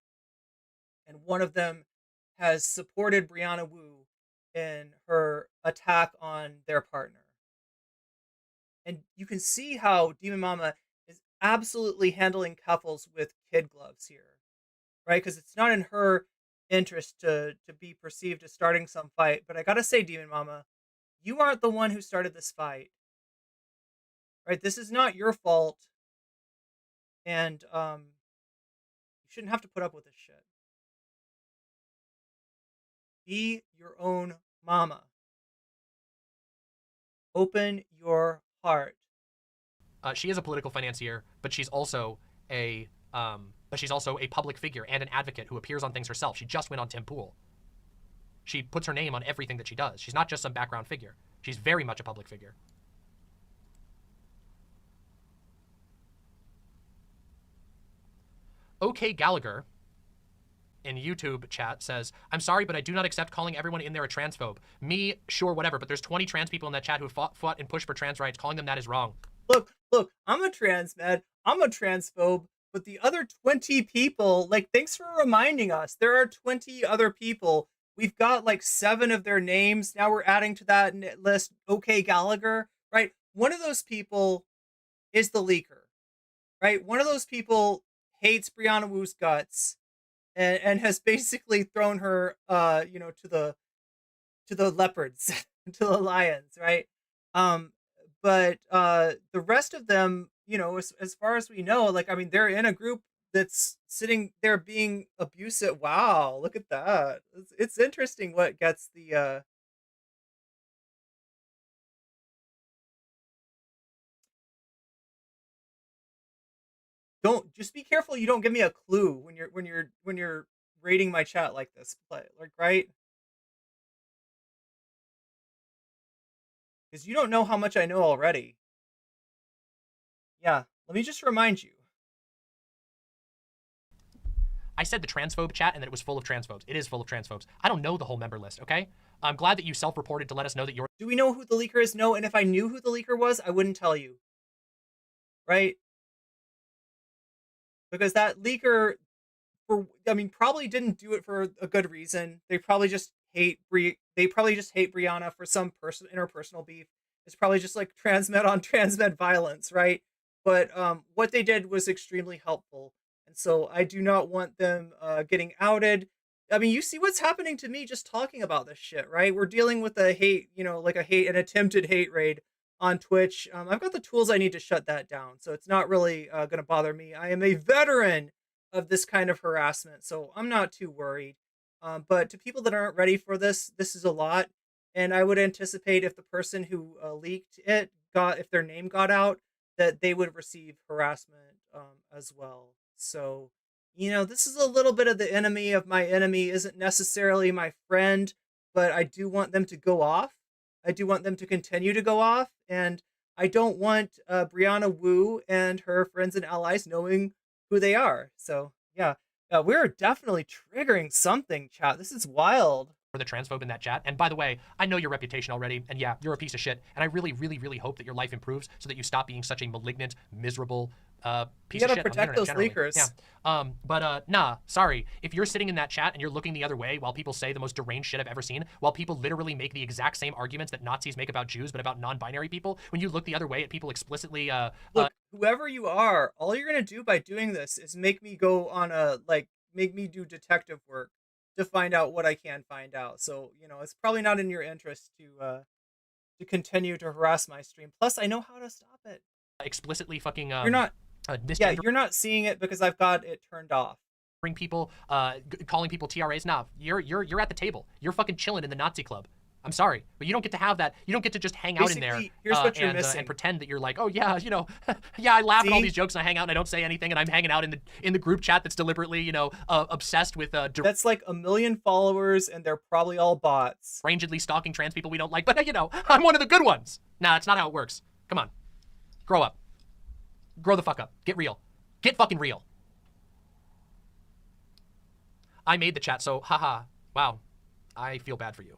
Speaker 2: and one of them has supported Brianna Wu in her attack on their partner. And you can see how Demon Mama is absolutely handling Keffals with kid gloves here, right? Because it's not in her interest to be perceived as starting some fight. But I gotta say, Demon Mama, you aren't the one who started this fight, right? This is not your fault, and you shouldn't have to put up with this shit. Be your own mama. Open your heart.
Speaker 6: She is a political financier, but she's also a public figure and an advocate who appears on things herself. She just went on Tim Pool. She puts her name on everything that she does. She's not just some background figure. She's very much a public figure. OK Gallagher in YouTube chat says, I'm sorry, but I do not accept calling everyone in there a transphobe. Me, sure, whatever, but there's 20 trans people in that chat who fought and pushed for trans rights. Calling them that is wrong.
Speaker 2: Look, I'm a transmed, I'm a transphobe, but the other 20 people, like, thanks for reminding us. There are 20 other people. We've got like 7 of their names. Now we're adding to that list OK Gallagher, right? One of those people is the leaker, right? One of those people hates Brianna Wu's guts and has basically thrown her, to the leopards, to the lions, right? But the rest of them, as far as we know, like, I mean, they're in a group that's sitting there being abusive. Wow, look at that. It's interesting what gets the don't just be careful you don't give me a clue when you're rating my chat like this, like, right? Because you don't know how much I know already. Yeah, let me just remind you.
Speaker 6: I said the transphobe chat and that it was full of transphobes. It is full of transphobes. I don't know the whole member list, okay? I'm glad that you self-reported to let us know that you're...
Speaker 2: Do we know who the leaker is? No, and if I knew who the leaker was, I wouldn't tell you. Right? Because that leaker, probably didn't do it for a good reason. They probably just hate Brianna for some interpersonal beef. It's probably just like transmed on transmed violence, right? But what they did was extremely helpful. And so I do not want them getting outed. I mean, you see what's happening to me just talking about this shit, right? We're dealing with a hate, an attempted hate raid on Twitch. I've got the tools I need to shut that down. So it's not really going to bother me. I am a veteran of this kind of harassment, so I'm not too worried. But to people that aren't ready for this, this is a lot. And I would anticipate if the person who leaked it if their name got out, that they would receive harassment as well. So, this is a little bit of the enemy of my enemy isn't necessarily my friend, but I do want them to go off. I do want them to continue to go off. And I don't want Brianna Wu and her friends and allies knowing who they are. So, yeah. Yeah, we're definitely triggering something, chat. This is wild.
Speaker 6: For the transphobe in that chat. And by the way, I know your reputation already, and yeah, you're a piece of shit. And I really, really, really hope that your life improves so that you stop being such a malignant, miserable piece of shit.
Speaker 2: You gotta protect those leakers.
Speaker 6: Yeah. Nah, sorry. If you're sitting in that chat and you're looking the other way while people say the most deranged shit I've ever seen, while people literally make the exact same arguments that Nazis make about Jews, but about non-binary people, when you look the other way at people explicitly,
Speaker 2: look, whoever you are, all you're gonna do by doing this is make me go on make me do detective work to find out what I can find out. So, you know, it's probably not in your interest to continue to harass my stream. Plus, I know how to stop it.
Speaker 6: explicitly fucking,
Speaker 2: You're not, yeah,
Speaker 6: misgendering
Speaker 2: you're not seeing it because I've got it turned off.
Speaker 6: people, calling people TRAs. Nah, you're at the table. You're fucking chilling in the Nazi club. I'm sorry, but you don't get to have that. You don't get to just hang out in there
Speaker 2: Basically, here's what you're missing.
Speaker 6: and pretend that you're like, oh yeah, you know, yeah, I laugh at all
Speaker 2: See?
Speaker 6: these jokes and I hang out and I don't say anything and I'm hanging out in the group chat that's deliberately, you know, obsessed with
Speaker 2: That's like 1 million followers, and they're probably all bots.
Speaker 6: derangedly stalking trans people we don't like. But you know, I'm one of the good ones. Nah, that's not how it works. Come on, grow up, grow the fuck up, get real, get fucking real. I made the chat, so haha, wow, I feel bad for you.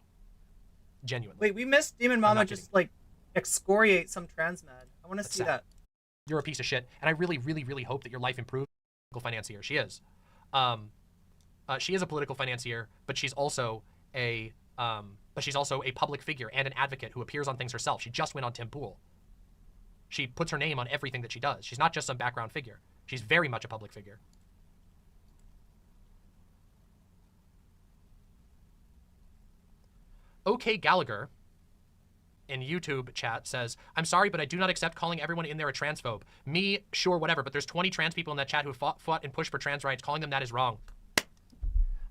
Speaker 6: Genuinely.
Speaker 2: Wait, we missed Demon Mama
Speaker 6: not
Speaker 2: just like excoriate some transmed. I want to see
Speaker 6: sad.
Speaker 2: that.
Speaker 6: You're a piece of shit, and I really, really, really hope that your life improves. Political financier, she is. She is a political financier, but she's also a public figure and an advocate who appears on things herself. She just went on Tim Pool. She puts her name on everything that she does. She's not just some background figure. She's very much a public figure. OK Gallagher in YouTube chat says, I'm sorry, but I do not accept calling everyone in there a transphobe. Me, sure, whatever, but there's 20 trans people in that chat who fought and pushed for trans rights. Calling them that is wrong.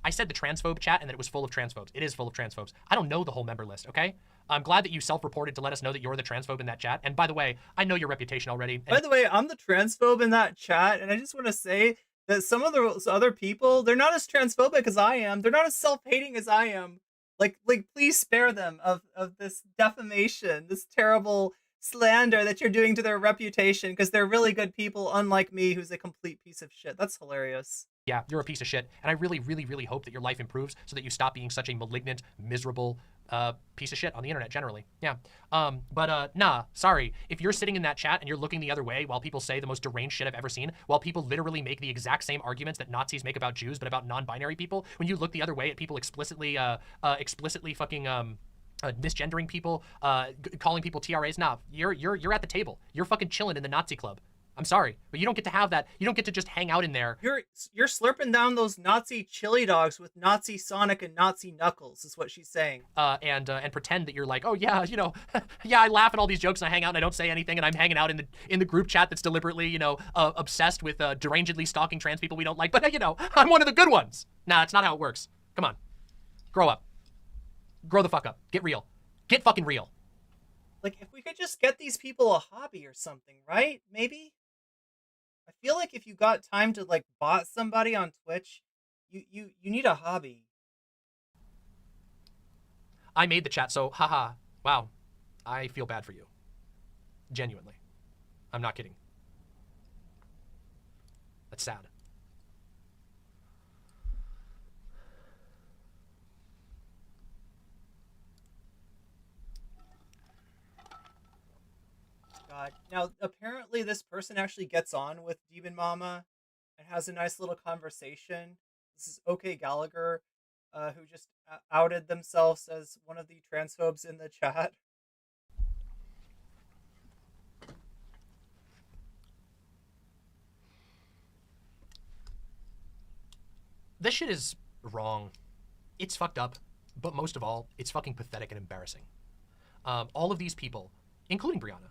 Speaker 6: I said the transphobe chat and that it was full of transphobes. It is full of transphobes. I don't know the whole member list, okay? I'm glad that you self-reported to let us know that you're the transphobe in that chat. And by the way, I know your reputation already.
Speaker 2: By the way, I'm the transphobe in that chat, and I just want to say that some of those other people, they're not as transphobic as I am. They're not as self-hating as I am. Like, please spare them of this defamation, this terrible slander that you're doing to their reputation, because they're really good people, unlike me, who's a complete piece of shit. That's hilarious.
Speaker 6: Yeah, you're a piece of shit. And I really, really, really hope that your life improves so that you stop being such a malignant, miserable piece of shit on the internet generally. Yeah. Nah, sorry. If you're sitting in that chat and you're looking the other way while people say the most deranged shit I've ever seen, while people literally make the exact same arguments that Nazis make about Jews, but about non-binary people, when you look the other way at people explicitly fucking misgendering people, calling people TRAs, nah, you're at the table. You're fucking chilling in the Nazi club. I'm sorry, but you don't get to have that. You don't get to just hang out in there.
Speaker 2: You're slurping down those Nazi chili dogs with Nazi Sonic and Nazi Knuckles, is what she's saying.
Speaker 6: And pretend that you're like, oh yeah, you know, yeah, I laugh at all these jokes and I hang out and I don't say anything and I'm hanging out in the group chat that's deliberately, you know, obsessed with derangedly stalking trans people we don't like. But you know, I'm one of the good ones. Nah, that's not how it works. Come on, grow up, grow the fuck up, get real, get fucking real.
Speaker 2: Like, if we could just get these people a hobby or something, right? Maybe. I feel like if you got time to like bot somebody on Twitch, you need a hobby.
Speaker 6: I made the chat, so haha, wow, I feel bad for you. Genuinely. I'm not kidding. That's sad.
Speaker 2: God. Now, apparently this person actually gets on with Demon Mama and has a nice little conversation. This is OK Gallagher, who just outed themselves as one of the transphobes in the chat.
Speaker 6: This shit is wrong. It's fucked up. But most of all, it's fucking pathetic and embarrassing. All of these people, including Brianna,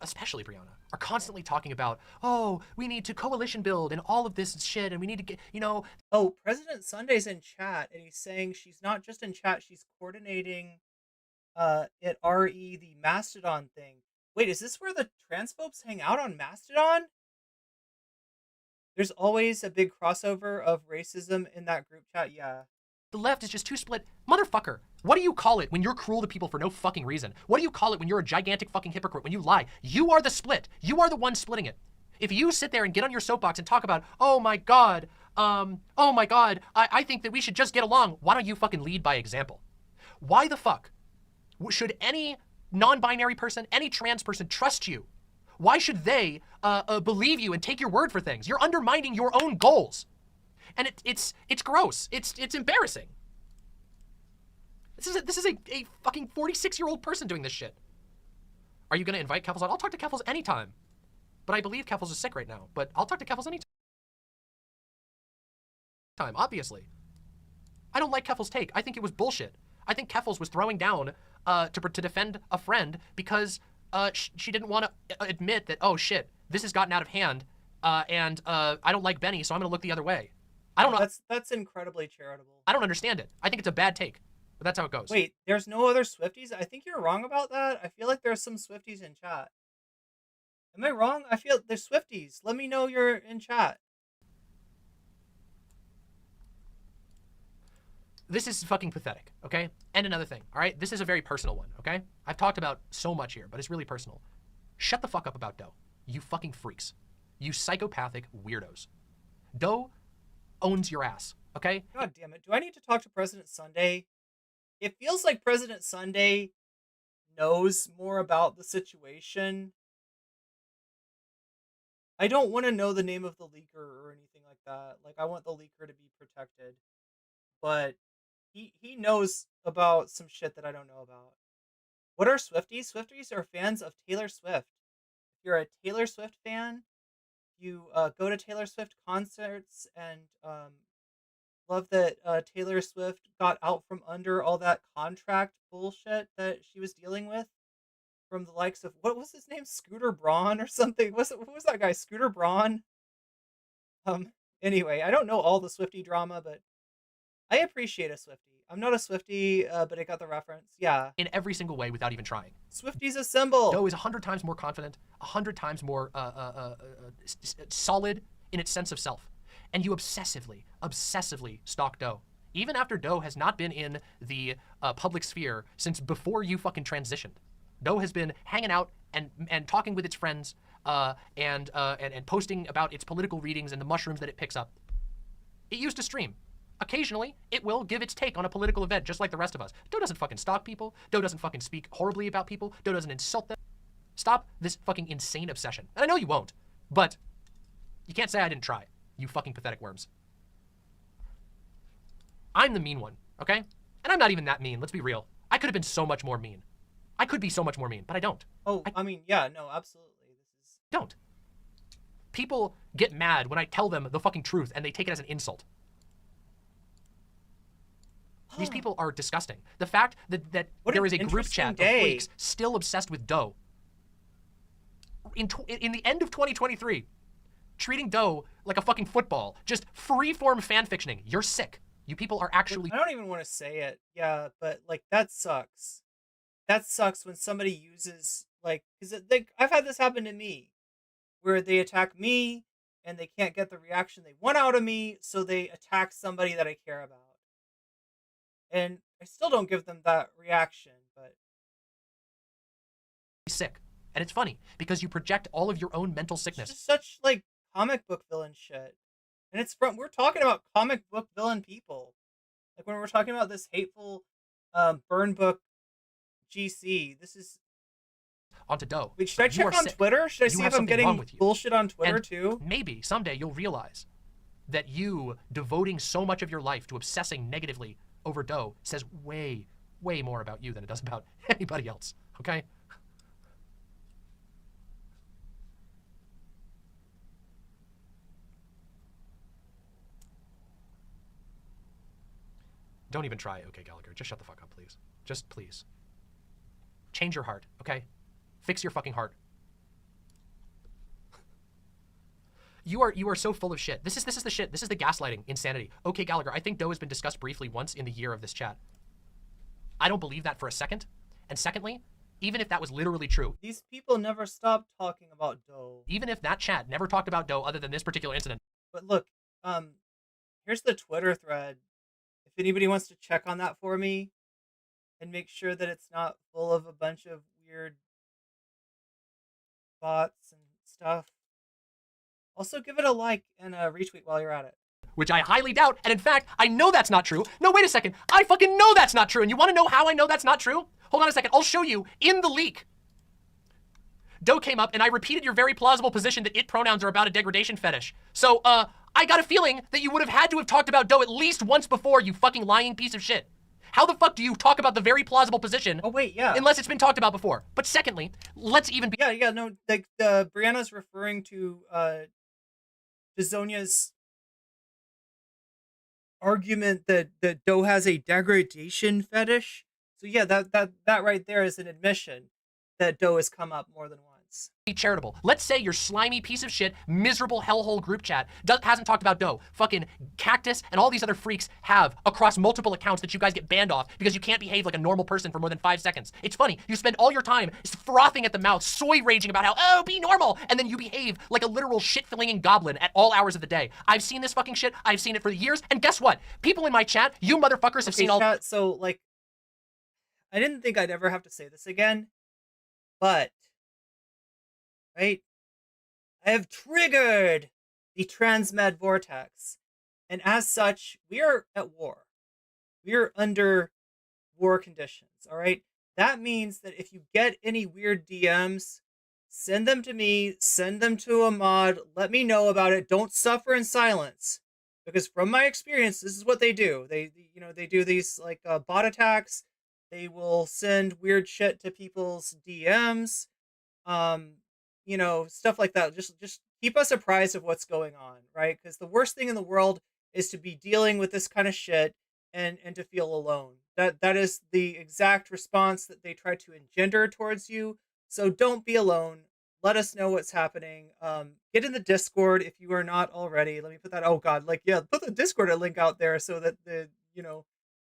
Speaker 6: especially Brianna, are constantly talking about, oh, we need to coalition build and all of this shit, and we need to get, you know.
Speaker 2: Oh, President Sunday's in chat, and he's saying she's not just in chat, she's coordinating at RE the Mastodon thing. Wait, is this where the transphobes hang out on Mastodon? There's always a big crossover of racism in that group chat, yeah.
Speaker 6: The left is just too split. Motherfucker, what do you call it when you're cruel to people for no fucking reason? What do you call it when you're a gigantic fucking hypocrite, when you lie? You are the split. You are the one splitting it. If you sit there and get on your soapbox and talk about, oh my God, oh my God, I think that we should just get along. Why don't you fucking lead by example? Why the fuck should any non-binary person, any trans person trust you? Why should they believe you and take your word for things? You're undermining your own goals. And it's gross. It's embarrassing. This is a fucking 46-year-old person doing this shit. Are you gonna invite Keffals on? I'll talk to Keffals anytime. But I believe Keffals is sick right now. But I'll talk to Keffals anytime, obviously. I don't like Keffals' take. I think it was bullshit. I think Keffals was throwing down to defend a friend because she didn't want to admit that, oh shit, this has gotten out of hand, and I don't like Benny, so I'm gonna look the other way. I don't know.
Speaker 2: That's incredibly charitable.
Speaker 6: I don't understand it. I think it's a bad take, but that's how it goes.
Speaker 2: Wait, there's no other Swifties? I think you're wrong about that. I feel like there's some Swifties in chat. Am I wrong? I feel there's Swifties. Let me know you're in chat.
Speaker 6: This is fucking pathetic, okay? And another thing, all right? This is a very personal one, okay? I've talked about so much here, but it's really personal. Shut the fuck up about Doe. You fucking freaks. You psychopathic weirdos. Doe owns your ass, okay?
Speaker 2: God damn it. Do I need to talk to President Sunday? It feels like President Sunday knows more about the situation. I don't want to know the name of the leaker or anything like that. Like, I want the leaker to be protected. But he knows about some shit that I don't know about. What are Swifties? Swifties are fans of Taylor Swift. If you're a Taylor Swift fan, you go to Taylor Swift concerts and love that Taylor Swift got out from under all that contract bullshit that she was dealing with from the likes of, what was his name? Scooter Braun or something? Who was that guy? Scooter Braun? Anyway, I don't know all the Swiftie drama, but I appreciate a Swiftie. I'm not a Swiftie, but I got the reference. Yeah.
Speaker 6: In every single way without even trying.
Speaker 2: Swifties assemble!
Speaker 6: Doe is 100 times more confident, 100 times more solid in its sense of self. And you obsessively stalk Doe. Even after Doe has not been in the public sphere since before you fucking transitioned. Doe has been hanging out and talking with its friends and posting about its political readings and the mushrooms that it picks up. It used to stream. Occasionally, it will give its take on a political event, just like the rest of us. Doe doesn't fucking stalk people. Doe doesn't fucking speak horribly about people. Doe doesn't insult them. Stop this fucking insane obsession. And I know you won't, but you can't say I didn't try, you fucking pathetic worms. I'm the mean one, okay? And I'm not even that mean, let's be real. I could have been so much more mean. I could be so much more mean, but I don't.
Speaker 2: Oh, I mean, yeah, no, absolutely.
Speaker 6: Don't. People get mad when I tell them the fucking truth and they take it as an insult. These people are disgusting. The fact that there is a group chat of freaks still obsessed with Doe in the end of 2023, treating Doe like a fucking football, just free-form fanfictioning. You're sick. You people are actually...
Speaker 2: I don't even want to say it. Yeah, but, like, that sucks. That sucks when somebody uses, like... Because I've had this happen to me, where they attack me, and they can't get the reaction they want out of me, so they attack somebody that I care about. And I still don't give them that reaction, but...
Speaker 6: Sick. And it's funny, because you project all of your own mental sickness.
Speaker 2: It's just such, like, comic book villain shit. And it's we're talking about comic book villain people. Like, when we're talking about this hateful burn book GC, this is...
Speaker 6: Onto Doe.
Speaker 2: Wait, should I check on Twitter? Should I see if I'm getting bullshit on Twitter, too?
Speaker 6: Maybe someday you'll realize that you devoting so much of your life to obsessing negatively over Doe says way, way more about you than it does about anybody else, okay? Don't even try, okay, Gallagher. Just shut the fuck up, please. Just please. Change your heart, okay? Fix your fucking heart. You are so full of shit. This is the shit. This is the gaslighting insanity. Okay, Gallagher, I think Doe has been discussed briefly once in the year of this chat. I don't believe that for a second. And secondly, even if that was literally true.
Speaker 2: These people never stopped talking about Doe.
Speaker 6: Even if that chat never talked about Doe other than this particular incident.
Speaker 2: But look, here's the Twitter thread. If anybody wants to check on that for me and make sure that it's not full of a bunch of weird bots and stuff. Also, give it a like and a retweet while you're at it.
Speaker 6: which I highly doubt. And in fact, I know that's not true. No, wait a second. I fucking know that's not true. And you want to know how I know that's not true? Hold on a second. I'll show you in the leak. Doe came up and I repeated your very plausible position that it pronouns are about a degradation fetish. So, I got a feeling that you would have had to have talked about Doe at least once before, you fucking lying piece of shit. How the fuck do you talk about the very plausible position?
Speaker 2: Oh wait, yeah.
Speaker 6: Unless it's been talked about before. But secondly, let's even be—
Speaker 2: Yeah, no, like, Brianna's referring to, Zonia's argument that Doe has a degradation fetish. So yeah, that right there is an admission that Doe has come up more than once.
Speaker 6: charitable. Let's say your slimy piece of shit, miserable hellhole group chat hasn't talked about Doe. Fucking Cactus and all these other freaks have across multiple accounts that you guys get banned off because you can't behave like a normal person for more than 5 seconds. It's funny. You spend all your time frothing at the mouth, soy raging about how, oh, be normal, and then you behave like a literal shit-flinging goblin at all hours of the day. I've seen this fucking shit. I've seen it for years. And guess what? People in my chat, you motherfuckers have seen all—
Speaker 2: chat, so, like, I didn't think I'd ever have to say this again, but, right? I have triggered the transmed vortex, and as such, we are at war. We are under war conditions, all right? That means that if you get any weird DMs, send them to me, send them to a mod, let me know about it. Don't suffer in silence, because from my experience, this is what they do. They do these, like, bot attacks. They will send weird shit to people's DMs, stuff like that. Just keep us apprised of what's going on, right? Because the worst thing in the world is to be dealing with this kind of shit and to feel alone. That is the exact response that they try to engender towards you. So don't be alone. Let us know what's happening. Get in the Discord if you are not already. Let me put that. Oh God, put the Discord link out there so that the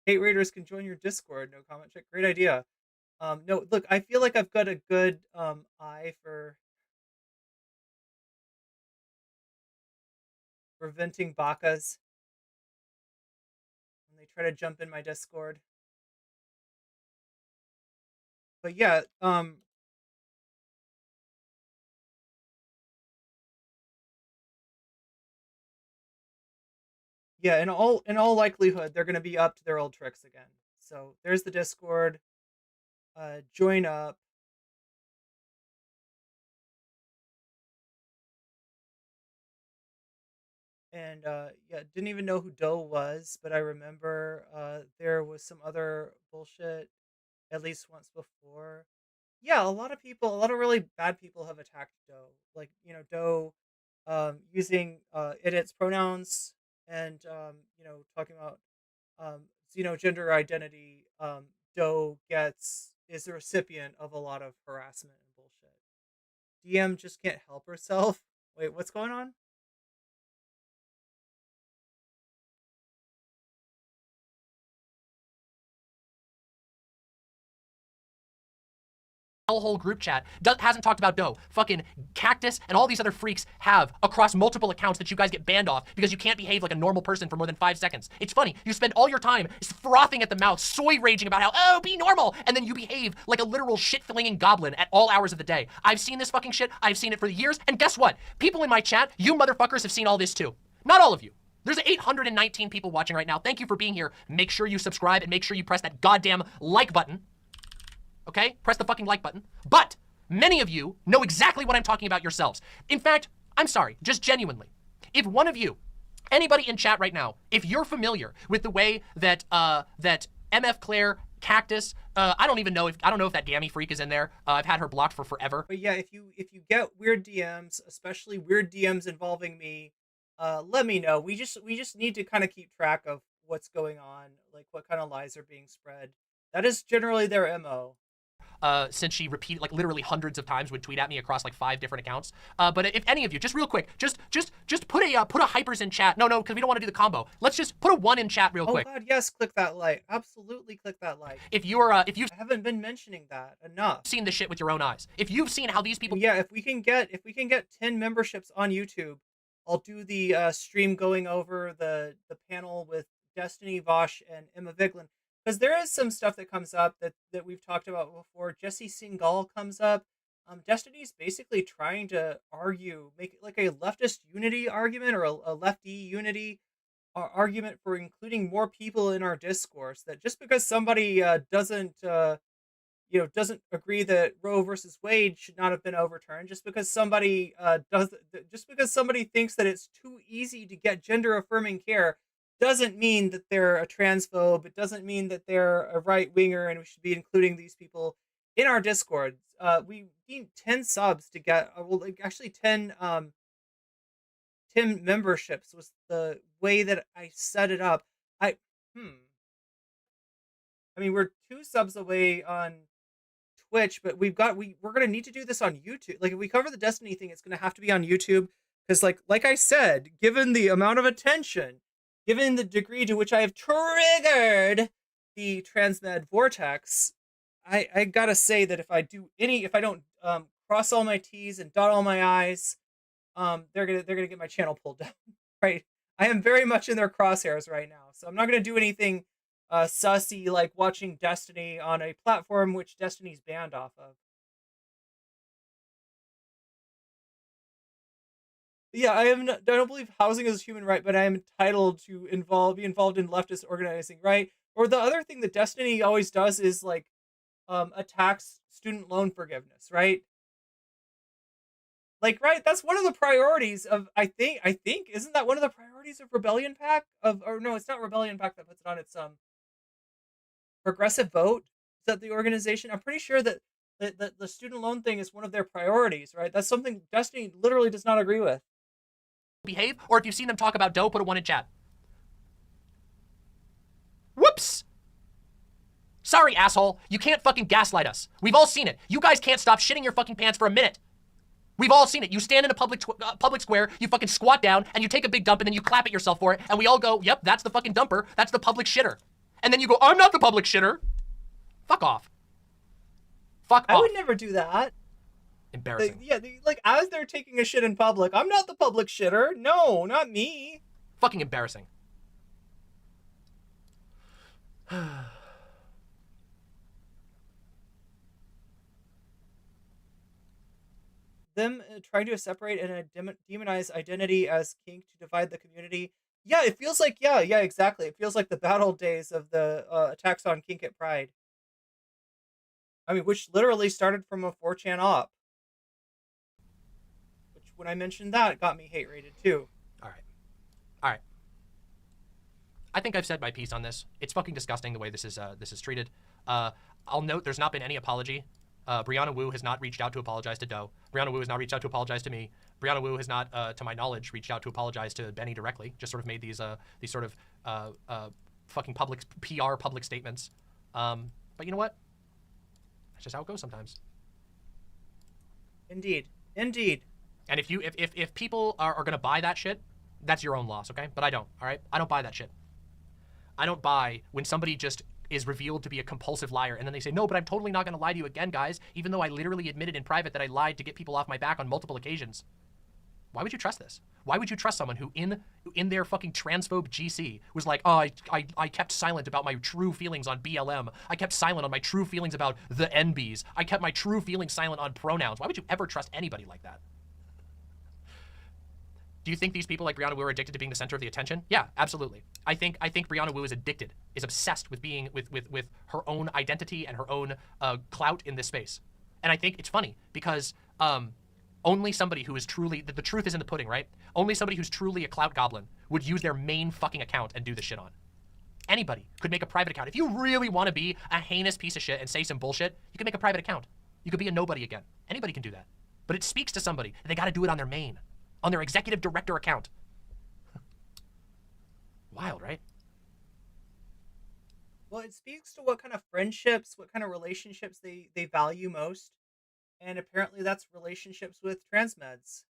Speaker 2: hate raiders can join your Discord. No comment check. Great idea. No, look, I feel like I've got a good eye for venting bakas when they try to jump in my Discord. But yeah, yeah, in all likelihood, they're gonna be up to their old tricks again. So there's the Discord. Join up. And yeah, didn't even know who Doe was, but I remember there was some other bullshit at least once before. Yeah, a lot of really bad people have attacked Doe. Like, Doe using it pronouns and talking about gender identity. Doe is the recipient of a lot of harassment and bullshit. DM just can't help herself. Wait, what's going on?
Speaker 6: hellhole group chat hasn't talked about Doe. Fucking Cactus and all these other freaks have across multiple accounts that you guys get banned off because you can't behave like a normal person for more than 5 seconds. It's funny. You spend all your time frothing at the mouth, soy raging about how, oh, be normal, and then you behave like a literal shit-flinging goblin at all hours of the day. I've seen this fucking shit. I've seen it for years. And guess what? People in my chat, you motherfuckers have seen all this too. Not all of you. There's 819 people watching right now. Thank you for being here. Make sure you subscribe and make sure you press that goddamn like button. Okay? Press the fucking like button. But many of you know exactly what I'm talking about yourselves. In fact, I'm sorry, just genuinely. If one of you, anybody in chat right now, if you're familiar with the way that that MF Claire, Cactus, I don't know if that Gammy freak is in there. I've had her blocked for forever.
Speaker 2: But yeah, if you get weird DMs, especially weird DMs involving me, let me know. We just need to kind of keep track of what's going on, like what kind of lies are being spread. That is generally their MO.
Speaker 6: Since she repeated like literally hundreds of times would tweet at me across like 5 different accounts. But if any of you, just real quick, just put a hypers in chat. No, because we don't want to do the combo. Let's just put a 1 in chat real quick.
Speaker 2: Oh God, yes, click that like. Absolutely click that like.
Speaker 6: If you've
Speaker 2: I haven't been mentioning that enough.
Speaker 6: Seen this shit with your own eyes. If you've seen how these people—
Speaker 2: Yeah, if we can get 10 memberships on YouTube, I'll do the stream going over the panel with Destiny, Vosh, and Emma Viglin. Because there is some stuff that comes up that we've talked about before. Jesse Singal comes up. Destiny's basically trying to make it like a leftist unity argument or a lefty unity argument for including more people in our discourse, that just because somebody doesn't doesn't agree that Roe versus Wade should not have been overturned, just because somebody just because somebody thinks that it's too easy to get gender affirming care, doesn't mean that they're a transphobe. It doesn't mean that they're a right winger, and we should be including these people in our Discord. We need 10 subs to get actually 10 10 memberships was the way that I set it up. I I mean, we're 2 subs away on Twitch, but we're gonna need to do this on YouTube. Like, if we cover the Destiny thing, it's gonna have to be on YouTube, because like I said, given the amount of attention, given the degree to which I have triggered the transmed vortex, I gotta say that if I don't cross all my T's and dot all my I's, they're gonna get my channel pulled down. Right? I am very much in their crosshairs right now, so I'm not gonna do anything sussy like watching Destiny on a platform which Destiny's banned off of. Yeah, I don't believe housing is a human right, but I am entitled to be involved in leftist organizing, right? Or the other thing that Destiny always does is like attacks student loan forgiveness, right? Like, right, that's one of the priorities of I think isn't that one of the priorities of Rebellion Pack or no, it's not Rebellion Pack that puts it on, it's Progressive Vote. Is that the organization? I'm pretty sure that the student loan thing is one of their priorities, right? That's something Destiny literally does not agree with.
Speaker 6: Behave, or if you've seen them talk about Doe, put a 1 in chat. Whoops! Sorry, asshole. You can't fucking gaslight us. We've all seen it. You guys can't stop shitting your fucking pants for a minute. We've all seen it. You stand in a public square, you fucking squat down, and you take a big dump, and then you clap at yourself for it, and we all go, yep, that's the fucking dumper. That's the public shitter. And then you go, I'm not the public shitter. Fuck off. Fuck off.
Speaker 2: I would never do that.
Speaker 6: Embarrassing.
Speaker 2: Like, as they're taking a shit in public, I'm not the public shitter. No, not me.
Speaker 6: Fucking embarrassing.
Speaker 2: Them trying to separate and demonize identity as kink to divide the community. Yeah, it feels like, yeah, exactly. It feels like the battle days of the attacks on kink at Pride. I mean, which literally started from a 4chan op. Which, when I mentioned that, it got me hate rated too.
Speaker 6: All right. I think I've said my piece on this. It's fucking disgusting the way this is treated. I'll note there's not been any apology. Brianna Wu has not reached out to apologize to Doe. Brianna Wu has not reached out to apologize to me. Brianna Wu has not, to my knowledge, reached out to apologize to Benny directly. Just sort of made these sort of fucking public statements. But you know what? That's just how it goes sometimes.
Speaker 2: Indeed.
Speaker 6: And if people are gonna buy that shit, that's your own loss, okay? But I don't. All right, I don't buy that shit. I don't buy when somebody just is revealed to be a compulsive liar, and then they say, no, but I'm totally not gonna lie to you again, guys, even though I literally admitted in private that I lied to get people off my back on multiple occasions. Why would you trust this? Why would you trust someone who in their fucking transphobe GC was like, oh, I kept silent about my true feelings on BLM. I kept silent on my true feelings about the NBs. I kept my true feelings silent on pronouns. Why would you ever trust anybody like that? Do you think these people like Brianna Wu are addicted to being the center of the attention? Yeah, absolutely. I think Brianna Wu is addicted, is obsessed with being with her own identity and her own clout in this space. And I think it's funny because only somebody who is truly, the truth is in the pudding, right? Only somebody who's truly a clout goblin would use their main fucking account and do this shit on. Anybody could make a private account. If you really want to be a heinous piece of shit and say some bullshit, you can make a private account. You could be a nobody again. Anybody can do that. But it speaks to somebody. They got to do it on their main, on their executive director account. Wild, right?
Speaker 2: Well, it speaks to what kind of friendships, what kind of relationships they value most. And apparently that's relationships with transmeds.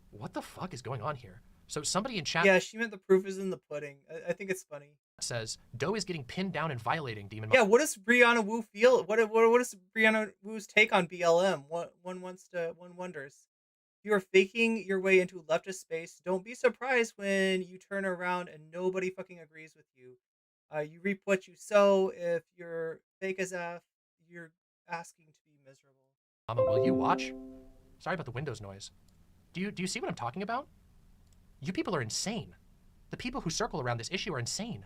Speaker 6: What the fuck is going on here? So somebody in chat...
Speaker 2: Yeah, she meant the proof is in the pudding. I think it's funny.
Speaker 6: ...says, Doe is getting pinned down and violating Demon...
Speaker 2: Yeah, what does Brianna Wu feel? What is Brianna Wu's take on BLM? One wonders. If you are faking your way into leftist space, don't be surprised when you turn around and nobody fucking agrees with you. You reap what you sow. If you're fake as F, you're asking to be miserable.
Speaker 6: Mama, will you watch? Sorry about the Windows noise. Do you see what I'm talking about? You people are insane. The people who circle around this issue are insane.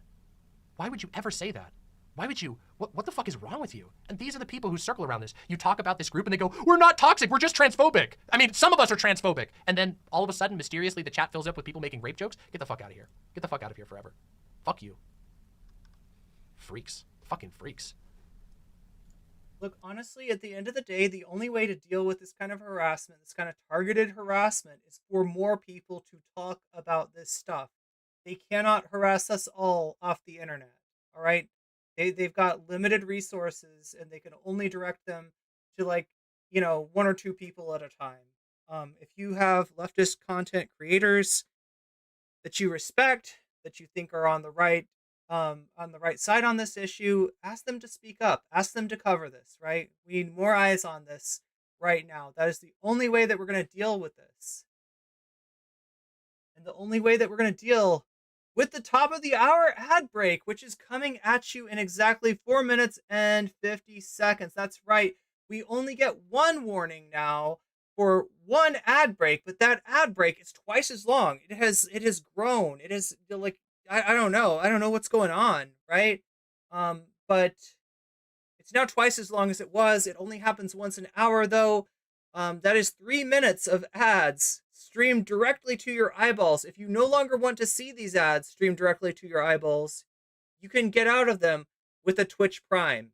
Speaker 6: Why would you ever say that? Why would you? What the fuck is wrong with you? And these are the people who circle around this. You talk about this group and they go, we're not toxic, we're just transphobic. I mean, some of us are transphobic. And then all of a sudden, mysteriously, the chat fills up with people making rape jokes. Get the fuck out of here. Get the fuck out of here forever. Fuck you. Freaks. Fucking freaks.
Speaker 2: Look, honestly, at the end of the day, the only way to deal with this kind of harassment, this kind of targeted harassment, is for more people to talk about this stuff. They cannot harass us all off the internet, all right? They've got limited resources, and they can only direct them to, like, you know, 1 or 2 people at a time. If you have leftist content creators that you respect, that you think are on the right side on this issue, ask them to speak up, ask them to cover this, right? We need more eyes on this right now. That is the only way that we're going to deal with this. And the only way that we're going to deal with the top of the hour ad break, which is coming at you in exactly 4 minutes and 50 seconds. That's right. We only get one warning now for one ad break, but that ad break is twice as long. It has grown. It is like, I don't know. I don't know what's going on, right? But it's now twice as long as it was. It only happens once an hour, though. That is 3 minutes of ads streamed directly to your eyeballs. If you no longer want to see these ads streamed directly to your eyeballs, you can get out of them with a Twitch Prime.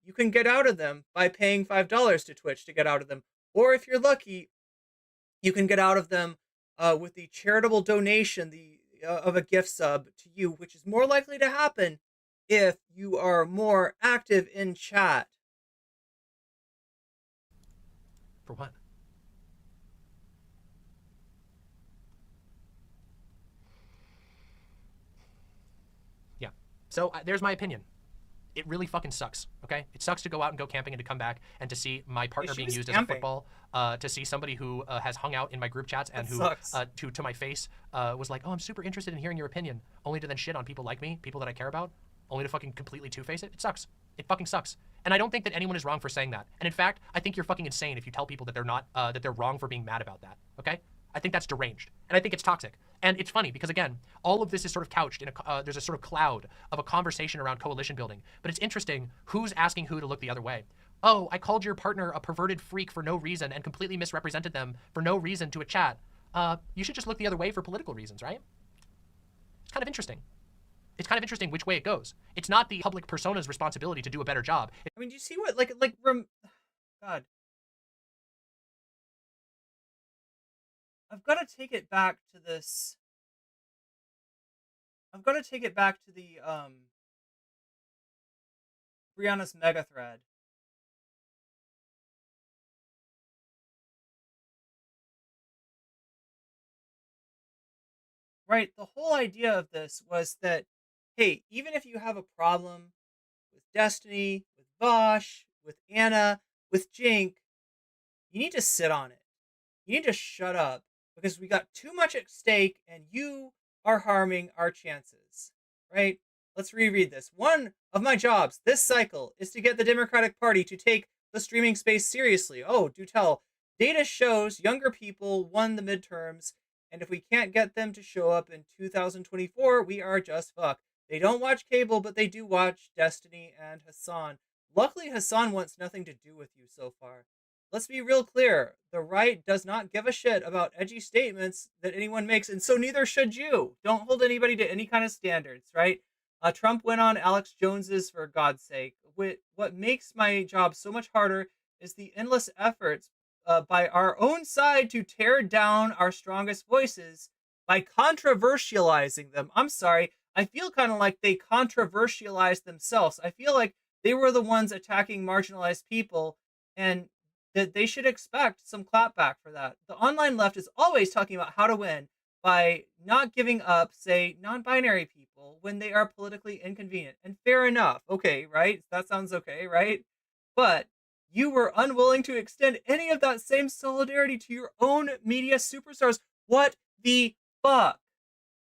Speaker 2: You can get out of them by paying $5 to Twitch to get out of them. Or if you're lucky, you can get out of them with the charitable donation of a gift sub to you, which is more likely to happen if you are more active in chat.
Speaker 6: For what? Yeah. So there's my opinion. It really fucking sucks, okay? It sucks to go out and go camping and to come back and to see my partner being used as a football, to see somebody who has hung out in my group chats and who, to my face, was like, oh, I'm super interested in hearing your opinion, only to then shit on people like me, people that I care about, only to fucking completely two-face it. It sucks. It fucking sucks. And I don't think that anyone is wrong for saying that. And in fact, I think you're fucking insane if you tell people that they're not, that they're wrong for being mad about that, okay? I think that's deranged. And I think it's toxic. And it's funny because, again, all of this is sort of couched in there's a sort of cloud of a conversation around coalition building. But it's interesting who's asking who to look the other way. Oh, I called your partner a perverted freak for no reason and completely misrepresented them for no reason to a chat. You should just look the other way for political reasons, right? It's kind of interesting. It's kind of interesting which way it goes. It's not the public persona's responsibility to do a better job.
Speaker 2: I mean, do you see what, God. I've got to take it back to this. I've got to take it back to the, Brianna's mega thread. Right, the whole idea of this was that, hey, even if you have a problem with Destiny, with Vosh, with Anna, with Jink, you need to sit on it. You need to shut up, because we got too much at stake and you are harming our chances, right? Let's reread this. One of my jobs this cycle is to get the Democratic Party to take the streaming space seriously. Oh, do tell. Data shows younger people won the midterms, and if we can't get them to show up in 2024, we are just fucked. They don't watch cable, but they do watch Destiny and Hassan. Luckily, Hassan wants nothing to do with you so far. Let's be real clear. The right does not give a shit about edgy statements that anyone makes, and so neither should you. Don't hold anybody to any kind of standards, right? Trump went on Alex Jones's for God's sake. What makes my job so much harder is the endless efforts by our own side to tear down our strongest voices by controversializing them. I'm sorry. I feel kind of like they controversialized themselves. I feel like they were the ones attacking marginalized people, and that they should expect some clapback for that. The online left is always talking about how to win by not giving up, say, non-binary people when they are politically inconvenient. And fair enough. Okay, right? That sounds okay, right? But you were unwilling to extend any of that same solidarity to your own media superstars. What the fuck?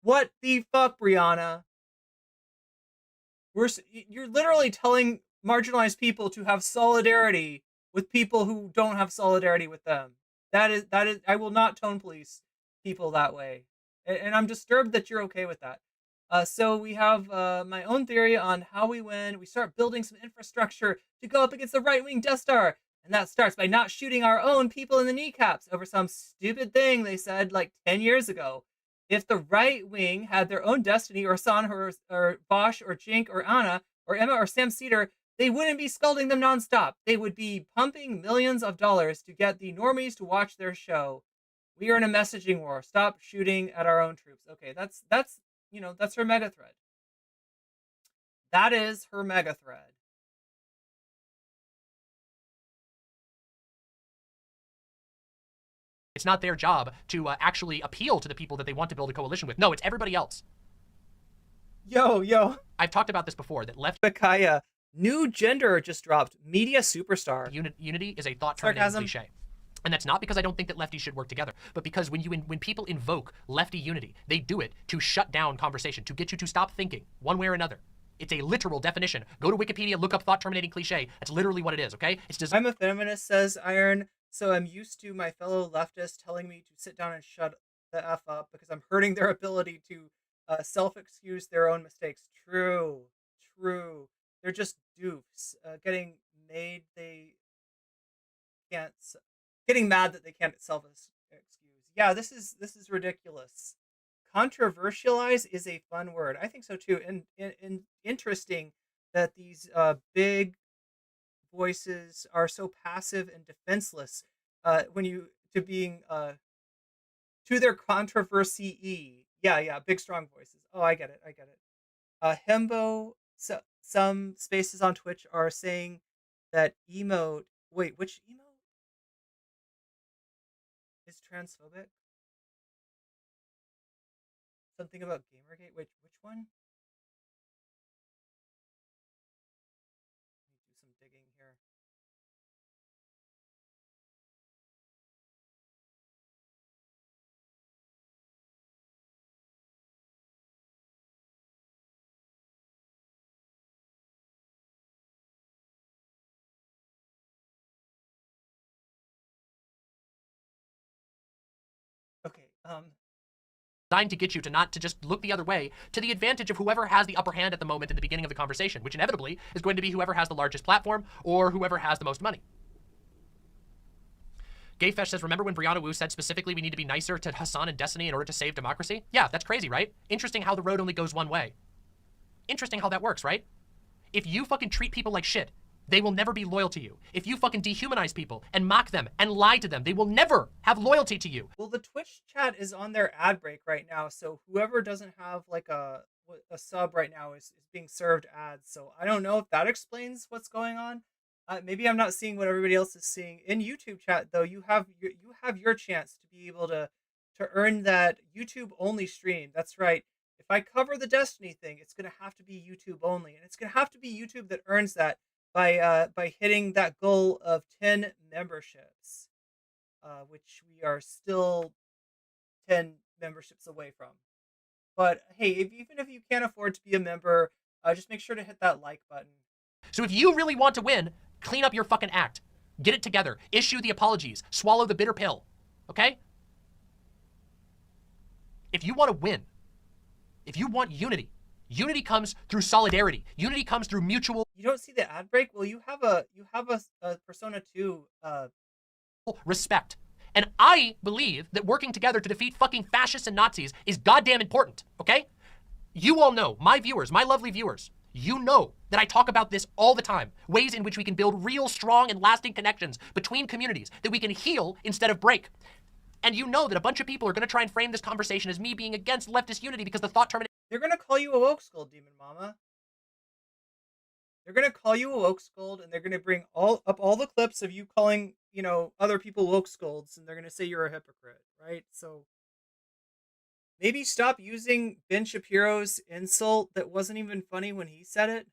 Speaker 2: What the fuck, Brianna? You're literally telling marginalized people to have solidarity with people who don't have solidarity with them. That is I will not tone police people that way. And I'm disturbed that you're okay with that. So we have my own theory on how we win. We start building some infrastructure to go up against the right-wing Death Star. And that starts by not shooting our own people in the kneecaps over some stupid thing they said like 10 years ago. If the right wing had their own destiny, or San or Bosch or Jink or Anna or Emma or Sam Cedar, they wouldn't be scalding them nonstop. They would be pumping millions of dollars to get the normies to watch their show. We are in a messaging war. Stop shooting at our own troops. Okay, that's her mega thread. That is her mega thread.
Speaker 6: It's not their job to actually appeal to the people that they want to build a coalition with. No, it's everybody else.
Speaker 2: Yo.
Speaker 6: I've talked about this before, that left
Speaker 2: Bakaya, new gender just dropped. Media superstar.
Speaker 6: unity is a thought-terminating cliche. And that's not because I don't think that lefties should work together, but because when people invoke lefty unity, they do it to shut down conversation, to get you to stop thinking one way or another. It's a literal definition. Go to Wikipedia, look up thought-terminating cliche. That's literally what it is, okay?
Speaker 2: I'm a feminist, says Iron, so I'm used to my fellow leftists telling me to sit down and shut the F up because I'm hurting their ability to self-excuse their own mistakes. True. They're just dupes. Getting mad that they can't self-excuse. Yeah, this is ridiculous. Controversialize is a fun word. I think so too. And interesting that these big voices are so passive and defenseless to their controversy. Yeah, big strong voices. Oh, I get it. Hembo, some spaces on Twitch are saying that emote. Wait, which emote is transphobic? Something about Gamergate. Wait, which one? Let me do some digging here. Okay.
Speaker 6: Designed to get you to not to just look the other way, to the advantage of whoever has the upper hand at the moment in the beginning of the conversation, which inevitably is going to be whoever has the largest platform or whoever has the most money. Gayfesh says, remember when Brianna Wu said specifically we need to be nicer to Hassan and Destiny in order to save democracy? Yeah, that's crazy, right? Interesting how the road only goes one way. Interesting how that works, right? If you fucking treat people like shit, they will never be loyal to you. If you fucking dehumanize people and mock them and lie to them, they will never have loyalty to you.
Speaker 2: Well, the Twitch chat is on their ad break right now, so whoever doesn't have like a sub right now is being served ads. So I don't know if that explains what's going on. Maybe I'm not seeing what everybody else is seeing. In YouTube chat, though, you have your chance to be able to earn that YouTube only stream. That's right. If I cover the Destiny thing, it's gonna have to be YouTube only, and it's gonna have to be YouTube that earns that by hitting that goal of 10 memberships, which we are still 10 memberships away from. But hey, even if you can't afford to be a member, just make sure to hit that like button.
Speaker 6: So if you really want to win, clean up your fucking act. Get it together. Issue the apologies. Swallow the bitter pill. Okay? If you want to win, if you want unity, unity comes through solidarity. Unity comes through mutual.
Speaker 2: You don't see the ad break? Well, you have a Persona 2
Speaker 6: respect. And I believe that working together to defeat fucking fascists and Nazis is goddamn important, okay? You all know, my viewers, my lovely viewers, you know that I talk about this all the time. Ways in which we can build real, strong, and lasting connections between communities, that we can heal instead of break. And you know that a bunch of people are going to try and frame this conversation as me being against leftist unity because the thought termination.
Speaker 2: They're going to call you a woke scold, Demon Mama. They're going to call you a woke scold, and they're going to bring all the clips of you calling, other people woke scolds, and they're going to say you're a hypocrite, right? So maybe stop using Ben Shapiro's insult that wasn't even funny when he said it.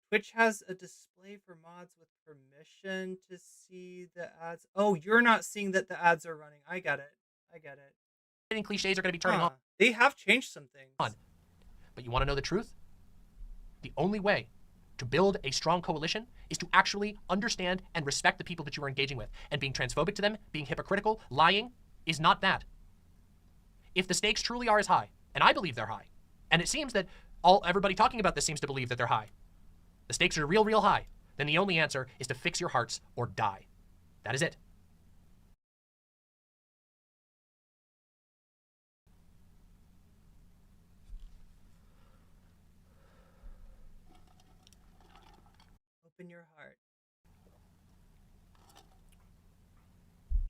Speaker 2: Twitch has a display for mods with permission to see the ads. Oh, you're not seeing that the ads are running. I get it.
Speaker 6: Cliches are going to be turning on.
Speaker 2: They have changed some things.
Speaker 6: But you want to know the truth? The only way To build a strong coalition is to actually understand and respect the people that you are engaging with. And being transphobic to them, being hypocritical, lying, is not that. If the stakes truly are as high, and I believe they're high, and it seems that everybody talking about this seems to believe that they're high, the stakes are real, real high, then the only answer is to fix your hearts or die. That is it.
Speaker 2: Open your heart.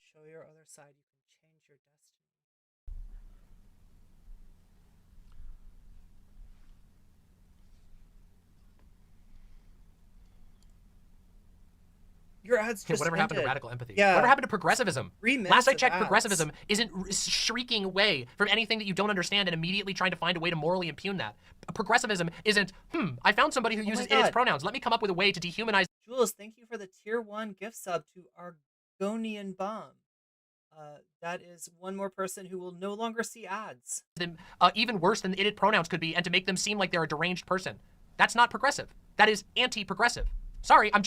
Speaker 2: Show your other side. You can change your destiny. Your ads just
Speaker 6: Whatever happened to
Speaker 2: ended.
Speaker 6: radical empathy?
Speaker 2: Yeah.
Speaker 6: Whatever happened to progressivism?
Speaker 2: 3 minutes
Speaker 6: Last I
Speaker 2: of
Speaker 6: checked,
Speaker 2: ads.
Speaker 6: progressivism isn't shrieking away from anything that you don't understand and immediately trying to find a way to morally impugn that. Progressivism isn't, I found somebody who uses
Speaker 2: God.
Speaker 6: its pronouns. Let me come up with a way to dehumanize
Speaker 2: Jules, thank you for the tier 1 gift sub to Argonian Bomb. That is one more person who will no longer see ads.
Speaker 6: them even worse than its pronouns could be and to make them seem like they're a deranged person. That's not progressive. That is anti-progressive. Sorry, I'm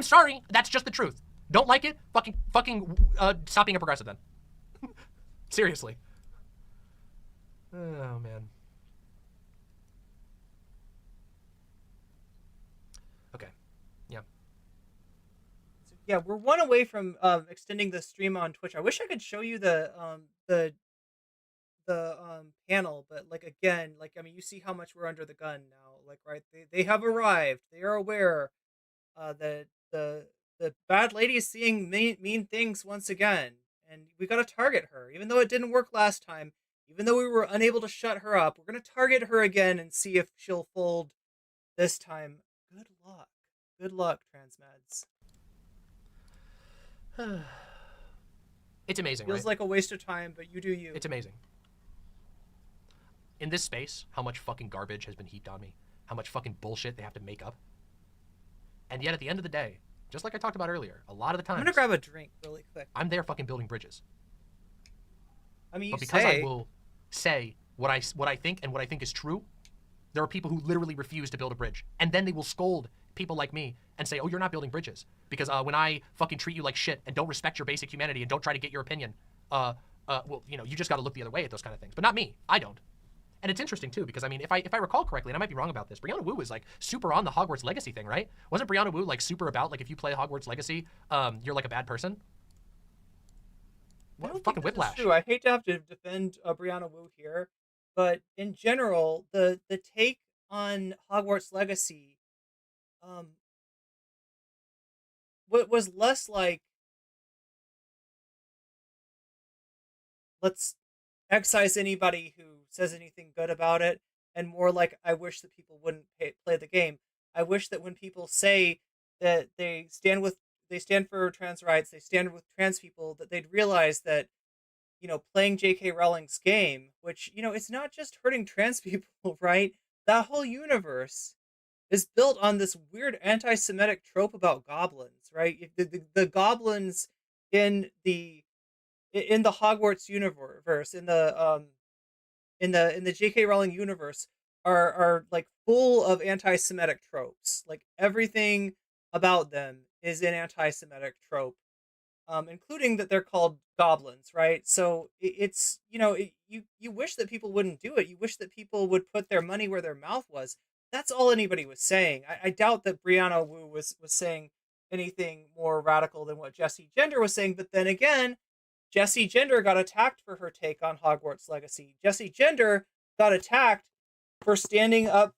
Speaker 6: sorry. That's just the truth. Don't like it? Fucking stop being a progressive then. Seriously. Oh, man. Okay. Yeah.
Speaker 2: So, yeah, we're one away from extending the stream on Twitch. I wish I could show you the panel, but like again, like I mean, you see how much we're under the gun now. Like, right? They have arrived. They are aware that the bad lady is seeing mean things once again, and we got to target her. Even though it didn't work last time, even though we were unable to shut her up, we're gonna target her again and see if she'll fold this time. Good luck. Good luck, transmeds.
Speaker 6: It's amazing,
Speaker 2: Feels
Speaker 6: right?
Speaker 2: like a waste of time, but you do you.
Speaker 6: It's amazing. In this space, how much fucking garbage has been heaped on me. How much fucking bullshit they have to make up. And yet at the end of the day, just like I talked about earlier, a lot of the time,
Speaker 2: I'm gonna grab a drink really quick.
Speaker 6: I'm there fucking building bridges.
Speaker 2: I mean,
Speaker 6: But
Speaker 2: you
Speaker 6: because
Speaker 2: say
Speaker 6: I will say what I think and what I think is true, there are people who literally refuse to build a bridge. And then they will scold people like me and say, oh, you're not building bridges. Because when I fucking treat you like shit and don't respect your basic humanity and don't try to get your opinion, well, you know, you just got to look the other way at those kind of things. But not me. I don't. And it's interesting too, because I mean, if I recall correctly, and I might be wrong about this, Brianna Wu was like super on the Hogwarts Legacy thing, right? Wasn't Brianna Wu like super about like if you play Hogwarts Legacy, you're like a bad person?
Speaker 2: I don't
Speaker 6: What fucking
Speaker 2: think this is
Speaker 6: whiplash?
Speaker 2: true. I hate to have to defend Brianna Wu here, but in general, the take on Hogwarts Legacy, what was less like let's excise anybody who says anything good about it, and more like I wish that people wouldn't play the game. I wish that when people say that they stand for trans rights, they stand with trans people, that they'd realize that, you know, playing J.K. Rowling's game, which, you know, it's not just hurting trans people, right? That whole universe is built on this weird anti-Semitic trope about goblins, right? The goblins in the Hogwarts universe, in the J.K. Rowling universe, are like full of anti-Semitic tropes. Like everything about them is an anti-Semitic trope, including that they're called goblins, right? So it's, you know, you wish that people wouldn't do it. You wish that people would put their money where their mouth was. That's all anybody was saying. I doubt that Brianna Wu was saying anything more radical than what Jessie Gender was saying. But then again, Jessie Gender got attacked for her take on Hogwarts Legacy. Jessie Gender got attacked for standing up,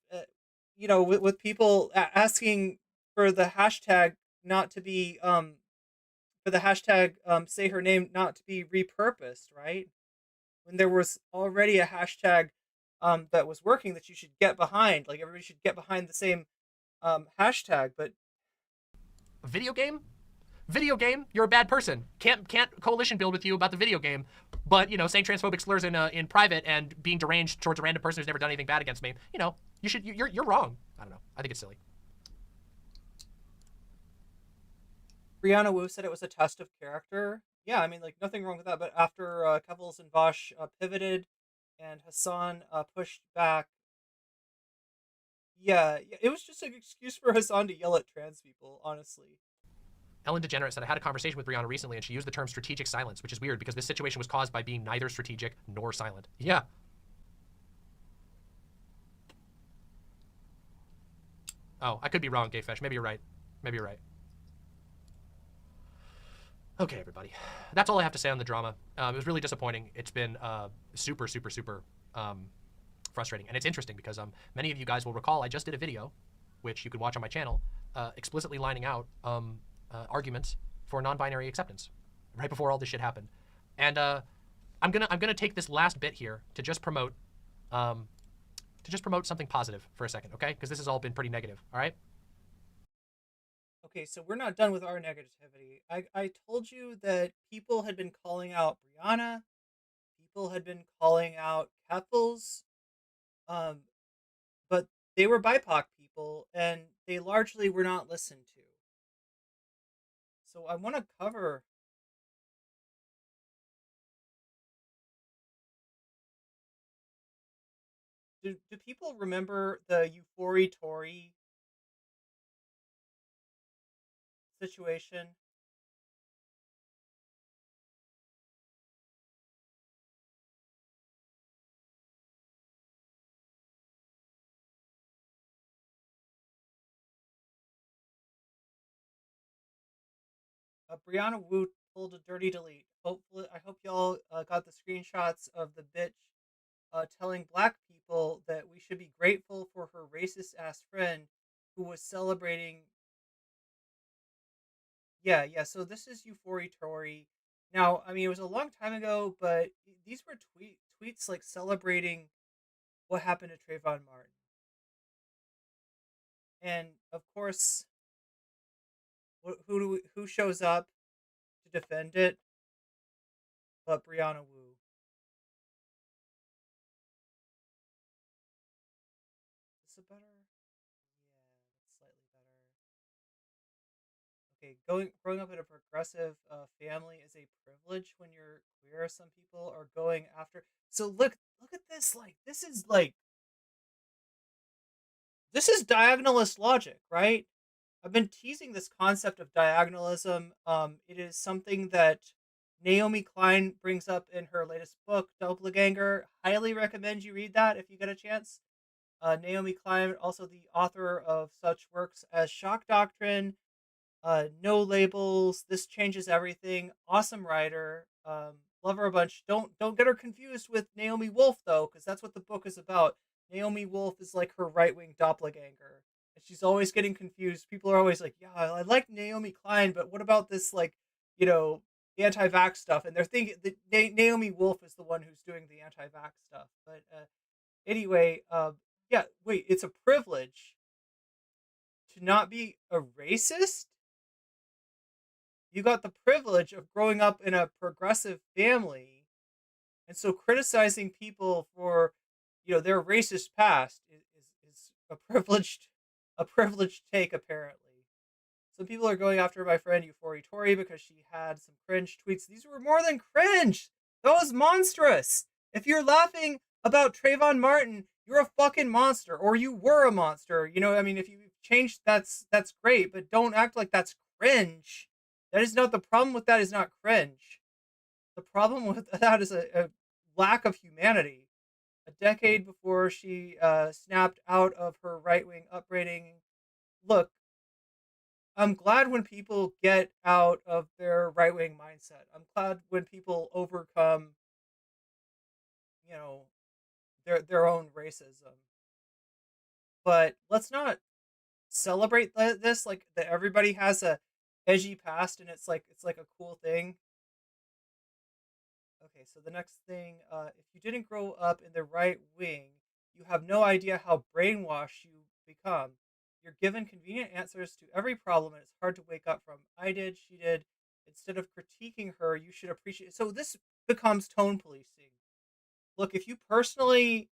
Speaker 2: you know, with people asking for the hashtag not to be, for the hashtag say her name not to be repurposed, right? When there was already a hashtag that was working that you should get behind, like everybody should get behind the same hashtag. But
Speaker 6: Video game, you're a bad person. Can't coalition build with you about the video game, but you know, saying transphobic slurs in private and being deranged towards a random person who's never done anything bad against me, you know, you're wrong. I don't know. I think it's silly.
Speaker 2: Brianna Wu said it was a test of character. Yeah, I mean, like nothing wrong with that. But after Keffals and Bosch pivoted and Hassan pushed back, Yeah, it was just an excuse for Hassan to yell at trans people, honestly.
Speaker 6: Ellen DeGenerate said, I had a conversation with Brianna recently and she used the term strategic silence, which is weird because this situation was caused by being neither strategic nor silent. Yeah. Oh, I could be wrong, Gayfesh. Maybe you're right. Maybe you're right. Okay, everybody. That's all I have to say on the drama. It was really disappointing. It's been super, super, super frustrating. And it's interesting because many of you guys will recall I just did a video, which you can watch on my channel, explicitly lining out arguments for non-binary acceptance right before all this shit happened. And I'm gonna take this last bit here to just promote something positive for a second, okay? Because this has all been pretty negative, all right?
Speaker 2: Okay, so we're not done with our negativity. I told you that people had been calling out Brianna, people had been calling out Keffals, but they were BIPOC people, and they largely were not listened to. So I want to cover... Do people remember the Euphoria Tory situation? Brianna Wu pulled a dirty delete. Hopefully, I hope y'all got the screenshots of the bitch telling black people that we should be grateful for her racist ass friend who was celebrating. Yeah. So this is Euphoria Tory. Now, I mean, it was a long time ago, but these were tweets like celebrating what happened to Trayvon Martin. And of course, who shows up to defend it but Brianna Wu? Is it better? Yeah, that's slightly better. Okay, growing up in a progressive family is a privilege when you're queer. Some people are going after. So look at this. This is diagonalist logic, right? I've been teasing this concept of diagonalism. It is something that Naomi Klein brings up in her latest book, Doppelganger. Highly recommend you read that if you get a chance. Naomi Klein, also the author of such works as Shock Doctrine, No Labels, This Changes Everything. Awesome writer. Love her a bunch. Don't get her confused with Naomi Wolf though, because that's what the book is about. Naomi Wolf is like her right-wing doppelganger, and she's always getting confused. People are always like, "Yeah, I like Naomi Klein, but what about this like, you know, anti-vax stuff?" And they're thinking that Naomi Wolf is the one who's doing the anti-vax stuff. But anyway, yeah, wait, it's a privilege to not be a racist. You got the privilege of growing up in a progressive family, and so criticizing people for, you know, their racist past is a privileged take apparently. Some people are going after my friend Euphoria Tory because she had some cringe tweets. These were more than cringe. That was monstrous. If you're laughing about Trayvon Martin, you're a fucking monster, or you were a monster. You know, I mean, if you changed, that's great, but don't act like that's cringe. That is not the problem with that. Is not cringe. The problem with that is a lack of humanity. A decade before she snapped out of her right-wing upbringing. Look, I'm glad when people get out of their right-wing mindset. I'm glad when people overcome, you know, their own racism. But let's not celebrate this like that everybody has a edgy past and it's like a cool thing. Okay, so the next thing, if you didn't grow up in the right wing, you have no idea how brainwashed you become. You're given convenient answers to every problem, and it's hard to wake up from. I did, she did. Instead of critiquing her, you should appreciate. So this becomes tone policing. Look, if you personally,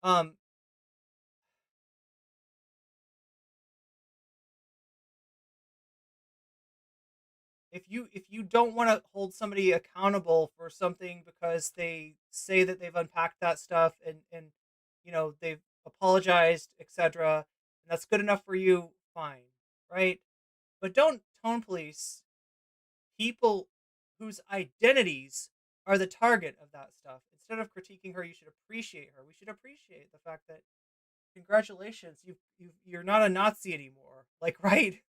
Speaker 2: um, if you don't want to hold somebody accountable for something because they say that they've unpacked that stuff and you know apologized, etc., and that's good enough for you, fine, right? But don't tone police people whose identities are the target of that stuff. Instead of critiquing her, you should appreciate her. We should appreciate the fact that congratulations, you're not a Nazi anymore. Like, right?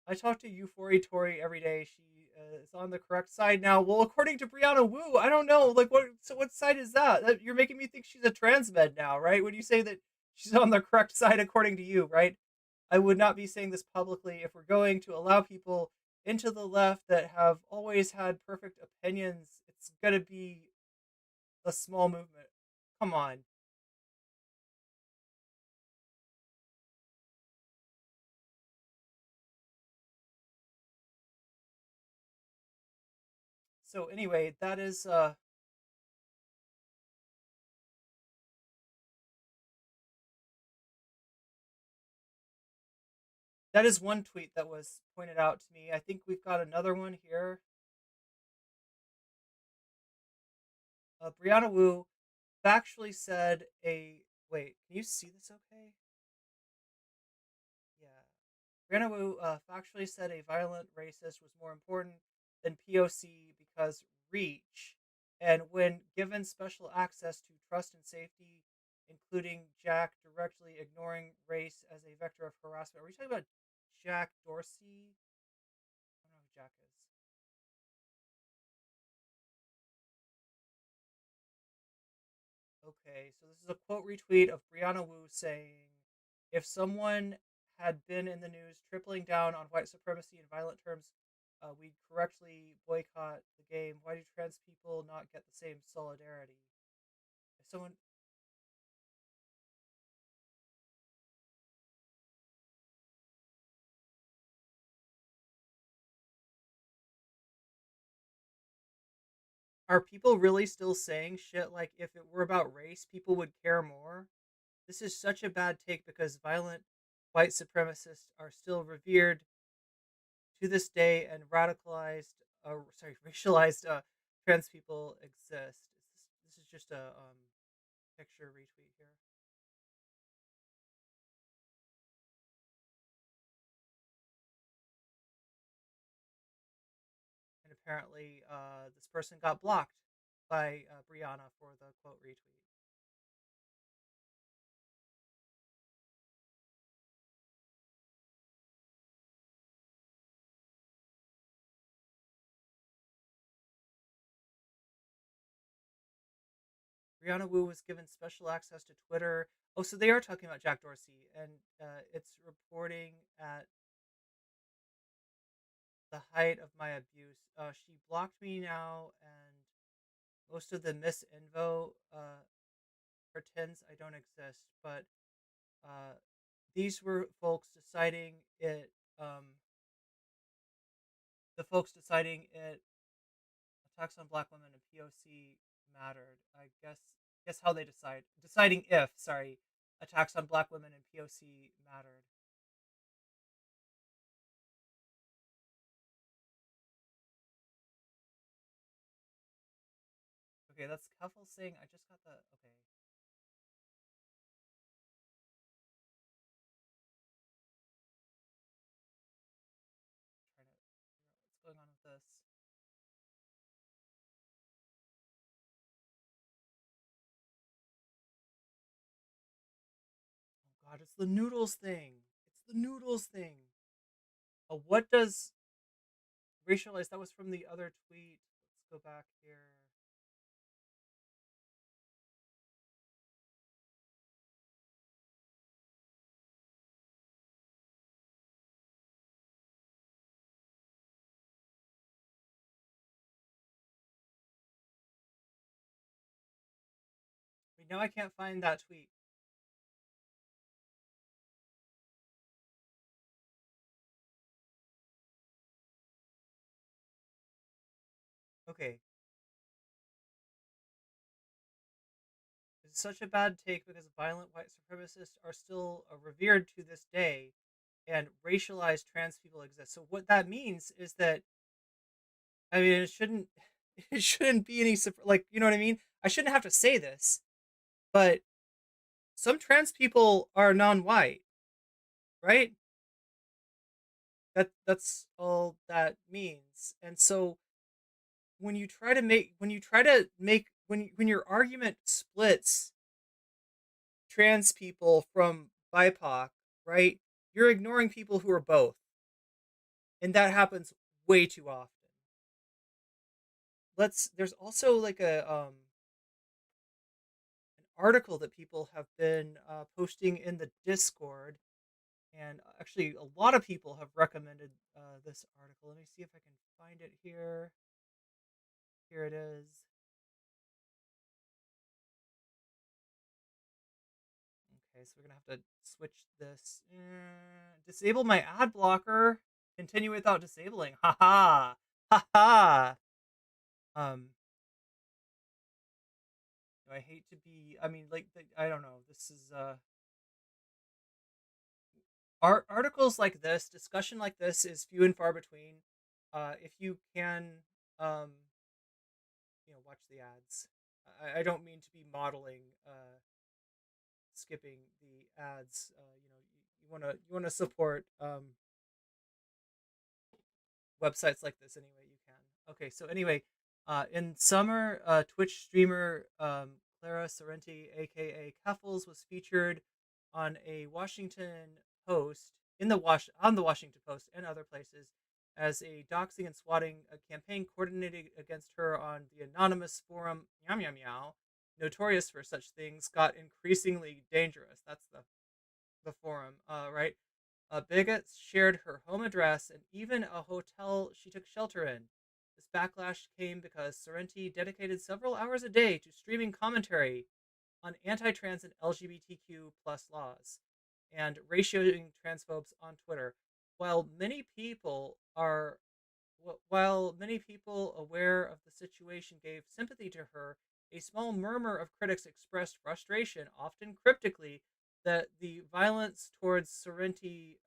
Speaker 2: I talk to Euphoria Tori every day. She is on the correct side now. Well, according to Brianna Wu, I don't know. Like, what? So, what side is that? You're making me think she's a transmed now, right? When you say that she's on the correct side according to you, right? I would not be saying this publicly if we're going to allow people into the left that have always had perfect opinions. It's gonna be a small movement. Come on. So anyway, that is one tweet that was pointed out to me. I think we've got another one here. Brianna Wu factually said wait, can you see this okay? Yeah. Brianna Wu factually said a violent racist was more important than POC because reach, and when given special access to trust and safety, including Jack directly ignoring race as a vector of harassment. Are we talking about Jack Dorsey? I don't know who Jack is. Okay, so this is a quote retweet of Brianna Wu saying, if someone had been in the news tripling down on white supremacy in violent terms, we'd correctly boycott the game. Why do trans people not get the same solidarity? If someone... Are people really still saying shit like if it were about race, people would care more? This is such a bad take because violent white supremacists are still revered to this day and racialized trans people exist. This is just a picture retweet here. And apparently, this person got blocked by Brianna for the quote retweet. Brianna Wu was given special access to Twitter. Oh, so they are talking about Jack Dorsey, and it's reporting at the height of my abuse. She blocked me now, and most of the misinfo pretends I don't exist. But these were folks deciding it. The folks deciding it attacks on black women and POC mattered. I guess how they deciding if attacks on black women and POC mattered. Okay, that's Keffals saying I just got the okay. Trying to figure out what's going on with this. Oh god, it's the noodles thing. It's the noodles thing. What does racialize? That was from the other tweet. Let's go back here. Wait, now I can't find that tweet. Okay. It's such a bad take because violent white supremacists are still revered to this day, and racialized trans people exist. So what that means is that, I mean, it shouldn't be any like, you know what I mean? I shouldn't have to say this, But some trans people are non-white, right? That's all that means. And so when your argument splits trans people from BIPOC, right? You're ignoring people who are both. And that happens way too often. There's also like an article that people have been posting in the Discord, and actually a lot of people have recommended this article. Let me see if I can find it here. Here it is. Okay, so we're gonna have to switch this. Disable my ad blocker. Continue without disabling. Haha. Haha. I hate to be. I mean, like, I don't know. This is articles like this, discussion like this is few and far between. If you can, watch the ads. I don't mean to be modeling skipping the ads. You wanna support websites like this any way you can. Okay, so anyway, in summer, Twitch streamer Clara Sorrenti, aka Keffals, was featured on a Washington Post on the Washington Post and other places as a doxing and swatting campaign coordinated against her on the anonymous forum Meow Meow Meow, notorious for such things, got increasingly dangerous. That's the forum, right? Bigots shared her home address and even a hotel she took shelter in. This backlash came because Sorrenti dedicated several hours a day to streaming commentary on anti-trans and LGBTQ plus laws and ratioing transphobes on Twitter. While many people aware of the situation gave sympathy to her, a small murmur of critics expressed frustration, often cryptically, that the violence towards Sorrenti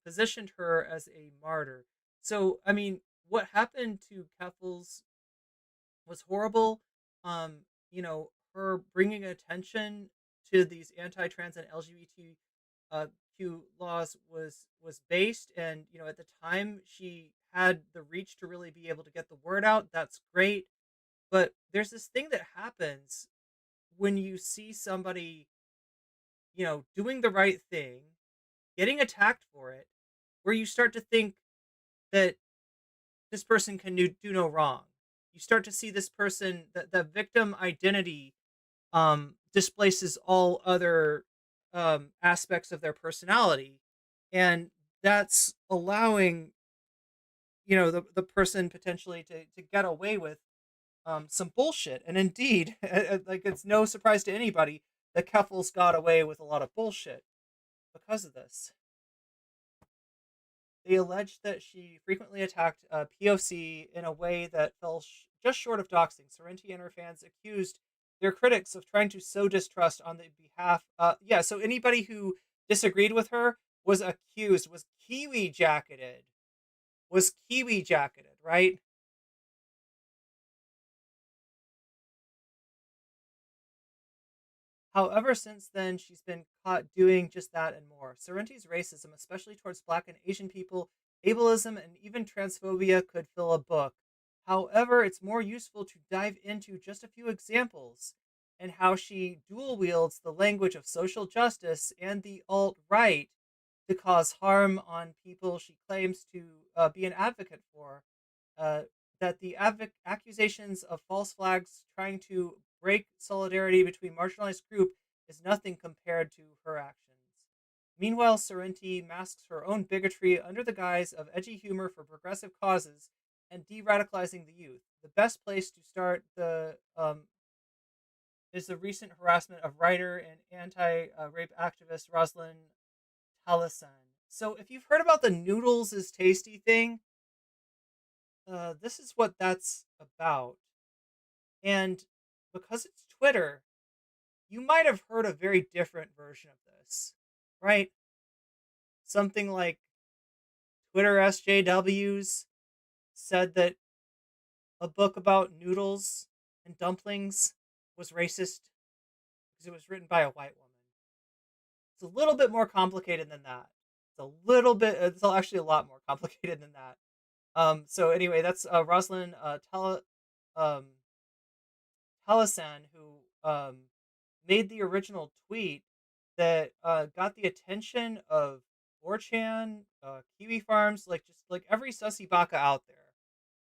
Speaker 2: positioned her as a martyr. So, I mean, what happened to Keffals was horrible. Her bringing attention to these anti-trans and LGBTQ laws was based, and at the time she had the reach to really be able to get the word out. That's great, but there's this thing that happens when you see somebody doing the right thing, getting attacked for it, where you start to think that this person can do no wrong. You start to see this person, that the victim identity displaces all other aspects of their personality. And that's allowing, the person potentially to get away with some bullshit. And indeed, like, it's no surprise to anybody that Keffals got away with a lot of bullshit because of this. They alleged that she frequently attacked POC in a way that fell just short of doxing. Sorrenti and her fans accused their critics of trying to sow distrust on the behalf. So anybody who disagreed with her was accused, was kiwi jacketed, right? However, since then, she's been caught doing just that and more. Sorrenti's racism, especially towards Black and Asian people, ableism, and even transphobia could fill a book. However, it's more useful to dive into just a few examples and how she dual wields the language of social justice and the alt-right to cause harm on people she claims to be an advocate for. That the accusations of false flags trying to break solidarity between marginalized group is nothing compared to her actions. Meanwhile, Sorrenti masks her own bigotry under the guise of edgy humor for progressive causes and de-radicalizing the youth. The best place to start is the recent harassment of writer and anti-rape activist Rosalind Tallison. So if you've heard about the noodles is tasty thing, this is what that's about. And because it's Twitter, you might have heard a very different version of this, right? Something like Twitter SJWs said that a book about noodles and dumplings was racist because it was written by a white woman. It's a little bit more complicated than that. It's actually a lot more complicated than that. So anyway, that's Rosalind Talasan, who made the original tweet that got the attention of 4chan, Kiwi Farms, just like every sussy baka out there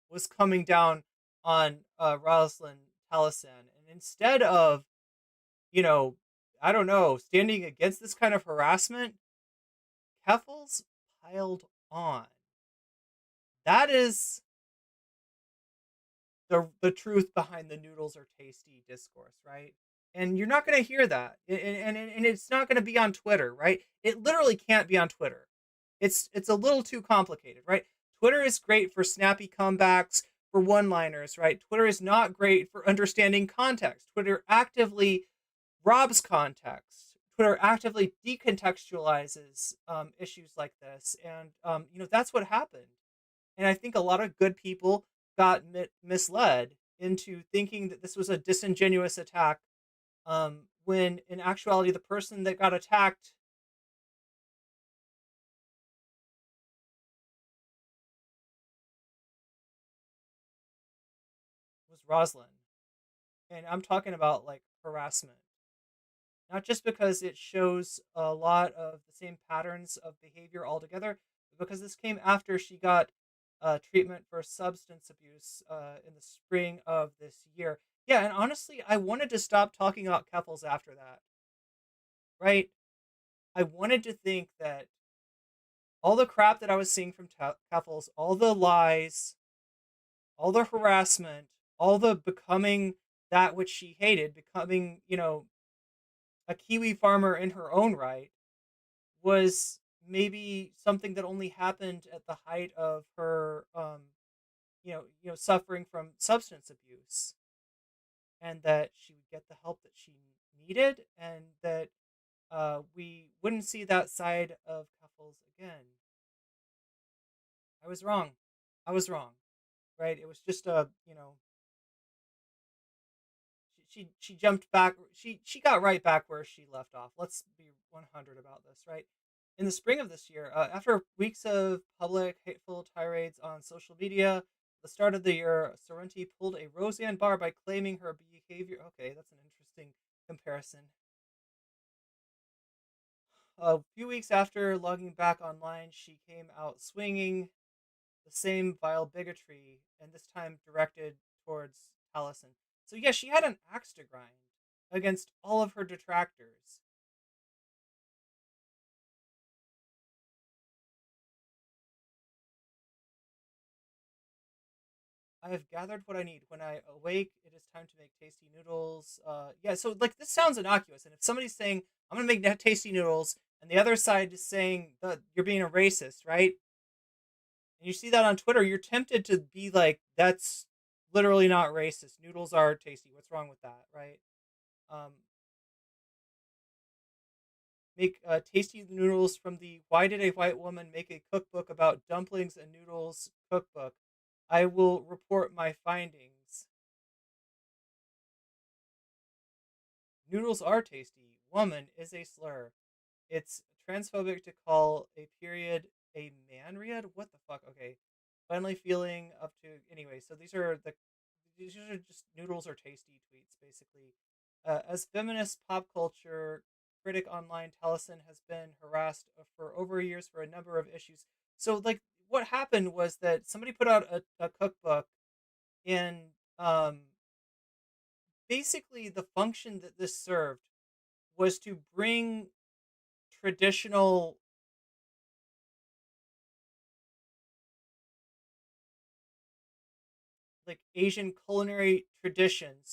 Speaker 2: was coming down on Rosalind Talasan. And instead of, I don't know, standing against this kind of harassment, Keffals piled on. That is the truth behind the noodles are tasty discourse, right? And you're not going to hear that, and it's not going to be on Twitter, right? It literally can't be on Twitter. It's a little too complicated, right? Twitter is great for snappy comebacks, for one-liners, right? Twitter is not great for understanding context. Twitter actively robs context. Twitter actively decontextualizes issues like this, and that's what happened. And I think a lot of good people got misled into thinking that this was a disingenuous attack, when in actuality the person that got attacked was Rosalind. And I'm talking about like harassment. Not just because it shows a lot of the same patterns of behavior altogether, but because this came after she got treatment for substance abuse in the spring of this year. Yeah, and honestly, I wanted to stop talking about Keffals after that. Right? I wanted to think that all the crap that I was seeing from Keffals, all the lies, all the harassment, all the becoming that which she hated, becoming, a Kiwi farmer in her own right, was maybe something that only happened at the height of her, suffering from substance abuse, and that she would get the help that she needed, and that we wouldn't see that side of Keffals again. I was wrong. Right? It was just she jumped back. She got right back where she left off. Let's be 100 about this, right? In the spring of this year, after weeks of public hateful tirades on social media, the start of the year, Sorrenti pulled a Roseanne Barr by claiming her behavior. Okay, that's an interesting comparison. A few weeks after logging back online, she came out swinging the same vile bigotry, and this time directed towards Allison. So yeah, she had an axe to grind against all of her detractors. I have gathered what I need. When I awake, it is time to make tasty noodles. Yeah, so like this sounds innocuous, and if somebody's saying I'm gonna make tasty noodles, and the other side is saying that you're being a racist, right? And you see that on Twitter, you're tempted to be like, that's literally not racist. Noodles are tasty. What's wrong with that, right? Make tasty noodles from the Why Did a White Woman Make a Cookbook About Dumplings and Noodles cookbook. I will report my findings. Noodles are tasty. Woman is a slur. It's transphobic to call a period a manriad. What the fuck? Okay. Finally feeling up to anyway. So these are just noodles are tasty tweets basically. As feminist pop culture critic online, Tellison has been harassed for over years for a number of issues. So like what happened was that somebody put out a cookbook, and basically the function that this served was to bring traditional like Asian culinary traditions